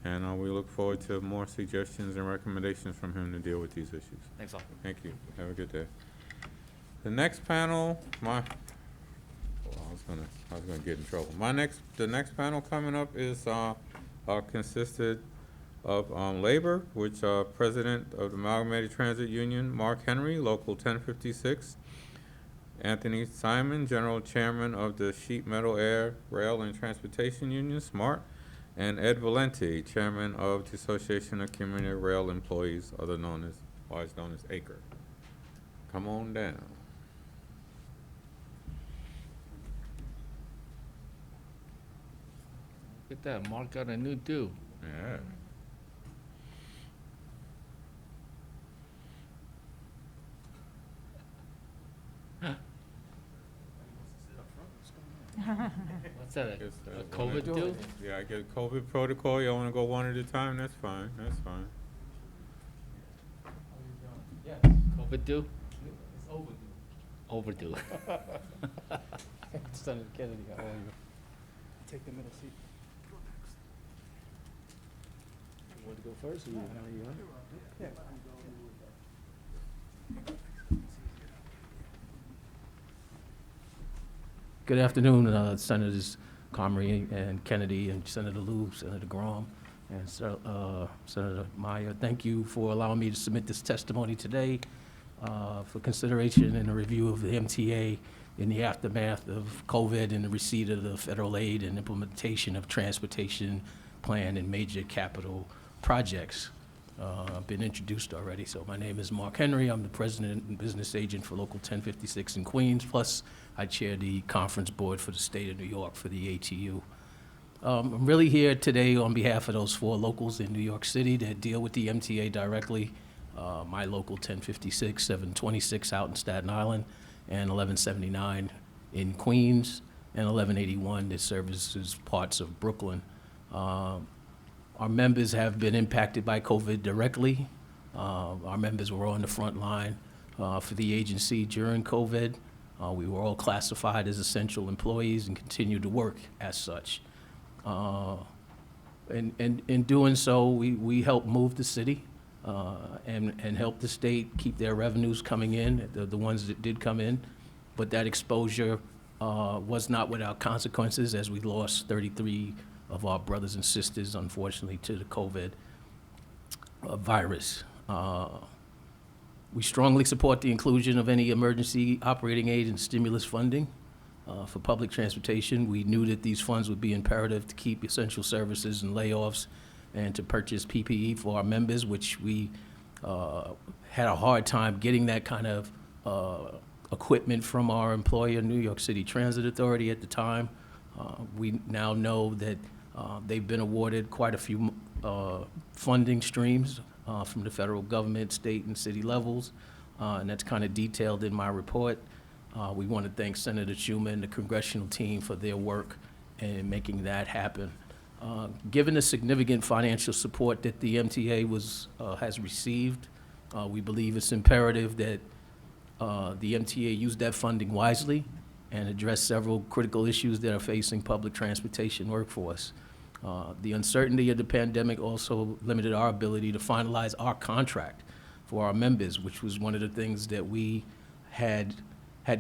and we look forward to more suggestions and recommendations from him to deal with these issues. Thanks all. Thank you. Have a good day. The next panel, I was gonna get in trouble. The next panel coming up is consisted of labor, which President of the Amalgamated Transit Union, Mark Henry, Local 1056. Anthony Simon, General Chairman of the Sheet Metal Air, Rail, and Transportation Union, SMART, and Ed Valenti, Chairman of the Association of Community Rail Employees, otherwise known as ACRE. Come on down. Look at that, Mark got a new do. Yeah. What's that, Guess, a wanna- COVID do? Yeah, I get COVID protocol. Y'all wanna go one at a time? That's fine. That's fine. COVID do? It's overdue. Senator Kennedy, how are you? Take the middle seat. You want to go first, or you, how are you on? Yeah. Good afternoon, Senators Comrie and Kennedy and Senator Lou, Senator Grom, and Senator Meyer. Thank you for allowing me to submit this testimony today for consideration and a review of the MTA in the aftermath of COVID and the receipt of the federal aid and implementation of transportation plan and major capital projects. Been introduced already. So my name is Mark Henry. I'm the president and business agent for Local 1056 in Queens. Plus, I chair the conference board for the state of New York for the ATU. I'm really here today on behalf of those 4 locals in New York City that deal with the MTA directly. My local 1056, 726 out in Staten Island, and 1179 in Queens, and 1181 that services parts of Brooklyn. Our members have been impacted by COVID directly. Our members were on the front line for the agency during COVID. We were all classified as essential employees and continue to work as such. In doing so, we helped move the city and help the state keep their revenues coming in, the ones that did come in. But that exposure was not without consequences, as we lost 33 of our brothers and sisters, unfortunately, to the COVID virus. We strongly support the inclusion of any emergency operating aid and stimulus funding for public transportation. We knew that these funds would be imperative to keep essential services and layoffs and to purchase PPE for our members, which we had a hard time getting that kind of equipment from our employer, New York City Transit Authority at the time. We now know that they've been awarded quite a few funding streams from the federal government, state, and city levels, and that's kind of detailed in my report. We want to thank Senator Schumer and the congressional team for their work in making that happen. Given the significant financial support that the MTA has received, we believe it's imperative that the MTA use that funding wisely and address several critical issues that are facing public transportation workforce. The uncertainty of the pandemic also limited our ability to finalize our contract for our members, which was one of the things that we had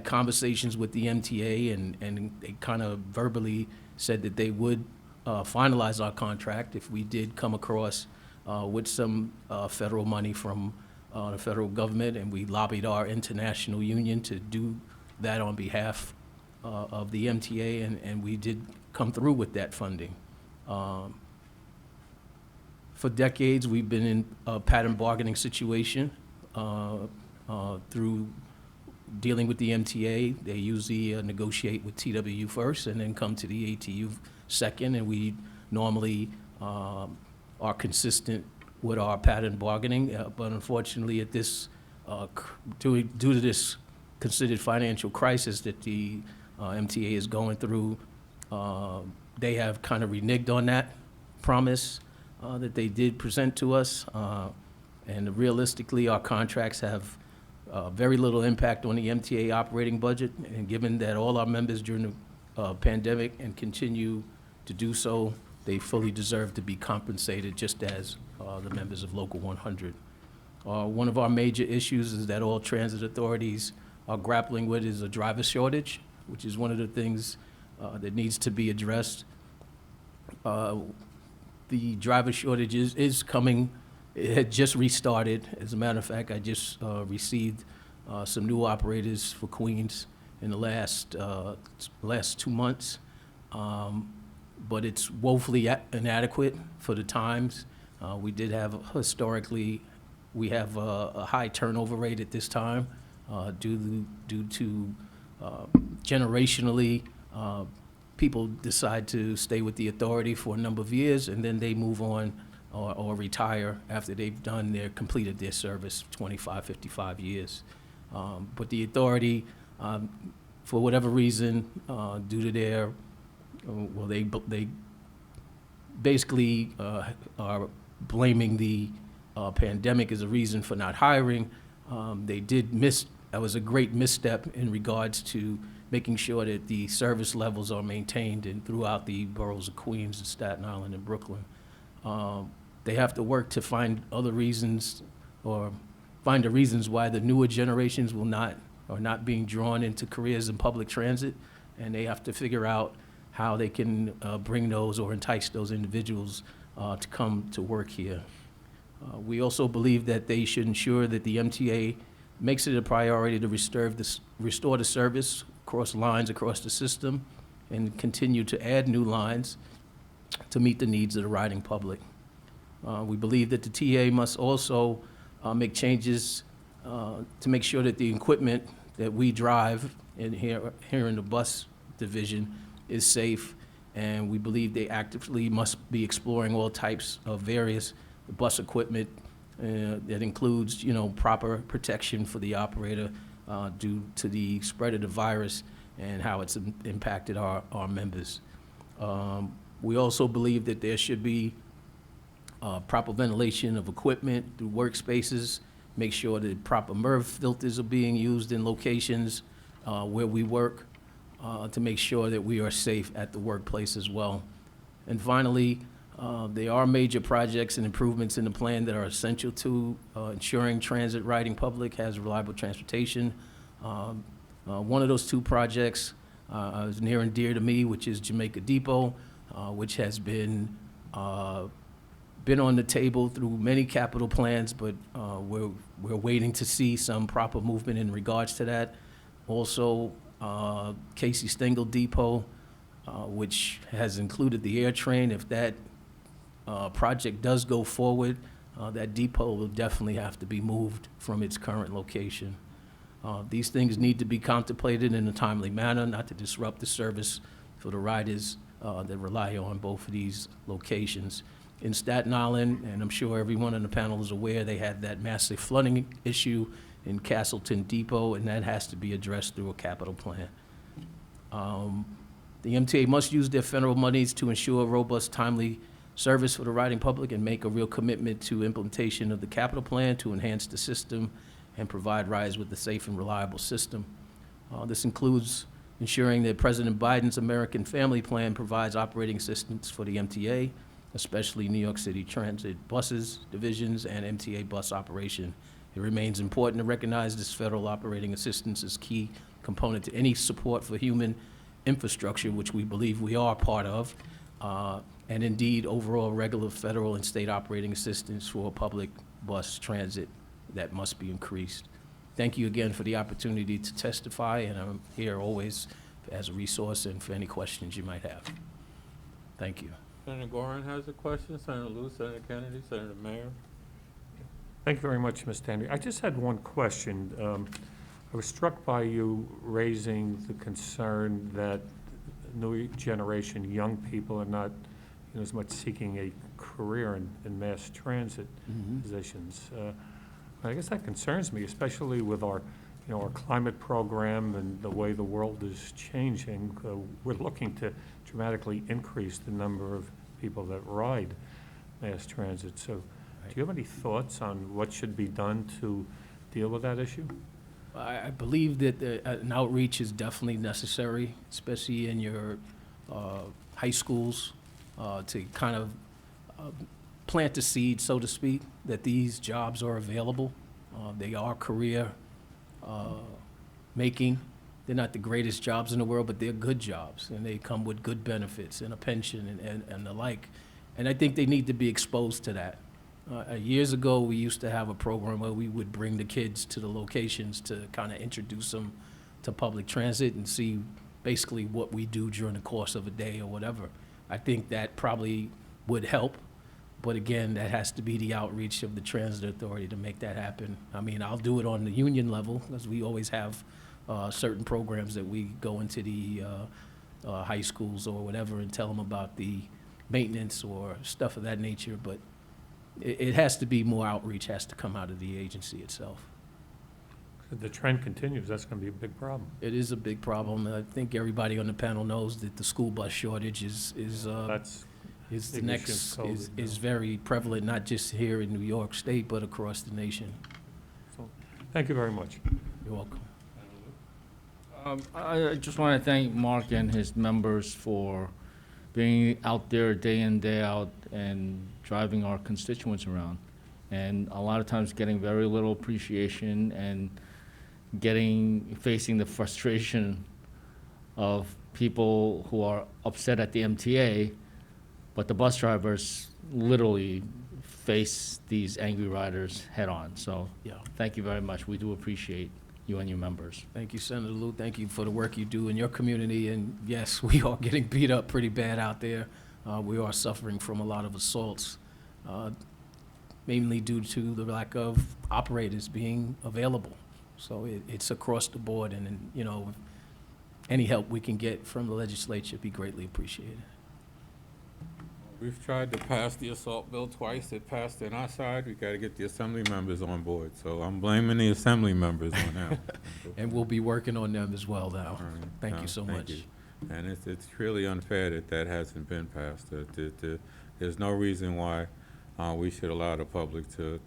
conversations with the MTA, and they kind of verbally said that they would finalize our contract if we did come across with some federal money from the federal government, and we lobbied our international union to do that on behalf of the MTA, and we did come through with that funding. For decades, we've been in a pattern bargaining situation through dealing with the MTA. They usually negotiate with TWU first and then come to the ATU second, and we normally are consistent with our pattern bargaining. But unfortunately, at this, due to this considered financial crisis that the MTA is going through, they have kind of reneged on that promise that they did present to us. And realistically, our contracts have very little impact on the MTA operating budget. And given that all our members during the pandemic and continue to do so, they fully deserve to be compensated just as the members of Local 100. One of our major issues is that all transit authorities are grappling with is a driver shortage, which is one of the things that needs to be addressed. The driver shortage is coming. It had just restarted. As a matter of fact, I just received some new operators for Queens in the last 2 months. But it's woefully inadequate for the times. We did have historically, we have a high turnover rate at this time due to generationally, people decide to stay with the authority for a number of years, and then they move on or retire after they've completed their service, 25, 55 years. But the authority, for whatever reason, due to their, well, they basically are blaming the pandemic as a reason for not hiring. They did miss, that was a great misstep in regards to making sure that the service levels are maintained and throughout the boroughs of Queens and Staten Island and Brooklyn. They have to work to find other reasons or find the reasons why the newer generations are not being drawn into careers in public transit, and they have to figure out how they can bring those or entice those individuals to come to work here. We also believe that they should ensure that the MTA makes it a priority to restore the service across lines across the system and continue to add new lines to meet the needs of the riding public. We believe that the TA must also make changes to make sure that the equipment that we drive here in the bus division is safe, and we believe they actively must be exploring all types of various bus equipment that includes, proper protection for the operator due to the spread of the virus and how it's impacted our members. We also believe that there should be proper ventilation of equipment through workspaces, make sure that proper MERV filters are being used in locations where we work to make sure that we are safe at the workplace as well. And finally, there are major projects and improvements in the plan that are essential to ensuring transit riding public has reliable transportation. One of those two projects is near and dear to me, which is Jamaica Depot, which has been on the table through many capital plans, but we're waiting to see some proper movement in regards to that. Also, Casey Stengel Depot, which has included the air train. If that project does go forward, that depot will definitely have to be moved from its current location. These things need to be contemplated in a timely manner, not to disrupt the service for the riders that rely on both of these locations. In Staten Island, and I'm sure everyone on the panel is aware, they had that massive flooding issue in Castleton Depot, and that has to be addressed through a capital plan. The MTA must use their federal monies to ensure robust, timely service for the riding public and make a real commitment to implementation of the capital plan to enhance the system and provide riders with a safe and reliable system. This includes ensuring that President Biden's American Family Plan provides operating assistance for the MTA, especially New York City Transit buses, divisions, and MTA bus operation. It remains important to recognize this federal operating assistance as key component to any support for human infrastructure, which we believe we are part of, and indeed overall regular federal and state operating assistance for public bus transit that must be increased. Thank you again for the opportunity to testify, and I'm here always as a resource and for any questions you might have. Thank you. Senator Gorin has a question, Senator Lewis, Senator Kennedy, Senator Mayor. Thank you very much, Ms. Tandy. I just had one question. I was struck by you raising the concern that new generation, young people are not, as much seeking a career in mass transit positions. I guess that concerns me, especially with our climate program and the way the world is changing. We're looking to dramatically increase the number of people that ride mass transit. So do you have any thoughts on what should be done to deal with that issue? I believe that an outreach is definitely necessary, especially in your high schools, to kind of plant the seed, so to speak, that these jobs are available. They are career making. They're not the greatest jobs in the world, but they're good jobs, and they come with good benefits and a pension and the like. And I think they need to be exposed to that. Years ago, we used to have a program where we would bring the kids to the locations to kind of introduce them to public transit and see basically what we do during the course of a day or whatever. I think that probably would help, but again, that has to be the outreach of the Transit Authority to make that happen. I mean, I'll do it on the union level, because we always have certain programs that we go into the high schools or whatever and tell them about the maintenance or stuff of that nature, but it has to be more outreach, has to come out of the agency itself. If the trend continues, that's going to be a big problem. It is a big problem. I think everybody on the panel knows that the school bus shortage is That's the big next, issue of COVID is now. very prevalent, not just here in New York State, but across the nation. So, thank you very much. You're welcome. I just want to thank Mark and his members for being out there day in, day out, and driving our constituents around. And a lot of times getting very little appreciation and facing the frustration of people who are upset at the MTA, but the bus drivers literally face these angry riders head on. So Yeah. thank you very much. We do appreciate you and your members. Thank you, Senator Lou. Thank you for the work you do in your community. And yes, we are getting beat up pretty bad out there. We are suffering from a lot of assaults, mainly due to the lack of operators being available. So it's across the board, and any help we can get from the legislature be greatly appreciated. We've tried to pass the assault bill twice. It passed on our side. We got to get the assembly members on board. So I'm blaming the assembly members on that. And we'll be working on them as well now. All right. Thank you so much. you. And it's really unfair that hasn't been passed. There's no reason why we should allow the public to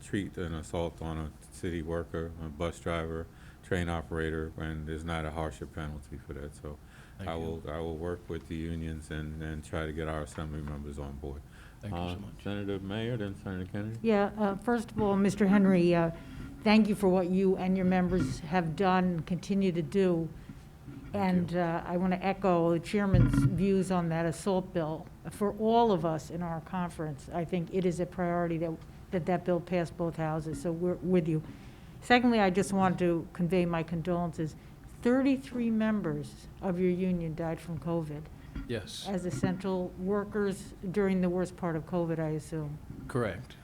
treat an assault on a city worker, a bus driver, train operator, when there's not a harsher penalty for that. So Thank I you. will work with the unions and try to get our assembly members on board. Thank you so much. Senator Mayor, then Senator Kennedy. Yeah, first of all, Mr. Henry, thank you for what you and your members have done and continue to do. And I want to echo the chairman's views on that assault bill. For all of us in our conference, I think it is a priority that bill pass both houses, so we're with you. Secondly, I just want to convey my condolences. 33 members of your union died from COVID Yes, as essential workers during the worst part of COVID, I assume. correct.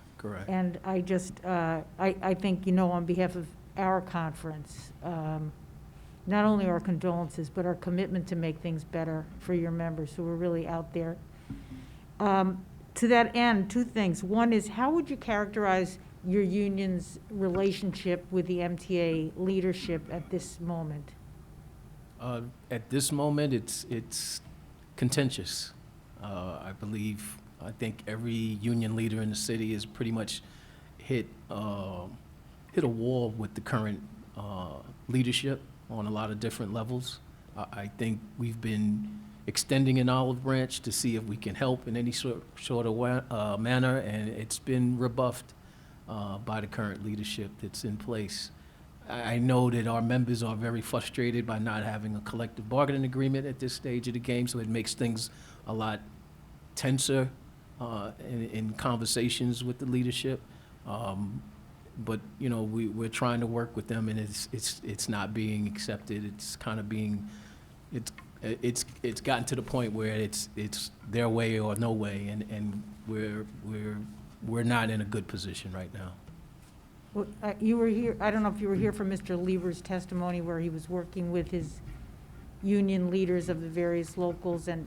And I just, I think, on behalf of our conference, not only our condolences, but our commitment to make things better for your members who are really out there. To that end, two things. One is, how would you characterize your union's relationship with the MTA leadership at this moment? At this moment, it's contentious. I think every union leader in the city has pretty much hit a wall with the current leadership on a lot of different levels. I think we've been extending an olive branch to see if we can help in any sort of manner, and it's been rebuffed by the current leadership that's in place. I know that our members are very frustrated by not having a collective bargaining agreement at this stage of the game, so it makes things a lot tenser in conversations with the leadership. But, you know, we're trying to work with them, and it's not being accepted. It's kind of being, it's gotten to the point where it's their way or no way, and we're not in a good position right now. Well, you were here, I don't know if you were here for Mr. Lieber's testimony where he was working with his union leaders of the various locals and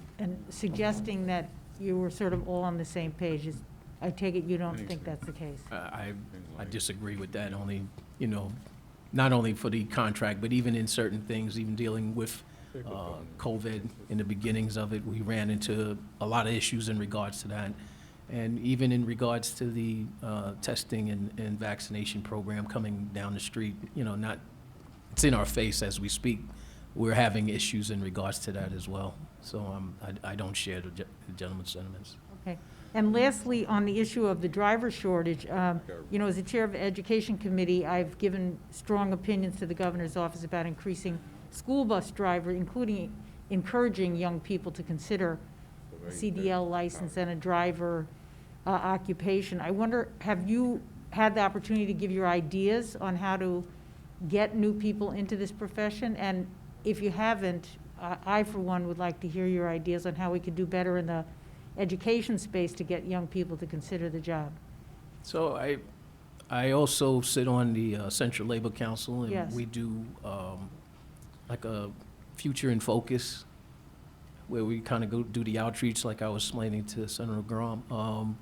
suggesting that you were sort of all on the same page. I take it you don't think that's the case? I disagree with that, only, you know, not only for the contract, but even in certain things, even dealing with COVID in the beginnings of it, we ran into a lot of issues in regards to that. And even in regards to the testing and vaccination program coming down the street, you know, it's in our face as we speak. We're having issues in regards to that as well. So I don't share the gentleman's sentiments. Okay. And lastly, on the issue of the driver shortage, you know, as the chair of the Education Committee, I've given strong opinions to the governor's office about increasing school bus driver, including encouraging young people to consider a CDL license and a driver occupation. I wonder, have you had the opportunity to give your ideas on how to get new people into this profession? And if you haven't, I, for one, would like to hear your ideas on how we could do better in the education space to get young people to consider the job. So I also sit on the Central Labor Council, and Yes. we do like a Future in Focus, where we kind of go do the outreach, like I was explaining to Senator Grom.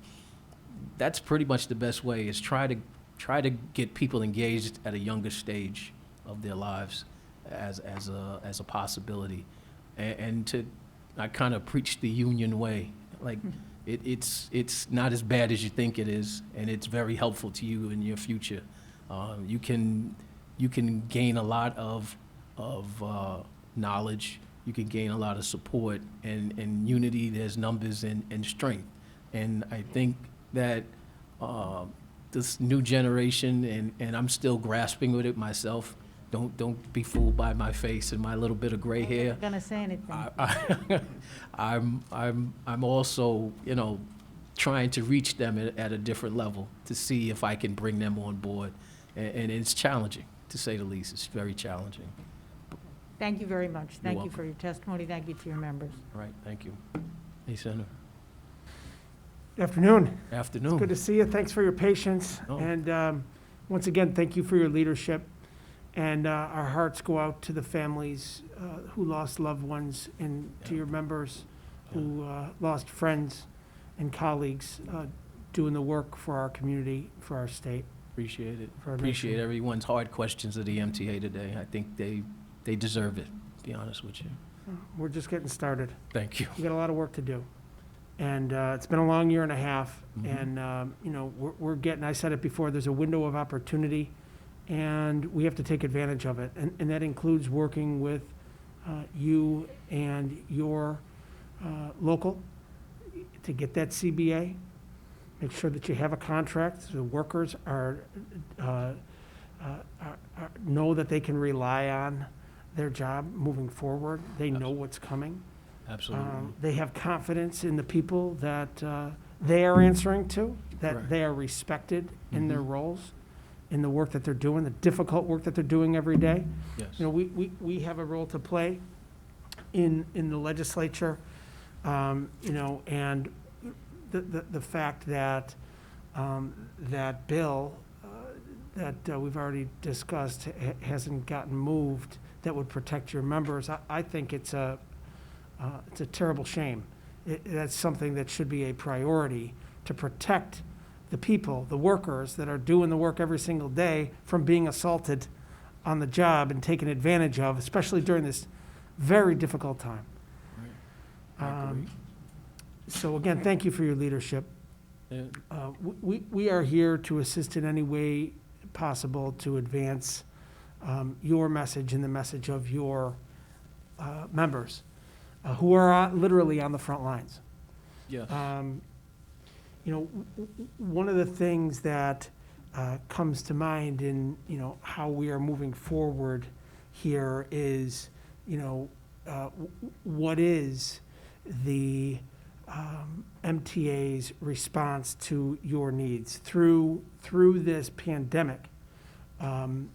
That's pretty much the best way, is try to get people engaged at a younger stage of their lives as a possibility, and I kind of preach the union way. Like, it's not as bad as you think it is, and it's very helpful to you in your future. You can gain a lot of knowledge. You can gain a lot of support, and unity. There's numbers and strength, and I think that this new generation, and I'm still grasping with it myself. Don't be fooled by my face and my little bit of gray hair. I'm not gonna say anything. I'm also, you know, trying to reach them at a different level to see if I can bring them on board. And it's challenging, to say the least. It's very challenging. Thank you very much. Thank you welcome. for your testimony. Thank you to your members. All right, thank you. Hey, Senator. Good afternoon. Afternoon. Good to see you. Thanks for your patience. Oh. And once again, thank you for your leadership. And our hearts go out to the families who lost loved ones, and to your members who lost friends and colleagues doing the work for our community, for our state. Appreciate it. For our Appreciate nation. everyone's hard questions of the MTA today. I think they deserve it, to be honest with you. We're just getting started. Thank you. We got a lot of work to do. And it's been a long year and a half. Mhm. And, you know, we're getting, I said it before, there's a window of opportunity, and we have to take advantage of it. And that includes working with you and your local to get that CBA. Make sure that you have a contract, so the workers know that they can rely on their job moving forward. They know what's coming. Absolutely. They have confidence in the people that they are answering to, that Correct. they are respected in their Mhm. roles, in the work that they're doing, the difficult work that they're doing every day. Yes. You know, we have a role to play in the legislature, you know, and the fact that that bill that we've already discussed hasn't gotten moved, that would protect your members, I think it's a terrible shame. That's something that should be a priority, to protect the people, the workers that are doing the work every single day from being assaulted on the job and taken advantage of, especially during this very difficult time. I agree. So again, thank you for your leadership. Yeah. We are here to assist in any way possible to advance your message and the message of your members who are literally on the front lines. Yes. You know, one of the things that comes to mind in, you know, how we are moving forward here is, you know, what is the MTA's response to your needs through this pandemic. Can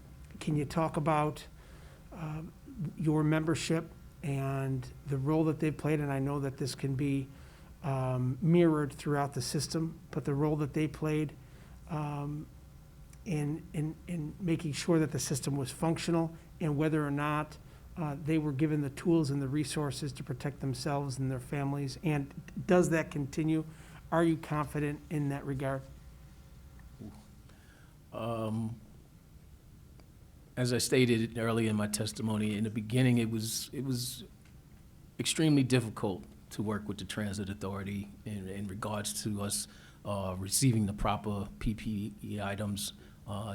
you talk about your membership and the role that they've played? And I know that this can be mirrored throughout the system, but the role that they played in making sure that the system was functional, and whether or not they were given the tools and the resources to protect themselves and their families. And does that continue? Are you confident in that regard? As I stated earlier in my testimony, in the beginning, it was extremely difficult to work with the Transit Authority in regards to us receiving the proper PPE items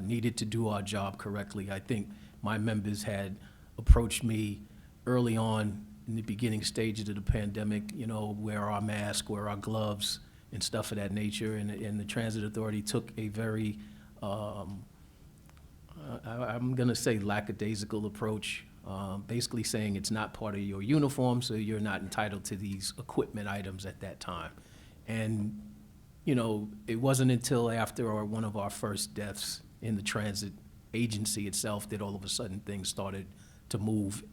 needed to do our job correctly. I think my members had approached me early on in the beginning stages of the pandemic, you know, wear our mask, wear our gloves, and stuff of that nature. And the Transit Authority took a very, I'm going to say, lackadaisical approach, basically saying it's not part of your uniform, so you're not entitled to these equipment items at that time. And, you know, it wasn't until after one of our first deaths in the transit agency itself that all of a sudden things started to move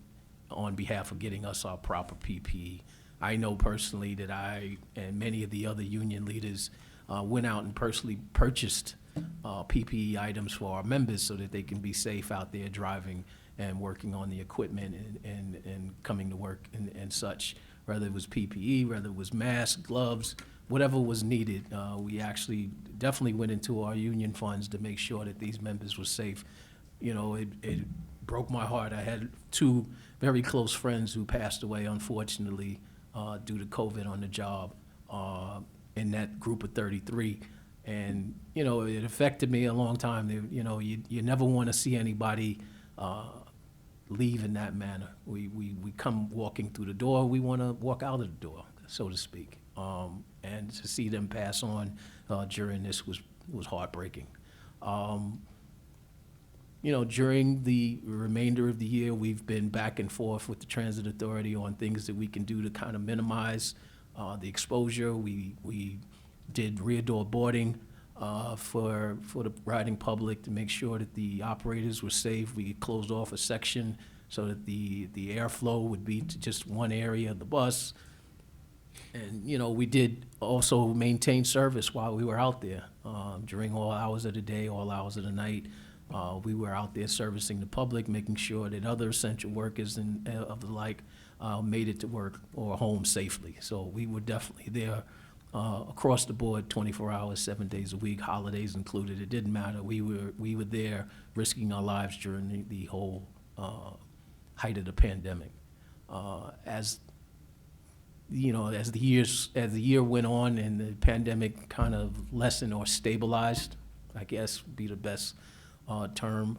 on behalf of getting us our proper PPE. I know personally that I and many of the other union leaders went out and personally purchased PPE items for our members so that they can be safe out there driving and working on the equipment and coming to work and such, whether it was PPE, whether it was masks, gloves, whatever was needed. We actually definitely went into our union funds to make sure that these members were safe. You know, it broke my heart. I had two very close friends who passed away, unfortunately, due to COVID on the job in that group of 33. And, you know, it affected me a long time. You know, you never want to see anybody leave in that manner. We come walking through the door, we want to walk out of the door, so to speak. And to see them pass on during this was heartbreaking. You know, during the remainder of the year, we've been back and forth with the Transit Authority on things that we can do to kind of minimize the exposure. We did rear door boarding for the riding public to make sure that the operators were safe. We closed off a section so that the airflow would be to just one area of the bus. And, you know, we did also maintain service while we were out there. During all hours of the day, all hours of the night, we were out there servicing the public, making sure that other essential workers and of the like made it to work or home safely. So we were definitely there across the board, 24 hours, 7 days a week, holidays included. It didn't matter. We were there risking our lives during the whole height of the pandemic. As you know, as the year went on and the pandemic kind of lessened or stabilized, I guess would be the best term,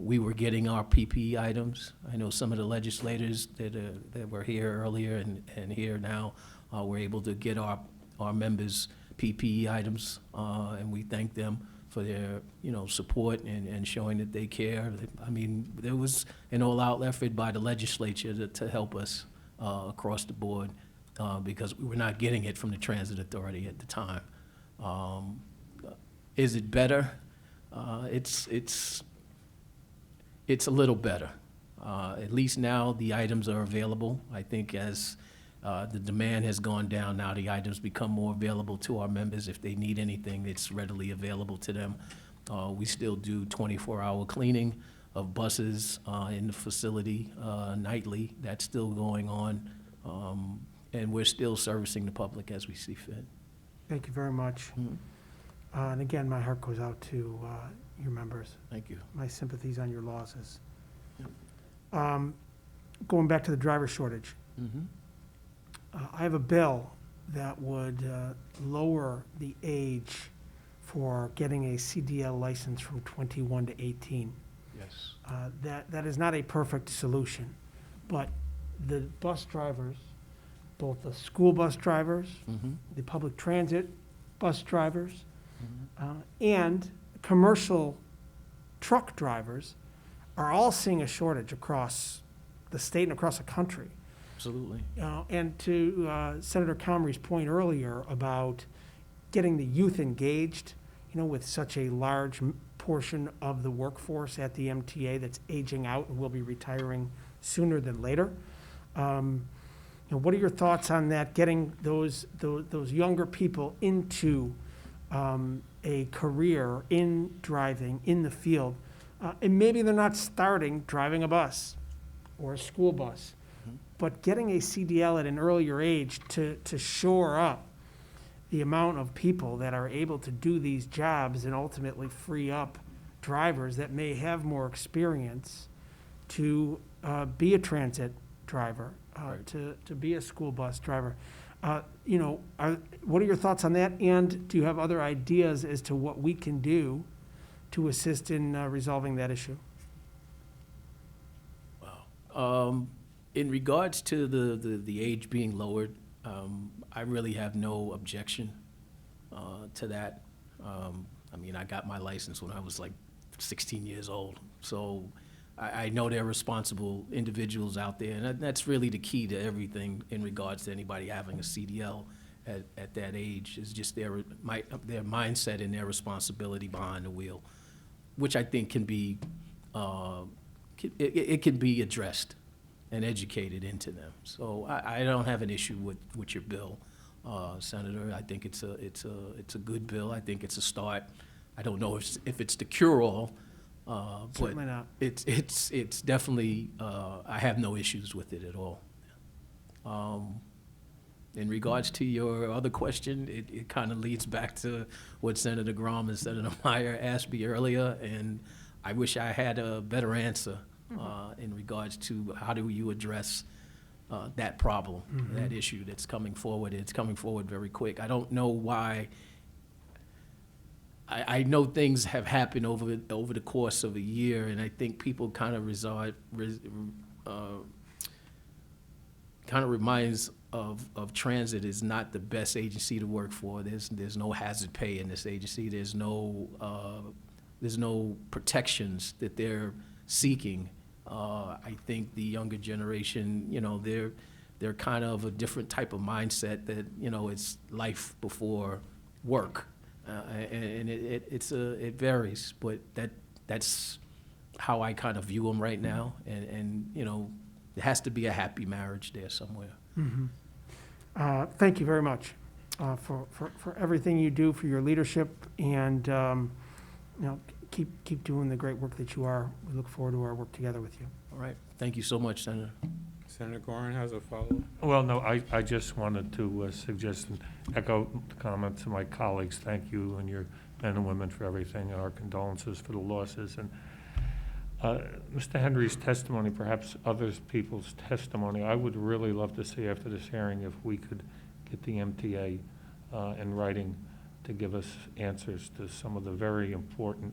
we were getting our PPE items. I know some of the legislators that were here earlier and here now were able to get our members' PPE items, and we thank them for their, you know, support and showing that they care. I mean, there was an all-out effort by the legislature to help us across the board because we were not getting it from the Transit Authority at the time. Is it better? It's a little better. At least now the items are available. I think as the demand has gone down, now the items become more available to our members. If they need anything, it's readily available to them. We still do 24-hour cleaning of buses in the facility nightly. That's still going on. And we're still servicing the public as we see fit. Thank you very much. And again, my heart goes out to your members. Thank you. My sympathies on your losses. Going back to the driver shortage. I have a bill that would lower the age for getting a CDL license from 21 to 18. Yes. That is not a perfect solution, but the bus drivers, both the school bus drivers, the public transit bus drivers, and commercial truck drivers are all seeing a shortage across the state and across the country. Absolutely. And to Senator Comrie's point earlier about getting the youth engaged, with such a large portion of the workforce at the MTA that's aging out and will be retiring sooner than later. What are your thoughts on that, getting those younger people into a career in driving, in the field? And maybe they're not starting driving a bus or a school bus, but getting a CDL at an earlier age to shore up the amount of people that are able to do these jobs and ultimately free up drivers that may have more experience to be a transit driver, to be a school bus driver. What are your thoughts on that? And do you have other ideas as to what we can do to assist in resolving that issue? In regards to the age being lowered, I really have no objection to that. I got my license when I was like 16 years old, so I know there are responsible individuals out there, and that's really the key to everything in regards to anybody having a CDL at that age, is just their mindset and their responsibility behind the wheel, which I think can be, it can be addressed and educated into them. So I don't have an issue with your bill, Senator. I think it's a good bill. I think it's a start. I don't know if it's the cure-all, but Certainly not. it's definitely, I have no issues with it at all. In regards to your other question, it kind of leads back to what Senator Grom and Senator Meyer asked me earlier, and I wish I had a better answer in regards to how do you address that problem, that issue that's coming forward. It's coming forward very quick. I don't know why. I know things have happened over the course of a year, and I think people kind of reminds of transit is not the best agency to work for. There's no hazard pay in this agency. There's no protections that they're seeking. I think the younger generation, they're kind of a different type of mindset that, it's life before work. And it varies, but that's how I kind of view them right now. And there has to be a happy marriage there somewhere. Thank you very much for everything you do, for your leadership, and keep doing the great work that you are. We look forward to our work together with you. All right. Thank you so much, Senator. Senator Gorin has a follow-up. Well, no, I just wanted to suggest and echo the comments of my colleagues. Thank you and your men and women for everything, and our condolences for the losses. And Mr. Henry's testimony, perhaps other people's testimony, I would really love to see after this hearing if we could get the MTA in writing to give us answers to some of the very important,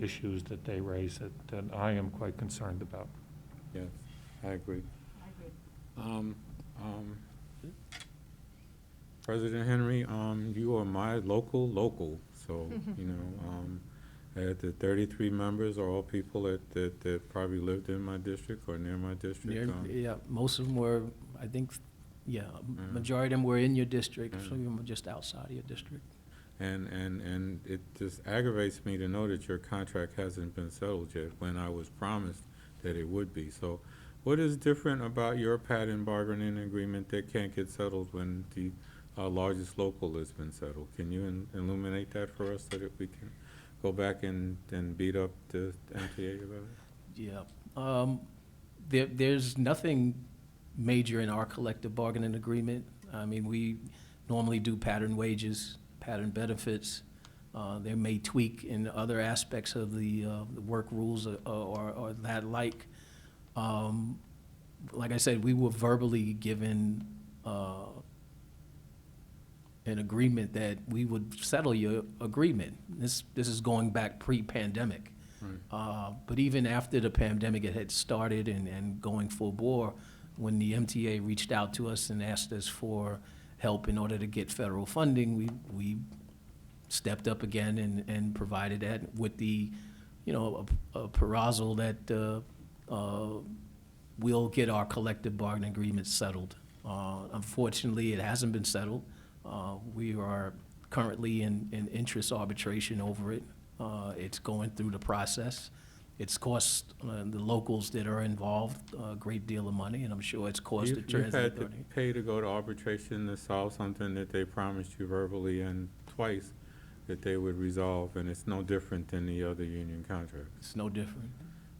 issues that they raise that I am quite concerned about. Yes, I agree. President Henry, you are my local, so, the 33 members are all people that probably lived in my district or near my district. Yeah, most of them were, I think, majority of them were in your district, some of them were just outside of your district. And it just aggravates me to know that your contract hasn't been settled yet when I was promised that it would be. So what is different about your patent bargaining agreement that can't get settled when the largest local has been settled? Can you illuminate that for us so that we can go back and beat up the MTA about it? Yeah. There's nothing major in our collective bargaining agreement. I mean, we normally do pattern wages, pattern benefits. They may tweak in other aspects of the work rules or that like. Like I said, we were verbally given an agreement that we would settle your agreement. This is going back pre-pandemic. Right. But even after the pandemic had started and going full bore, when the MTA reached out to us and asked us for help in order to get federal funding, we stepped up again and provided that with the, a proposal that we'll get our collective bargaining agreement settled. Unfortunately, it hasn't been settled. We are currently in interest arbitration over it. It's going through the process. It's cost the locals that are involved a great deal of money, and I'm sure it's cost the You've transit had to authority. pay to go to arbitration to solve something that they promised you verbally and twice that they would resolve, and it's no different than the other union contracts. It's no different.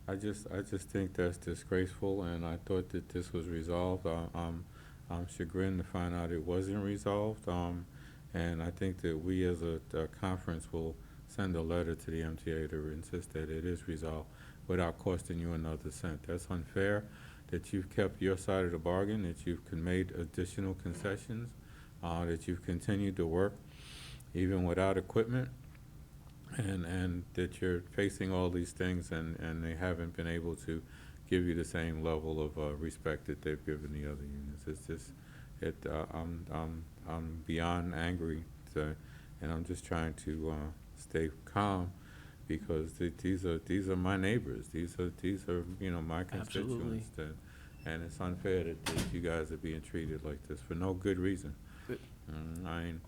I just think that's disgraceful, and I thought that this was resolved. I'm chagrined to find out it wasn't resolved, and I think that we as a conference will send a letter to the MTA to insist that it is resolved without costing you another cent. That's unfair, that you've kept your side of the bargain, that you've made additional concessions, that you've continued to work even without equipment, and that you're facing all these things and they haven't been able to give you the same level of respect that they've given the other unions. It's just, I'm beyond angry, and I'm just trying to stay calm, because these are my neighbors. These are my constituents, and it's unfair that you guys are being treated like this for no good reason. I mean,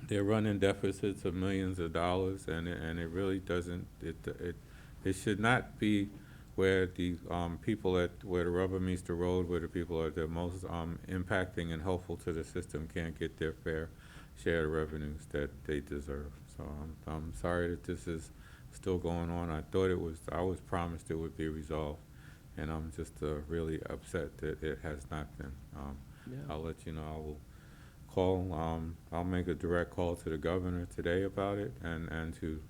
they're running deficits of millions of dollars, and it really doesn't. It should not be where the people where the rubber meets the road, where the people are the most impacting and helpful to the system, can't get their fair share of revenues that they deserve. So I'm sorry that this is still going on. I was promised it would be resolved, and I'm just really upset that it has not been. I'll let you know. I will call. I'll make a direct call to the governor today about it, and to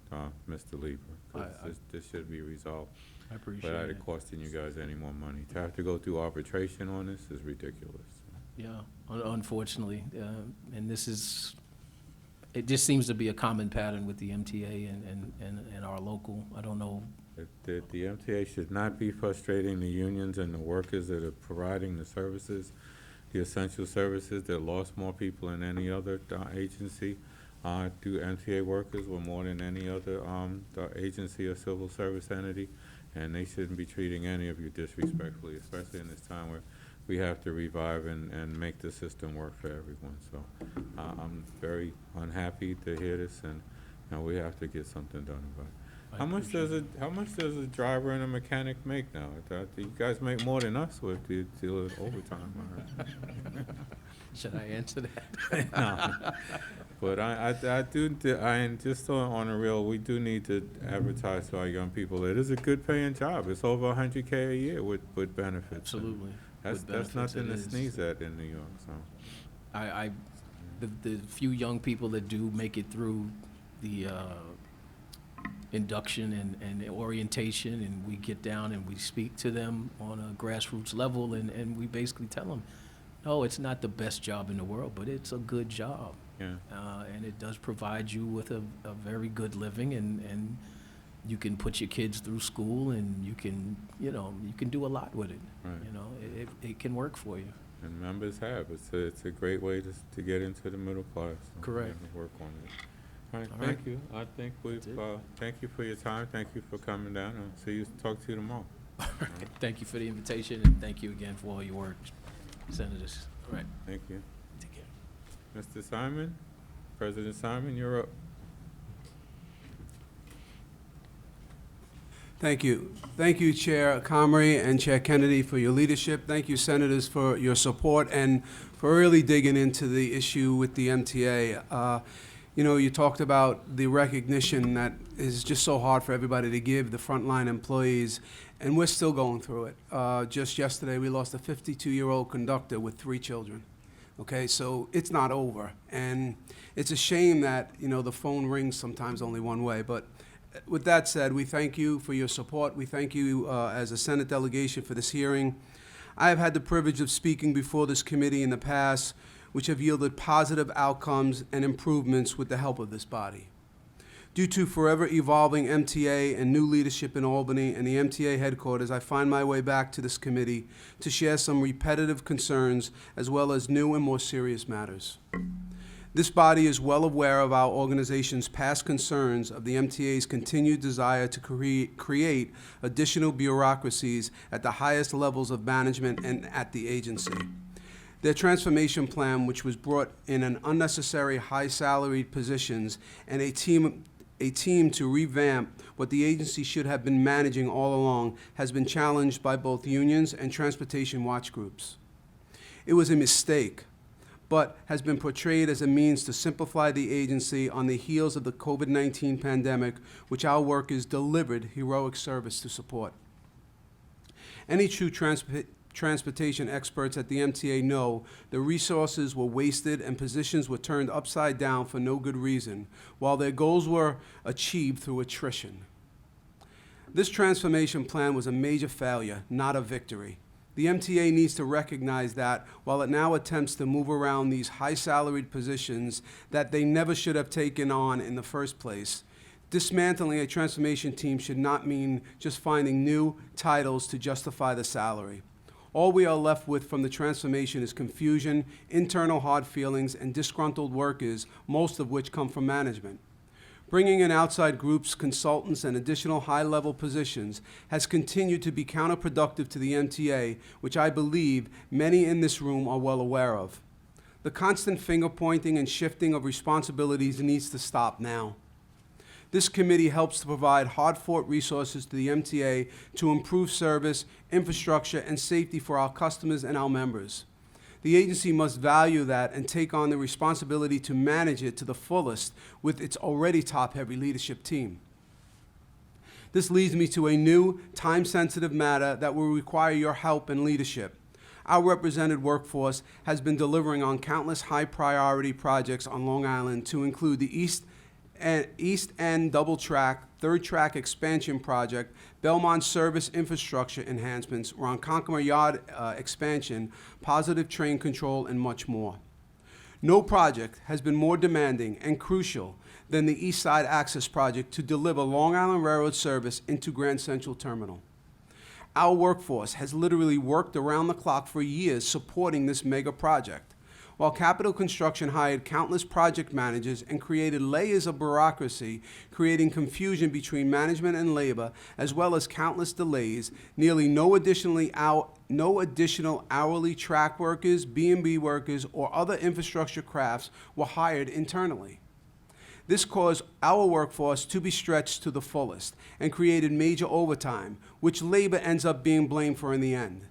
Mr. Lieber, because this should be resolved. I appreciate Without it. it costing you guys any more money. To have to go through arbitration on this is ridiculous. Yeah, unfortunately, and it just seems to be a common pattern with the MTA and our local. I don't know. The MTA should not be frustrating the unions and the workers that are providing the services, the essential services that lost more people than any other agency. Do MTA workers were more than any other agency or civil service entity, and they shouldn't be treating any of you disrespectfully, especially in this time where we have to revive and make the system work for everyone. So I'm very unhappy to hear this, and we have to get something done about it. How much does a driver and a mechanic make now? You guys make more than us with the deal with overtime. Should I answer that? No. But I do, just on a real, we do need to advertise to our young people. It is a good paying job. It's over $100K a year with benefits. Absolutely. That's nothing to sneeze at in New York, so. The few young people that do make it through the induction and orientation, and we get down and we speak to them on a grassroots level, and we basically tell them, no, it's not the best job in the world, but it's a good job. Yeah. And it does provide you with a very good living, and you can put your kids through school, and you can do a lot with it. Right. It can work for you. And members have. It's a great way to get into the middle class. So Correct. we have to work on it. All right, All thank right. you. I think thank you for your time. Thank you for coming down. I'll talk to you tomorrow. All right. Thank you for the invitation, and thank you again for all your work, Senators. All right. Thank you. Take care. Mr. Simon, President Simon, you're up. Thank you. Thank you, Chair Comrie and Chair Kennedy, for your leadership. Thank you, Senators, for your support and for really digging into the issue with the MTA. You talked about the recognition that is just so hard for everybody to give the frontline employees, and we're still going through it. Just yesterday, we lost a 52-year-old conductor with 3 children. Okay, so it's not over. And it's a shame that, the phone rings sometimes only one way. But with that said, we thank you for your support. We thank you as a Senate delegation for this hearing. I have had the privilege of speaking before this committee in the past, which have yielded positive outcomes and improvements with the help of this body. Due to forever evolving MTA and new leadership in Albany and the MTA headquarters, I find my way back to this committee to share some repetitive concerns as well as new and more serious matters. This body is well aware of our organization's past concerns of the MTA's continued desire to create additional bureaucracies at the highest levels of management and at the agency. Their transformation plan, which was brought in an unnecessary high-salaried positions and a team to revamp what the agency should have been managing all along, has been challenged by both unions and transportation watch groups. It was a mistake, but has been portrayed as a means to simplify the agency on the heels of the COVID-19 pandemic, which our workers delivered heroic service to support. Any true transportation experts at the MTA know the resources were wasted and positions were turned upside down for no good reason, while their goals were achieved through attrition. This transformation plan was a major failure, not a victory. The MTA needs to recognize that while it now attempts to move around these high-salaried positions that they never should have taken on in the first place, dismantling a transformation team should not mean just finding new titles to justify the salary. All we are left with from the transformation is confusion, internal hard feelings, and disgruntled workers, most of which come from management. Bringing in outside groups, consultants, and additional high-level positions has continued to be counterproductive to the MTA, which I believe many in this room are well aware of. The constant finger-pointing and shifting of responsibilities needs to stop now. This committee helps to provide hard-fought resources to the MTA to improve service, infrastructure, and safety for our customers and our members. The agency must value that and take on the responsibility to manage it to the fullest with its already top-heavy leadership team. This leads me to a new, time-sensitive matter that will require your help and leadership. Our represented workforce has been delivering on countless high-priority projects on Long Island to include the East End double track, third track expansion project, Belmont service infrastructure enhancements, Ronkonkoma Yard expansion, positive train control, and much more. No project has been more demanding and crucial than the East Side Access Project to deliver Long Island Railroad service into Grand Central Terminal. Our workforce has literally worked around the clock for years supporting this mega project. While Capital Construction hired countless project managers and created layers of bureaucracy, creating confusion between management and labor, as well as countless delays, nearly no additional hourly track workers, B&B workers, or other infrastructure crafts were hired internally. This caused our workforce to be stretched to the fullest and created major overtime, which labor ends up being blamed for in the end.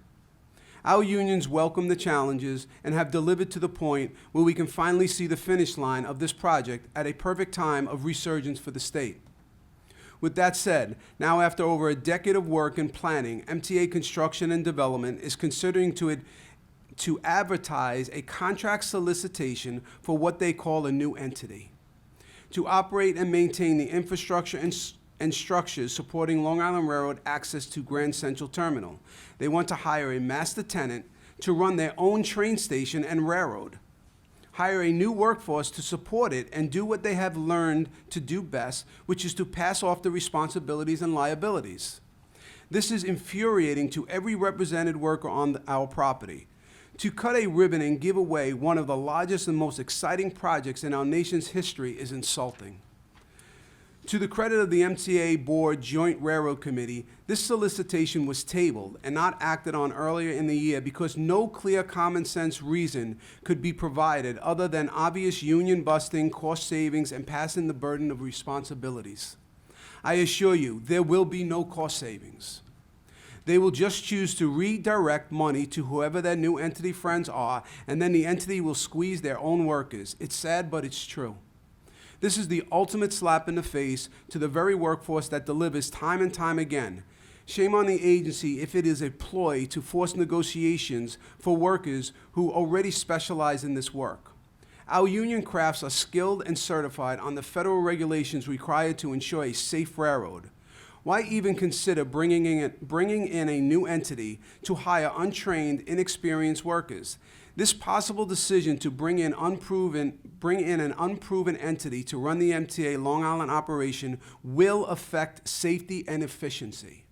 Our unions welcome the challenges and have delivered to the point where we can finally see the finish line of this project at a perfect time of resurgence for the state. With that said, now after over a decade of work and planning, MTA Construction and Development is considering to advertise a contract solicitation for what they call a new entity, to operate and maintain the infrastructure and structures supporting Long Island Railroad access to Grand Central Terminal. They want to hire a master tenant to run their own train station and railroad, hire a new workforce to support it, and do what they have learned to do best, which is to pass off the responsibilities and liabilities. This is infuriating to every represented worker on our property. To cut a ribbon and give away one of the largest and most exciting projects in our nation's history is insulting. To the credit of the MTA Board Joint Railroad Committee, this solicitation was tabled and not acted on earlier in the year because no clear common sense reason could be provided other than obvious union busting, cost savings, and passing the burden of responsibilities. I assure you, there will be no cost savings. They will just choose to redirect money to whoever their new entity friends are, and then the entity will squeeze their own workers. It's sad, but it's true. This is the ultimate slap in the face to the very workforce that delivers time and time again. Shame on the agency if it is a ploy to force negotiations for workers who already specialize in this work. Our union crafts are skilled and certified on the federal regulations required to ensure a safe railroad. Why even consider bringing in a new entity to hire untrained, inexperienced workers? This possible decision to bring in an unproven entity to run the MTA Long Island operation will affect safety and efficiency.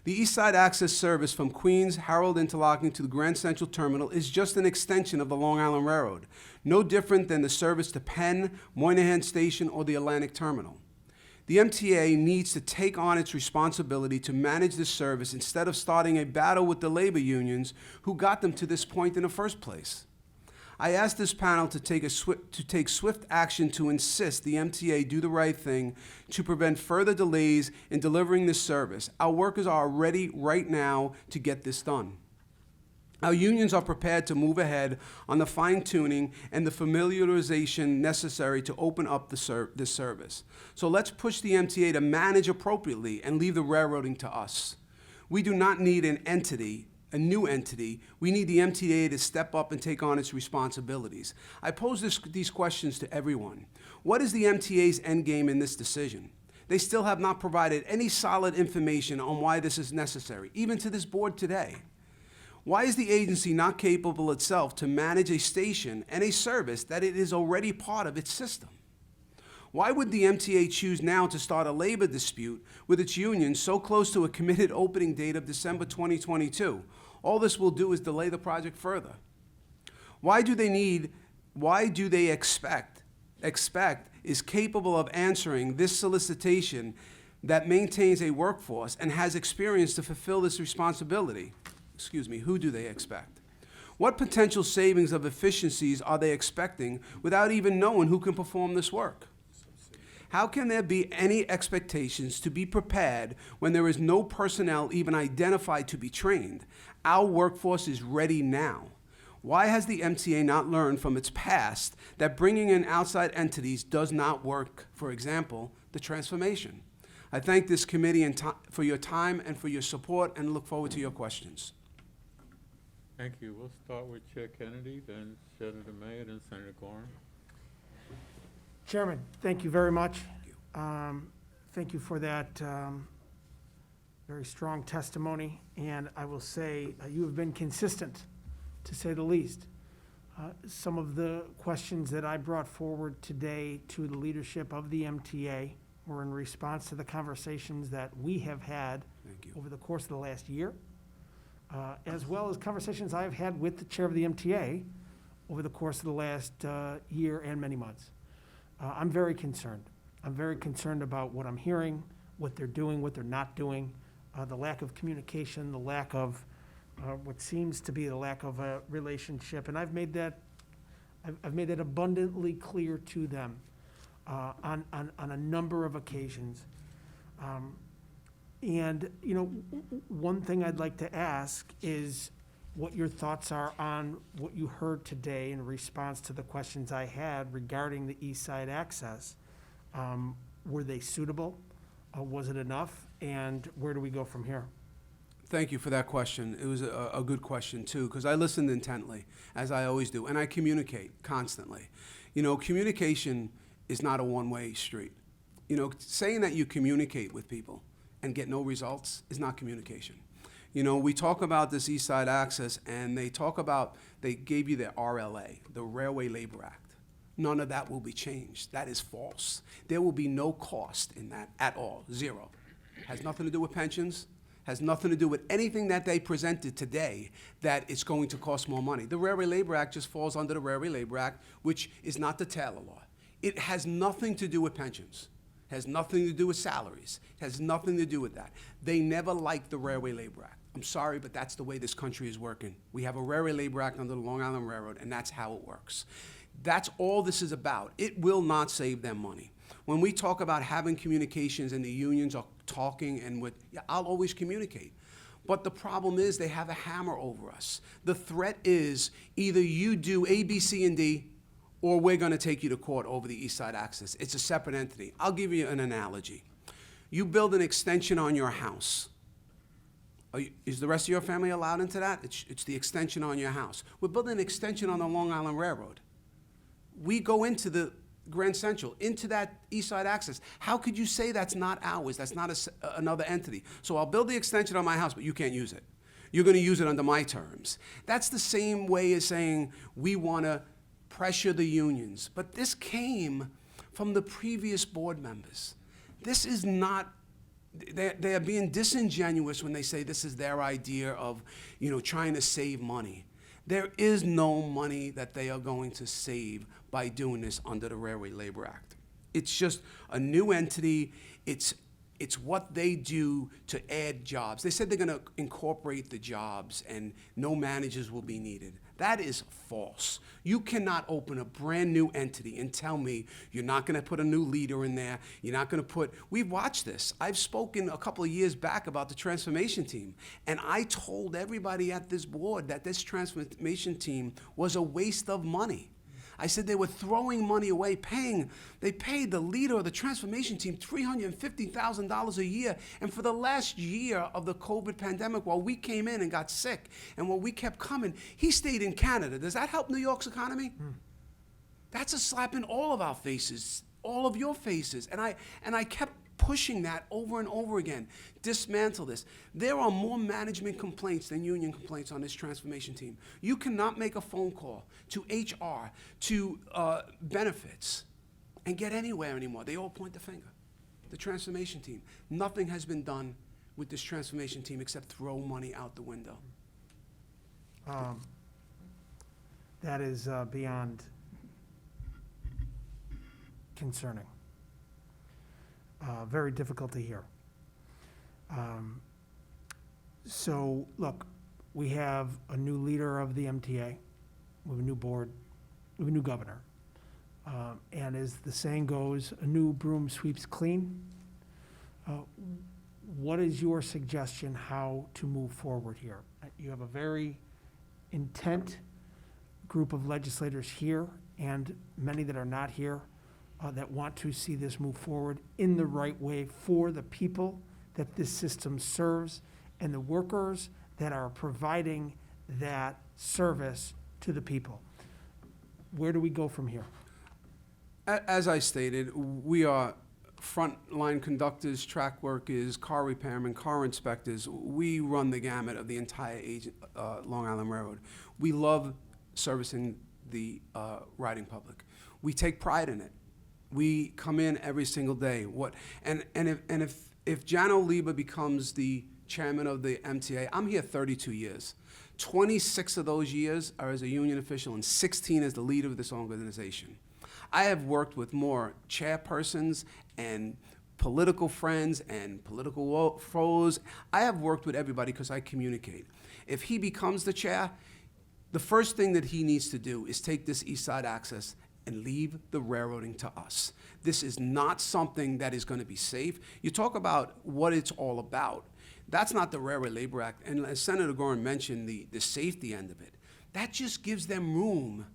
The East Side Access service from Queens, Harold, Interlochen to the Grand Central Terminal is just an extension of the Long Island Railroad, no different than the service to Penn, Moynihan Station, or the Atlantic Terminal. The MTA needs to take on its responsibility to manage this service instead of starting a battle with the labor unions who got them to this point in the first place. I asked this panel to take swift action to insist the MTA do the right thing to prevent further delays in delivering this service. Our workers are ready right now to get this done. Our unions are prepared to move ahead on the fine-tuning and the familiarization necessary to open up this service. So let's push the MTA to manage appropriately and leave the railroading to us. We do not need an entity, a new entity. We need the MTA to step up and take on its responsibilities. I pose these questions to everyone. What is the MTA's endgame in this decision? They still have not provided any solid information on why this is necessary, even to this board today. Why is the agency not capable itself to manage a station and a service that it is already part of its system? Why would the MTA choose now to start a labor dispute with its union so close to a committed opening date of December 2022? All this will do is delay the project further. Why do they expect is capable of answering this solicitation that maintains a workforce and has experience to fulfill this responsibility? Who do they expect? What potential savings of efficiencies are they expecting without even knowing who can perform this work? How can there be any expectations to be prepared when there is no personnel even identified to be trained? Our workforce is ready now. Why has the MTA not learned from its past that bringing in outside entities does not work? For example, the transformation. I thank this committee for your time and for your support and look forward to your questions. Thank you. We'll start with Chair Kennedy, then Senator Mayer, then Senator Gorham. Chairman, thank you very much. Thank you for that very strong testimony, and I will say you have been consistent, to say the least. Some of the questions that I brought forward today to the leadership of the MTA were in response to the conversations that we have had over the course of the last year, as well as conversations I've had with the chair of the MTA over the course of the last year and many months. I'm very concerned. I'm very concerned about what I'm hearing, what they're doing, what they're not doing, the lack of communication, the lack of what seems to be the lack of a relationship. And I've made that abundantly clear to them on a number of occasions. And, you know, one thing I'd like to ask is what your thoughts are on what you heard today in response to the questions I had regarding the East Side access. Were they suitable? Was it enough? And where do we go from here? Thank you for that question. It was a good question, too, because I listened intently, as I always do, and I communicate constantly. You know, communication is not a one-way street. You know, saying that you communicate with people and get no results is not communication. You know, we talk about this East Side Access, and they gave you the RLA, the Railway Labor Act. None of that will be changed. That is false. There will be no cost in that at all, zero. Has nothing to do with pensions, has nothing to do with anything that they presented today that it's going to cost more money. The Railway Labor Act just falls under the Railway Labor Act, which is not the Taylor Law. It has nothing to do with pensions, has nothing to do with salaries, has nothing to do with that. They never liked the Railway Labor Act. I'm sorry, but that's the way this country is working. We have a Railway Labor Act under the Long Island Railroad, and that's how it works. That's all this is about. It will not save them money. When we talk about having communications and the unions are talking and I'll always communicate. But the problem is they have a hammer over us. The threat is either you do A, B, C, and D, or we're going to take you to court over the East Side Access. It's a separate entity. I'll give you an analogy. You build an extension on your house. Is the rest of your family allowed into that? It's the extension on your house. We're building an extension on the Long Island Railroad. We go into the Grand Central, into that East Side Access. How could you say that's not ours? That's not another entity. So I'll build the extension on my house, but you can't use it. You're going to use it under my terms. That's the same way as saying we want to pressure the unions. But this came from the previous board members. This is not they are being disingenuous when they say this is their idea of, trying to save money. There is no money that they are going to save by doing this under the Railway Labor Act. It's just a new entity. It's what they do to add jobs. They said they're going to incorporate the jobs and no managers will be needed. That is false. You cannot open a brand new entity and tell me you're not going to put a new leader in there. You're not going to put, we've watched this. I've spoken a couple of years back about the transformation team, and I told everybody at this board that this transformation team was a waste of money. I said they were throwing money away, they paid the leader of the transformation team $350,000 a year. And for the last year of the COVID pandemic, while we came in and got sick, and while we kept coming, he stayed in Canada. Does that help New York's economy? That's a slap in all of our faces, all of your faces. And I kept pushing that over and over again. Dismantle this. There are more management complaints than union complaints on this transformation team. You cannot make a phone call to HR, to benefits, and get anywhere anymore. They all point the finger. The transformation team. Nothing has been done with this transformation team except throw money out the window. That is beyond concerning. Very difficult to hear. So, look, we have a new leader of the MTA, we have a new board, we have a new governor. And as the saying goes, a new broom sweeps clean. What is your suggestion how to move forward here? You have a very intent group of legislators here and many that are not here that want to see this move forward in the right way for the people that this system serves and the workers that are providing that service to the people. Where do we go from here? As I stated, we are frontline conductors, track workers, car repairmen, car inspectors. We run the gamut of the entire Long Island Railroad. We love servicing the riding public. We take pride in it. We come in every single day. If Jano Lieber becomes the chairman of the MTA, I'm here 32 years. 26 of those years are as a union official and 16 as the leader of this organization. I have worked with more chairpersons and political friends and political foes. I have worked with everybody because I communicate. If he becomes the chair, the first thing that he needs to do is take this East Side Access and leave the railroading to us. This is not something that is going to be safe. You talk about what it's all about. That's not the Railway Labor Act. And as Senator Gorin mentioned, the safety end of it, that just gives them room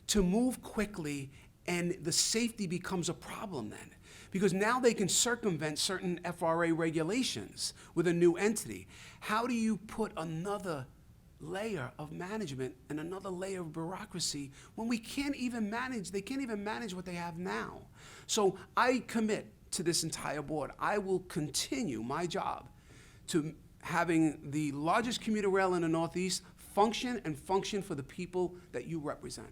to move quickly, and the safety becomes a problem then. Because now they can circumvent certain FRA regulations with a new entity. How do you put another layer of management and another layer of bureaucracy when we can't even manage, they can't even manage what they have now? So I commit to this entire board. I will continue my job to having the largest commuter rail in the Northeast function for the people that you represent.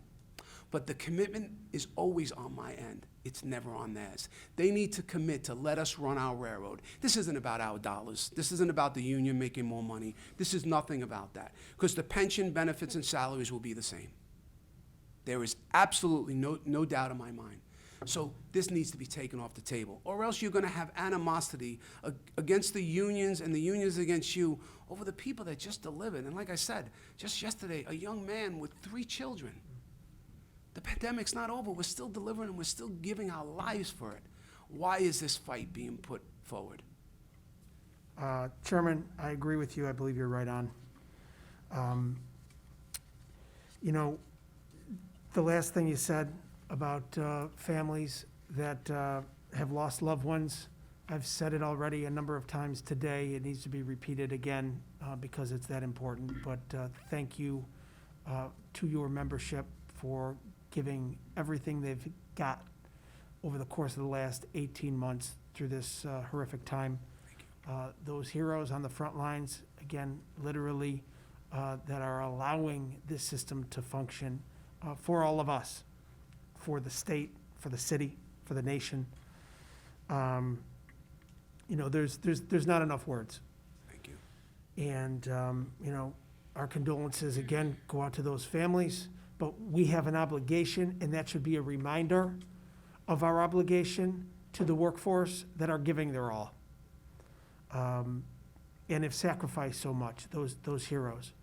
But the commitment is always on my end. It's never on theirs. They need to commit to let us run our railroad. This isn't about our dollars. This isn't about the union making more money. This is nothing about that. Because the pension, benefits, and salaries will be the same. There is absolutely no doubt in my mind. So this needs to be taken off the table. Or else you're going to have animosity against the unions and the unions against you over the people that just delivered. And like I said, just yesterday, a young man with 3 children. The pandemic's not over. We're still delivering and we're still giving our lives for it. Why is this fight being put forward? Chairman, I agree with you. I believe you're right on. The last thing you said about families that have lost loved ones, I've said it already a number of times today. It needs to be repeated again because it's that important. But thank you to your membership for giving everything they've got over the course of the last 18 months through this horrific time. Those heroes on the front lines, again, literally, that are allowing this system to function for all of us, for the state, for the city, for the nation. there's not enough words. Thank you. And, our condolences again go out to those families, but we have an obligation, and that should be a reminder of our obligation to the workforce that are giving their all. And have sacrificed so much, those heroes.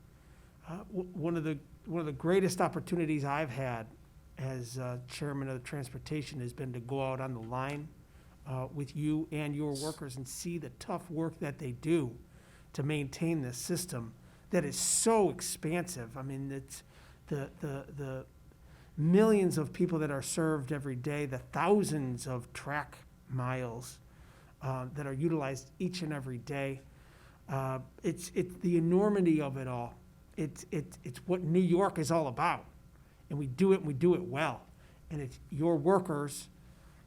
One of the greatest opportunities I've had as chairman of the transportation has been to go out on the line with you and your workers and see the tough work that they do to maintain this system that is so expansive. I mean, it's the millions of people that are served every day, the thousands of track miles that are utilized each and every day. It's the enormity of it all. It's what New York is all about. And we do it, and we do it well. And it's your workers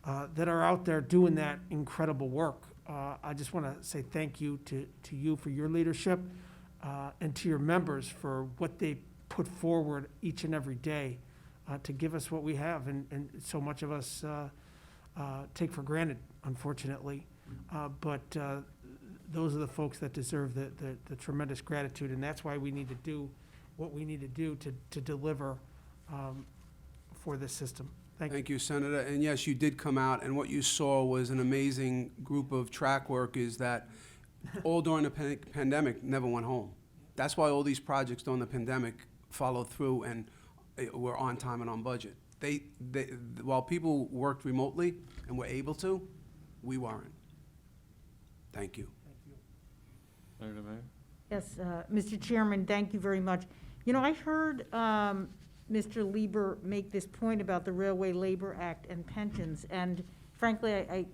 that are out there doing that incredible work. I just want to say thank you to you for your leadership and to your members for what they put forward each and every day to give us what we have. And so much of us take for granted, unfortunately. But those are the folks that deserve the tremendous gratitude, and that's why we need to do what we need to do to deliver for this system. Thank you, Senator. And yes, you did come out, and what you saw was an amazing group of track workers that all during the pandemic never went home. That's why all these projects during the pandemic followed through and were on time and on budget. While people worked remotely and were able to, we weren't. Thank you. Senator Mayor? Yes, Mr. Chairman, thank you very much. I heard Mr. Lieber make this point about the Railway Labor Act and pensions, and frankly, I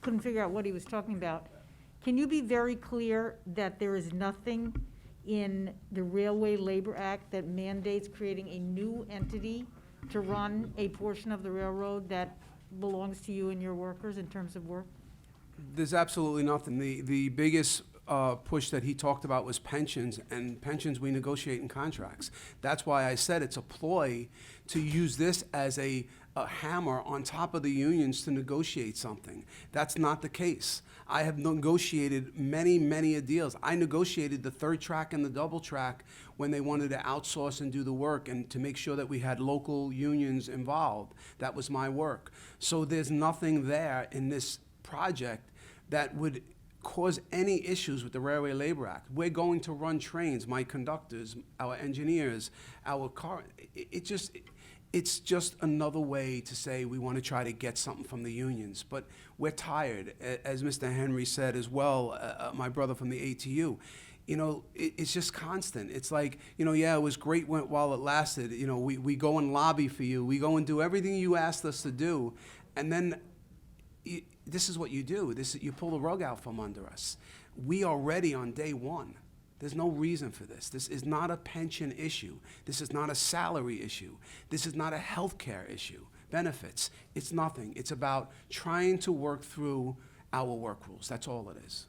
couldn't figure out what he was talking about. Can you be very clear that there is nothing in the Railway Labor Act that mandates creating a new entity to run a portion of the railroad that belongs to you and your workers in terms of work? There's absolutely nothing. The biggest push that he talked about was pensions, and pensions we negotiate in contracts. That's why I said it's a ploy to use this as a hammer on top of the unions to negotiate something. That's not the case. I have negotiated many deals. I negotiated the third track and the double track when they wanted to outsource and do the work and to make sure that we had local unions involved. That was my work. So there's nothing there in this project that would cause any issues with the Railway Labor Act. We're going to run trains, my conductors, our engineers, our car. It's just another way to say we want to try to get something from the unions. But we're tired, as Mr. Henry said as well, my brother from the ATU. It's just constant. It's like, yeah, it was great while it lasted. We go and lobby for you. We go and do everything you asked us to do. And then this is what you do. You pull the rug out from under us. We are ready on day one. There's no reason for this. This is not a pension issue. This is not a salary issue. This is not a health care issue, benefits. It's nothing. It's about trying to work through our work rules. That's all it is.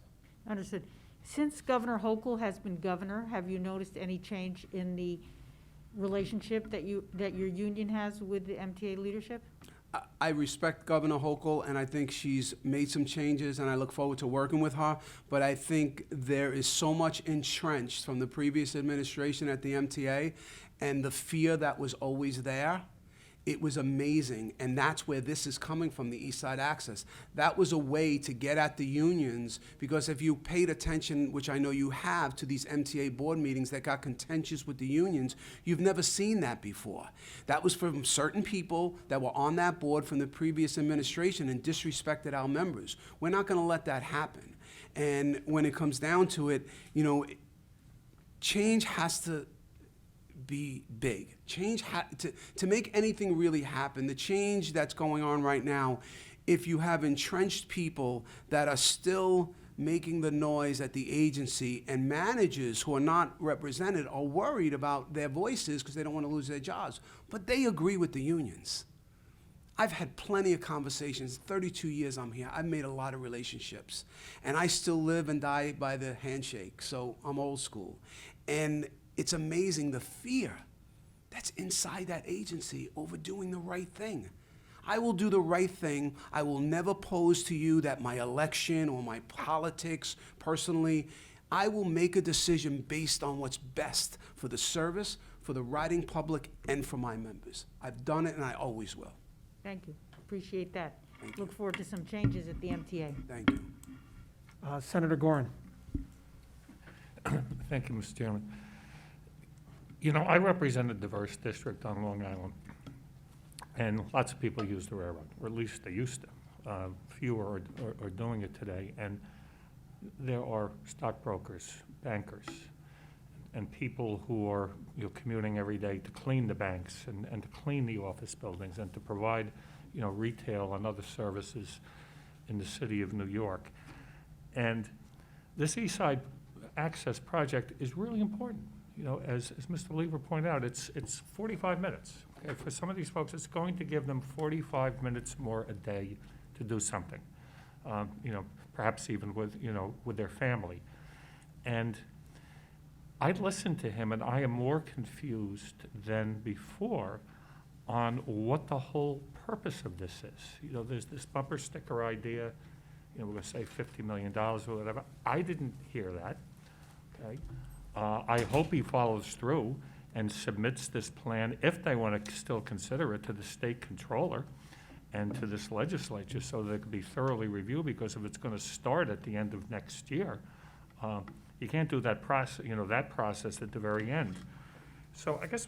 Understood. Since Governor Hochul has been governor, have you noticed any change in the relationship that your union has with the MTA leadership? I respect Governor Hochul, and I think she's made some changes, and I look forward to working with her. But I think there is so much entrenched from the previous administration at the MTA, and the fear that was always there. It was amazing, and that's where this is coming from, the East Side Access. That was a way to get at the unions, because if you paid attention, which I know you have, to these MTA board meetings that got contentious with the unions, you've never seen that before. That was from certain people that were on that board from the previous administration and disrespected our members. We're not going to let that happen. And when it comes down to it, change has to be big. Change to make anything really happen, the change that's going on right now, if you have entrenched people that are still making the noise at the agency and managers who are not represented are worried about their voices because they don't want to lose their jobs, but they agree with the unions. I've had plenty of conversations. 32 years I'm here. I've made a lot of relationships. And I still live and die by the handshake, so I'm old school. And it's amazing the fear that's inside that agency over doing the right thing. I will do the right thing. I will never pose to you that my election or my politics personally. I will make a decision based on what's best for the service, for the riding public, and for my members. I've done it and I always will. Thank you. Appreciate that. Look forward to some changes at the MTA. Thank you. Senator Gorin. Thank you, Mr. Chairman. You know, I represent a diverse district on Long Island, and lots of people use the railroad, or at least they used to. Fewer are doing it today, and there are stockbrokers, bankers, and people who are, you know, commuting every day to clean the banks and to clean the office buildings and to provide, you know, retail and other services in the city of New York. And this East Side Access project is really important. You know, as Mr. Lever pointed out, it's 45 minutes. Okay? For some of these folks, it's going to give them 45 minutes more a day to do something. You know, perhaps even with, you know, with their family. And I listened to him, and I am more confused than before on what the whole purpose of this is. You know, there's this bumper sticker idea, you know, we're going to say $50 million or whatever. I didn't hear that, okay? I hope he follows through and submits this plan, if they want to still consider it, to the state controller and to this legislature so that it can be thoroughly reviewed, because if it's going to start at the end of next year, you can't do that process, you know, that process at the very end. So I guess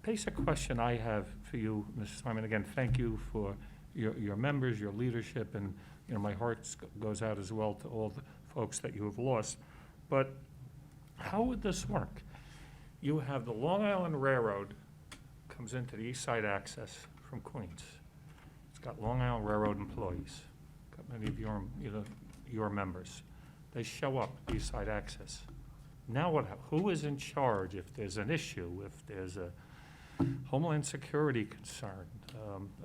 basic question I have for you, Mrs. Simon, again, thank you for your members, your leadership, and, you know, my heart goes out as well to all the folks that you have lost. But how would this work? You have the Long Island Railroad comes into the East Side Access from Queens. It's got Long Island Railroad employees, got many of your, you know, your members. They show up, East Side Access. Now what, who is in charge if there's an issue, if there's a Homeland Security concern,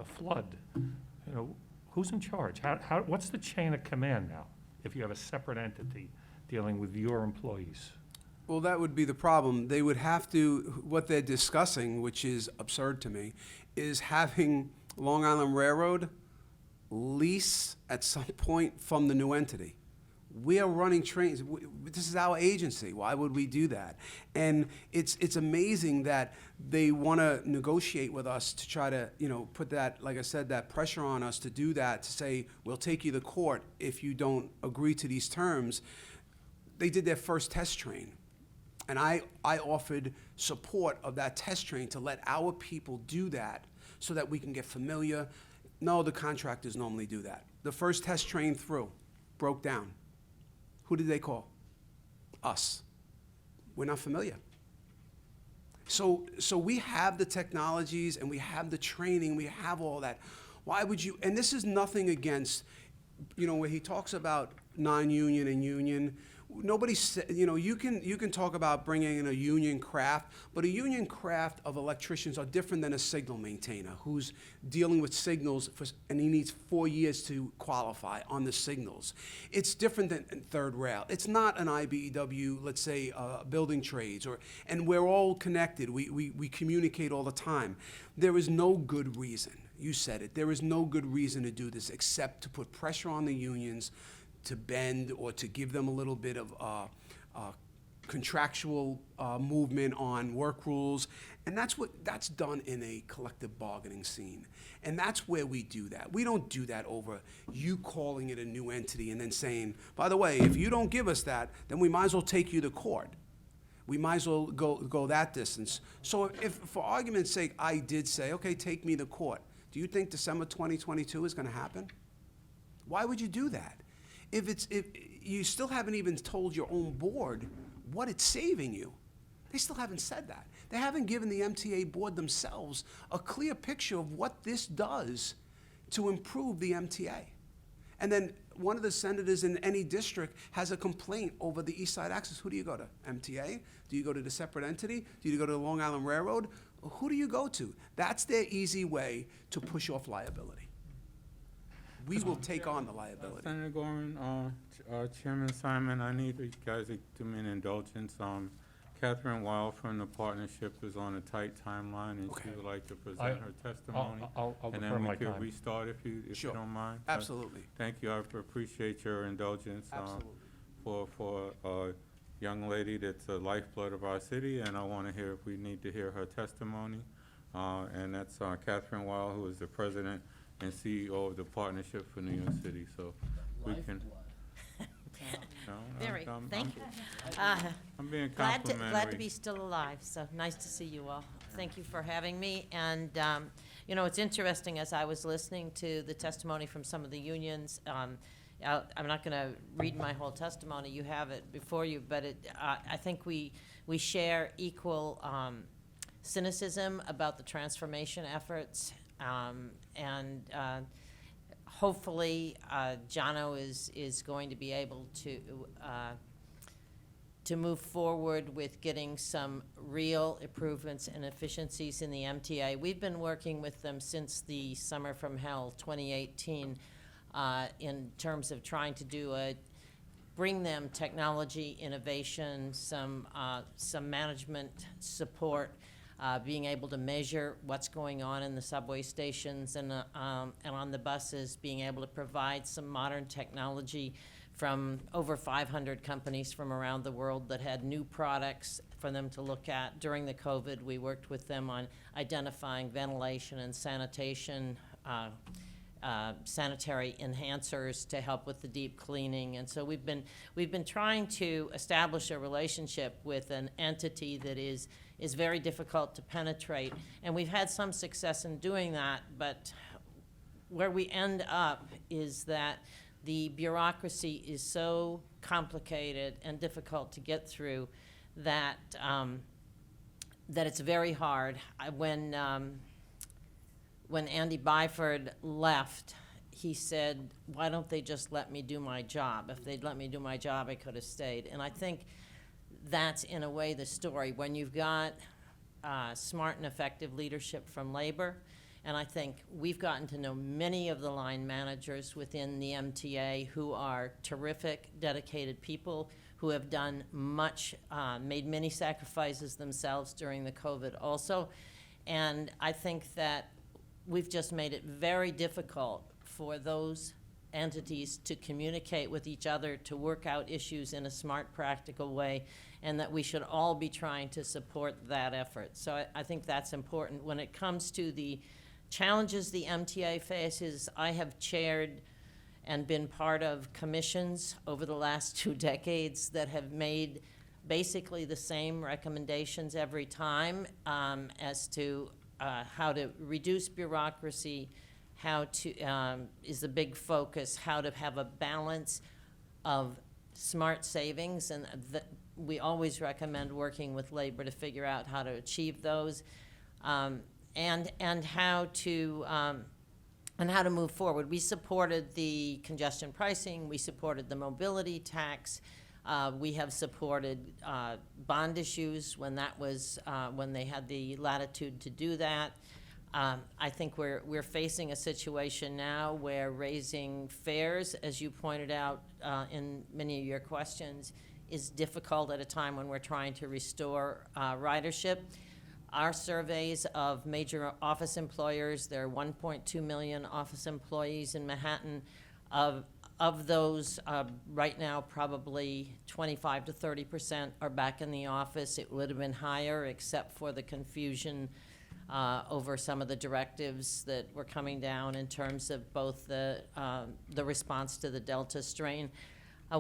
a flood? You know, who's in charge? What's the chain of command now if you have a separate entity dealing with your employees? Well, that would be the problem. They would have to, what they're discussing, which is absurd to me, is having Long Island Railroad lease at some point from the new entity. We are running trains. This is our agency. Why would we do that? And it's amazing that they want to negotiate with us to try to, you know, put that, like I said, that pressure on us to do that, to say, we'll take you to court if you don't agree to these terms. They did their first test train. And I offered support of that test train to let our people do that so that we can get familiar. No, the contractors normally do that. The first test train through broke down. Who did they call? Us. We're not familiar. So we have the technologies and we have the training, we have all that. Why would you, and this is nothing against, you know, where he talks about non-union and union. Nobody said, you know, you can talk about bringing in a union craft, but a union craft of electricians are different than a signal maintainer who's dealing with signals and he needs 4 years to qualify on the signals. It's different than third rail. It's not an IBEW, let's say, building trades, and we're all connected. We communicate all the time. There is no good reason, you said it, there is no good reason to do this except to put pressure on the unions to bend or to give them a little bit of contractual movement on work rules. And that's done in a collective bargaining scene. And that's where we do that. We don't do that over you calling it a new entity and then saying, by the way, if you don't give us that, then we might as well take you to court. We might as well go that distance. So if, for argument's sake, I did say, okay, take me to court, do you think December 2022 is going to happen? Why would you do that? If you still haven't even told your own board what it's saving you. They still haven't said that. They haven't given the MTA board themselves a clear picture of what this does to improve the MTA. And then one of the senators in any district has a complaint over the East Side Access. Who do you go to? MTA? Do you go to the separate entity? Do you go to the Long Island Railroad? Who do you go to? That's their easy way to push off liability. We will take on the liability. Senator Gorman, Chairman Simon, I need you guys to do me an indulgence. Catherine Wild from the partnership is on a tight timeline, and she would like to present her testimony. I'll And defer then we my could time. restart if you Sure. don't mind. Absolutely. Thank you. I appreciate your indulgence for a young lady that's the lifeblood of our city, and I want to hear, we need to hear her testimony. And that's Catherine Wild, who is the president and CEO of the Partnership for New York City. So we can. No, Very, I'm- thank you. I'm being Glad to complimentary. be still alive, so nice to see you all. Thank you for having me. And, you know, it's interesting, as I was listening to the testimony from some of the unions, I'm not going to read my whole testimony, you have it before you, but I think we share equal cynicism about the transformation efforts, and hopefully, Jono is going to be able to move forward with getting some real improvements and efficiencies in the MTA. We've been working with them since the Summer from Hell 2018 in terms of trying to bring them technology, innovation, some management support, being able to measure what's going on in the subway stations and on the buses, being able to provide some modern technology from over 500 companies from around the world that had new products for them to look at. During the COVID, we worked with them on identifying ventilation and sanitation, sanitary enhancers to help with the deep cleaning. And so we've been trying to establish a relationship with an entity that is very difficult to penetrate. And we've had some success in doing that, but where we end up is that the bureaucracy is so complicated and difficult to get through that that it's very hard. When Andy Byford left, he said, "Why don't they just let me do my job? If they'd let me do my job, I could have stayed." And I think that's, in a way, the story. When you've got smart and effective leadership from labor, and I think we've gotten to know many of the line managers within the MTA who are terrific, dedicated people who have done much, made many sacrifices themselves during the COVID also. And I think that we've just made it very difficult for those entities to communicate with each other, to work out issues in a smart, practical way, and that we should all be trying to support that effort. So I think that's important. When it comes to the challenges the MTA faces, I have chaired and been part of commissions over the last 2 decades that have made basically the same recommendations every time as to how to reduce bureaucracy, how to, is a big focus, how to have a balance of smart savings, and we always recommend working with labor to figure out how to achieve those, and how to move forward. We supported the congestion pricing, we supported the mobility tax, we have supported bond issues when that was when they had the latitude to do that. I think we're facing a situation now where raising fares, as you pointed out in many of your questions, is difficult at a time when we're trying to restore ridership. Our surveys of major office employers, there are 1.2 million office employees in Manhattan. Of those, right now, probably 25 to 30% are back in the office. It would have been higher except for the confusion over some of the directives that were coming down in terms of both the response to the Delta strain.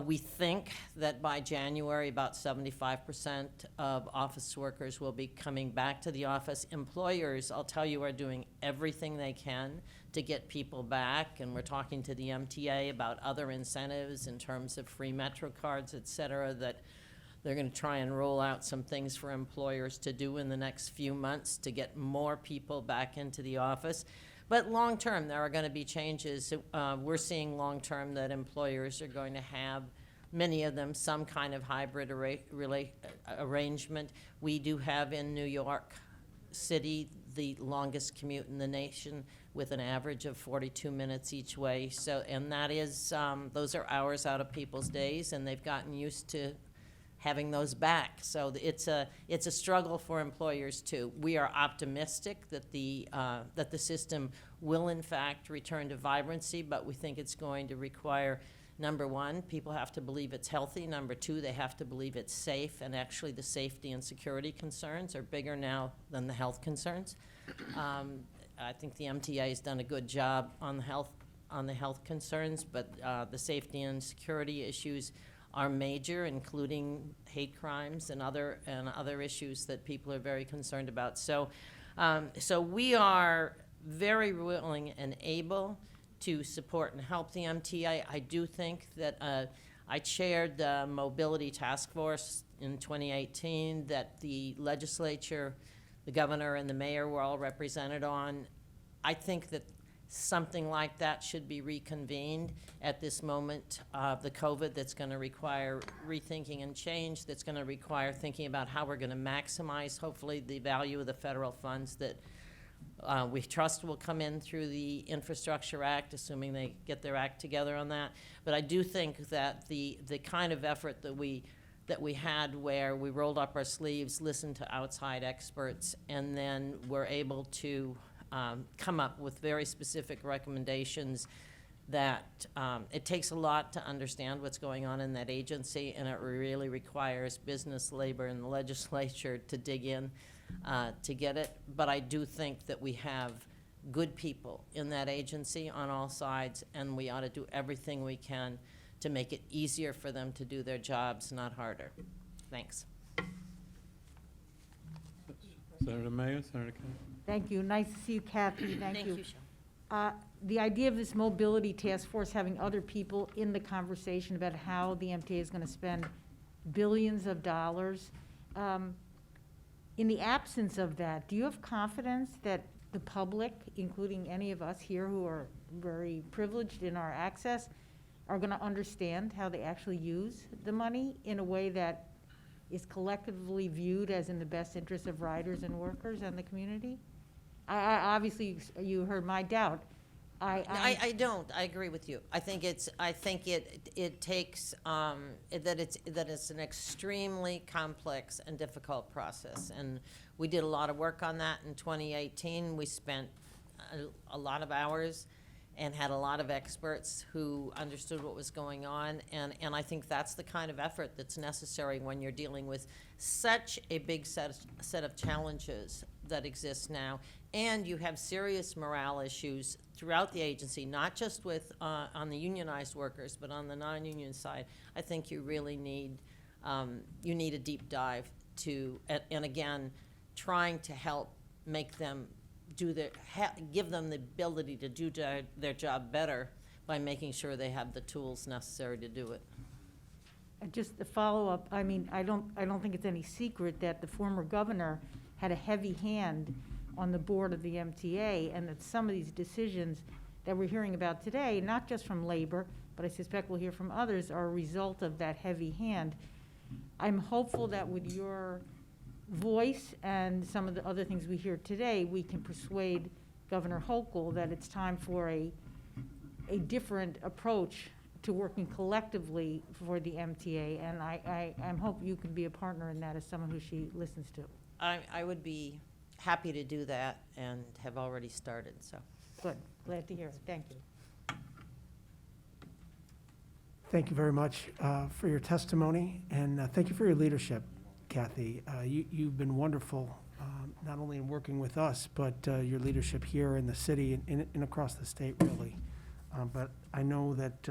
We think that by January, about 75% of office workers will be coming back to the office. Employers, I'll tell you, are doing everything they can to get people back, and we're talking to the MTA about other incentives in terms of free Metro cards, et cetera, that they're going to try and roll out some things for employers to do in the next few months to get more people back into the office. But long-term, there are going to be changes. We're seeing long-term that employers are going to have, many of them, some kind of hybrid arrangement. We do have in New York City the longest commute in the nation with an average of 42 minutes each way. So, and that is, those are hours out of people's days, and they've gotten used to having those back. So it's a struggle for employers too. We are optimistic that the system will in fact return to vibrancy, but we think it's going to require, number one, people have to believe it's healthy. Number two, they have to believe it's safe, and actually the safety and security concerns are bigger now than the health concerns. I think the MTA has done a good job on the health concerns, but the safety and security issues are major, including hate crimes and other issues that people are very concerned about. So we are very willing and able to support and help the MTA. I do think that I chaired the Mobility Task Force in 2018 that the legislature, the governor, and the mayor were all represented on. I think that something like that should be reconvened at this moment of the COVID. That's going to require rethinking and change, that's going to require thinking about how we're going to maximize, hopefully, the value of the federal funds that we trust will come in through the Infrastructure Act, assuming they get their act together on that. But I do think that the kind of effort that we had, where we rolled up our sleeves, listened to outside experts, and then were able to come up with very specific recommendations, that it takes a lot to understand what's going on in that agency, and it really requires business, labor, and the legislature to dig in to get it. But I do think that we have good people in that agency on all sides, and we ought to do everything we can to make it easier for them to do their jobs, not harder. Thanks. Senator Mayor, Senator Kennedy. Thank you. Nice to see you, Kathy. Thank you. Sean. The idea of this mobility task force, having other people in the conversation about how the MTA is going to spend billions of dollars, in the absence of that, do you have confidence that the public, including any of us here who are very privileged in our access, are going to understand how they actually use the money in a way that is collectively viewed as in the best interest of riders and workers and the community? Obviously, you heard my doubt. I don't. I agree with you. I think it takes that it's an extremely complex and difficult process, and we did a lot of work on that in 2018. We spent a lot of hours and had a lot of experts who understood what was going on, and I think that's the kind of effort that's necessary when you're dealing with such a big set of challenges that exist now, and you have serious morale issues throughout the agency, not just with on the unionized workers, but on the non-union side. I think you really need a deep dive to, and again, trying to help make them give them the ability to do their job better by making sure they have the tools necessary to do it. And just a follow-up, I mean, I don't think it's any secret that the former governor had a heavy hand on the board of the MTA, and that some of these decisions that we're hearing about today, not just from labor, but I suspect we'll hear from others, are a result of that heavy hand. I'm hopeful that with your voice and some of the other things we hear today, we can persuade Governor Hochul that it's time for a different approach to working collectively for the MTA, and I hope you can be a partner in that as someone who she listens to. I would be happy to do that and have already started, so. Good, glad to hear it, thank you. Thank you very much for your testimony, and thank you for your leadership, Kathy. You've been wonderful, not only in working with us, but your leadership here in the city and across the state, really. But I know that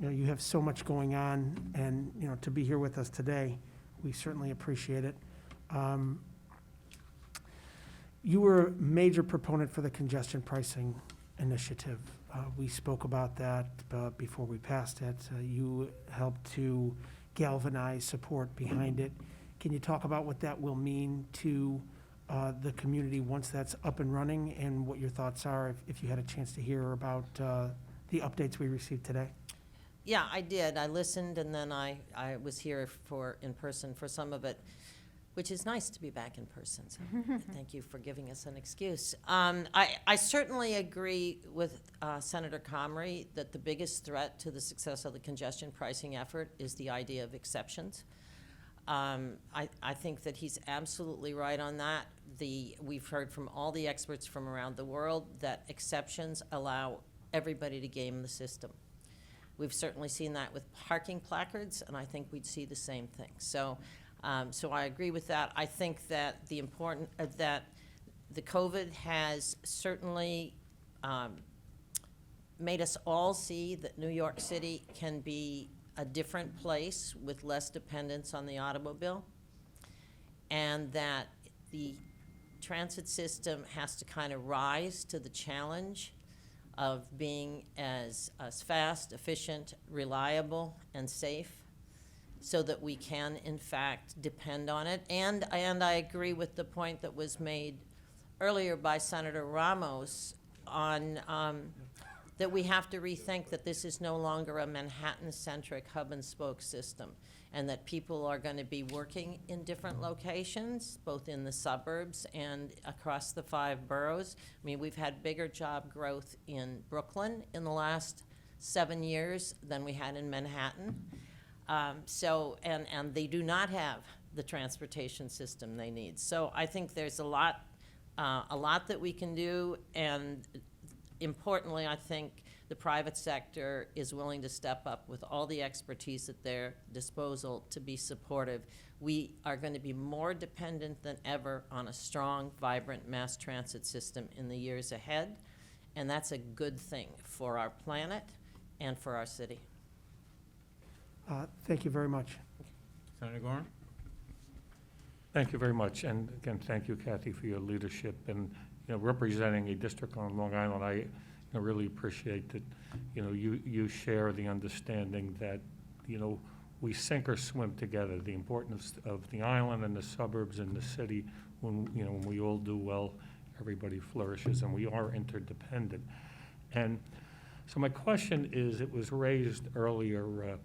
you have so much going on, and to be here with us today, we certainly appreciate it. You were a major proponent for the congestion pricing initiative. We spoke about that before we passed it. You helped to galvanize support behind it. Can you talk about what that will mean to the community once that's up and running, and what your thoughts are if you had a chance to hear about the updates we received today? Yeah, I did. I listened, and then I was here in person for some of it, which is nice to be back in person, so thank you for giving us an excuse. I certainly agree with Senator Comrie that the biggest threat to the success of the congestion pricing effort is the idea of exceptions. I think that he's absolutely right on that. We've heard from all the experts from around the world that exceptions allow everybody to game the system. We've certainly seen that with parking placards, and I think we'd see the same thing. So I agree with that. I think that that the COVID has certainly made us all see that New York City can be a different place with less dependence on the automobile, and that the transit system has to kind of rise to the challenge of being as fast, efficient, reliable, and safe, so that we can, in fact, depend on it. And I agree with the point that was made earlier by Senator Ramos on that we have to rethink that this is no longer a Manhattan-centric hub-and-spoke system, and that people are going to be working in different locations, both in the suburbs and across the 5 boroughs. I mean, we've had bigger job growth in Brooklyn in the last 7 years than we had in Manhattan. And they do not have the transportation system they need. So I think there's a lot that we can do, and importantly, I think the private sector is willing to step up with all the expertise at their disposal to be supportive. We are going to be more dependent than ever on a strong, vibrant mass transit system in the years ahead, and that's a good thing for our planet and for our city. Thank you very much. Senator Gorham? Thank you very much, and again, thank you, Kathy, for your leadership, and, representing a district on Long Island, I really appreciate that, you share the understanding that, we sink or swim together, the importance of the island and the suburbs and the city. When we all do well, everybody flourishes, and we are interdependent. And so my question is, it was raised earlier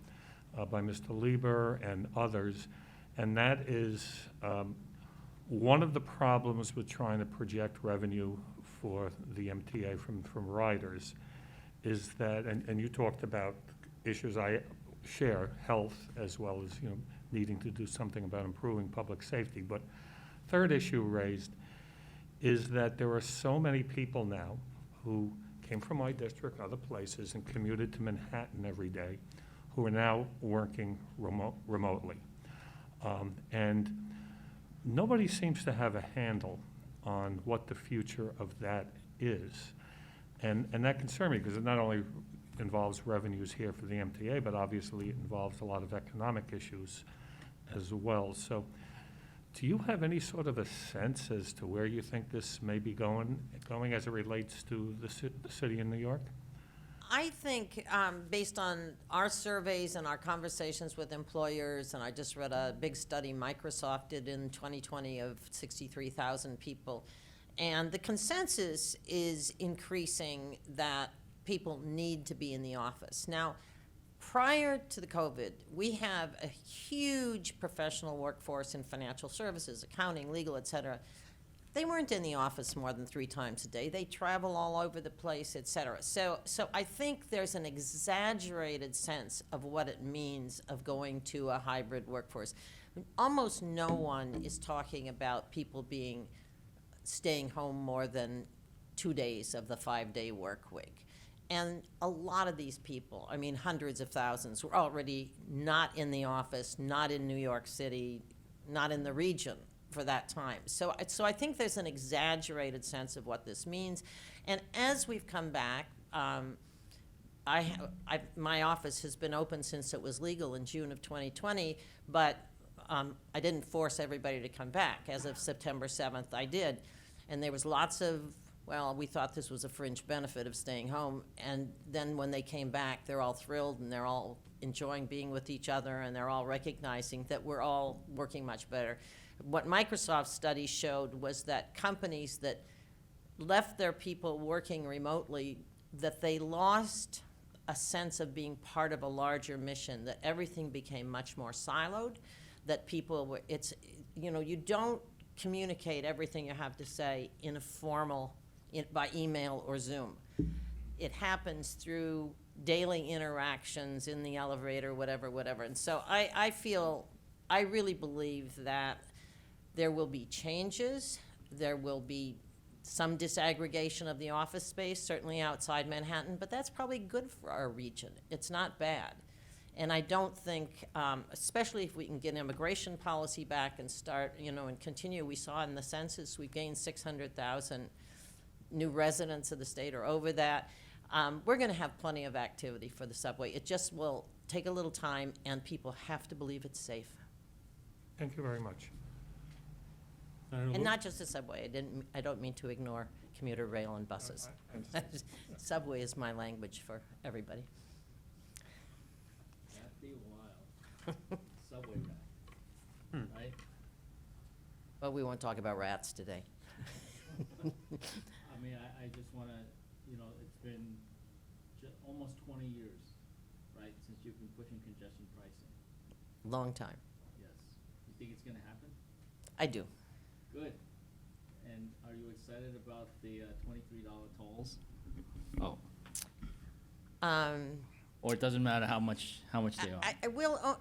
by Mr. Lieber and others, and that is one of the problems with trying to project revenue for the MTA from riders is that, and you talked about issues I share, health, as well as, needing to do something about improving public safety. But third issue raised is that there are so many people now who came from my district, other places, and commuted to Manhattan every day, who are now working remotely. And nobody seems to have a handle on what the future of that is. And that concerns me, because it not only involves revenues here for the MTA, but obviously it involves a lot of economic issues as well. So do you have any sort of a sense as to where you think this may be going as it relates to the city in New York? I think, based on our surveys and our conversations with employers, and I just read a big study Microsoft did in 2020 of 63,000 people, and the consensus is increasing that people need to be in the office. Now, prior to the COVID, we have a huge professional workforce in financial services, accounting, legal, et cetera. They weren't in the office more than 3 times a day. They travel all over the place, et cetera. So I think there's an exaggerated sense of what it means of going to a hybrid workforce. Almost no one is talking about people staying home more than 2 days of the 5-day work week. And a lot of these people, I mean, hundreds of thousands, were already not in the office, not in New York City, not in the region for that time. So I think there's an exaggerated sense of what this means. And as we've come back, my office has been open since it was legal in June of 2020, but I didn't force everybody to come back. As of September 7th, I did. And there was lots of, we thought this was a fringe benefit of staying home. And then when they came back, they're all thrilled, and they're all enjoying being with each other, and they're all recognizing that we're all working much better. What Microsoft's study showed was that companies that left their people working remotely, that they lost a sense of being part of a larger mission, that everything became much more siloed, that people were, you don't communicate everything you have to say in a formal, by email or Zoom. It happens through daily interactions in the elevator, whatever. And so I feel I really believe that there will be changes, there will be some disaggregation of the office space, certainly outside Manhattan, but that's probably good for our region. It's not bad. And I don't think, especially if we can get immigration policy back and start, and continue, we saw in the census, we gained 600,000 new residents of the state or over that. We're gonna have plenty of activity for the subway. It just will take a little time, and people have to believe it's safe. Thank you very much. And not just the subway. I don't mean to ignore commuter rail and buses. Subway is my language for everybody. After a while, subway guy, right? But we won't talk about rats today. I mean, I just wanna, it's been almost 20 years, right, since you've been pushing congestion pricing. Long time. Yes. You think it's gonna happen? I do. Good. And are you excited about the $23 tolls? Oh. Or it doesn't matter how much they are? I will,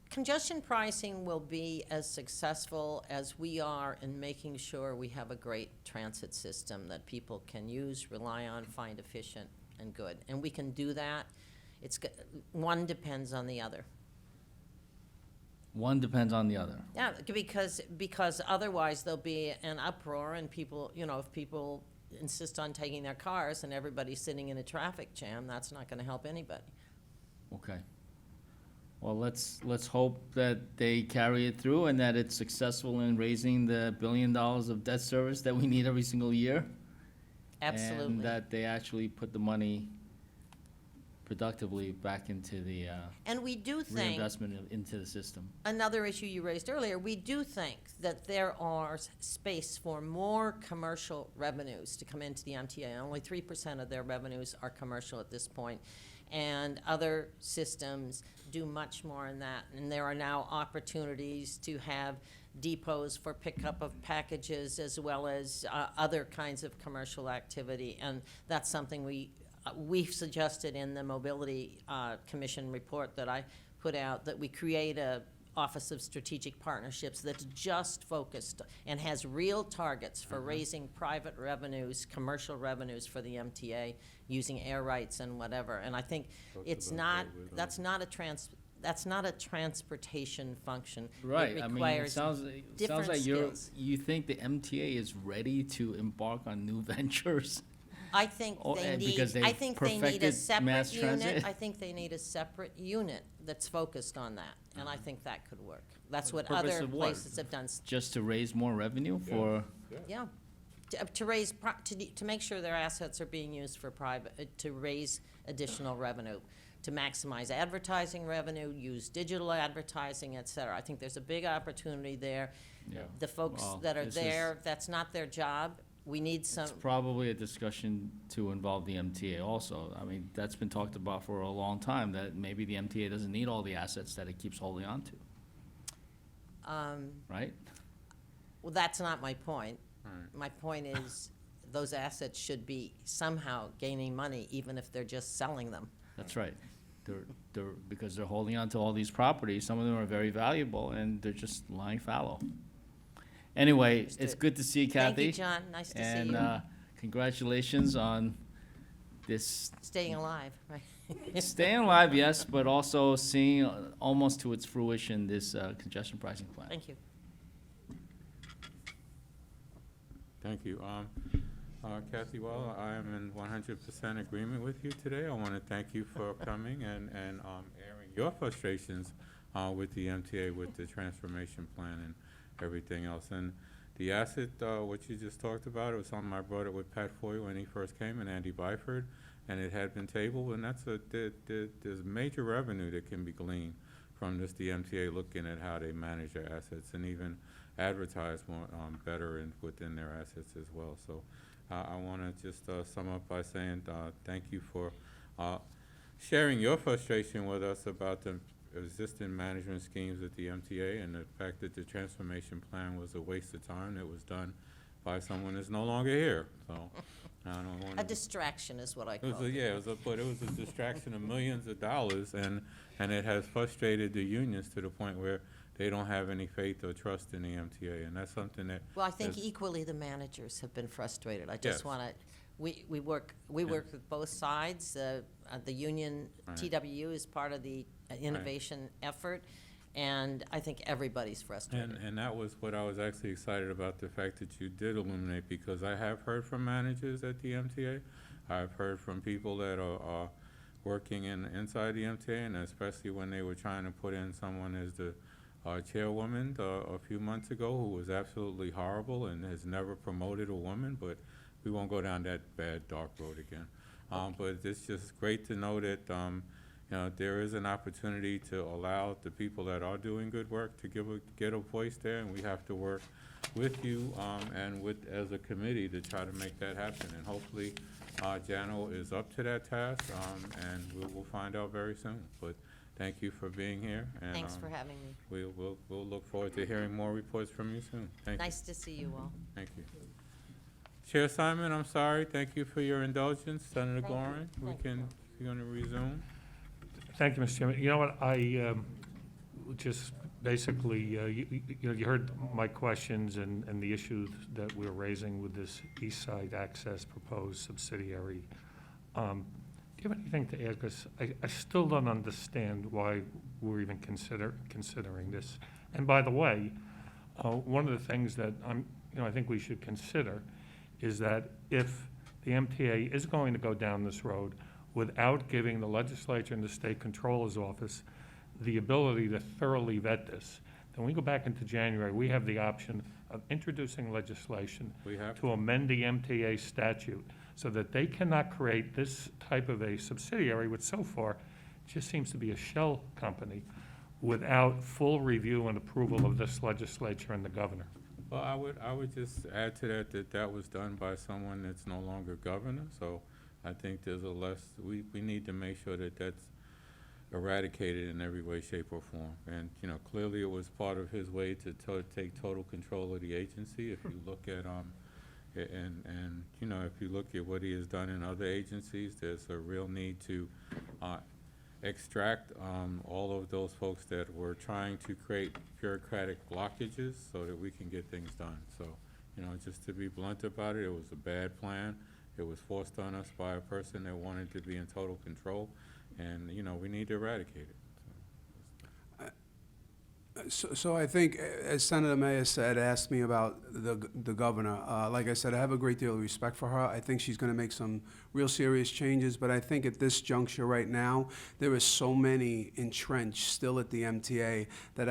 congestion pricing will be as successful as we are in making sure we have a great transit system that people can use, rely on, find efficient and good. And we can do that. One depends on the other. One depends on the other. Yeah, because otherwise there'll be an uproar and people, if people insist on taking their cars and everybody's sitting in a traffic jam, that's not gonna help anybody. Okay. Well, let's hope that they carry it through and that it's successful in raising the $1 billion of debt service that we need every single year. Absolutely. And that they actually put the money productively back into the And we do think, reinvestment into the system. another issue you raised earlier, we do think that there are space for more commercial revenues to come into the MTA. Only 3% of their revenues are commercial at this point, and other systems do much more in that. And there are now opportunities to have depots for pickup of packages as well as other kinds of commercial activity, and that's something we've suggested in the Mobility Commission report that I put out, that we create a Office of Strategic Partnerships that's just focused and has real targets for raising private revenues, commercial revenues for the MTA, using air rights and whatever. And I think that's not a transportation function. Right, It I mean, it requires sounds different like skills. you think the MTA is ready to embark on new ventures? I think Oh, they and need, because they've I think they need a perfected separate mass unit. transit? I think they need a separate unit that's focused on that, and I think that could work. That's what Purpose other of what? places have done. Just to raise more revenue for, Yeah. To raise, to make sure their assets are being used for private, to raise additional revenue, to maximize advertising revenue, use digital advertising, et cetera. I think there's a big opportunity there. Yeah. The folks Well, that are this is- there, that's not their job. We need some, it's probably a discussion to involve the MTA also. I mean, that's been talked about for a long time, that maybe the MTA doesn't need all the assets that it keeps holding on to, right? well, that's not my point. My point is, those assets should be somehow gaining money, even if they're just selling them. That's right. Because they're holding on to all these properties, some of them are very valuable, and they're just lying fallow. Anyway, it's Understood. good to see you, Kathy. Thank you, John. Nice to see And you. congratulations on this, Staying alive, right? staying alive, yes, but also seeing almost to its fruition this congestion pricing plan. Thank you. Thank you. Kathy, well, I am in 100% agreement with you today. I want to thank you for coming and airing your frustrations with the MTA, with the transformation plan and everything else. And the asset, what you just talked about, it was something I brought it with Pat Foy when he first came, and Andy Byford, and it had been tabled, and there's major revenue that can be gleaned from this, the MTA looking at how they manage their assets and even advertise more better within their assets as well. So I want to just sum up by saying thank you for sharing your frustration with us about the existing management schemes at the MTA and the fact that the transformation plan was a waste of time that was done by someone that's no longer here. So I don't want A distraction is what I It was call a, it. yeah, but it was a distraction of millions of dollars, and it has frustrated the unions to the point where they don't have any faith or trust in the MTA, and that's something that. Well, I think is- equally the managers have been frustrated. I Yes. just want to, we work with both sides. The union, Right. TWU is part of the innovation effort, and I think everybody's frustrated. And that was what I was actually excited about, the fact that you did illuminate, because I have heard from managers at the MTA. I've heard from people that are working inside the MTA, and especially when they were trying to put in someone as the chairwoman a few months ago, who was absolutely horrible and has never promoted a woman, but we won't go down that bad, dark road again. But it's just great to know that, you know, there is an opportunity to allow the people that are doing good work to get a voice there, and we have to work with you and as a committee to try to make that happen. And hopefully, Jano is up to that task, and we'll find out very soon. But thank you for being here. And, Thanks for having me. We'll look forward to hearing more reports from you soon. Thank you. Nice to see you all. Thank you. Chair Simon, I'm sorry. Thank you for your indulgence. Senator Thank you. Gorin, you're going to resume. Thank you, Mr. Chairman. You know what, I just basically, you heard my questions and the issues that we're raising with this East Side Access proposed subsidiary. Do you have anything to add? Because I still don't understand why we're even considering this. And by the way, one of the things that I think we should consider is that if the MTA is going to go down this road without giving the legislature and the state controller's office the ability to thoroughly vet this, then we go back into January, we have the option of introducing legislation We have to amend the MTA statute so that they cannot create this type of a subsidiary, which so far just seems to be a shell company, without full review and approval of this legislature and the governor. Well, I would just add to that was done by someone that's no longer governor, so I think there's we need to make sure that that's eradicated in every way, shape, or form. And, clearly it was part of his way to take total control of the agency. If you look at, if you look at what he has done in other agencies, there's a real need to extract all of those folks that were trying to create bureaucratic blockages so that we can get things done. So, just to be blunt about it, it was a bad plan. It was forced on us by a person that wanted to be in total control, and, we need to eradicate it. So I think, as Senator Mayer said, asked me about the governor. Like I said, I have a great deal of respect for her. I think she's going to make some real serious changes, but I think at this juncture right now, there is so many entrenched still at the MTA that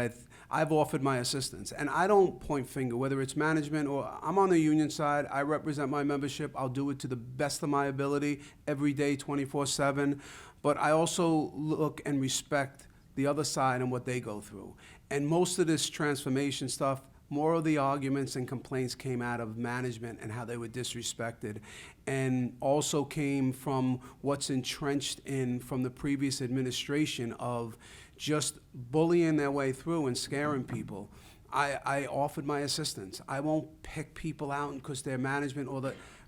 I've offered my assistance. And I don't point finger, whether it's management or I'm on the union side. I represent my membership. I'll do it to the best of my ability every day, 24/7. But I also look and respect the other side and what they go through. And most of this transformation stuff, more of the arguments and complaints came out of management and how they were disrespected, and also came from what's entrenched from the previous administration of just bullying their way through and scaring people. I offered my assistance. I won't pick people out because they're management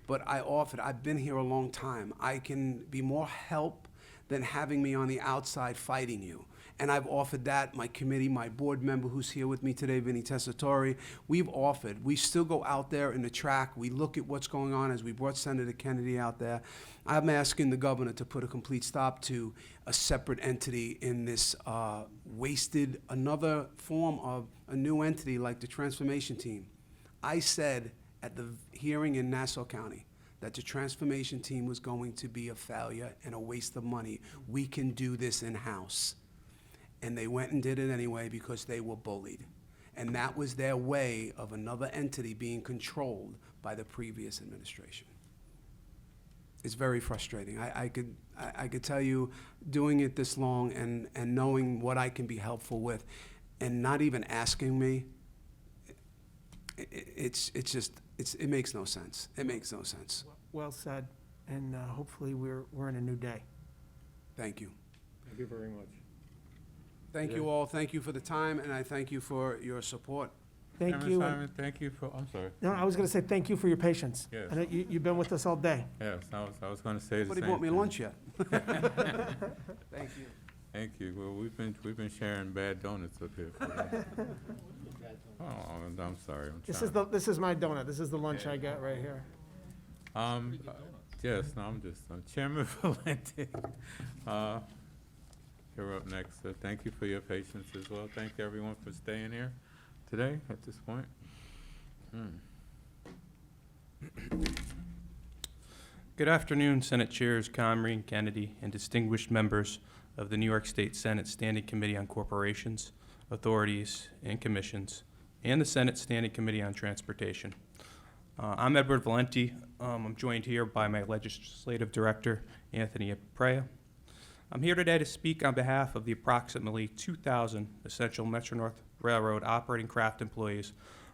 but I offered. I've been here a long time. I can be more help than having me on the outside fighting you. And I've offered that, my committee, my board member who's here with me today, Vinnie Tessitore, we've offered. We still go out there in the track. We look at what's going on as we brought Senator Kennedy out there. I'm asking the governor to put a complete stop to a separate entity in this wasted, another form of a new entity like the transformation team. I said at the hearing in Nassau County that the transformation team was going to be a failure and a waste of money. We can do this in-house. And they went and did it anyway because they were bullied. And that was their way of another entity being controlled by the previous administration. It's very frustrating. I could tell you, doing it this long and knowing what I can be helpful with and not even asking me, it makes no sense. It makes no sense. Well said, and hopefully we're in a new day. Thank you. Thank you very much. Thank you all. Thank you for the time, and I thank you for your support. Thank Chairman you. Simon, thank you for, I'm sorry. No, I was going to say thank you for your patience. Yes. I know you've been with us all day. Yes, I was going to say the Nobody same bought me thing. lunch yet. Thank you. Thank you. Well, we've been sharing bad donuts up here. For that. Oh, I'm sorry. This is my donut. This is the lunch I got right here. Yes, no, I'm Chairman Valenti. You're up next. Thank you for your patience as well. Thank everyone for staying here today at this point. Good afternoon, Senate Chairs Comrie and Kennedy, and distinguished members of the New York State Senate Standing Committee on Corporations, Authorities, and Commissions, and the Senate Standing Committee on Transportation. I'm Edward Valenti. I'm joined here by my Legislative Director, Anthony Aprea. I'm here today to speak on behalf of the approximately 2,000 essential Metro-North Railroad operating craft employees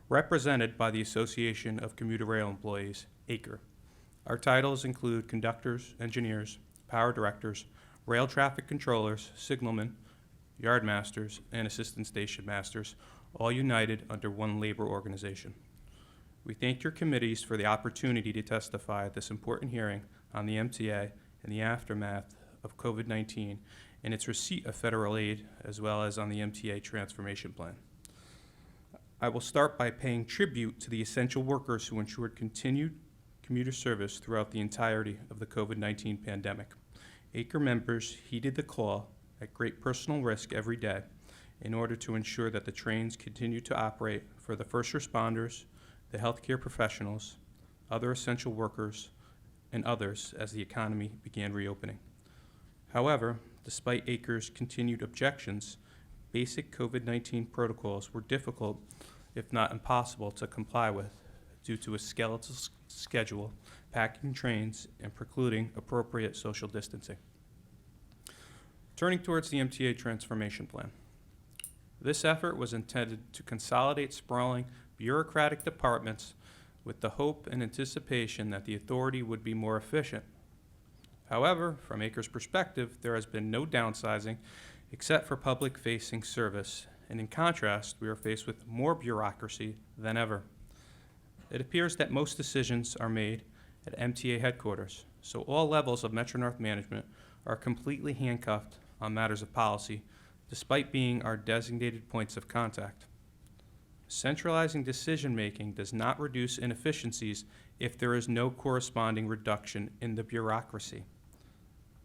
represented by the Association of Commuter Rail Employees, ACRE. Our titles include conductors, engineers, power directors, rail traffic controllers, signalmen, yard masters, and assistant station masters, all united under one labor organization. We thank your committees for the opportunity to testify at this important hearing on the MTA and the aftermath of COVID-19 and its receipt of federal aid, as well as on the MTA transformation plan. I will start by paying tribute to the essential workers who ensured continued commuter service throughout the entirety of the COVID-19 pandemic. ACRE members heeded the call at great personal risk every day in order to ensure that the trains continued to operate for the first responders, the healthcare professionals, other essential workers, and others as the economy began reopening. However, despite ACRE's continued objections, basic COVID-19 protocols were difficult, if not impossible, to comply with due to a skeletal schedule, packing trains, and precluding appropriate social distancing. Turning towards the MTA transformation plan. This effort was intended to consolidate sprawling bureaucratic departments with the hope and anticipation that the authority would be more efficient. However, from ACRE's perspective, there has been no downsizing except for public-facing service, and in contrast, we are faced with more bureaucracy than ever. It appears that most decisions are made at MTA headquarters, so all levels of Metro-North management are completely handcuffed on matters of policy, despite being our designated points of contact. Centralizing decision-making does not reduce inefficiencies if there is no corresponding reduction in the bureaucracy.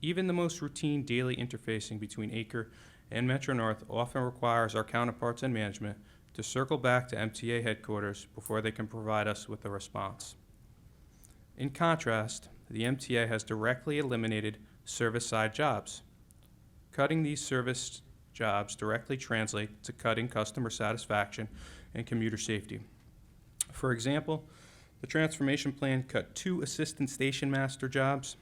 Even the most routine daily interfacing between ACRE and Metro-North often requires our counterparts in management to circle back to MTA headquarters before they can provide us with a response. In contrast, the MTA has directly eliminated service-side jobs. Cutting these service jobs directly translate to cutting customer satisfaction and commuter safety. For example, the transformation plan cut 2 assistant station master jobs.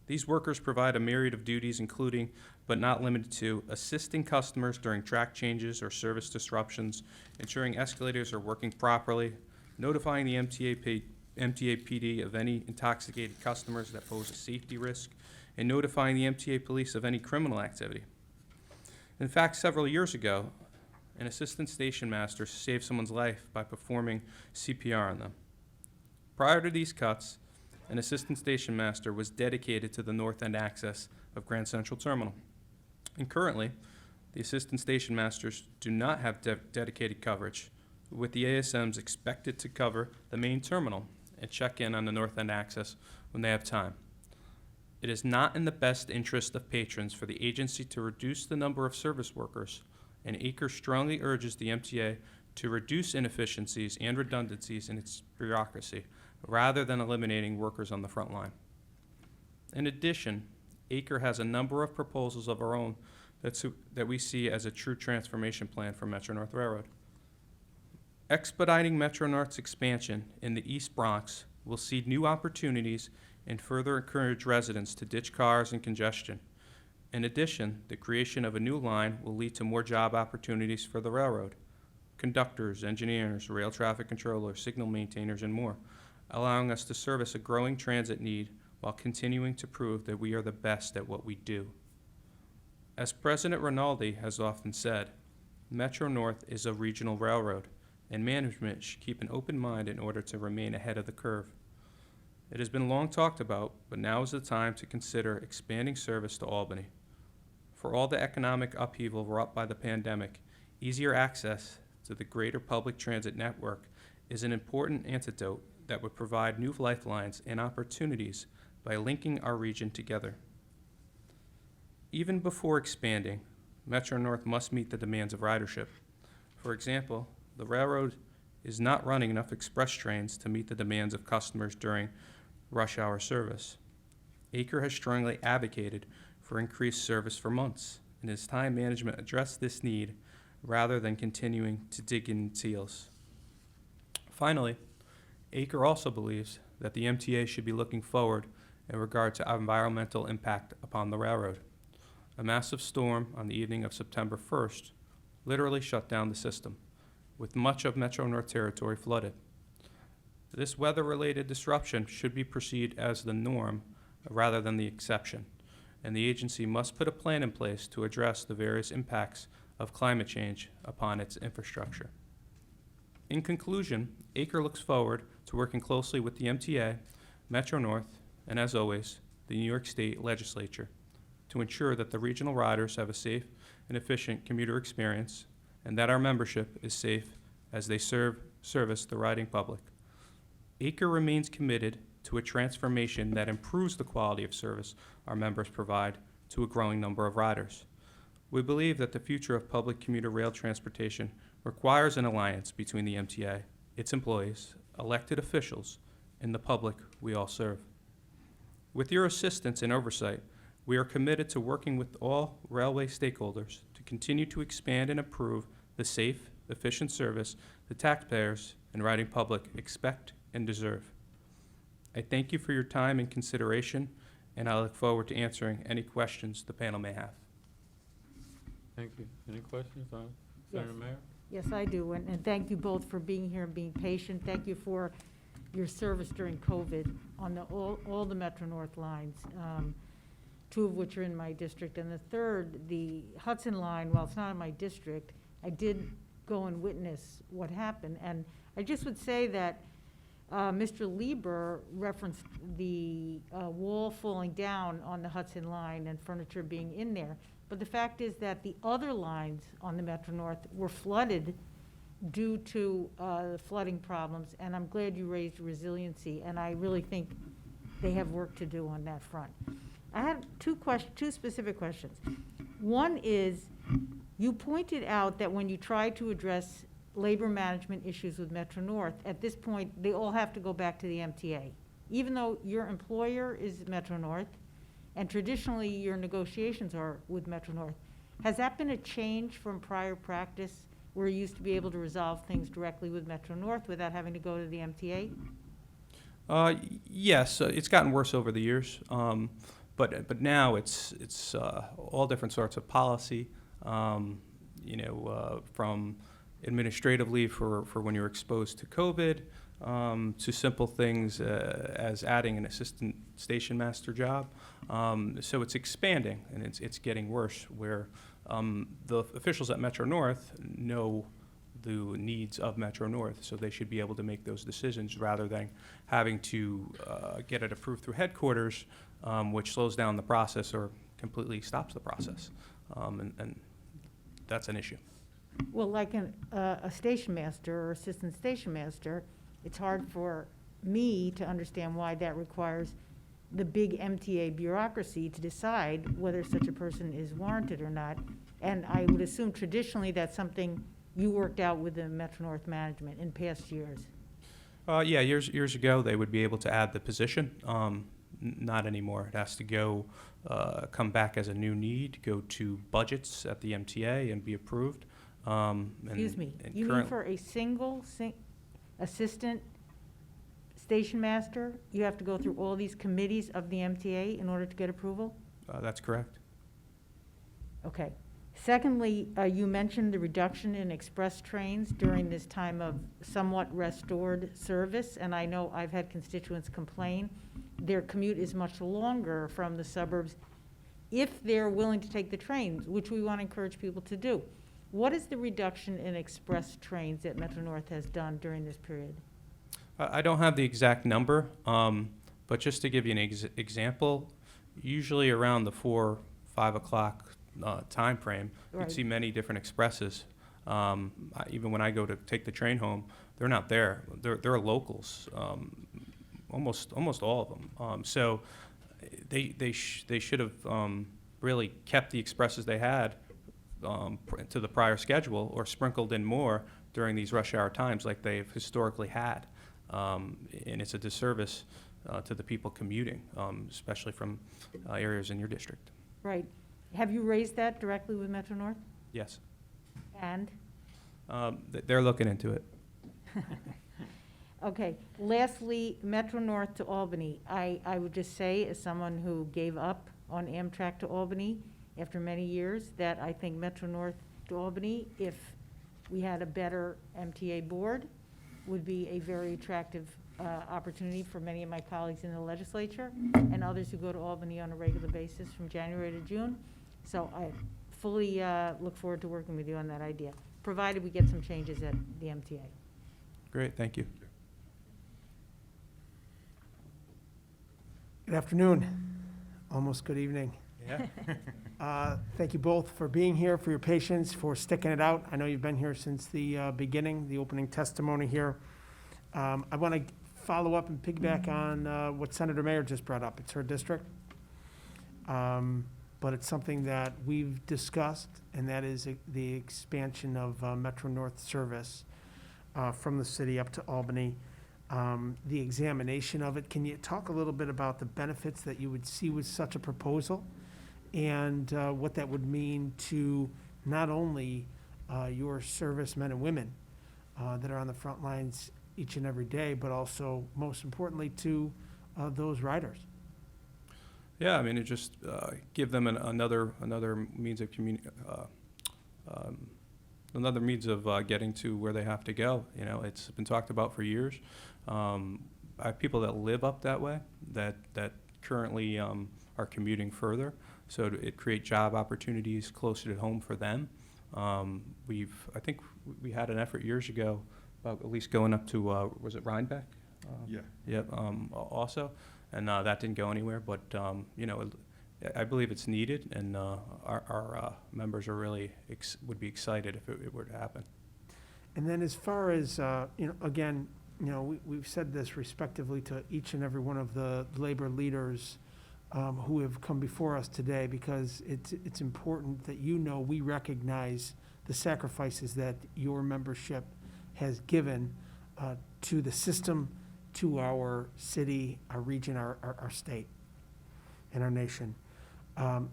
These workers provide a myriad of duties, including, but not limited to, assisting customers during track changes or service disruptions, ensuring escalators are working properly, notifying the MTA PD of any intoxicated customers that pose a safety risk, and notifying the MTA police of any criminal activity. In fact, several years ago, an assistant station master saved someone's life by performing CPR on them. Prior to these cuts, an assistant station master was dedicated to the north end access of Grand Central Terminal. And currently, the assistant station masters do not have dedicated coverage, with the ASMs expected to cover the main terminal and check in on the north end access when they have time. It is not in the best interest of patrons for the agency to reduce the number of service workers, and ACRE strongly urges the MTA to reduce inefficiencies and redundancies in its bureaucracy, rather than eliminating workers on the front line. In addition, ACRE has a number of proposals of our own that we see as a true transformation plan for Metro-North Railroad. Expediting Metro-North's expansion in the East Bronx will seed new opportunities and further encourage residents to ditch cars and congestion. In addition, the creation of a new line will lead to more job opportunities for the railroad. Conductors, engineers, rail traffic controllers, signal maintainers, and more, allowing us to service a growing transit need while continuing to prove that we are the best at what we do. As President Rinaldi has often said, Metro-North is a regional railroad, and management should keep an open mind in order to remain ahead of the curve. It has been long talked about, but now is the time to consider expanding service to Albany. For all the economic upheaval wrought by the pandemic, easier access to the greater public transit network is an important antidote that would provide new lifelines and opportunities by linking our region together. Even before expanding, Metro North must meet the demands of ridership. For example, the railroad is not running enough express trains to meet the demands of customers during rush hour service. Acre has strongly advocated for increased service for months, and it's time management addressed this need rather than continuing to dig in its heels. Finally, Acre also believes that the MTA should be looking forward in regard to environmental impact upon the railroad. A massive storm on the evening of September 1st literally shut down the system, with much of Metro North territory flooded. This weather-related disruption should be perceived as the norm rather than the exception, and the agency must put a plan in place to address the various impacts of climate change upon its infrastructure. In conclusion, Acre looks forward to working closely with the MTA, Metro North, and as always, the New York State Legislature to ensure that the regional riders have a safe and efficient commuter experience and that our membership is safe as they service the riding public. Acre remains committed to a transformation that improves the quality of service our members provide to a growing number of riders. We believe that the future of public commuter rail transportation requires an alliance between the MTA, its employees, elected officials, and the public we all serve. With your assistance and oversight, we are committed to working with all railway stakeholders to continue to expand and improve the safe, efficient service the taxpayers and riding public expect and deserve. I thank you for your time and consideration, and I look forward to answering any questions the panel may have. Thank you. Any questions, Yes. Senator Mayor? Yes, I do, and thank you both for being here and being patient. Thank you for your service during COVID on all the Metro North lines, two of which are in my district. And the third, the Hudson line, while it's not in my district, I did go and witness what happened. And I just would say that Mr. Lieber referenced the wall falling down on the Hudson line and furniture being in there. But the fact is that the other lines on the Metro North were flooded due to flooding problems, and I'm glad you raised resiliency, and I really think they have work to do on that front. I have two specific questions. One is, you pointed out that when you try to address labor management issues with Metro North, at this point, they all have to go back to the MTA. Even though your employer is Metro North, and traditionally your negotiations are with Metro North, has that been a change from prior practice where you used to be able to resolve things directly with Metro North without having to go to the MTA? Yes, it's gotten worse over the years, but now it's all different sorts of policy. From administrative leave for when you're exposed to COVID, to simple things as adding an assistant station master job. So it's expanding, and it's getting worse, where the officials at Metro North know the needs of Metro North, so they should be able to make those decisions rather than having to get it approved through headquarters, which slows down the process or completely stops the process. And that's an issue. Well, like a station master or assistant station master, it's hard for me to understand why that requires the big MTA bureaucracy to decide whether such a person is warranted or not. And I would assume traditionally that's something you worked out with the Metro North management in past years. Yeah, years ago, they would be able to add the position. Not anymore. It has to come back as a new need, go to budgets at the MTA and be approved. Excuse me, you mean for a single assistant station master, you have to go through all these committees of the MTA in order to get approval? That's correct. Okay. Secondly, you mentioned the reduction in express trains during this time of somewhat restored service, and I know I've had constituents complain their commute is much longer from the suburbs if they're willing to take the trains, which we want to encourage people to do. What is the reduction in express trains that Metro North has done during this period? I don't have the exact number, but just to give you an example, usually around the 5 o'clock time frame, Right. you'd see many different expresses. Even when I go to take the train home, they're not there. They're locals, almost all of them. So they should have really kept the expresses they had to the prior schedule, or sprinkled in more during these rush hour times like they've historically had. And it's a disservice to the people commuting, especially from areas in your district. Right. Have you raised that directly with Metro North? Yes. And? They're looking into it. Okay. Lastly, Metro North to Albany. I would just say, as someone who gave up on Amtrak to Albany after many years, that I think Metro North to Albany, if we had a better MTA board, would be a very attractive opportunity for many of my colleagues in the legislature and others who go to Albany on a regular basis from January to June. So I fully look forward to working with you on that idea, provided we get some changes at the MTA. Great, thank you. Good afternoon, almost good evening. Yeah. Thank you both for being here, for your patience, for sticking it out. I know you've been here since the beginning, the opening testimony here. I want to follow up and piggyback on what Senator Mayer just brought up. It's her district, but it's something that we've discussed, and that is the expansion of Metro North service from the city up to Albany. The examination of it. Can you talk a little bit about the benefits that you would see with such a proposal, and what that would mean to not only your servicemen and women that are on the front lines each and every day, but also, most importantly, to those riders? Yeah, I mean, it just give them another means of another means of getting to where they have to go. You know, it's been talked about for years. I have people that live up that way that currently are commuting further, so it create job opportunities closer to home for them. I think we had an effort years ago about at least going up to was it Rhinebeck? Yeah. Yep. Also, and that didn't go anywhere. But you know, I believe it's needed, and our members are really would be excited if it were to happen. And then as far as, you know, again, you know, we've said this respectively to each and every one of the labor leaders who have come before us today, because it's important that you know we recognize the sacrifices that your membership has given to the system, to our city, our region, our state, and our nation.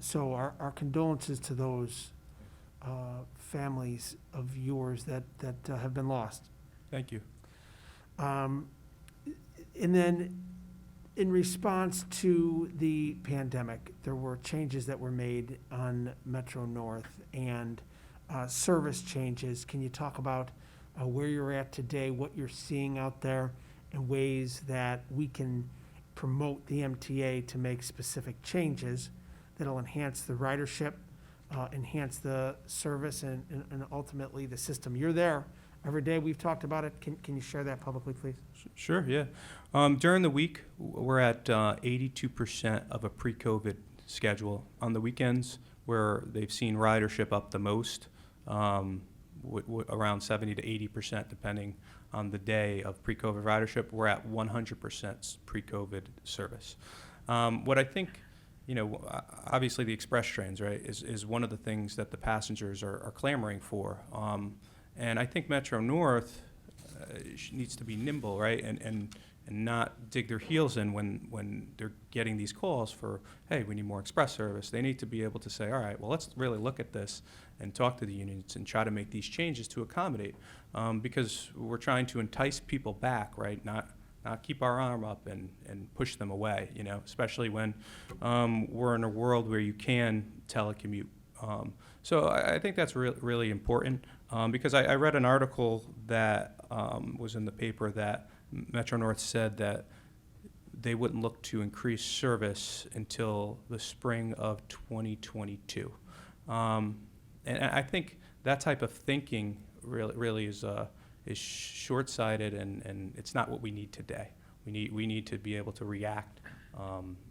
So our condolences to those families of yours that have been lost. Thank you. And then, in response to the pandemic, there were changes that were made on Metro North and service changes. Can you talk about where you're at today, what you're seeing out there, and ways that we can promote the MTA to make specific changes that'll enhance the ridership, enhance the service, and ultimately the system? You're there every day. We've talked about it. Can you share that publicly, please? Sure, yeah. During the week, we're at 82% of a pre-COVID schedule. On the weekends, where they've seen ridership up the most, around 70 to 80%, depending on the day of pre-COVID ridership, we're at 100% pre-COVID service. What I think, you know, obviously the express trains, right, is one of the things that the passengers are clamoring for. And I think Metro North needs to be nimble, right, and not dig their heels in when they're getting these calls for, hey, we need more express service. They need to be able to say, all right, well, let's really look at this and talk to the unions and try to make these changes to accommodate, because we're trying to entice people back, right, not keep our arm up and push them away, you know, especially when we're in a world where you can telecommute. So I think that's really important, because I read an article that was in the paper that Metro North said that they wouldn't look to increase service until the spring of 2022. And I think that type of thinking really is short-sighted, and it's not what we need today. We need to be able to react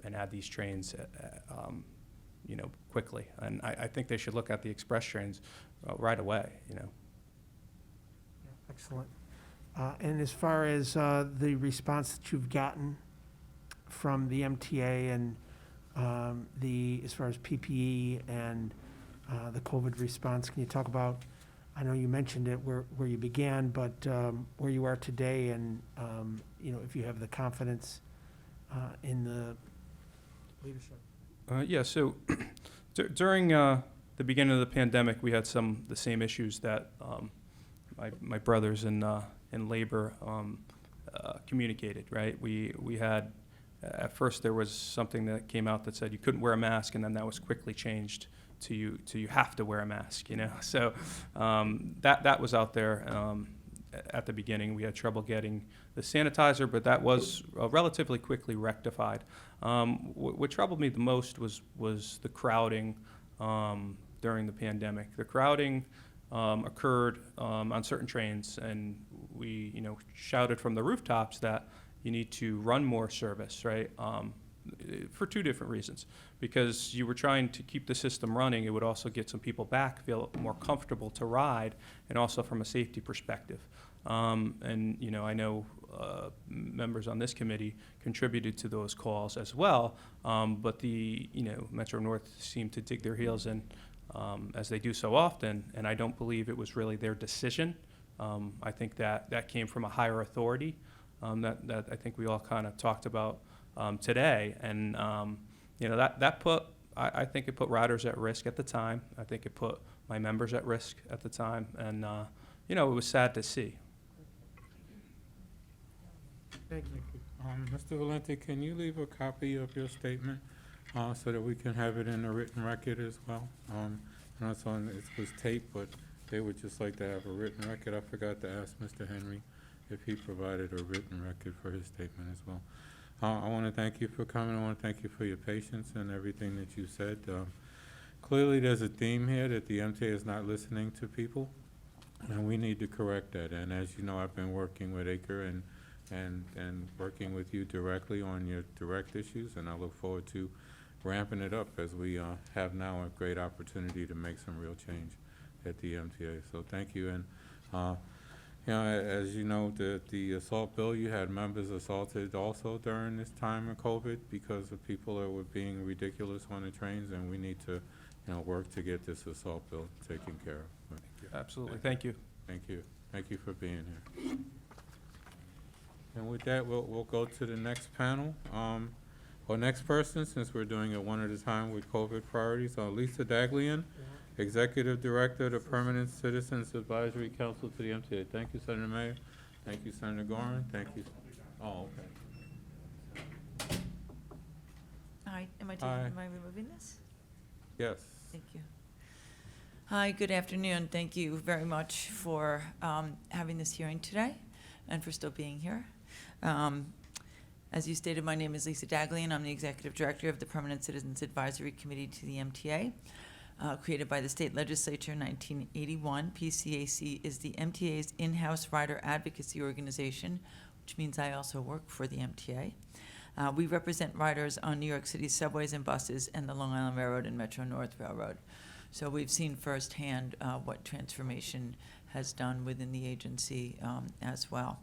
and add these trains, quickly. And I think they should look at the express trains right away. Excellent. And as far as the response that you've gotten from the MTA and as far as PPE and the COVID response, can you talk about, I know you mentioned it where you began, but where you are today, and if you have the confidence in the leadership? Yeah, so during the beginning of the pandemic, we had the same issues that my brothers in labor communicated, right? We had, at first there was something that came out that said you couldn't wear a mask, and then that was quickly changed to you have to wear a mask, So that was out there at the beginning. We had trouble getting the sanitizer, but that was relatively quickly rectified. What troubled me the most was the crowding during the pandemic. The crowding occurred on certain trains, and we shouted from the rooftops that you need to run more service, right? For two different reasons. Because you were trying to keep the system running, it would also get some people back, feel more comfortable to ride, and also from a safety perspective. And I know members on this committee contributed to those calls as well, but the Metro North seemed to dig their heels in, as they do so often, and I don't believe it was really their decision. I think that came from a higher authority that I think we all kind of talked about today, and I think it put riders at risk at the time. I think it put my members at risk at the time, and it was sad to see. Thank you. Mr. Valente, can you leave a copy of your statement so that we can have it in the written record as well? I know it was taped, but they would just like to have a written record. I forgot to ask Mr. Henry if he provided a written record for his statement as well. I want to thank you for coming. I want to thank you for your patience and everything that you said. Clearly, there's a theme here that the MTA is not listening to people, and we need to correct that. And as you know, I've been working with Acre and working with you directly on your direct issues, and I look forward to ramping it up as we have now a great opportunity to make some real change at the MTA. So thank you. And as you know, the assault bill, you had members assaulted also during this time of COVID because of people that were being ridiculous on the trains, and we need to work to get this assault bill taken care of. Absolutely. Thank you. Thank you. Thank you for being here. And with that, we'll go to the next panel. Our next person, since we're doing it one at a time with COVID priorities, Lisa Daglian, Executive Director of the Permanent Citizens Advisory Council to the MTA. Thank you, Senator Mayor. Thank you, Senator Gorin. Thank you. Oh, okay. Hi, am I removing this? Yes. Thank you. Hi, good afternoon. Thank you very much for having this hearing today and for still being here. As you stated, my name is Lisa Daglian. I'm the Executive Director of the Permanent Citizens Advisory Committee to the MTA. Created by the state legislature in 1981, PCAC is the MTA's in-house rider advocacy organization, which means I also work for the MTA. We represent riders on New York City's subways and buses and the Long Island Railroad and Metro North Railroad. So we've seen firsthand what transformation has done within the agency as well.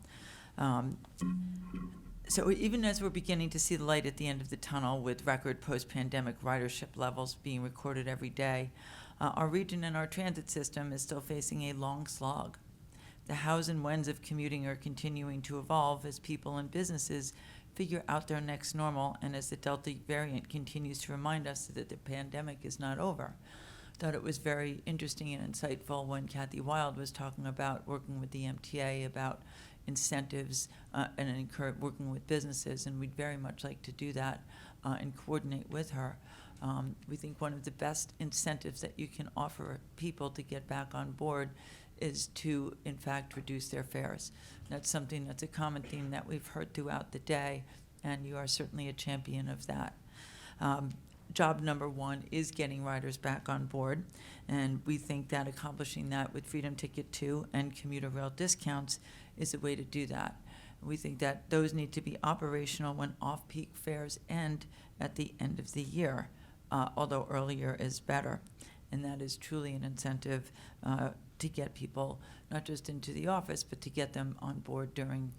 So even as we're beginning to see the light at the end of the tunnel with record post-pandemic ridership levels being recorded every day, our region and our transit system is still facing a long slog. The hows and whens of commuting are continuing to evolve as people and businesses figure out their next normal, and as the Delta variant continues to remind us that the pandemic is not over. Thought it was very interesting and insightful when Kathy Wild was talking about working with the MTA about incentives and working with businesses, and we'd very much like to do that and coordinate with her. We think one of the best incentives that you can offer people to get back on board is to, in fact, reduce their fares. That's something that's a common theme that we've heard throughout the day, and you are certainly a champion of that. job number one is getting riders back on board, and we think that accomplishing that with Freedom Ticket 2 and commuter rail discounts is a way to do that. We think that those need to be operational when off-peak fares end at the end of the year, although earlier is better. And that is truly an incentive to get people not just into the office, but to get them on board during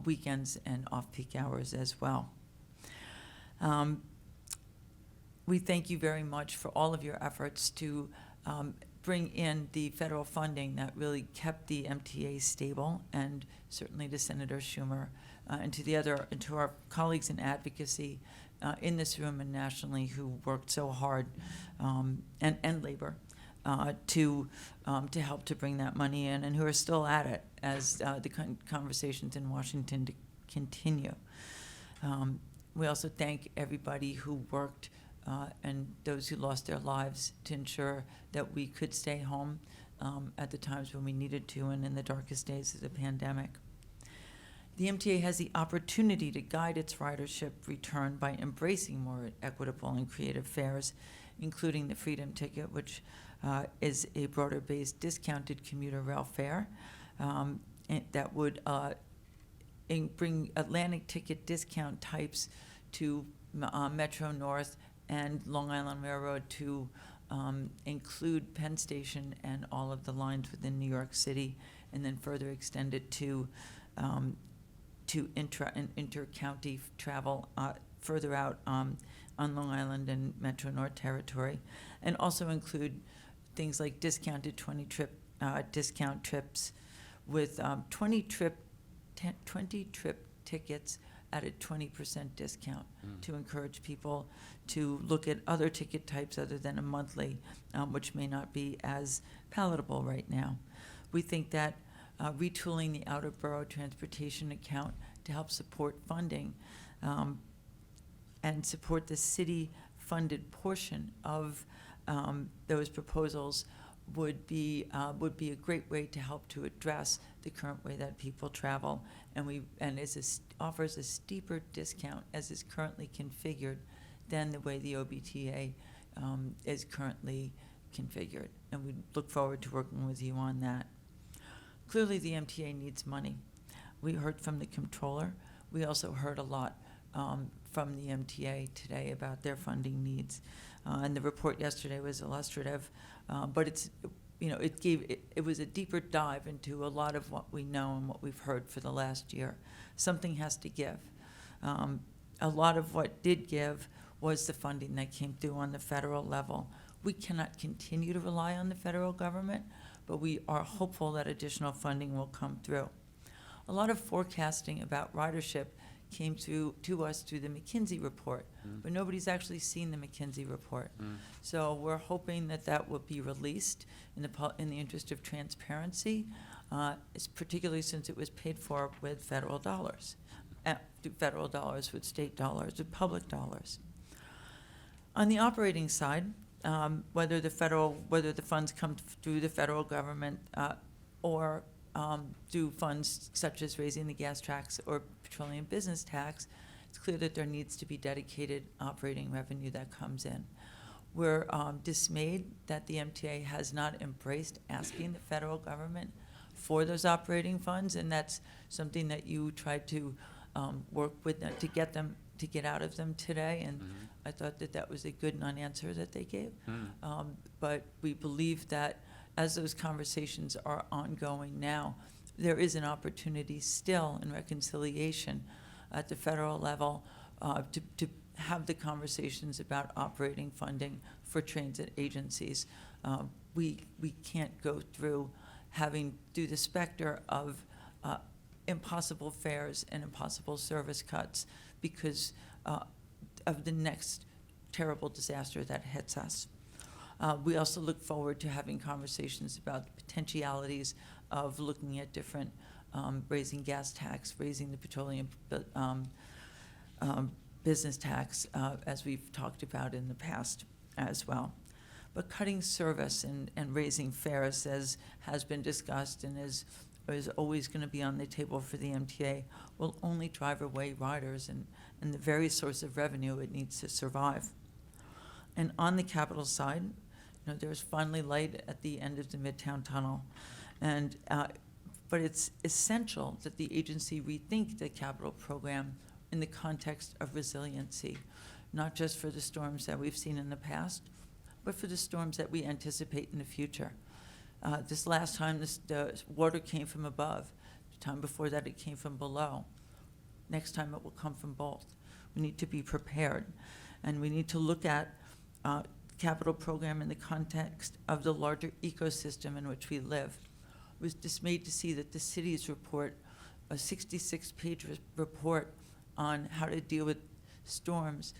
weekends and off-peak hours as well. We thank you very much for all of your efforts to bring in the federal funding that really kept the MTA stable, and certainly to Senator Schumer and to our colleagues in advocacy in this room and nationally who worked so hard, and labor, to help to bring that money in, and who are still at it as the conversations in Washington continue. We also thank everybody who worked and those who lost their lives to ensure that we could stay home at the times when we needed to and in the darkest days of the pandemic. The MTA has the opportunity to guide its ridership return by embracing more equitable and creative fares, including the Freedom Ticket, which is a broader-based discounted commuter rail fare that would bring Atlantic ticket discount types to Metro North and Long Island Railroad to include Penn Station and all of the lines within New York City, and then further extend it to intra and inter-county travel further out on Long Island and Metro North territory, and also include things like discounted 20-trip discount trips with 20-trip tickets at a 20% discount to encourage people to look at other ticket types other than a monthly, which may not be as palatable right now. We think that retooling the outer borough transportation account to help support funding and support the city-funded portion of those proposals would be a great way to help to address the current way that people travel, and offers a steeper discount as is currently configured than the way the OBTA is currently configured. And we look forward to working with you on that. Clearly, the MTA needs money. We heard from the comptroller. We also heard a lot from the MTA today about their funding needs. And the report yesterday was illustrative, but it was a deeper dive into a lot of what we know and what we've heard for the last year. Something has to give. A lot of what did give was the funding that came through on the federal level. We cannot continue to rely on the federal government, but we are hopeful that additional funding will come through. A lot of forecasting about ridership came to us through the McKinsey report, but nobody's actually seen the McKinsey report. So we're hoping that will be released in the interest of transparency, particularly since it was paid for with federal dollars, with state dollars, with public dollars. On the operating side, whether the funds come through the federal government or through funds such as raising the gas tax or petroleum business tax, it's clear that there needs to be dedicated operating revenue that comes in. We're dismayed that the MTA has not embraced asking the federal government for those operating funds, and that's something that you tried to work with to get out of them today, and I thought that was a good non-answer that they gave. But we believe that as those conversations are ongoing now, there is an opportunity still in reconciliation at the federal level to have the conversations about operating funding for transit agencies. We can't go through the specter of impossible fares and impossible service cuts because of the next terrible disaster that hits us. We also look forward to having conversations about the potentialities of looking at different raising gas tax, raising the petroleum business tax, as we've talked about in the past as well. But cutting service and raising fares, as has been discussed and is always going to be on the table for the MTA, will only drive away riders and the very source of revenue it needs to survive. And on the capital side, you know, there's finally light at the end of the Midtown Tunnel. And, but it's essential that the agency rethink the capital program in the context of resiliency, not just for the storms that we've seen in the past, but for the storms that we anticipate in the future. This last time, the water came from above. The time before that, it came from below. Next time, it will come from both. We need to be prepared, and we need to look at capital program in the context of the larger ecosystem in which we live. I was dismayed to see that the city's report, a 66-page report on how to deal with storms,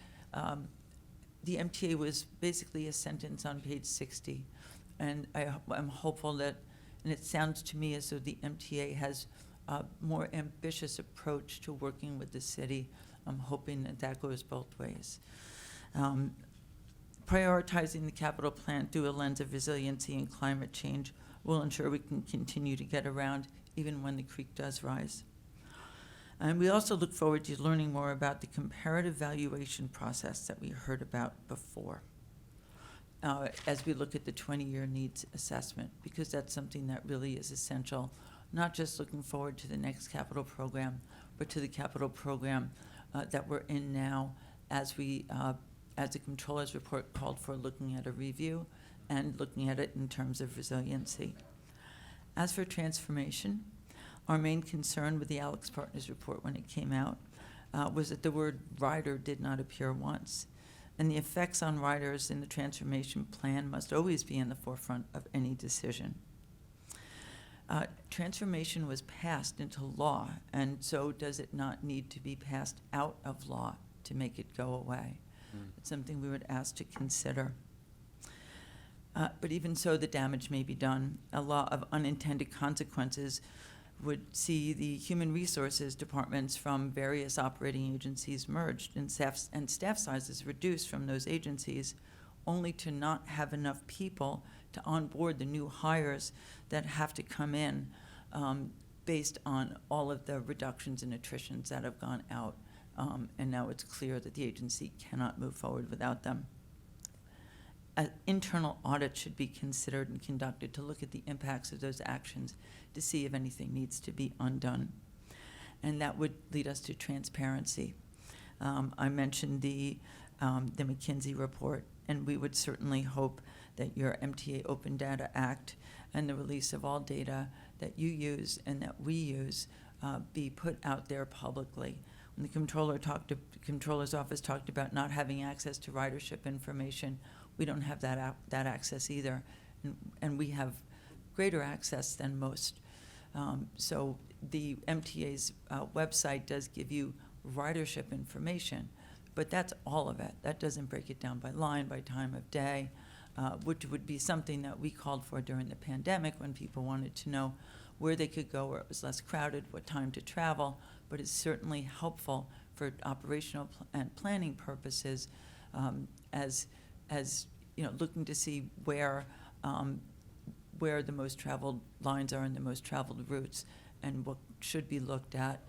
the MTA was basically a sentence on page 60. And I'm hopeful that, and it sounds to me as though the MTA has a more ambitious approach to working with the city. I'm hoping that that goes both ways. Prioritizing the capital plan through a lens of resiliency and climate change will ensure we can continue to get around even when the creek does rise. And we also look forward to learning more about the comparative valuation process that we heard about before as we look at the 20-year needs assessment, because that's something that really is essential, not just looking forward to the next capital program, but to the capital program that we're in now as we, as the controller's report called for, looking at a review and looking at it in terms of resiliency. As for transformation, our main concern with the Alex Partners report when it came out was that the word rider did not appear once. And the effects on riders in the transformation plan must always be in the forefront of any decision. Transformation was passed into law, and so does it not need to be passed out of law to make it go away? It's something we would ask to consider. But even so, the damage may be done. A law of unintended consequences would see the human resources departments from various operating agencies merged and staff sizes reduced from those agencies, only to not have enough people to onboard the new hires that have to come in based on all of the reductions and attritions that have gone out. And now it's clear that the agency cannot move forward without them. An internal audit should be considered and conducted to look at the impacts of those actions to see if anything needs to be undone. And that would lead us to transparency. I mentioned the McKinsey report, and we would certainly hope that your MTA Open Data Act and the release of all data that you use and that we use be put out there publicly. When the controller's office talked about not having access to ridership information, we don't have that access either, and we have greater access than most. So the MTA's website does give you ridership information, but that's all of it. That doesn't break it down by line, by time of day, which would be something that we called for during the pandemic when people wanted to know where they could go where it was less crowded, what time to travel, but it's certainly helpful for operational and planning purposes as you know, looking to see where the most traveled lines are and the most traveled routes, and what should be looked at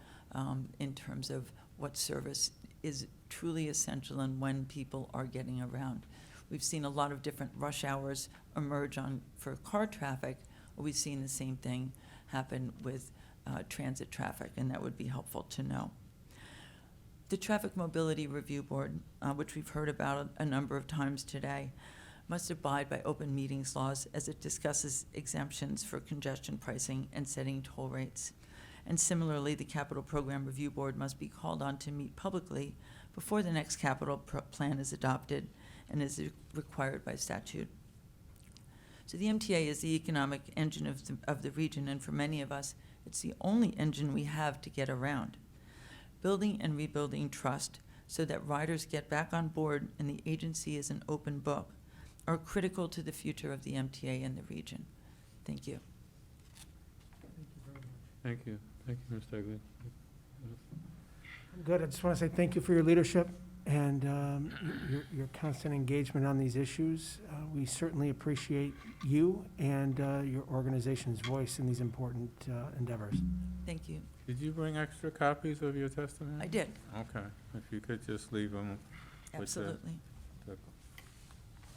in terms of what service is truly essential and when people are getting around. We've seen a lot of different rush hours emerge for car traffic. We've seen the same thing happen with transit traffic, and that would be helpful to know. The Traffic Mobility Review Board, which we've heard about a number of times today, must abide by open meetings laws as it discusses exemptions for congestion pricing and setting toll rates. And similarly, the Capital Program Review Board must be called on to meet publicly before the next capital plan is adopted and is required by statute. So the MTA is the economic engine of the region, and for many of us, it's the only engine we have to get around. Building and rebuilding trust so that riders get back on board and the agency is an open book are critical to the future of the MTA and the region. Thank you. Thank you. Thank you, Ms. Egley. Good. I just want to say thank you for your leadership and your constant engagement on these issues. We certainly appreciate you and your organization's voice in these important endeavors. Thank you. Did you bring extra copies of your testimony? I did. Okay. If you could just leave them with Absolutely.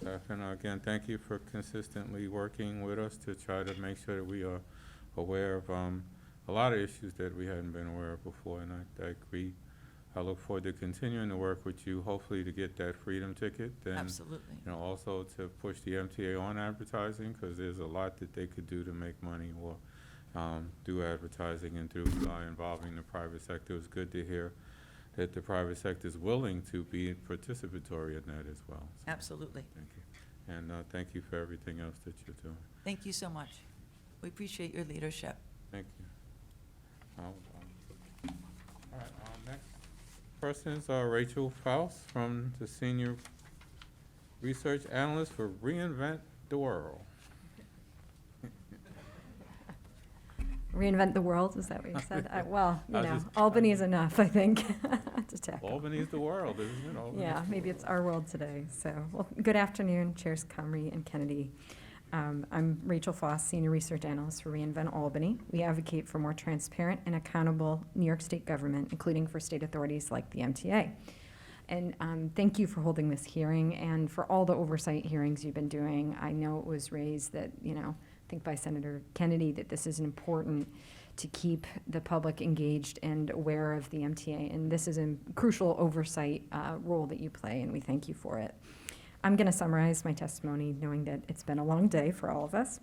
Staff, and again, thank you for consistently working with us to try to make sure that we are aware of a lot of issues that we hadn't been aware of before, and I agree. I look forward to continuing to work with you, hopefully to get that freedom ticket. And, Absolutely. you know, also to push the MTA on advertising, because there's a lot that they could do to make money or do advertising and through involving the private sector. It's good to hear that the private sector is willing to be participatory in that as well. So, Absolutely. thank you. And thank you for everything else that you're doing. Thank you so much. We appreciate your leadership. Thank you. All right, next person is Rachel Faust from the Senior Research Analyst for Reinvent the World. Reinvent the world, is that what you said? Well, you I was know, just- Albany is enough, I think, to tackle. Albany's the world, isn't it? Albany's Yeah, the maybe world. it's our world today. So, well, good afternoon, Chairs Comrie and Kennedy. I'm Rachel Foss, Senior Research Analyst for reInvent Albany. We advocate for more transparent and accountable New York State government, including for state authorities like the MTA. And thank you for holding this hearing and for all the oversight hearings you've been doing. I know it was raised that, you know, I think by Senator Kennedy, that this is important to keep the public engaged and aware of the MTA. And this is a crucial oversight role that you play, and we thank you for it. I'm going to summarize my testimony, knowing that it's been a long day for all of us.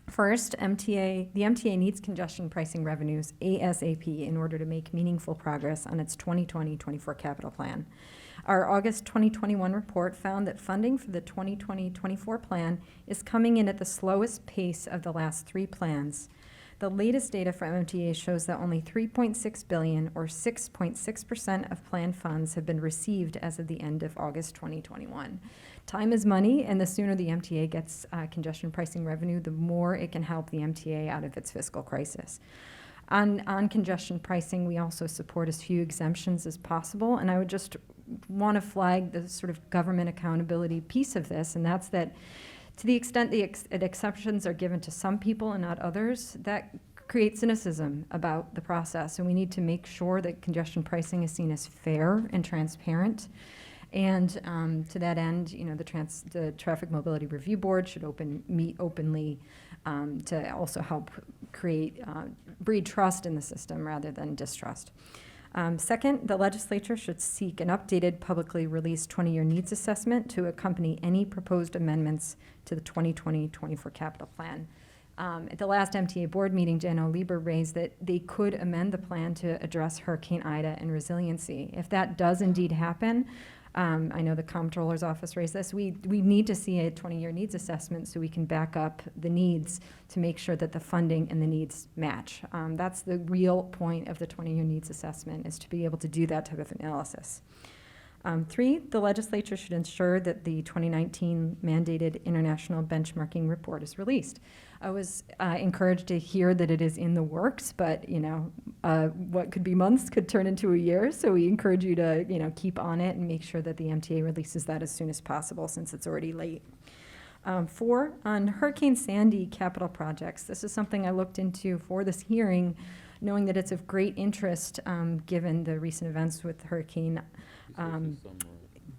First, the MTA needs congestion pricing revenues ASAP in order to make meaningful progress on its 2020-24 capital plan. Our August 2021 report found that funding for the 2020-24 plan is coming in at the slowest pace of the last 3 plans. The latest data from MTA shows that only $3.6 billion, or 6.6% of planned funds, have been received as of the end of August 2021. Time is money, and the sooner the MTA gets congestion pricing revenue, the more it can help the MTA out of its fiscal crisis. On congestion pricing, we also support as few exemptions as possible, and I would just want to flag the sort of government accountability piece of this, and that's that to the extent the exceptions are given to some people and not others, that creates cynicism about the process, and we need to make sure that congestion pricing is seen as fair and transparent. And to that end, you know, the Traffic Mobility Review Board should meet openly to also help breed trust in the system rather than distrust. Second, the legislature should seek an updated, publicly released 20-year needs assessment to accompany any proposed amendments to the 2020-24 capital plan. At the last MTA board meeting, Janelle Lieber raised that they could amend the plan to address Hurricane Ida and resiliency. If that does indeed happen, I know the comptroller's office raised this, we need to see a 20-year needs assessment so we can back up the needs to make sure that the funding and the needs match. That's the real point of the 20-year needs assessment, is to be able to do that type of analysis. 3, the legislature should ensure that the 2019 mandated international benchmarking report is released. I was encouraged to hear that it is in the works, but you know, what could be months could turn into a year. So we encourage you to, you know, keep on it and make sure that the MTA releases that as soon as possible, since it's already late. 4, on Hurricane Sandy capital projects. This is something I looked into for this hearing, knowing that it's of great interest given the recent events with Hurricane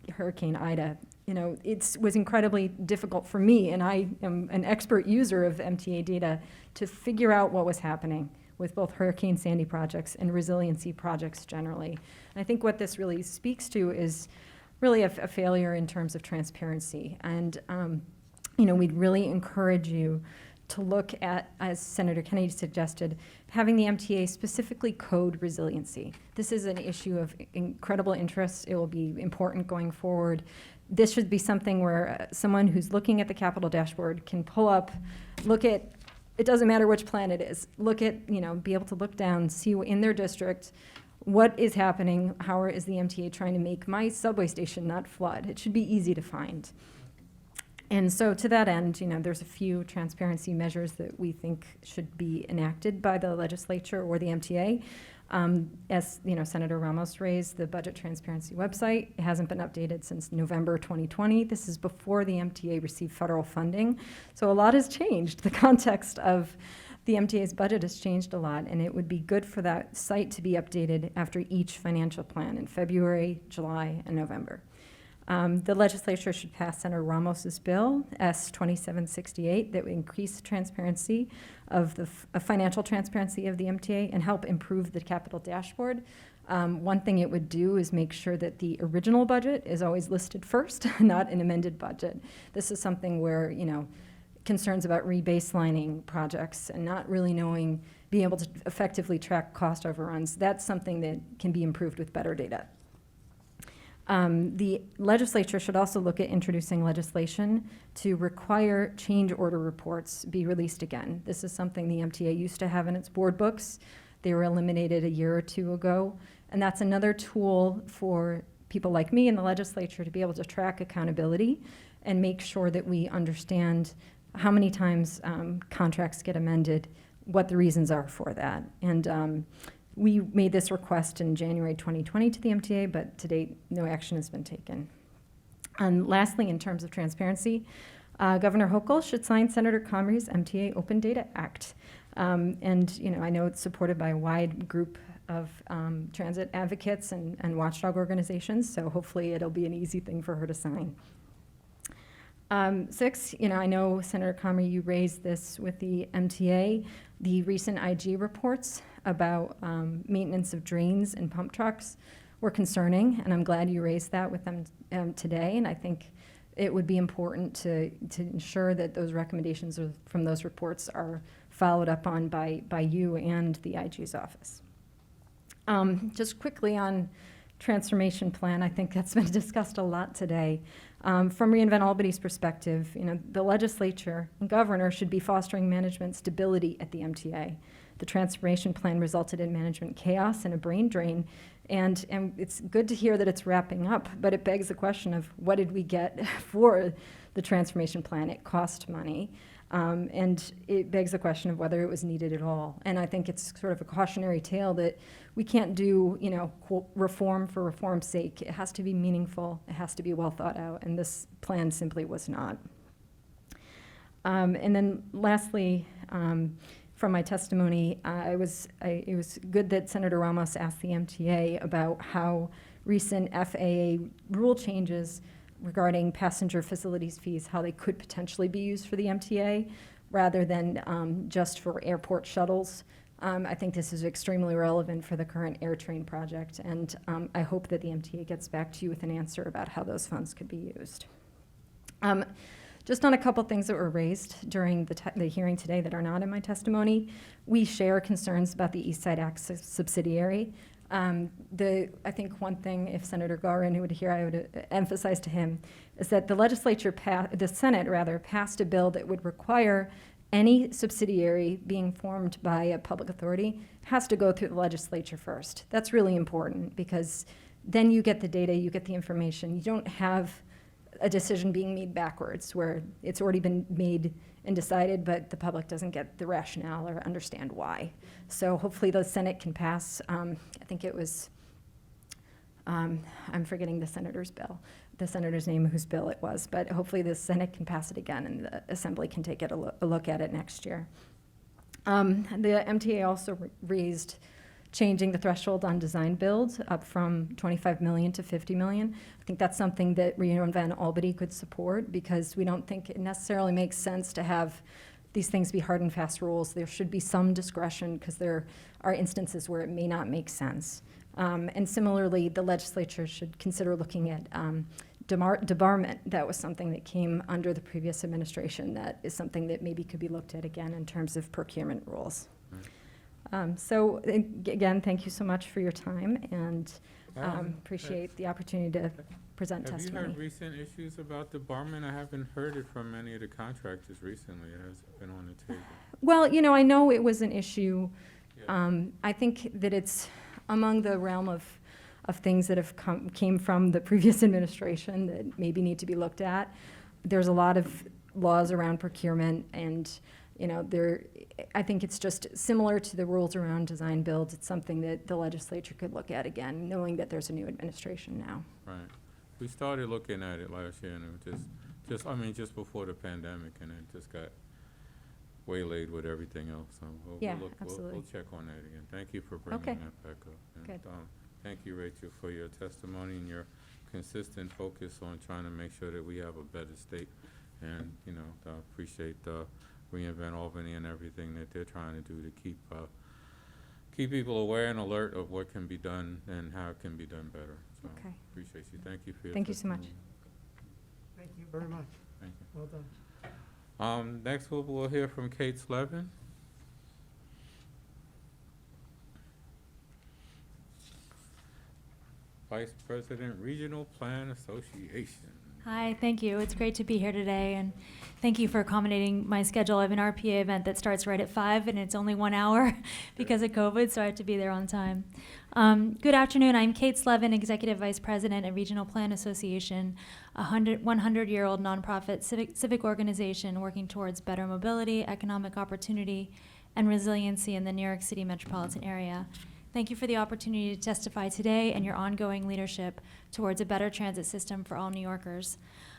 Ida. You know, it was incredibly difficult for me, and I am an expert user of MTA data, to figure out what was happening with both Hurricane Sandy projects and resiliency projects generally. And I think what this really speaks to is really a failure in terms of transparency. And, you know, we'd really encourage you to look at, as Senator Kennedy suggested, having the MTA specifically code resiliency. This is an issue of incredible interest. It will be important going forward. This should be something where someone who's looking at the capital dashboard can pull up, look at, it doesn't matter which plan it is, look at, you know, be able to look down, see in their district what is happening, how is the MTA trying to make my subway station not flood. It should be easy to find. And so to that end, you know, there's a few transparency measures that we think should be enacted by the legislature or the MTA. As you know, Senator Ramos raised, the budget transparency website, it hasn't been updated since November 2020. This is before the MTA received federal funding. So a lot has changed. The context of the MTA's budget has changed a lot, and it would be good for that site to be updated after each financial plan in February, July, and November. The legislature should pass Senator Ramos's bill, S 2768, that would increase transparency of the financial transparency of the MTA and help improve the capital dashboard. One thing it would do is make sure that the original budget is always listed first, not an amended budget. This is something where, concerns about rebaselining projects and not really knowing, being able to effectively track cost overruns, that's something that can be improved with better data. The legislature should also look at introducing legislation to require change order reports be released again. This is something the MTA used to have in its board books. They were eliminated a year or two ago. And that's another tool for people like me in the legislature to be able to track accountability and make sure that we understand how many times contracts get amended, what the reasons are for that. And we made this request in January 2020 to the MTA, but to date, no action has been taken. And lastly, in terms of transparency, Governor Hochul should sign Senator Comrie's MTA Open Data Act. And I know it's supported by a wide group of transit advocates and watchdog organizations, so hopefully it'll be an easy thing for her to sign. 6, I know, Senator Comrie, you raised this with the MTA. The recent IG reports about maintenance of drains and pump trucks were concerning, and I'm glad you raised that with them today. And I think it would be important to ensure that those recommendations from those reports are followed up on by you and the IG's office. Just quickly on transformation plan, I think that's been discussed a lot today. From reInvent Albany's perspective, the legislature and governor should be fostering management stability at the MTA. The transformation plan resulted in management chaos and a brain drain, and it's good to hear that it's wrapping up, but it begs the question of what did we get for the transformation plan? It cost money. And it begs the question of whether it was needed at all. And I think it's sort of a cautionary tale that we can't do, quote, reform for reform's sake. It has to be meaningful. It has to be well thought out. And this plan simply was not. And then lastly, from my testimony, it was good that Senator Ramos asked the MTA about how recent FAA rule changes regarding passenger facilities fees, how they could potentially be used for the MTA rather than just for airport shuttles. I think this is extremely relevant for the current AirTrain project, and I hope that the MTA gets back to you with an answer about how those funds could be used. Just on a couple things that were raised during the hearing today that are not in my testimony, we share concerns about the East Side Access subsidiary. I think one thing, if Senator Garin would hear, I would emphasize to him, is that the Senate passed a bill that would require any subsidiary being formed by a public authority has to go through the legislature first. That's really important because then you get the data, you get the information. You don't have a decision being made backwards where it's already been made and decided, but the public doesn't get the rationale or understand why. So hopefully the Senate can pass, I think it was, I'm forgetting the senator's name whose bill it was, but hopefully the Senate can pass it again and the Assembly can take a look at it next year. The MTA also raised changing the threshold on design build up from 25 million to 50 million. I think that's something that reInvent Albany could support because we don't think it necessarily makes sense to have these things be hard and fast rules. There should be some discretion because there are instances where it may not make sense. And similarly, the legislature should consider looking at debarment. That was something that came under the previous administration. That is something that maybe could be looked at again in terms of procurement rules. So again, thank you so much for your time and appreciate the opportunity to present testimony. Have you had recent issues about debarment? I haven't heard it from any of the contractors recently. It has been on the table. Well, I know it was an issue. I think that it's among the realm of things that have came from the previous administration that maybe need to be looked at. There's a lot of laws around procurement and I think it's just similar to the rules around design builds. It's something that the legislature could look at again, knowing that there's a new administration now. Right. We started looking at it last year, and it was just before the pandemic, and it just got waylaid with everything else. So we'll check on that again. Thank you for bringing that back up. And, Good. thank you, Rachel, for your testimony and your consistent focus on trying to make sure that we have a better state. And, you know, I appreciate Reinvent Albany and everything that they're trying to do to keep people aware and alert of what can be done and how it can be done better. So Okay. appreciate you. Thank you for your Thank you so much. testimony. Thank you very much. Thank you. Well done. Next we'll hear from Kate Slevin. Vice President, Regional Plan Association. Hi, thank you. It's great to be here today, and thank you for accommodating my schedule. I have an RPA event that starts right at 5, and it's only 1 hour because of COVID, so I have to be there on time. Good afternoon. I'm Kate Slevin, Executive Vice President at Regional Plan Association, a 100-year-old nonprofit civic organization working towards better mobility, economic opportunity, and resiliency in the New York City metropolitan area. Thank you for the opportunity to testify today and your ongoing leadership towards a better transit system for all New Yorkers.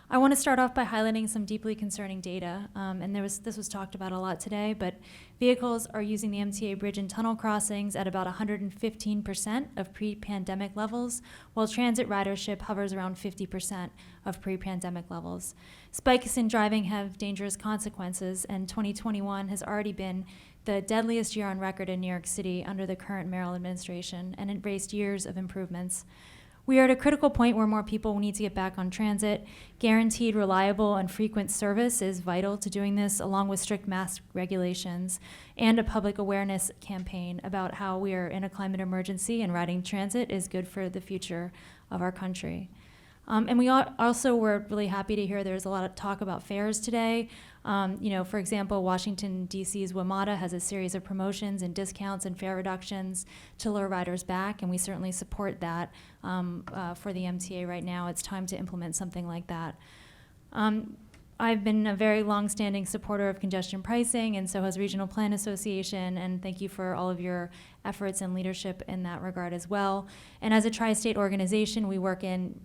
I want to start off by highlighting some deeply concerning data, and this was talked about a lot today, but vehicles are using the MTA bridge and tunnel crossings at about 115% of pre-pandemic levels, while transit ridership hovers around 50% of pre-pandemic levels. Spikes in driving have dangerous consequences, and 2021 has already been the deadliest year on record in New York City under the current mayoral administration, and embraced years of improvements. We are at a critical point where more people need to get back on transit. Guaranteed, reliable, and frequent service is vital to doing this, along with strict mask regulations and a public awareness campaign about how we are in a climate emergency and riding transit is good for the future of our country. And we also were really happy to hear there's a lot of talk about fares today. For example, Washington, D.C.'s WMATA has a series of promotions and discounts and fare reductions to lure riders back, and we certainly support that for the MTA right now. It's time to implement something like that. I've been a very long-standing supporter of congestion pricing, and so has Regional Plan Association, and thank you for all of your efforts and leadership in that regard as well. And as a tri-state organization, we work in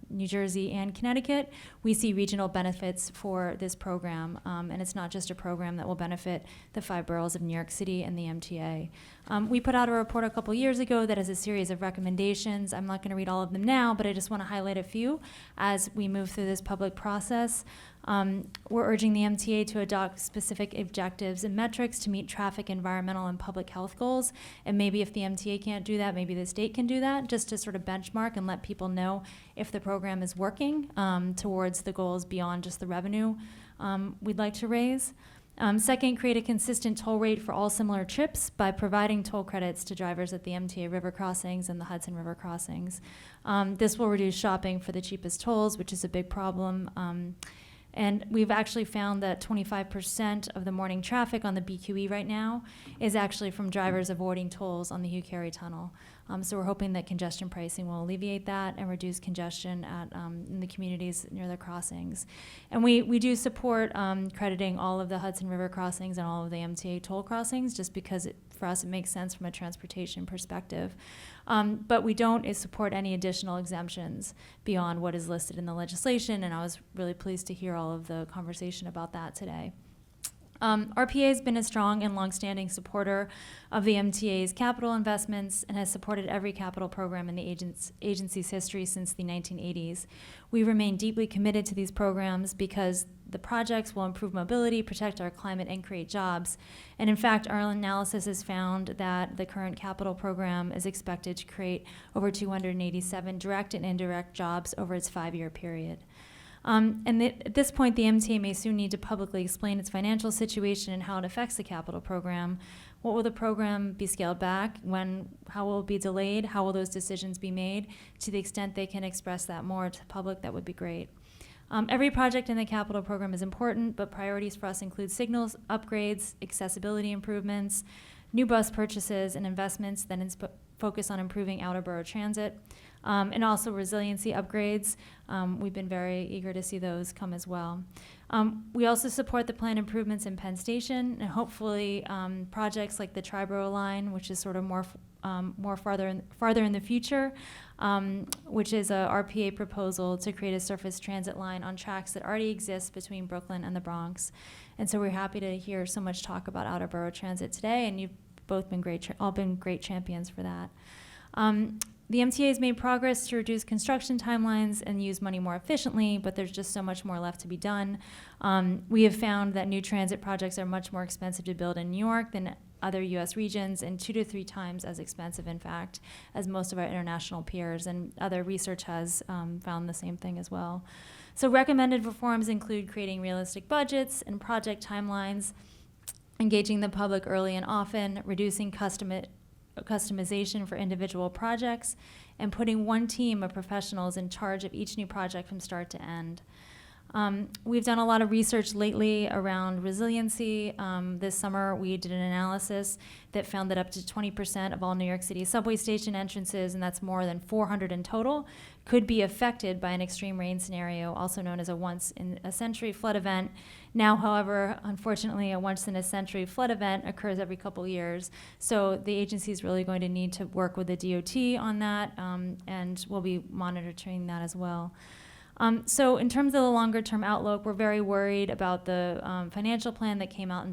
New Jersey and Connecticut. We see regional benefits for this program, and it's not just a program that will benefit the 5 boroughs of New York City and the MTA. We put out a report a couple years ago that has a series of recommendations. I'm not going to read all of them now, but I just want to highlight a few as we move through this public process. We're urging the MTA to adopt specific objectives and metrics to meet traffic, environmental, and public health goals. And maybe if the MTA can't do that, maybe the state can do that, just to sort of benchmark and let people know if the program is working towards the goals beyond just the revenue we'd like to raise. Second, create a consistent toll rate for all similar trips by providing toll credits to drivers at the MTA river crossings and the Hudson River crossings. This will reduce shopping for the cheapest tolls, which is a big problem. And we've actually found that 25% of the morning traffic on the BQE right now is actually from drivers avoiding tolls on the Hugh Carey Tunnel. So we're hoping that congestion pricing will alleviate that and reduce congestion in the communities near the crossings. And we do support crediting all of the Hudson River crossings and all of the MTA toll crossings, just because for us it makes sense from a transportation perspective. But we don't support any additional exemptions beyond what is listed in the legislation, and I was really pleased to hear all of the conversation about that today. RPA has been a strong and longstanding supporter of the MTA's capital investments and has supported every capital program in the agency's history since the 1980s. We remain deeply committed to these programs because the projects will improve mobility, protect our climate, and create jobs. And in fact, our analysis has found that the current capital program is expected to create over 287 direct and indirect jobs over its 5-year period. At this point, the MTA may soon need to publicly explain its financial situation and how it affects the capital program. What will the program be scaled back? How will it be delayed? How will those decisions be made? To the extent they can express that more to the public, that would be great. Every project in the capital program is important, but priorities for us include signals, upgrades, accessibility improvements, new bus purchases, and investments that focus on improving outer borough transit. And also resiliency upgrades. We've been very eager to see those come as well. We also support the planned improvements in Penn Station, and hopefully projects like the Triborough line, which is sort of more farther in the future, which is a RPA proposal to create a surface transit line on tracks that already exist between Brooklyn and the Bronx. And so we're happy to hear so much talk about outer borough transit today, and you've both been all been great champions for that. The MTA has made progress to reduce construction timelines and use money more efficiently, but there's just so much more left to be done. We have found that new transit projects are much more expensive to build in New York than other U.S. regions, and 2 to 3 times as expensive, in fact, as most of our international peers, and other research has found the same thing as well. So recommended reforms include creating realistic budgets and project timelines, engaging the public early and often, reducing customization for individual projects, and putting one team of professionals in charge of each new project from start to end. We've done a lot of research lately around resiliency. This summer, we did an analysis that found that up to 20% of all New York City subway station entrances, and that's more than 400 in total, could be affected by an extreme rain scenario, also known as a once-in-a-century flood event. Now, however, unfortunately, a once-in-a-century flood event occurs every couple years. So the agency is really going to need to work with the DOT on that, and we'll be monitoring that as well. So in terms of the longer-term outlook, we're very worried about the financial plan that came out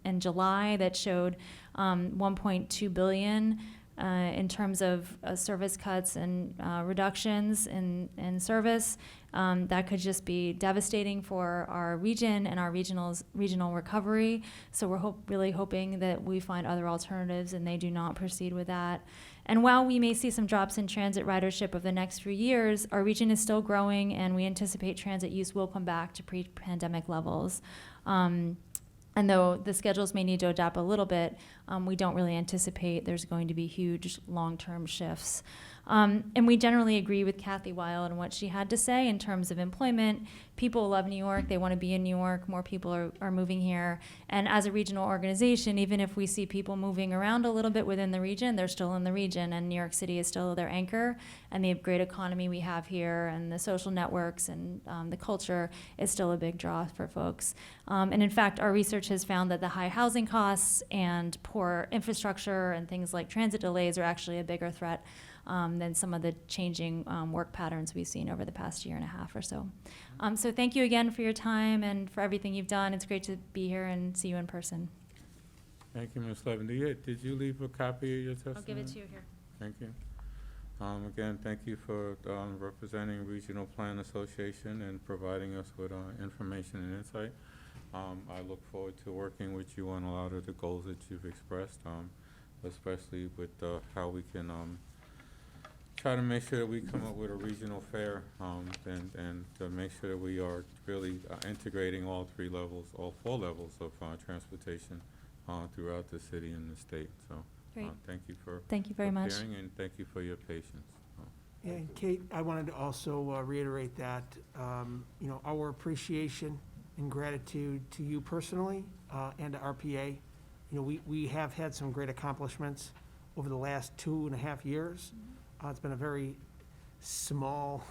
in July that showed $1.2 billion in terms of service cuts and reductions in service. That could just be devastating for our region and our regional recovery. So we're really hoping that we find other alternatives and they do not proceed with that. And while we may see some drops in transit ridership over the next few years, our region is still growing, and we anticipate transit use will come back to pre-pandemic levels. And though the schedules may need to adapt a little bit, we don't really anticipate there's going to be huge long-term shifts. And we generally agree with Kathy Weil and what she had to say in terms of employment. People love New York. They want to be in New York. More people are moving here. And as a regional organization, even if we see people moving around a little bit within the region, they're still in the region, and New York City is still their anchor. And the great economy we have here and the social networks and the culture is still a big draw for folks. And in fact, our research has found that the high housing costs and poor infrastructure and things like transit delays are actually a bigger threat than some of the changing work patterns we've seen over the past year and a half or so. So thank you again for your time and for everything you've done. It's great to be here and see you in person. Thank you, Ms. Levin. Did you leave a copy of your testimony? I'll give it to you here. Thank you. Again, thank you for representing Regional Plan Association and providing us with information and insight. I look forward to working with you on a lot of the goals that you've expressed, especially with how we can try to make sure that we come up with a regional fare and to make sure that we are really integrating all 3 levels, all 4 levels of transportation throughout the city and the state. So thank you for very much. appearing, and thank you for your patience. And Kate, I wanted to also reiterate that, our appreciation and gratitude to you personally and to RPA. We have had some great accomplishments over the last 2.5 years. It's been a very small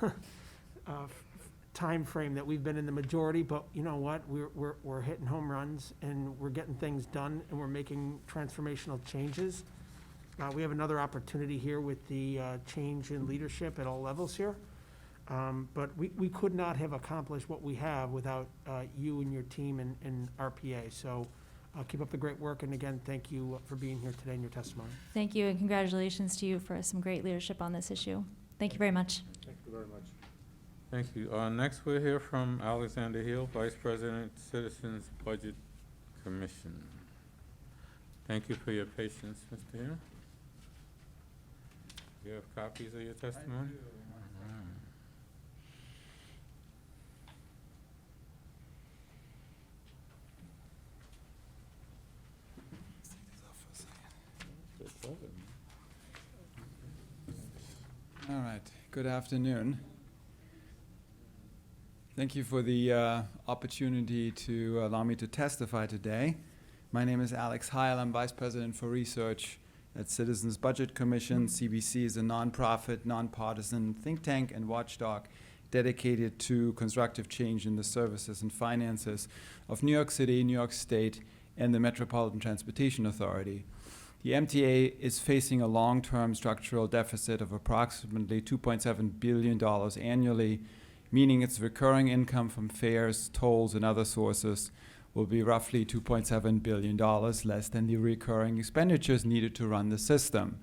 time frame that we've been in the majority, but you know what? We're hitting home runs, and we're getting things done, and we're making transformational changes. We have another opportunity here with the change in leadership at all levels here. But we could not have accomplished what we have without you and your team and RPA. So keep up the great work, and again, thank you for being here today in your testimony. Thank you, and congratulations to you for some great leadership on this issue. Thank you very much. Thank you very much. Thank you. Next, we'll hear from Alexander Hill, Vice President, Citizens Budget Commission. Thank you for your patience, Mr. Hill. Do you have copies of your testimony? All right, good afternoon. Thank you for the opportunity to allow me to testify today. My name is Alex Heil. I'm Vice President for Research at Citizens Budget Commission. CBC is a nonprofit, nonpartisan think tank and watchdog dedicated to constructive change in the services and finances of New York City, New York State, and the Metropolitan Transportation Authority. The MTA is facing a long-term structural deficit of approximately $2.7 billion annually, meaning its recurring income from fares, tolls, and other sources will be roughly $2.7 billion less than the recurring expenditures needed to run the system.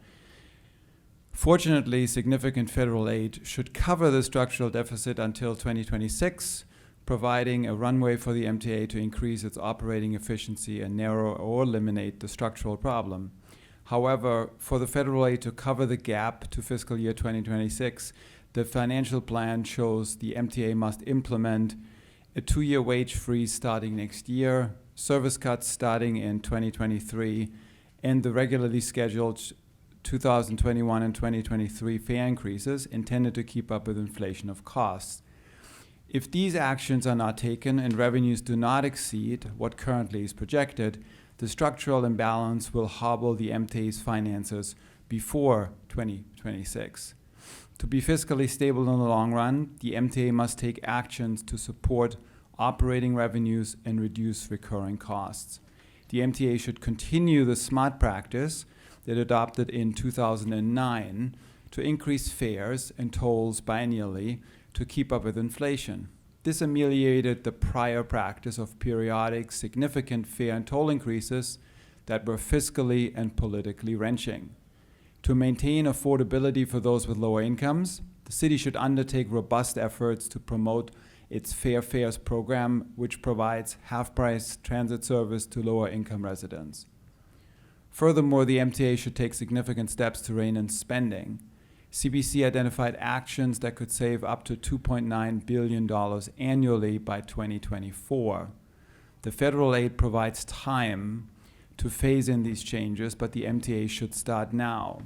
Fortunately, significant federal aid should cover the structural deficit until 2026, providing a runway for the MTA to increase its operating efficiency and narrow or eliminate the structural problem. However, for the federal aid to cover the gap to fiscal year 2026, the financial plan shows the MTA must implement a 2-year wage freeze starting next year, service cuts starting in 2023, and the regularly scheduled 2021 and 2023 fare increases intended to keep up with inflation of costs. If these actions are not taken and revenues do not exceed what currently is projected, the structural imbalance will hobble the MTA's finances before 2026. To be fiscally stable in the long run, the MTA must take actions to support operating revenues and reduce recurring costs. The MTA should continue the smart practice that adopted in 2009 to increase fares and tolls biennially to keep up with inflation. This ameliorated the prior practice of periodic significant fare and toll increases that were fiscally and politically wrenching. To maintain affordability for those with lower incomes, the city should undertake robust efforts to promote its Fair Fares program, which provides half-price transit service to lower-income residents. Furthermore, the MTA should take significant steps to rein in spending. CBC identified actions that could save up to $2.9 billion annually by 2024. The federal aid provides time to phase in these changes, but the MTA should start now.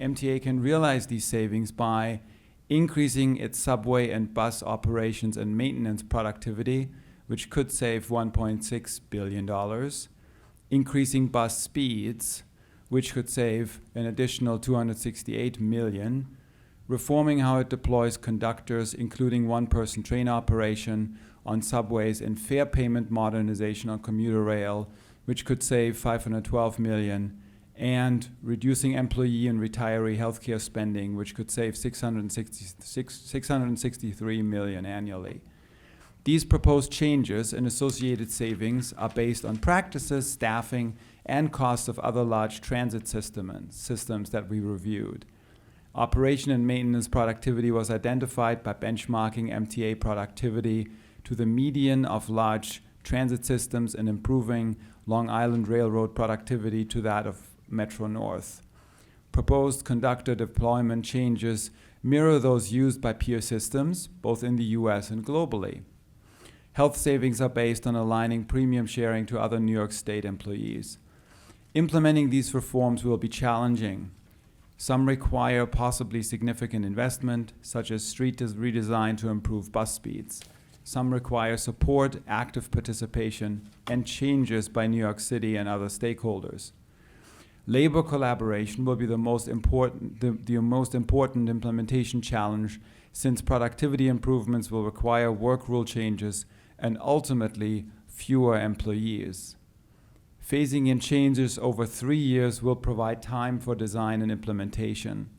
MTA can realize these savings by increasing its subway and bus operations and maintenance productivity, which could save $1.6 billion, increasing bus speeds, which could save an additional $268 million, reforming how it deploys conductors, including one-person train operation on subways, and fare payment modernization on commuter rail, which could save $512 million, and reducing employee and retiree healthcare spending, which could save $663 million annually. These proposed changes and associated savings are based on practices, staffing, and costs of other large transit systems that we reviewed. Operation and maintenance productivity was identified by benchmarking MTA productivity to the median of large transit systems and improving Long Island Railroad productivity to that of Metro North. Proposed conductor deployment changes mirror those used by peer systems, both in the US and globally. Health savings are based on aligning premium sharing to other New York State employees. Implementing these reforms will be challenging. Some require possibly significant investment, such as street redesign to improve bus speeds. Some require support, active participation, and changes by New York City and other stakeholders. Labor collaboration will be the most important implementation challenge, since productivity improvements will require work rule changes and ultimately fewer employees. Phasing in changes over 3 years will provide time for design and implementation.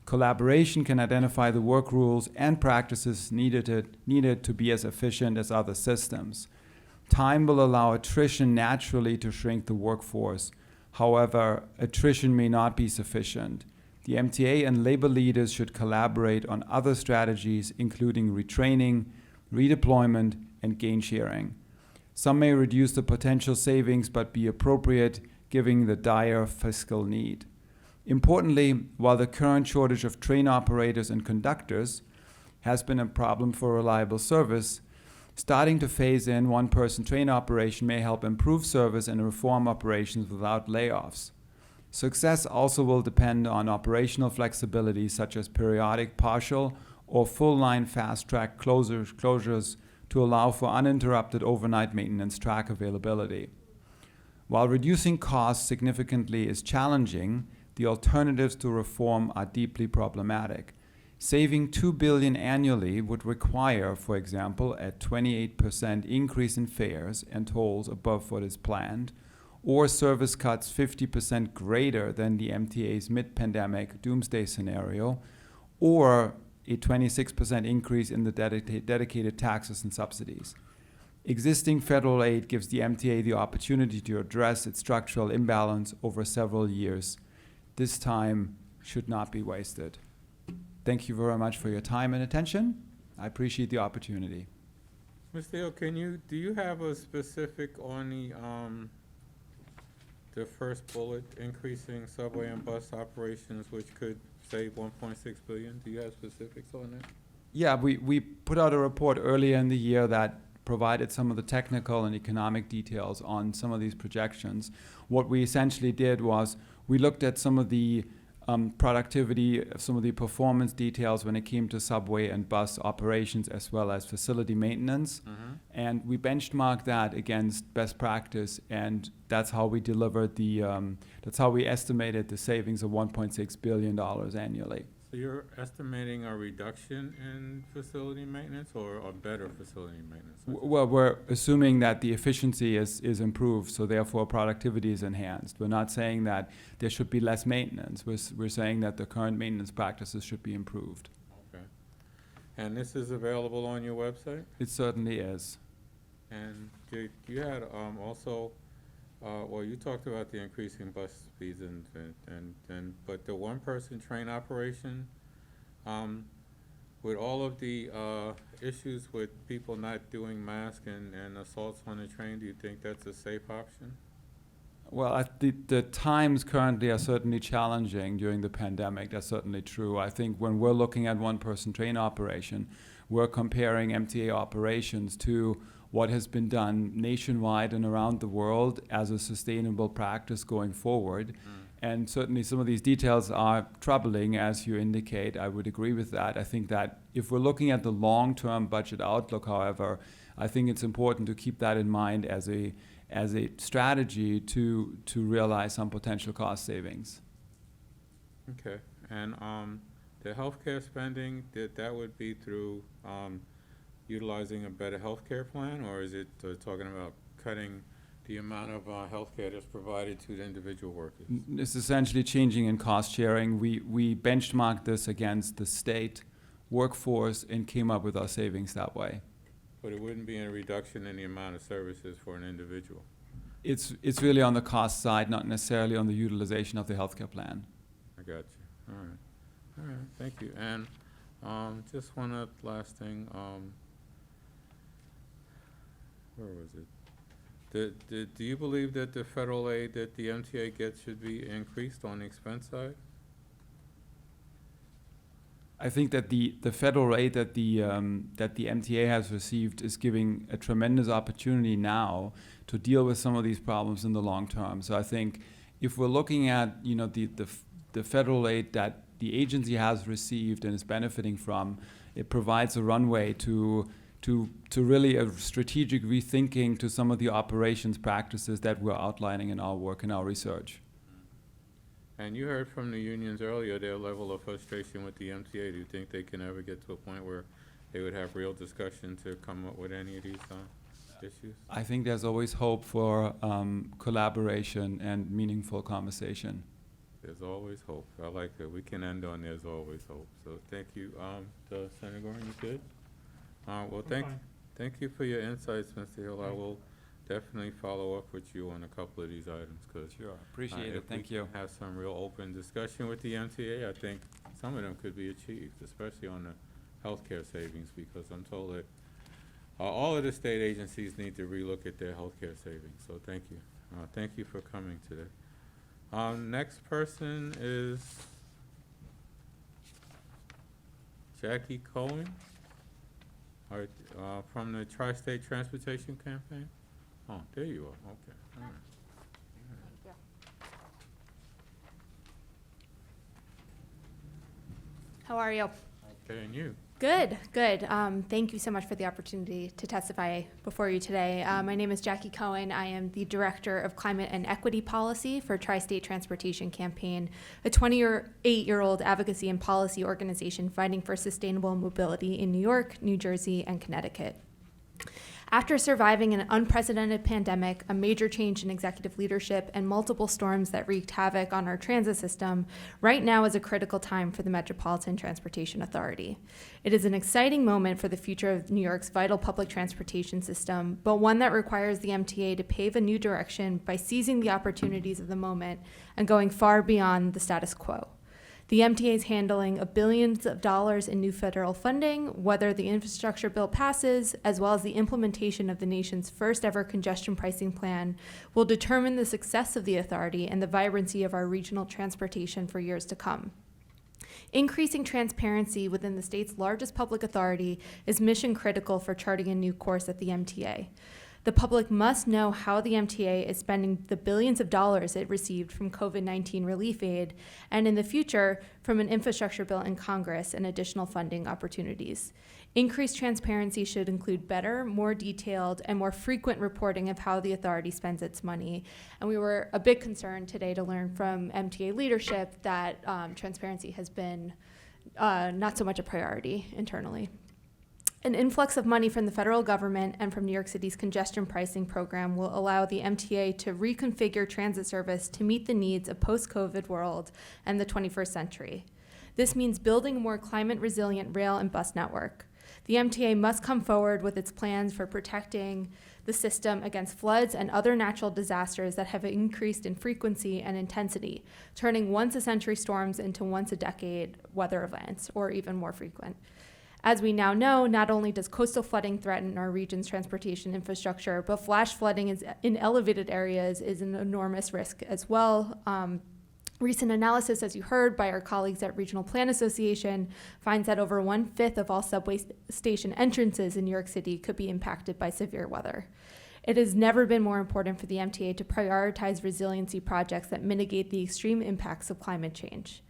Collaboration can identify the work rules and practices needed to be as efficient as other systems. Time will allow attrition naturally to shrink the workforce. However, attrition may not be sufficient. The MTA and labor leaders should collaborate on other strategies, including retraining, redeployment, and gain sharing. Some may reduce the potential savings but be appropriate given the dire fiscal need. Importantly, while the current shortage of train operators and conductors has been a problem for reliable service, starting to phase in one-person train operation may help improve service and reform operations without layoffs. Success also will depend on operational flexibility, such as periodic partial or full-line fast-track closures to allow for uninterrupted overnight maintenance track availability. While reducing costs significantly is challenging, the alternatives to reform are deeply problematic. Saving $2 billion annually would require, for example, a 28% increase in fares and tolls above what is planned, or service cuts 50% greater than the MTA's mid-pandemic doomsday scenario, or a 26% increase in the dedicated taxes and subsidies. Existing federal aid gives the MTA the opportunity to address its structural imbalance over several years. This time should not be wasted. Thank you very much for your time and attention. I appreciate the opportunity. Mr. Hill, do you have a specific on the first bullet, increasing subway and bus operations, which could save 1.6 billion? Do you have specifics on that? Yeah, we put out a report earlier in the year that provided some of the technical and economic details on some of these projections. What we essentially did was we looked at some of the productivity, some of the performance details when it came to subway and bus operations as well as facility maintenance. And we benchmarked that against best practice, and that's how we delivered that's how we estimated the savings of $1.6 billion annually. So you're estimating a reduction in facility maintenance or a better facility maintenance? Well, we're assuming that the efficiency is improved, so therefore productivity is enhanced. We're not saying that there should be less maintenance. We're saying that the current maintenance practices should be improved. Okay. And this is available on your website? It certainly is. And you had also, well, you talked about the increasing bus speeds but the one-person train operation, with all of the issues with people not doing masks and assaults on the train, do you think that's a safe option? Well, the times currently are certainly challenging during the pandemic. That's certainly true. I think when we're looking at one-person train operation, we're comparing MTA operations to what has been done nationwide and around the world as a sustainable practice going forward. And certainly some of these details are troubling, as you indicate. I would agree with that. I think that if we're looking at the long-term budget outlook, however, I think it's important to keep that in mind as a strategy to realize some potential cost savings. Okay. And the healthcare spending, that would be through utilizing a better healthcare plan, or is it talking about cutting the amount of healthcare that's provided to the individual workers? It's essentially changing in cost sharing. We benchmarked this against the state workforce and came up with our savings that way. But it wouldn't be a reduction in the amount of services for an individual? It's really on the cost side, not necessarily on the utilization of the healthcare plan. I got you. All right, thank you. And just one last thing. Where was it? Do you believe that the federal aid that the MTA gets should be increased on the expense side? I think that the federal aid that the MTA has received is giving a tremendous opportunity now to deal with some of these problems in the long term. So I think if we're looking at the federal aid that the agency has received and is benefiting from, it provides a runway to really a strategic rethinking to some of the operations practices that we're outlining in our work and our research. And you heard from the unions earlier their level of frustration with the MTA. Do you think they can ever get to a point where they would have real discussion to come up with any of these issues? I think there's always hope for collaboration and meaningful conversation. There's always hope. I like that. We can end on there's always hope. So thank you. Senator Gorin, you good? Well, thank you for your insights, Mr. Hill. I will definitely follow up with you on a couple of these items, because sure, appreciate it. Thank you. Have some real open discussion with the MTA. I think some of them could be achieved, especially on the healthcare savings, because I'm told that all of the state agencies need to relook at their healthcare savings. So thank you. Thank you for coming today. Next person is Jackie Cohen. From the Tri-State Transportation Campaign? Oh, there you are, okay. All right. How are you? Okay, and you? Good, good. Thank you so much for the opportunity to testify before you today. My name is Jackie Cohen. I am the Director of Climate and Equity Policy for Tri-State Transportation Campaign, a 28-year-old advocacy and policy organization fighting for sustainable mobility in New York, New Jersey, and Connecticut. After surviving an unprecedented pandemic, a major change in executive leadership, and multiple storms that wreaked havoc on our transit system, right now is a critical time for the Metropolitan Transportation Authority. It is an exciting moment for the future of New York's vital public transportation system, but one that requires the MTA to pave a new direction by seizing the opportunities of the moment and going far beyond the status quo. The MTA is handling billions of dollars in new federal funding, whether the infrastructure bill passes, as well as the implementation of the nation's first ever congestion pricing plan, will determine the success of the authority and the vibrancy of our regional transportation for years to come. Increasing transparency within the state's largest public authority is mission critical for charting a new course at the MTA. The public must know how the MTA is spending the billions of dollars it received from COVID-19 relief aid, and in the future, from an infrastructure bill in Congress and additional funding opportunities. Increased transparency should include better, more detailed, and more frequent reporting of how the authority spends its money. And we were a bit concerned today to learn from MTA leadership that transparency has been not so much a priority internally. An influx of money from the federal government and from New York City's congestion pricing program will allow the MTA to reconfigure transit service to meet the needs of post-COVID world and the 21st century. This means building a more climate-resilient rail and bus network. The MTA must come forward with its plans for protecting the system against floods and other natural disasters that have increased in frequency and intensity, turning once-a-century storms into once-a-decade weather events, or even more frequent. As we now know, not only does coastal flooding threaten our region's transportation infrastructure, but flash flooding in elevated areas is an enormous risk as well. Recent analysis, as you heard, by our colleagues at Regional Plan Association finds that over 1/5 of all subway station entrances in New York City could be impacted by severe weather. It has never been more important for the MTA to prioritize resiliency projects that mitigate the extreme impacts of climate change.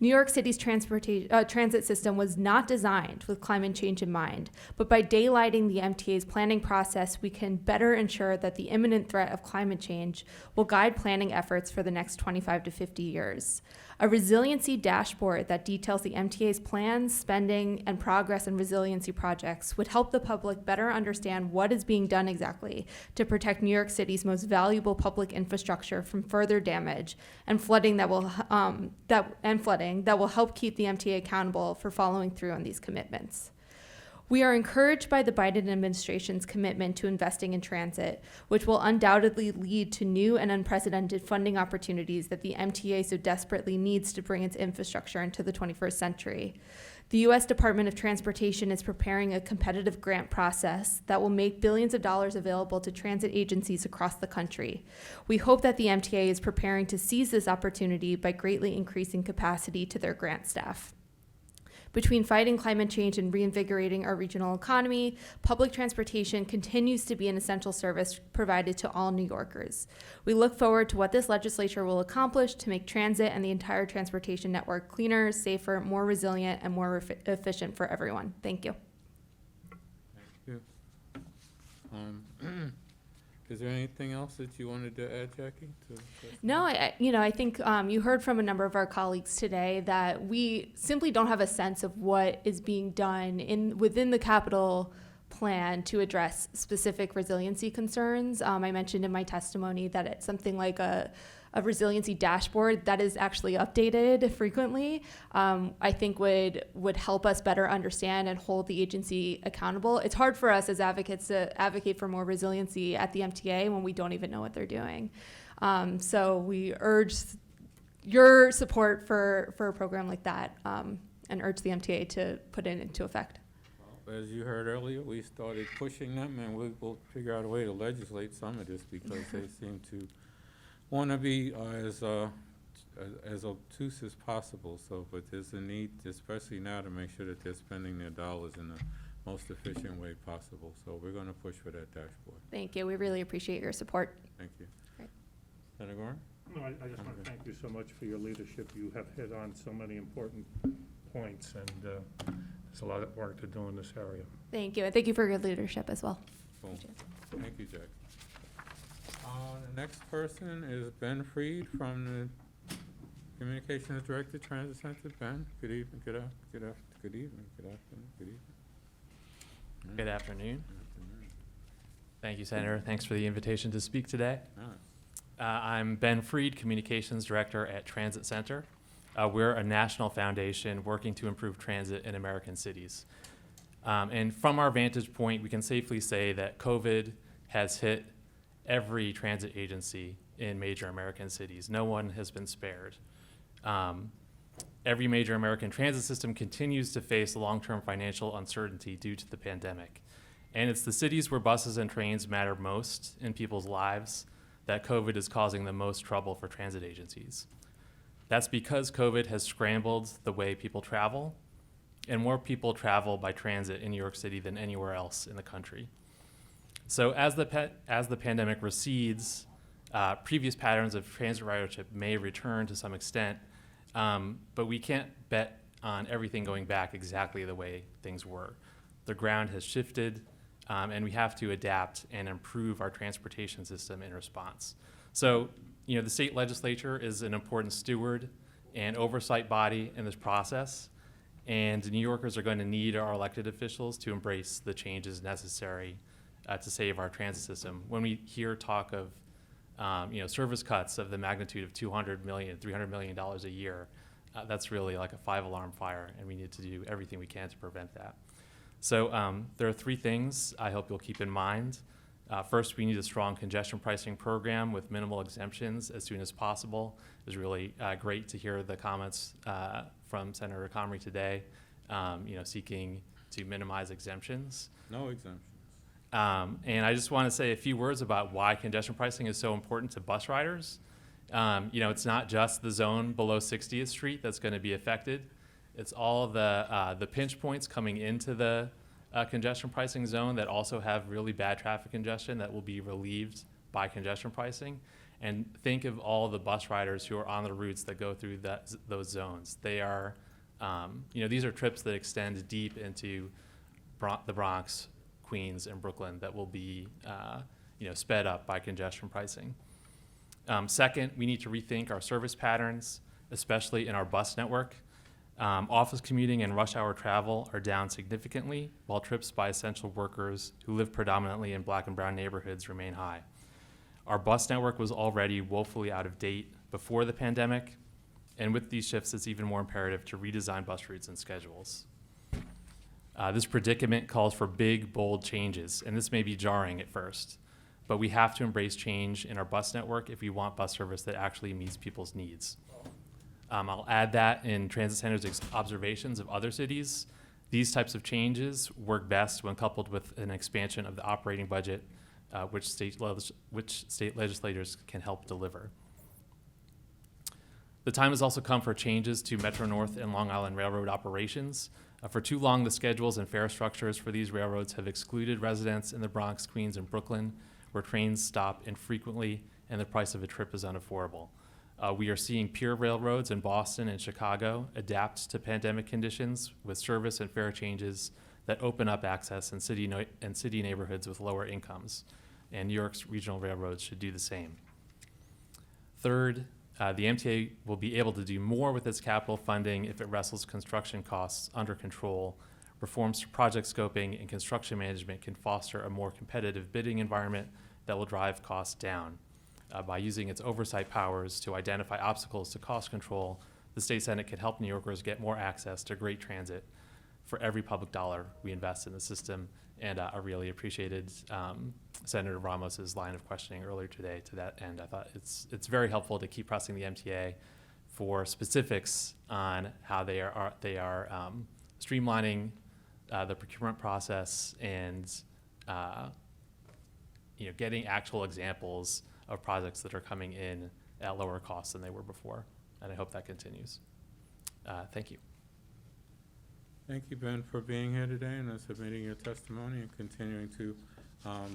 New York City's transit system was not designed with climate change in mind, but by daylighting the MTA's planning process, we can better ensure that the imminent threat of climate change will guide planning efforts for the next 25 to 50 years. A resiliency dashboard that details the MTA's plans, spending, and progress in resiliency projects would help the public better understand what is being done exactly to protect New York City's most valuable public infrastructure from further damage and flooding that will help keep the MTA accountable for following through on these commitments. We are encouraged by the Biden administration's commitment to investing in transit, which will undoubtedly lead to new and unprecedented funding opportunities that the MTA so desperately needs to bring its infrastructure into the 21st century. The U.S. Department of Transportation is preparing a competitive grant process that will make billions of dollars available to transit agencies across the country. We hope that the MTA is preparing to seize this opportunity by greatly increasing capacity to their grant staff. Between fighting climate change and reinvigorating our regional economy, public transportation continues to be an essential service provided to all New Yorkers. We look forward to what this legislature will accomplish to make transit and the entire transportation network cleaner, safer, more resilient, and more efficient for everyone. Thank you. Thank you. Is there anything else that you wanted to add, Jackie? No, I think you heard from a number of our colleagues today that we simply don't have a sense of what is being done within the capital plan to address specific resiliency concerns. I mentioned in my testimony that it's something like a resiliency dashboard that is actually updated frequently, I think would help us better understand and hold the agency accountable. It's hard for us as advocates to advocate for more resiliency at the MTA when we don't even know what they're doing. So we urge your support for a program like that and urge the MTA to put it into effect. Well, as you heard earlier, we started pushing them, and we will figure out a way to legislate some of this because they seem to want to be as obtuse as possible. So, but there's a need, especially now, to make sure that they're spending their dollars in the most efficient way possible. So we're going to push for that dashboard. Thank you. We really appreciate your support. Thank you. Great. Senator Gorin? No, I just want to thank you so much for your leadership. You have hit on so many important points, and there's a lot of work to do in this area. Thank you. And thank you for your leadership as well. Cool. Thank you, Jack. The next person is Ben Freed from the Communications Director, Transit Center. Ben, good evening, good afternoon, good evening. Good afternoon. Thank you, Senator. Thanks for the invitation to speak today. I'm Ben Freed, Communications Director at Transit Center. We're a national foundation working to improve transit in American cities. And from our vantage point, we can safely say that COVID has hit every transit agency in major American cities. No one has been spared. Every major American transit system continues to face long-term financial uncertainty due to the pandemic. And it's the cities where buses and trains matter most in people's lives that COVID is causing the most trouble for transit agencies. That's because COVID has scrambled the way people travel, and more people travel by transit in New York City than anywhere else in the country. So as the pandemic recedes, previous patterns of transit ridership may return to some extent, but we can't bet on everything going back exactly the way things were. The ground has shifted, and we have to adapt and improve our transportation system in response. So, the state legislature is an important steward and oversight body in this process, and New Yorkers are going to need our elected officials to embrace the changes necessary to save our transit system. When we hear talk of service cuts of the magnitude of $200 million, $300 million a year, that's really like a 5-alarm fire, and we need to do everything we can to prevent that. So there are 3 things I hope you'll keep in mind. First, we need a strong congestion pricing program with minimal exemptions as soon as possible. It was really great to hear the comments from Senator Comrie today, seeking to minimize exemptions. No exemptions. And I just want to say a few words about why congestion pricing is so important to bus riders. It's not just the zone below 60th Street that's going to be affected. It's all the pinch points coming into the congestion pricing zone that also have really bad traffic congestion that will be relieved by congestion pricing. And think of all the bus riders who are on the routes that go through those zones. They are, these are trips that extend deep into the Bronx, Queens, and Brooklyn that will be, sped up by congestion pricing. Second, we need to rethink our service patterns, especially in our bus network. Office commuting and rush hour travel are down significantly, while trips by essential workers who live predominantly in Black and brown neighborhoods remain high. Our bus network was already woefully out of date before the pandemic, and with these shifts, it's even more imperative to redesign bus routes and schedules. This predicament calls for big, bold changes, and this may be jarring at first, but we have to embrace change in our bus network if we want bus service that actually meets people's needs. I'll add that in Transit Center's observations of other cities, these types of changes work best when coupled with an expansion of the operating budget, which state legislators can help deliver. The time has also come for changes to Metro-North and Long Island Railroad operations. For too long, the schedules and fare structures for these railroads have excluded residents in the Bronx, Queens, and Brooklyn, where trains stop infrequently and the price of a trip is unaffordable. We are seeing peer railroads in Boston and Chicago adapt to pandemic conditions with service and fare changes that open up access in city neighborhoods with lower incomes. And New York's regional railroads should do the same. Third, the MTA will be able to do more with its capital funding if it wrestles construction costs under control. Reforms to project scoping and construction management can foster a more competitive bidding environment that will drive costs down. By using its oversight powers to identify obstacles to cost control, the State Senate can help New Yorkers get more access to great transit for every public dollar we invest in the system. And I really appreciated Senator Ramos's line of questioning earlier today to that end. I thought it's very helpful to keep pressing the MTA for specifics on how they are streamlining the procurement process and getting actual examples of projects that are coming in at lower costs than they were before. And I hope that continues. Thank you. Thank you, Ben, for being here today and submitting your testimony and continuing to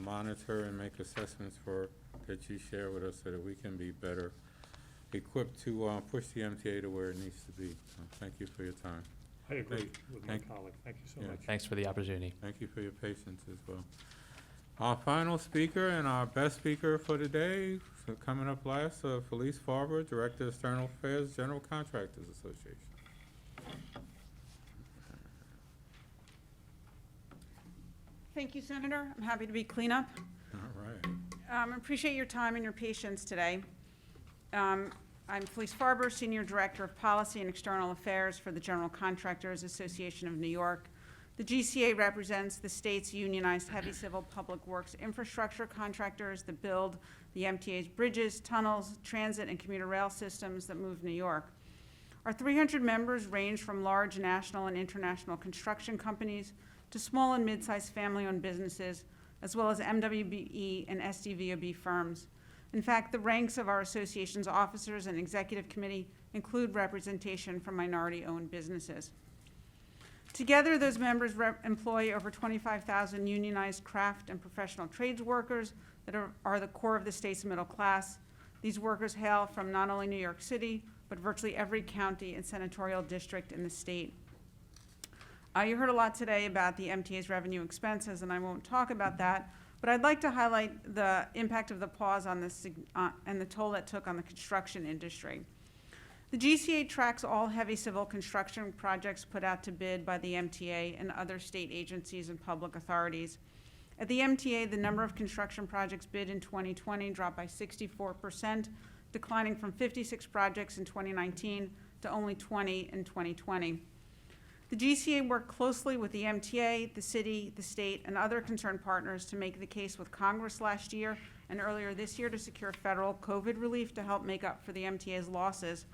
monitor and make assessments that you share with us so that we can be better equipped to push the MTA to where it needs to be. So thank you for your time. I agree with my colleague. Thank you so much. Thanks for the opportunity. Thank you for your patience as well. Our final speaker and our best speaker for today, so coming up last, Felice Farber, Director of External Affairs, General Contractors Association. Thank you, Senator. I'm happy to be cleanup. All right. I appreciate your time and your patience today. I'm Felice Farber, Senior Director of Policy and External Affairs for the General Contractors Association of New York. The GCA represents the state's unionized heavy civil public works infrastructure contractors that build the MTA's bridges, tunnels, transit, and commuter rail systems that move New York. Our 300 members range from large national and international construction companies to small and mid-sized family-owned businesses, as well as MWBE and SDVOB firms. In fact, the ranks of our association's officers and executive committee include representation from minority-owned businesses. Together, those members employ over 25,000 unionized craft and professional trades workers that are the core of the state's middle class. These workers hail from not only New York City, but virtually every county and senatorial district in the state. You heard a lot today about the MTA's revenue expenses, and I won't talk about that, but I'd like to highlight the impact of the pause on this and the toll it took on the construction industry. The GCA tracks all heavy civil construction projects put out to bid by the MTA and other state agencies and public authorities. At the MTA, the number of construction projects bid in 2020 dropped by 64%, declining from 56 projects in 2019 to only 20 in 2020. The GCA worked closely with the MTA, the city, the state, and other concerned partners to make the case with Congress last year and earlier this year to secure federal COVID relief to help make up for the MTA's losses.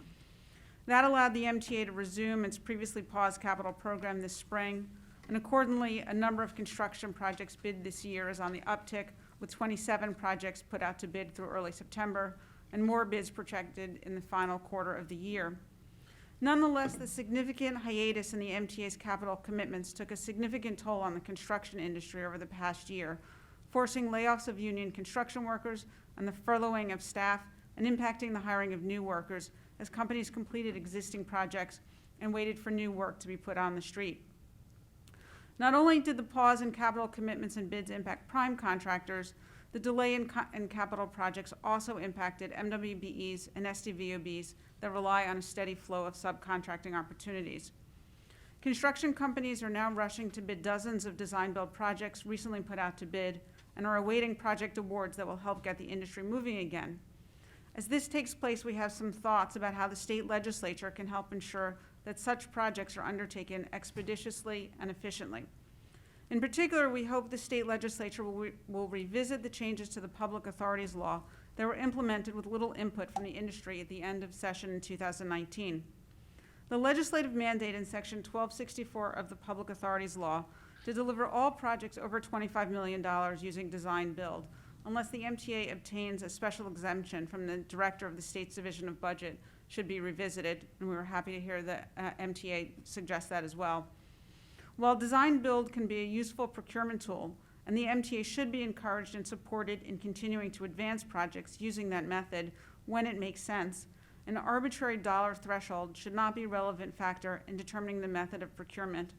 That allowed the MTA to resume its previously paused capital program this spring, and accordingly, a number of construction projects bid this year is on the uptick, with 27 projects put out to bid through early September, and more bids projected in the final quarter of the year. Nonetheless, the significant hiatus in the MTA's capital commitments took a significant toll on the construction industry over the past year, forcing layoffs of union construction workers and the furloughing of staff, and impacting the hiring of new workers as companies completed existing projects and waited for new work to be put on the street. Not only did the pause in capital commitments and bids impact prime contractors, the delay in capital projects also impacted MWBEs and SDVOBs that rely on a steady flow of subcontracting opportunities. Construction companies are now rushing to bid dozens of design-build projects recently put out to bid and are awaiting project awards that will help get the industry moving again. As this takes place, we have some thoughts about how the state legislature can help ensure that such projects are undertaken expeditiously and efficiently. In particular, we hope the state legislature will revisit the changes to the public authorities law that were implemented with little input from the industry at the end of session in 2019. The legislative mandate in section 1264 of the public authorities law to deliver all projects over $25 million using design build, unless the MTA obtains a special exemption from the director of the state's division of budget, should be revisited, and we were happy to hear the MTA suggest that as well. While design build can be a useful procurement tool, and the MTA should be encouraged and supported in continuing to advance projects using that method when it makes sense, an arbitrary dollar threshold should not be a relevant factor in determining the method of procurement.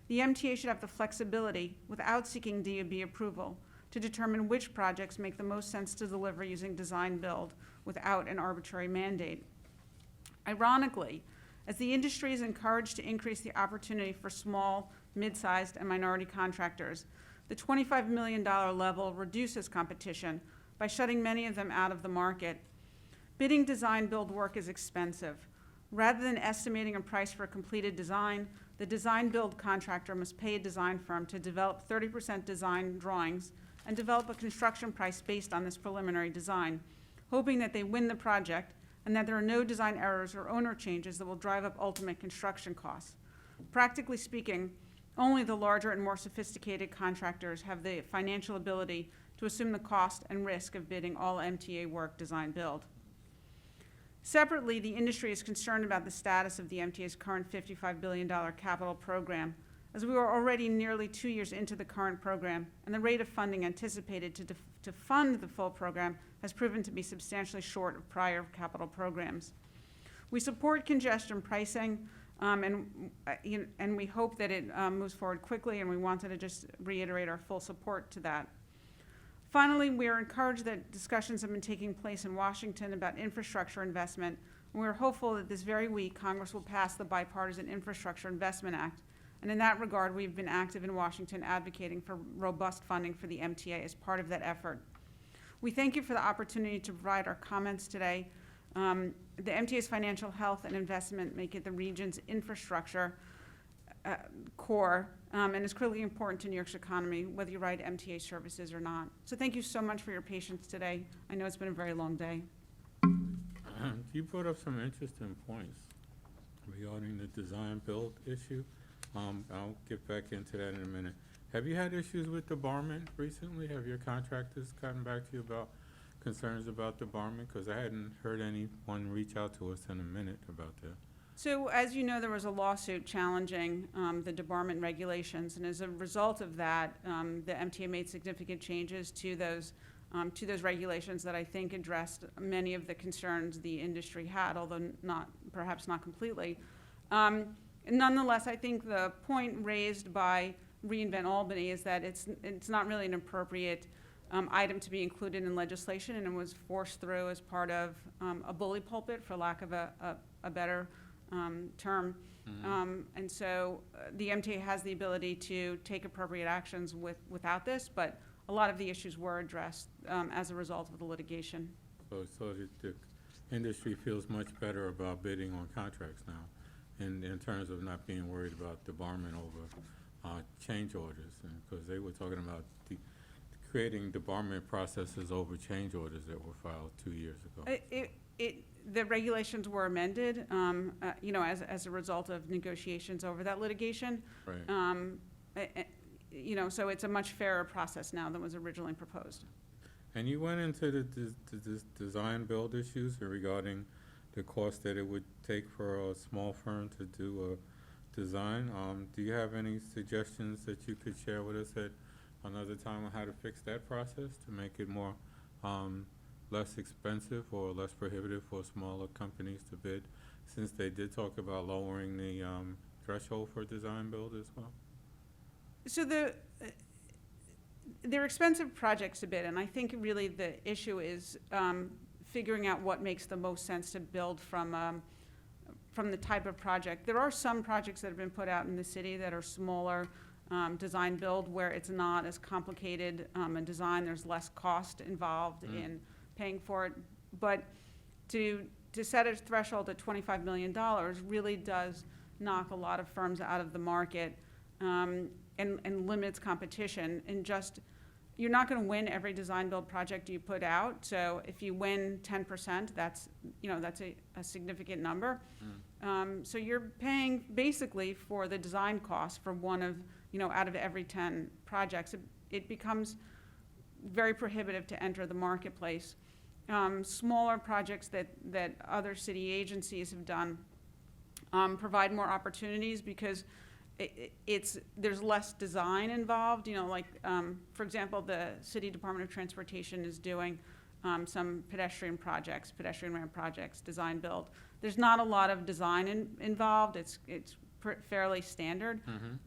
The MTA should have the flexibility, without seeking DOB approval, to determine which projects make the most sense to deliver using design build without an arbitrary mandate. Ironically, as the industry is encouraged to increase the opportunity for small, mid-sized, and minority contractors, the $25 million level reduces competition by shutting many of them out of the market. Bidding design build work is expensive. Rather than estimating a price for a completed design, the design build contractor must pay a design firm to develop 30% design drawings and develop a construction price based on this preliminary design, hoping that they win the project and that there are no design errors or owner changes that will drive up ultimate construction costs. Practically speaking, only the larger and more sophisticated contractors have the financial ability to assume the cost and risk of bidding all MTA work design build. Separately, the industry is concerned about the status of the MTA's current $55 billion capital program, as we are already nearly 2 years into the current program, and the rate of funding anticipated to fund the full program has proven to be substantially short of prior capital programs. We support congestion pricing, and we hope that it moves forward quickly, and we wanted to just reiterate our full support to that. Finally, we are encouraged that discussions have been taking place in Washington about infrastructure investment, and we are hopeful that this very week Congress will pass the Bipartisan Infrastructure Investment Act. And in that regard, we've been active in Washington advocating for robust funding for the MTA as part of that effort. We thank you for the opportunity to provide our comments today. The MTA's financial health and investment make it the region's infrastructure core, and is critically important to New York's economy, whether you ride MTA services or not. So thank you so much for your patience today. I know it's been a very long day. You brought up some interesting points. regarding the design build issue. I'll get back into that in a minute. Have you had issues with debarment recently? Have your contractors gotten back to you about concerns about debarment? Because I hadn't heard anyone reach out to us in a minute about that. So as you know, there was a lawsuit challenging the debarment regulations, and as a result of that, the MTA made significant changes to those regulations that I think addressed many of the concerns the industry had, although perhaps not completely. Nonetheless, I think the point raised by reInvent Albany is that it's not really an appropriate item to be included in legislation, and it was forced through as part of a bully pulpit, for lack of a better term. And so the MTA has the ability to take appropriate actions without this, but a lot of the issues were addressed as a result of the litigation. So the industry feels much better about bidding on contracts now, in terms of not being worried about debarment over change orders, because they were talking about creating debarment processes over change orders that were filed 2 years ago. The regulations were amended, as a result of negotiations over that litigation. Right. So it's a much fairer process now than was originally proposed. And you went into the design build issues regarding the cost that it would take for a small firm to do a design. Do you have any suggestions that you could share with us at another time on how to fix that process to make it more less expensive or less prohibitive for smaller companies to bid, since they did talk about lowering the threshold for design build as well? So they're expensive projects to bid, and I think really the issue is figuring out what makes the most sense to build from the type of project. There are some projects that have been put out in the city that are smaller design build, where it's not as complicated a design. There's less cost involved in paying for it. But to set a threshold at $25 million really does knock a lot of firms out of the market and limits competition. And you're not going to win every design build project you put out. So if you win 10%, that's a significant number. So you're paying basically for the design cost for one of, out of every 10 projects. It becomes very prohibitive to enter the marketplace. Smaller projects that other city agencies have done provide more opportunities because there's less design involved. For example, the City Department of Transportation is doing some pedestrian ramp projects, design build. There's not a lot of design involved. It's fairly standard.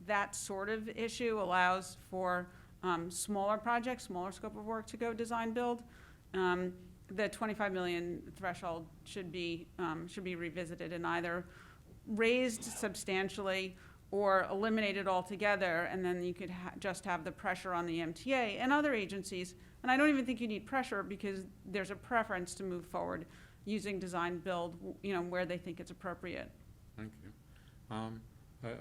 That sort of issue allows for smaller projects, smaller scope of work to go design build. The 25 million threshold should be revisited and either raised substantially or eliminated altogether, and then you could just have the pressure on the MTA and other agencies. And I don't even think you need pressure, because there's a preference to move forward using design build, where they think it's appropriate. Thank you.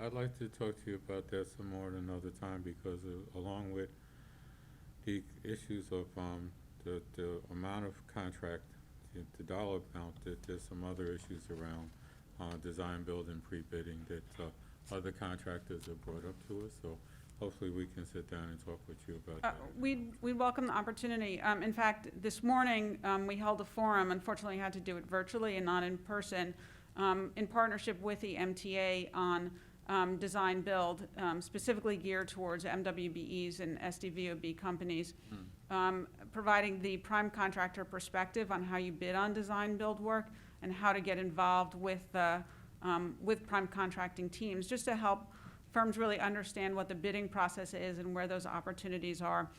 I'd like to talk to you about that some more at another time, because along with the issues of the amount of contract, the dollar amount, there's some other issues around design build and pre-bidding that other contractors have brought up to us. So hopefully we can sit down and talk with you about that. We'd welcome the opportunity. In fact, this morning we held a forum. Unfortunately, had to do it virtually and not in person, in partnership with the MTA on design build, specifically geared towards MWBEs and SDVOB companies, providing the prime contractor perspective on how you bid on design build work and how to get involved with prime contracting teams, just to help firms really understand what the bidding process is and where those opportunities are.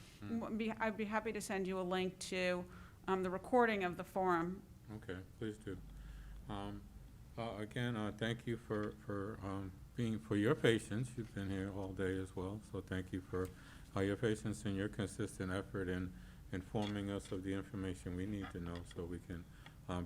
I'd be happy to send you a link to the recording of the forum. Okay, please do. Again, thank you for your patience. You've been here all day as well, so thank you for your patience and your consistent effort in informing us of the information we need to know, so we can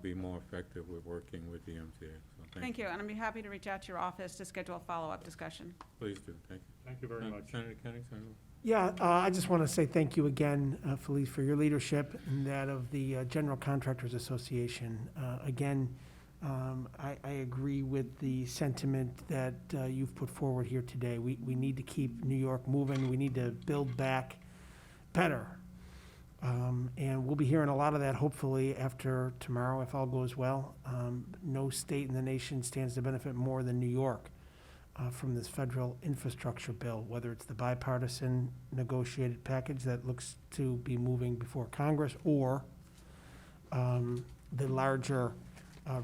be more effective with working with the MTA. So Thank you, and I'd be happy to reach out to your office to schedule a follow-up discussion. Please do. Thank you. Thank you very much. Senator Kenny, Senator. Yeah, I just want to say thank you again, Felice, for your leadership and that of the General Contractors Association. Again, I agree with the sentiment that you've put forward here today. We need to keep New York moving. We need to build back better. And we'll be hearing a lot of that hopefully after tomorrow, if all goes well. No state in the nation stands to benefit more than New York from this federal infrastructure bill, whether it's the bipartisan negotiated package that looks to be moving before Congress or the larger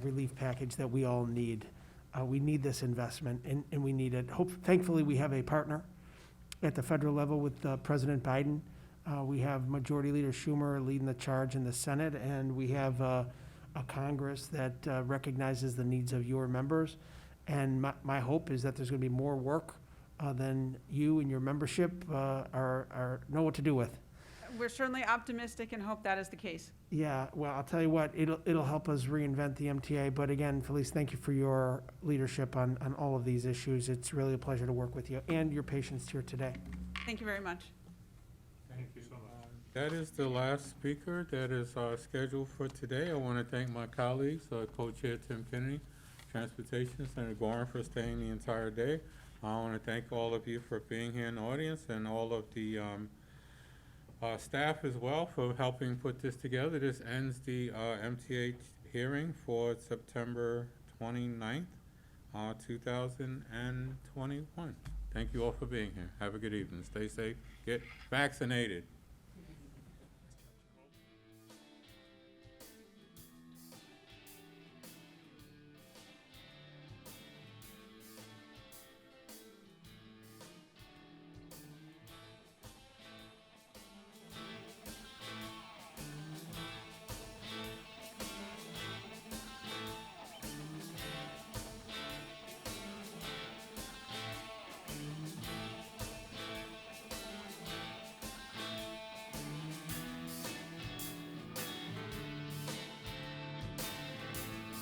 relief package that we all need. We need this investment, and we need it. Thankfully, we have a partner at the federal level with President Biden. We have Majority Leader Schumer leading the charge in the Senate, and we have a Congress that recognizes the needs of your members. And my hope is that there's going to be more work than you and your membership know what to do with. We're certainly optimistic and hope that is the case. Yeah, well, I'll tell you what, it'll help us reinvent the MTA. But again, Felice, thank you for your leadership on all of these issues. It's really a pleasure to work with you and your patience here today. Thank you very much. Thank you so much. That is the last speaker that is scheduled for today. I want to thank my colleagues, Co-Chair Tim Kennedy, Transportation, Senator Gorin for staying the entire day. I want to thank all of you for being here in the audience and all of the staff as well for helping put this together. This ends the MTA hearing for September 29th, 2021. Thank you all for being here. Have a good evening. Stay safe. Get vaccinated.